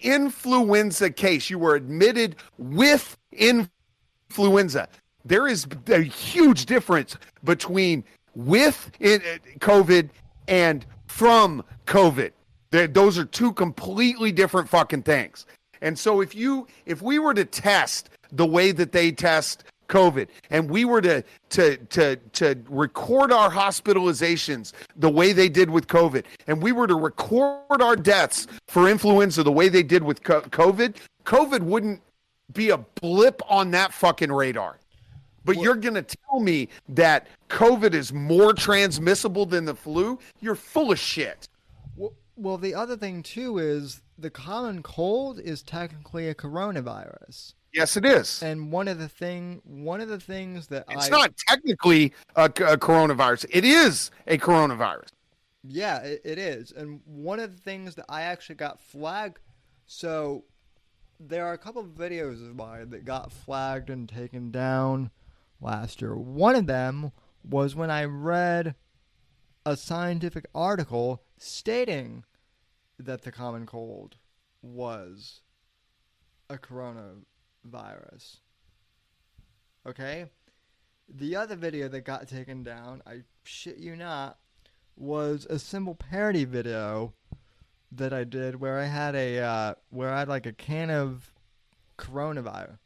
influenza case. You were admitted with influenza. There is a huge difference between with COVID and from COVID. Those are two completely different fucking things. And so if we were to test the way that they test COVID, and we were to record our hospitalizations the way they did with COVID, and we were to record our deaths for influenza the way they did with COVID, COVID wouldn't be a blip on that fucking radar. But you're going to tell me that COVID is more transmissible than the flu? You're full of shit. Well, the other thing, too, is the common cold is technically a coronavirus. Yes, it is. And one of the things that it's not technically a coronavirus. It is a coronavirus. Yeah, it is. And one of the things that I actually got flagged, so there are a couple of videos of mine that got flagged and taken down last year. One of them was when I read a scientific article stating that the common cold was a coronavirus. Okay? The other video that got taken down, I shit you not, was a simple parody video that I did where I had a can of Corona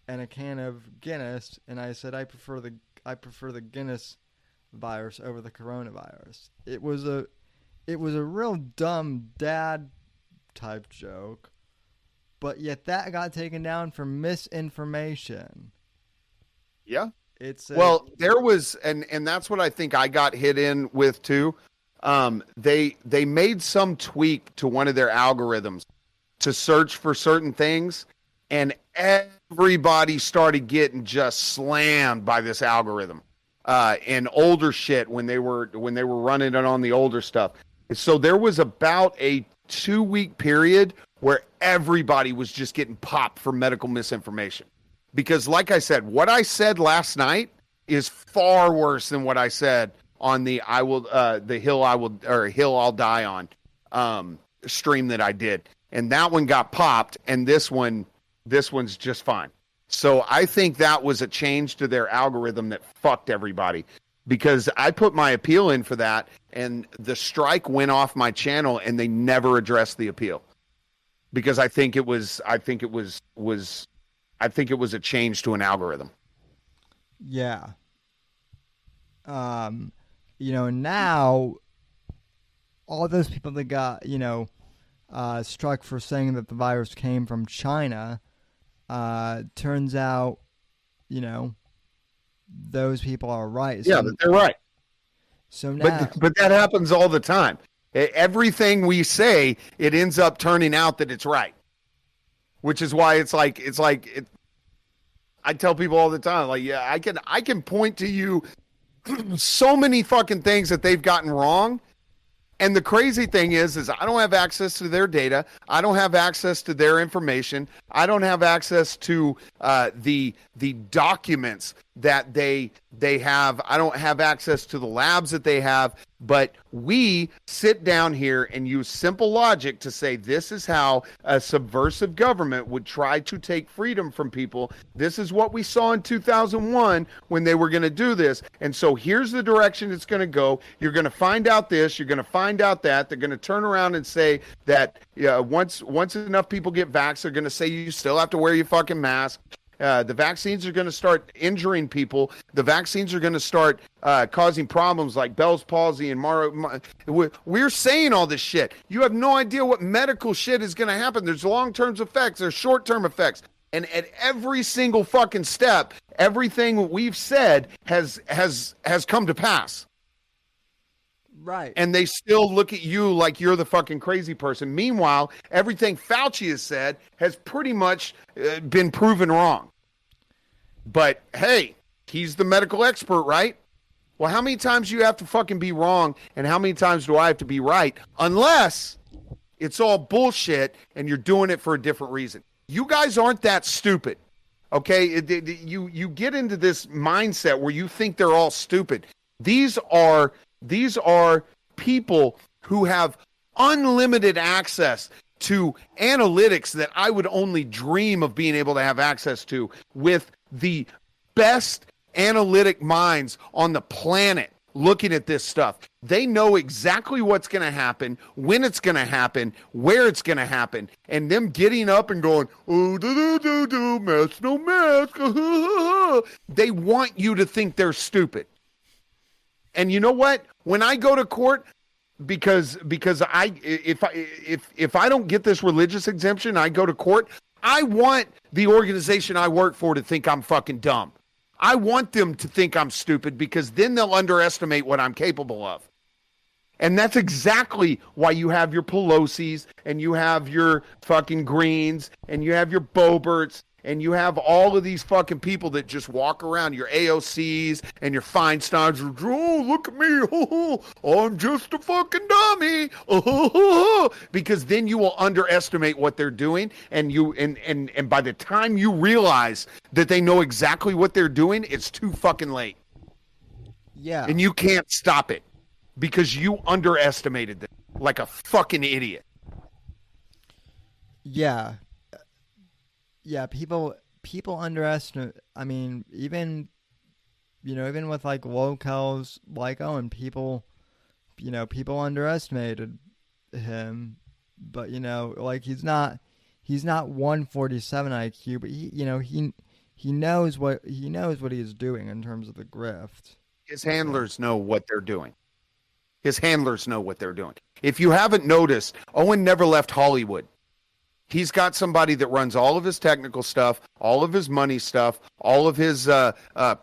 and a can of Guinness, and I said I prefer the Guinness virus over the coronavirus. It was a real dumb dad type joke, but yet that got taken down for misinformation. Yeah. There was, and that's what I think I got hit in with too. They made some tweak to one of their algorithms to search for certain things, and everybody started getting just slammed by this algorithm. And older shit when they were running it on the older stuff. So there was about a 2-week period where everybody was just getting popped for medical misinformation. Because like I said, what I said last night is far worse than what I said on the hill I'll die on stream that I did. And that one got popped, and this one's just fine. So I think that was a change to their algorithm that fucked everybody, because I put my appeal in for that, and the strike went off my channel, and they never addressed the appeal. because I think it was a change to an algorithm. Yeah. Now all those people that got, struck for saying that the virus came from China, turns out, those people are right. Yeah, they're right. So now, but that happens all the time. Everything we say, it ends up turning out that it's right, which is why I tell people all the time, like, yeah, I can point to you so many fucking things that they've gotten wrong. And the crazy thing is I don't have access to their data. I don't have access to their information. I don't have access to the documents that they have. I don't have access to the labs that they have. But we sit down here and use simple logic to say this is how a subversive government would try to take freedom from people. This is what we saw in 2001 when they were going to do this. And so here's the direction it's going to go. You're going to find out this. You're going to find out that. They're going to turn around and say that once enough people get vaxxed, they're going to say you still have to wear your fucking mask. The vaccines are going to start injuring people. The vaccines are going to start causing problems like Bell's palsy and we're saying all this shit. You have no idea what medical shit is going to happen. There's long-term effects. There's short-term effects. And at every single fucking step, everything we've said has come to pass. Right. And they still look at you like you're the fucking crazy person. Meanwhile, everything Fauci has said has pretty much been proven wrong. But hey, he's the medical expert, right? Well, how many times do you have to fucking be wrong, and how many times do I have to be right? Unless it's all bullshit and you're doing it for a different reason. You guys aren't that stupid, okay? You get into this mindset where you think they're all stupid. These are people who have unlimited access to analytics that I would only dream of being able to have access to, with the best analytic minds on the planet looking at this stuff. They know exactly what's going to happen, when it's going to happen, where it's going to happen, and them getting up and going, oh, mask, no mask. They want you to think they're stupid. And you know what? When I go to court, because if I don't get this religious exemption, I go to court, I want the organization I work for to think I'm fucking dumb. I want them to think I'm stupid, because then they'll underestimate what I'm capable of. And that's exactly why you have your Pelosi's, and you have your fucking Greens, and you have your Boberts, and you have all of these fucking people that just walk around, your AOCs and your Feinsteins. Oh, look at me. Oh, I'm just a fucking dummy. Oh, because then you will underestimate what they're doing. And by the time you realize that they know exactly what they're doing, it's too fucking late. Yeah. And you can't stop it because you underestimated them like a fucking idiot. Yeah. Yeah, people underestimate. I mean, even with like locals like Owen, people underestimated him. But like he's not 147 IQ, but he knows what he's doing in terms of the grift. His handlers know what they're doing. If you haven't noticed, Owen never left Hollywood. He's got somebody that runs all of his technical stuff, all of his money stuff, all of his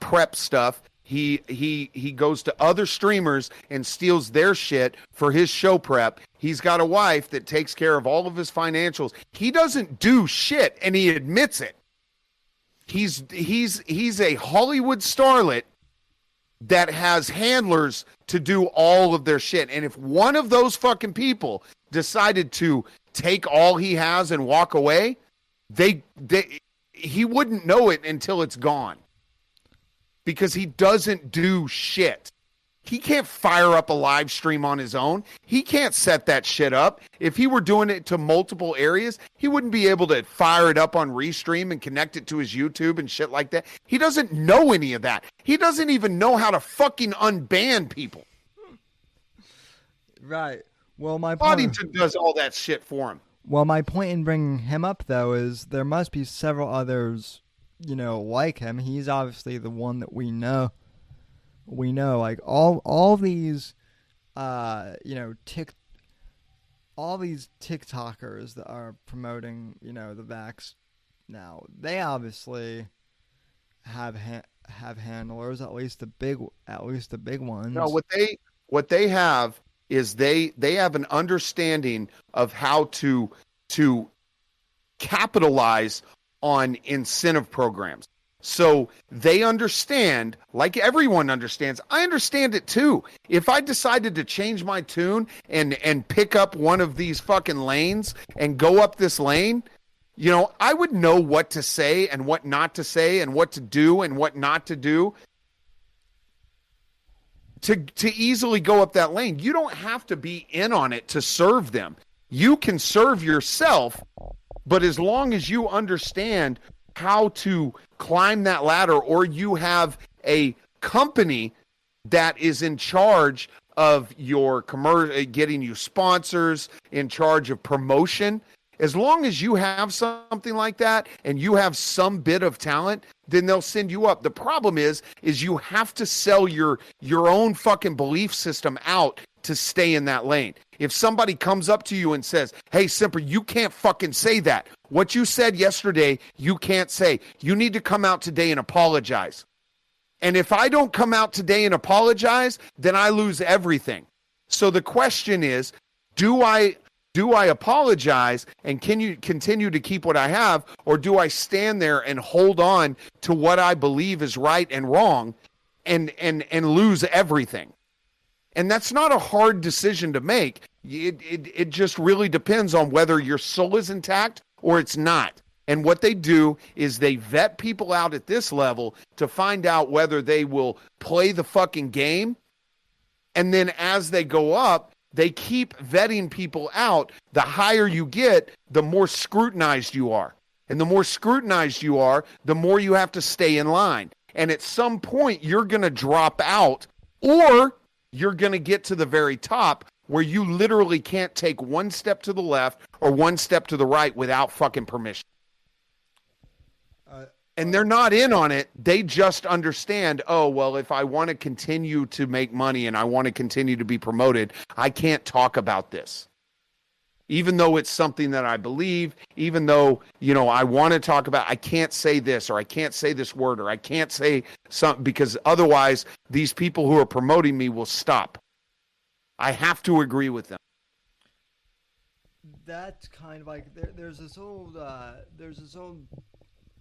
prep stuff. He goes to other streamers and steals their shit for his show prep. He's got a wife that takes care of all of his financials. He doesn't do shit, and he admits it. He's a Hollywood starlet that has handlers to do all of their shit. And if one of those fucking people decided to take all he has and walk away, he wouldn't know it until it's gone, because he doesn't do shit. He can't fire up a live stream on his own. He can't set that shit up. If he were doing it to multiple areas, he wouldn't be able to fire it up on Restream and connect it to his YouTube and shit like that. He doesn't know any of that. He doesn't even know how to fucking unban people. Right. Well, my Boddington does all that shit for him. Well, my point in bringing him up, though, is there must be several others, like him. He's obviously the one that we know. Like all these, all these TikTokers that are promoting, the vax now. They obviously have handlers, at least the big ones. No, what they have is they have an understanding of how to capitalize on incentive programs. So they understand, like everyone understands. I understand it too. If I decided to change my tune and pick up one of these fucking lanes and go up this lane, I would know what to say and what not to say and what to do and what not to do to easily go up that lane. You don't have to be in on it to serve them. You can serve yourself, but as long as you understand how to climb that ladder, or you have a company that is in charge of your getting you sponsors, in charge of promotion, as long as you have something like that and you have some bit of talent, then they'll send you up. The problem is you have to sell your own fucking belief system out to stay in that lane. If somebody comes up to you and says, hey, Semper, you can't fucking say that. What you said yesterday, you can't say. You need to come out today and apologize. And if I don't come out today and apologize, then I lose everything. So the question is, do I apologize and can you continue to keep what I have, or do I stand there and hold on to what I believe is right and wrong and lose everything? And that's not a hard decision to make. It just really depends on whether your soul is intact or it's not. And what they do is they vet people out at this level to find out whether they will play the fucking game. And then as they go up, they keep vetting people out. The higher you get, the more scrutinized you are. And the more scrutinized you are, the more you have to stay in line. And at some point, you're going to drop out, or you're going to get to the very top where you literally can't take one step to the left or one step to the right without fucking permission. And they're not in on it. They just understand, oh, well, if I want to continue to make money and I want to continue to be promoted, I can't talk about this. Even though it's something that I believe, even though, I want to talk about, I can't say this, or I can't say this word, or I can't say something, because otherwise these people who are promoting me will stop. I have to agree with them. That's kind of like, there's this old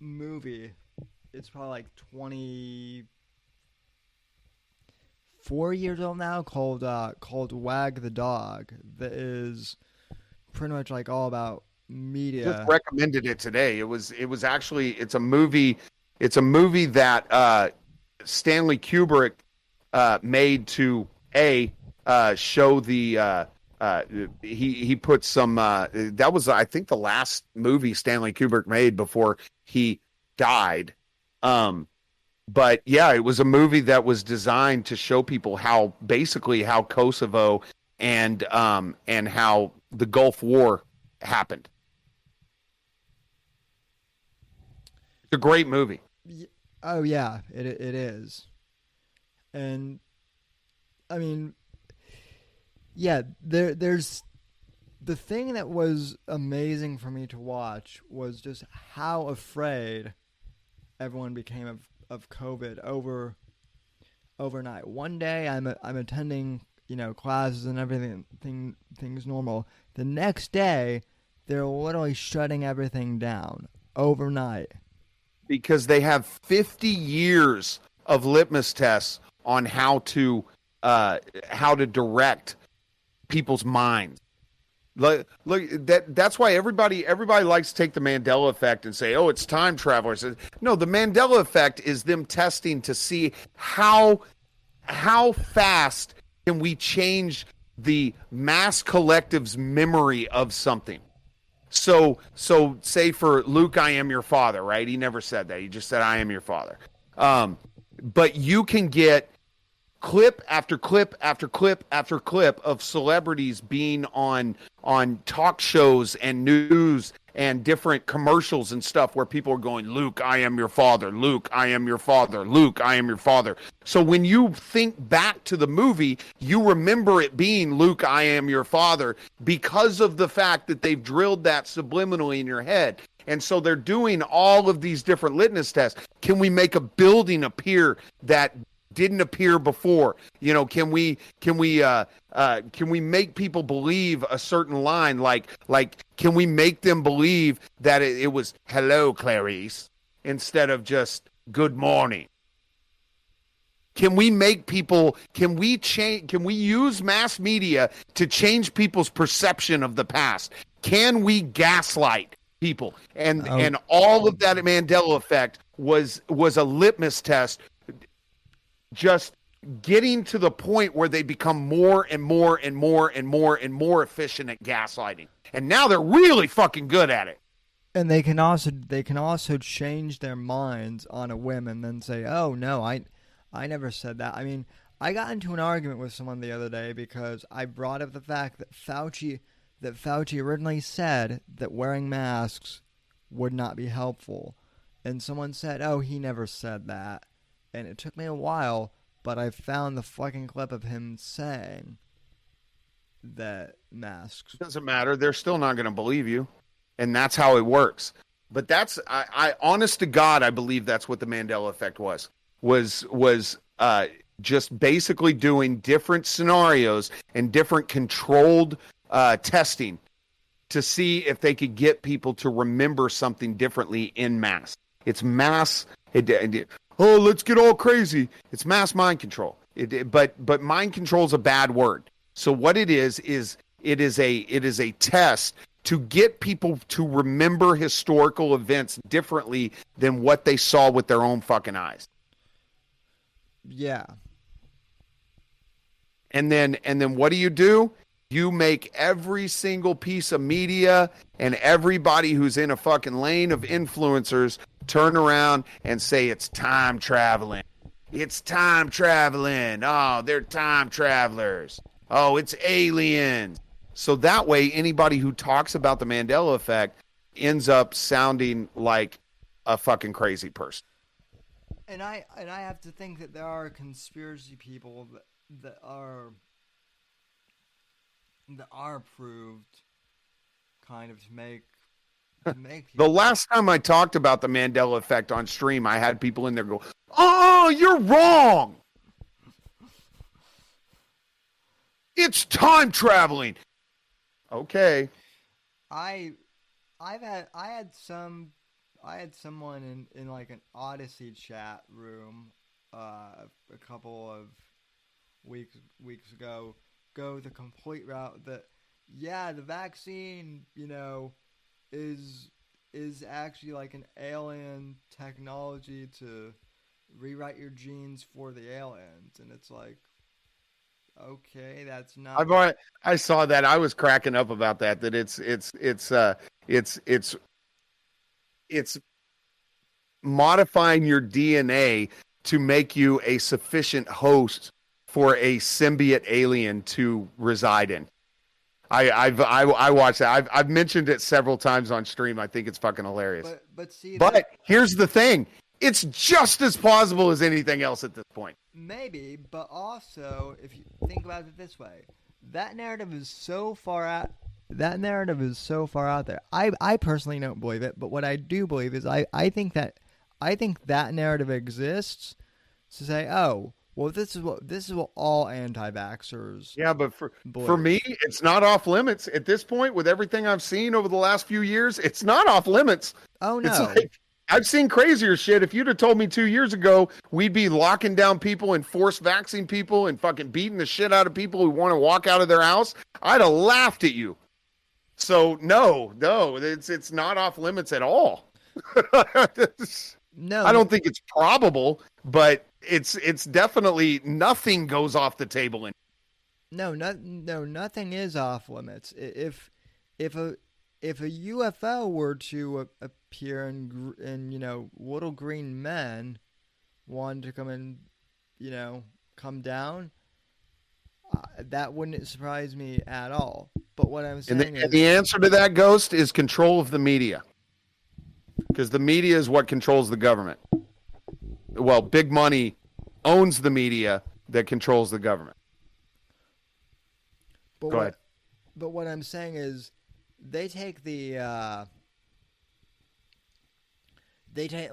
movie. It's probably like 24 years old now, called Wag the Dog, that is pretty much like all about media. Just recommended it today. It was actually, it's a movie that Stanley Kubrick made to show the he put some that was, I think, the last movie Stanley Kubrick made before he died. But yeah, it was a movie that was designed to show people how Kosovo and how the Gulf War happened. It's a great movie. Oh yeah, it is. And I mean, yeah, there's the thing that was amazing for me to watch was just how afraid everyone became of COVID overnight. One day I'm attending, classes and everything, things normal. The next day they're literally shutting everything down overnight. Because they have 50 years of litmus tests on how to direct people's minds. Look, that's why everybody likes to take the Mandela effect and say, oh, it's time travel. No, the Mandela effect is them testing to see how fast can we change the mass collective's memory of something. So say for Luke, I am your father, right? He never said that. He just said, I am your father. But you can get clip after clip after clip after clip of celebrities being on talk shows and news and different commercials and stuff where people are going, Luke, I am your father. Luke, I am your father. Luke, I am your father. So when you think back to the movie, you remember it being Luke, I am your father, because of the fact that they've drilled that subliminally in your head. And so they're doing all of these different litmus tests. Can we make a building appear that didn't appear before? You know, can we make people believe a certain line? Like, can we make them believe that it was hello, Clarice, instead of just good morning? Can we make people, can we use mass media to change people's perception of the past? Can we gaslight people? And all of that Mandela effect was a litmus test, just getting to the point where they become more and more and more and more and more efficient at gaslighting. And now they're really fucking good at it. And they can also change their minds on a whim and then say, "Oh no, I never said that." I mean, I got into an argument with someone the other day because I brought up the fact that Fauci originally said that wearing masks would not be helpful. And someone said, "Oh, he never said that." And it took me a while, but I found the fucking clip of him saying that masks. It doesn't matter. They're still not going to believe you. And that's how it works. But that's, I honest to God, I believe that's what the Mandela effect was just basically doing different scenarios and different controlled testing to see if they could get people to remember something differently in mass. It's mass. Oh, let's get all crazy. It's mass mind control. But mind control is a bad word. So what it is it is a test to get people to remember historical events differently than what they saw with their own fucking eyes. Yeah. And then what do? You make every single piece of media and everybody who's in a fucking lane of influencers turn around and say it's time traveling. It's time traveling. Oh, they're time travelers. Oh, it's aliens. So that way, anybody who talks about the Mandela effect ends up sounding like a fucking crazy person. And I have to think that there are conspiracy people that are proved kind of to make the last time I talked about the Mandela effect on stream, I had people in there go, "Oh, you're wrong. It's time traveling." Okay. I had someone in like an Odyssey chat room a couple of weeks ago go the complete route that the vaccine, is actually like an alien technology to rewrite your genes for the aliens, and it's like, okay, that's not. I saw that. I was cracking up about that. That it's modifying your DNA to make you a sufficient host for a symbiote alien to reside in. I watched that. I've mentioned it several times on stream. I think it's fucking hilarious. But here's the thing: it's just as plausible as anything else at this point. Maybe, but also, if you think about it this way, that narrative is so far out. That narrative is so far out there. I personally don't believe it, but what I do believe is I think that narrative exists to say, oh, well, this is what all anti-vaxxers. Yeah, but for me, it's not off limits at this point. With everything I've seen over the last few years, it's not off limits. Oh no. It's like, I've seen crazier shit. If you'd have told me 2 years ago we'd be locking down people and force vaccinating people and fucking beating the shit out of people who want to walk out of their house, I'd have laughed at you. So no, it's not off limits at all. No, I don't think it's probable, but it's definitely nothing goes off the table. No, nothing is off limits. If a UFO were to appear and little green men wanted to come and come down, that wouldn't surprise me at all. But what I'm saying and the answer to that, Ghost, is control of the media. Because the media is what controls the government. Well, big money owns the media that controls the government. But Go ahead. But what I'm saying is, they take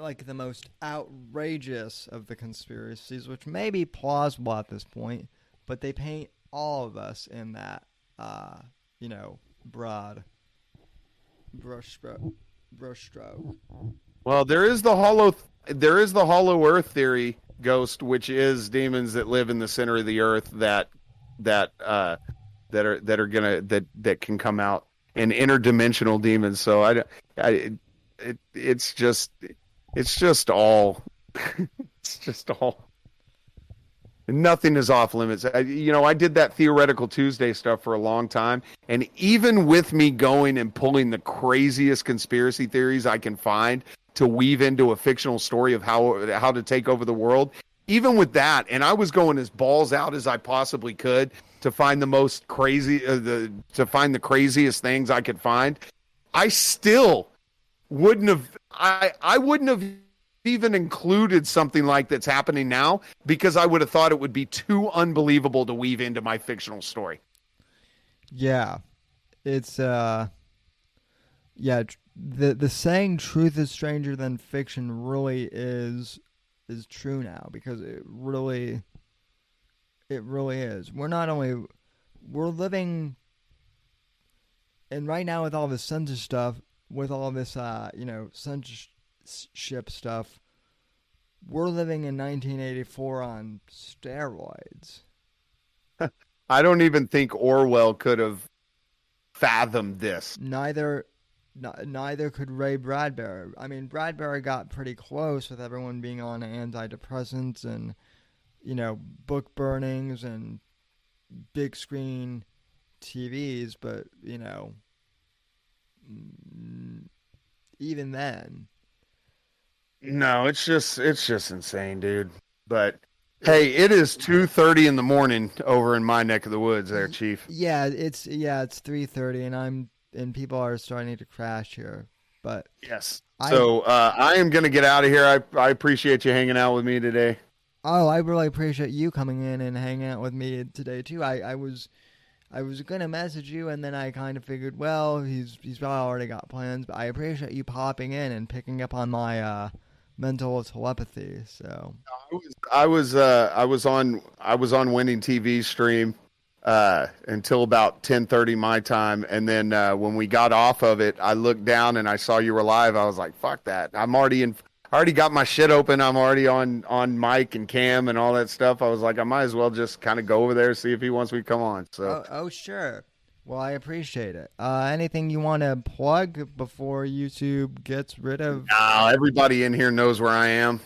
like the most outrageous of the conspiracies, which may be plausible at this point, but they paint all of us in that, broad brushstroke. Well, there is the hollow Earth theory, Ghost, which is demons that live in the center of the Earth that can come out, and interdimensional demons. So it's just all nothing is off limits. I did that Theoretical Tuesday stuff for a long time, and even with me going and pulling the craziest conspiracy theories I can find to weave into a fictional story of how to take over the world, even with that, and I was going as balls out as I possibly could to find the most crazy, to find the craziest things I could find, I still wouldn't have. I wouldn't have even included something like that's happening now, because I would have thought it would be too unbelievable to weave into my fictional story. Yeah, it's the saying "truth is stranger than fiction" really is true now, because it really is. We're living, and right now with all this censorship stuff, censorship stuff, we're living in 1984 on steroids. I don't even think Orwell could have fathomed this. Neither could Ray Bradbury. I mean, Bradbury got pretty close with everyone being on antidepressants and, book burnings and big screen TVs, but, even then. No, it's just insane, dude. But hey, it is 2:30 in the morning over in my neck of the woods there, Chief. Yeah, it's 3:30 and people are starting to crash here. But yes. So I am going to get out of here. I appreciate you hanging out with me today. Oh, I really appreciate you coming in and hanging out with me today too. I was going to message you, and then I kind of figured, well, he's probably already got plans, but I appreciate you popping in and picking up on my mental telepathy. So I was on Winning TV stream until about 10:30 my time, and then when we got off of it, I looked down and I saw you were live. I was like, fuck that. I already got my shit open. I'm already on mic and cam and all that stuff. I was like, I might as well just kind of go over there, see if he wants me to come on. So oh sure. Well, I appreciate it. Anything you want to plug before YouTube gets rid of? No, everybody in here knows where I am.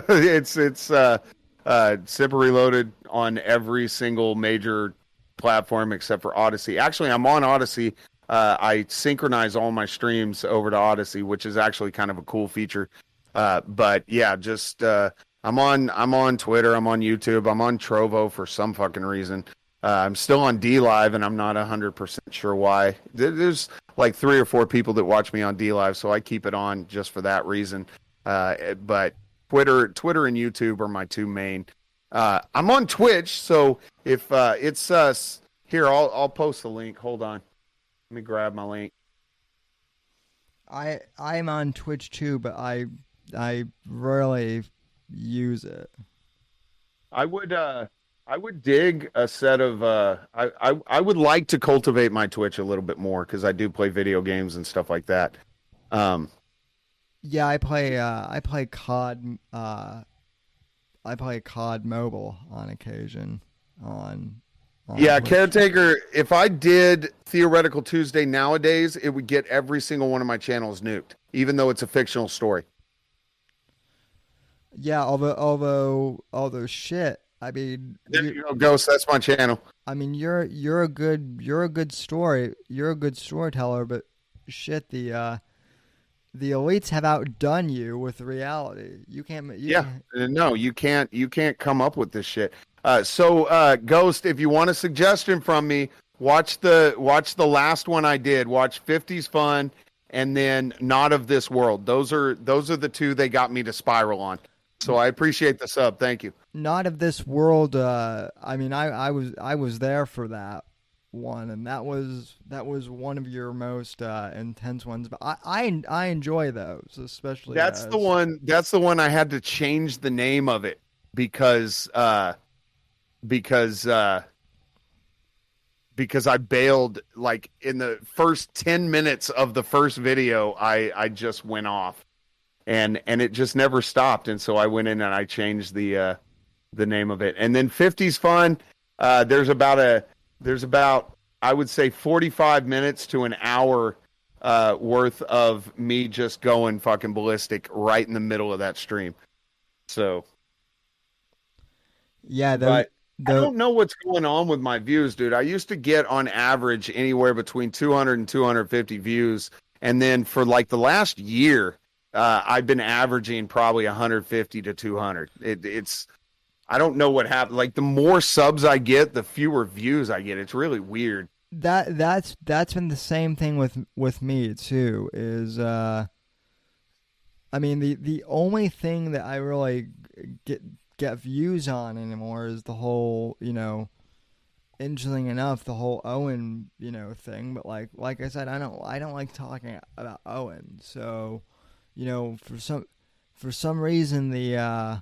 It's Semper Reloaded on every single major platform except for Odyssey. Actually, I'm on Odyssey. I synchronize all my streams over to Odyssey, which is actually kind of a cool feature. But yeah, just I'm on Twitter, I'm on YouTube, I'm on Trovo for some fucking reason. I'm still on D Live, and I'm not 100% sure why. There's like 3 or 4 people that watch me on D Live, so I keep it on just for that reason. But Twitter and YouTube are my 2 main. I'm on Twitch, so if it's here, I'll post the link. Hold on, let me grab my link. I'm on Twitch too, but I rarely use it. I would dig a set of I would like to cultivate my Twitch a little bit more, because I do play video games and stuff like that. Yeah, I play COD. I play COD Mobile on occasion. On yeah, Twitch. Caretaker. If I did Theoretical Tuesday nowadays, it would get every single one of my channels nuked, even though it's a fictional story. Yeah, although shit. I mean, there you go, Ghost. That's my channel. I mean, you're a good storyteller, but shit, the the elites have outdone you with reality. You can't. No, you can't. You can't come up with this shit. So, Ghost, if you want a suggestion from me, watch the last one I did. Watch 50's Fun, and then Not of This World. Those are the two they got me to spiral on. So I appreciate the sub. Thank you. Not of This World. I mean, I was there for that one, and that was one of your most intense ones. But I enjoy those, especially. That's the one. That's the one I had to change the name of it because I bailed like in the first 10 minutes of the first video. I just went off, and it just never stopped. And so I went in and I changed the name of it. And then 50's Fun. There's about I would say 45 minutes to an hour worth of me just going fucking ballistic right in the middle of that stream. So yeah, I don't know what's going on with my views, dude. I used to get on average anywhere between 200 and 250 views, and then for like the last year, I've been averaging probably 150 to 200. It's I don't know what happened. Like the more subs I get, the fewer views I get. It's really weird. That's been the same thing with me too. Is I mean the only thing that I really get views on anymore is the whole, interesting enough, the whole Owen, thing. But like I said, I don't like talking about Owen. So, for some reason the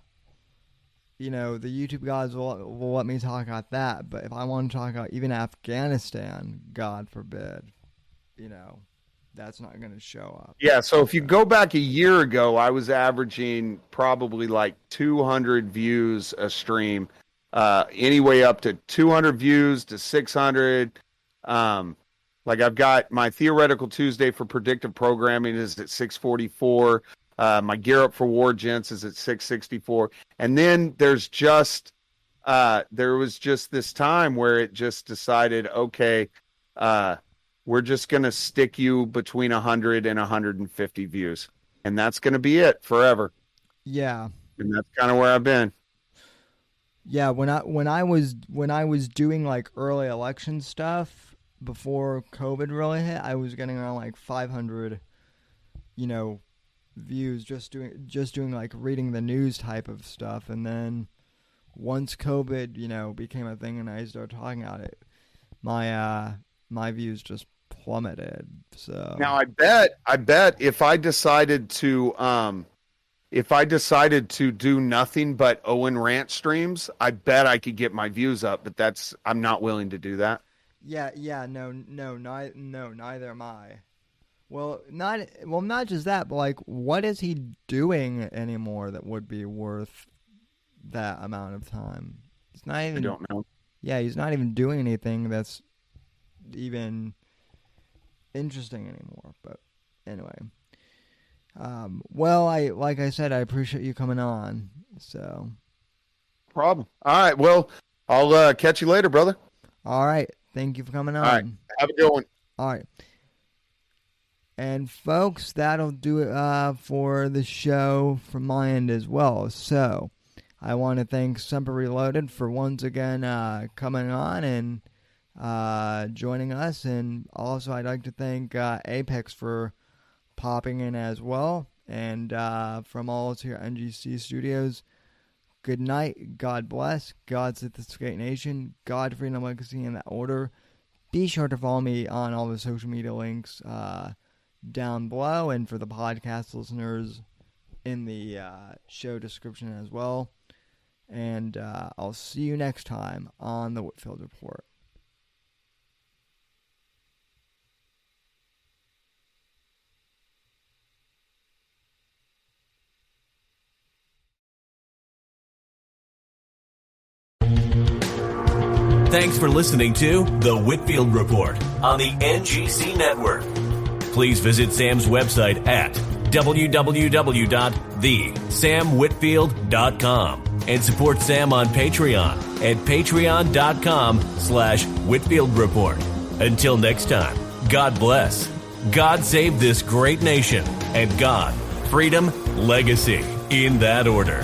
the YouTube gods will let me talk about that. But if I want to talk about even Afghanistan, God forbid, that's not going to show up. Yeah, so if you go back a year ago, I was averaging probably like 200 views a stream, anyway up to 200 views to 600. Like I've got my Theoretical Tuesday for predictive programming is at 644. My Gear Up for War Gents is at 664. And then there was just this time where it just decided, okay, we're just going to stick you between 100 and 150 views. And that's going to be it forever. Yeah. And that's kind of where I've been. Yeah, when I was doing like early election stuff before COVID really hit, I was getting around like 500, views just doing like reading the news type of stuff. And then once COVID, became a thing and I started talking about it, my views just plummeted. So now I bet if I decided to do nothing but Owen rant streams, I bet I could get my views up, but I'm not willing to do that. Yeah, no, neither am I. Well, not just that, but like, what is he doing anymore that would be worth that amount of time? He's not even. I don't know. Yeah, he's not even doing anything that's even interesting anymore. But anyway, well, like I said, I appreciate you coming on. So, problem. All right. Well, I'll catch you later, brother. All right. Thank you for coming on. All right. Have a good one. All right. And folks, that'll do it for the show from my end as well. So, I want to thank Semper Reloaded for once again coming on and joining us. And also, I'd like to thank Apex for popping in as well. And from all to your NGC Studios, good night, God bless, God save the Skate Nation, God, freedom, legacy, in that order. Be sure to follow me on all the social media links down below, and for the podcast listeners in the show description as well. And I'll see you next time on the Whitfield Report. Thanks for listening to The Whitfield Report on the NGC Network. Please visit Sam's website at www.thesamwhitfield.com and support Sam on Patreon at patreon.com/Whitfield Report. Until next time, God bless. God save this great nation, and God, freedom, legacy, in that order.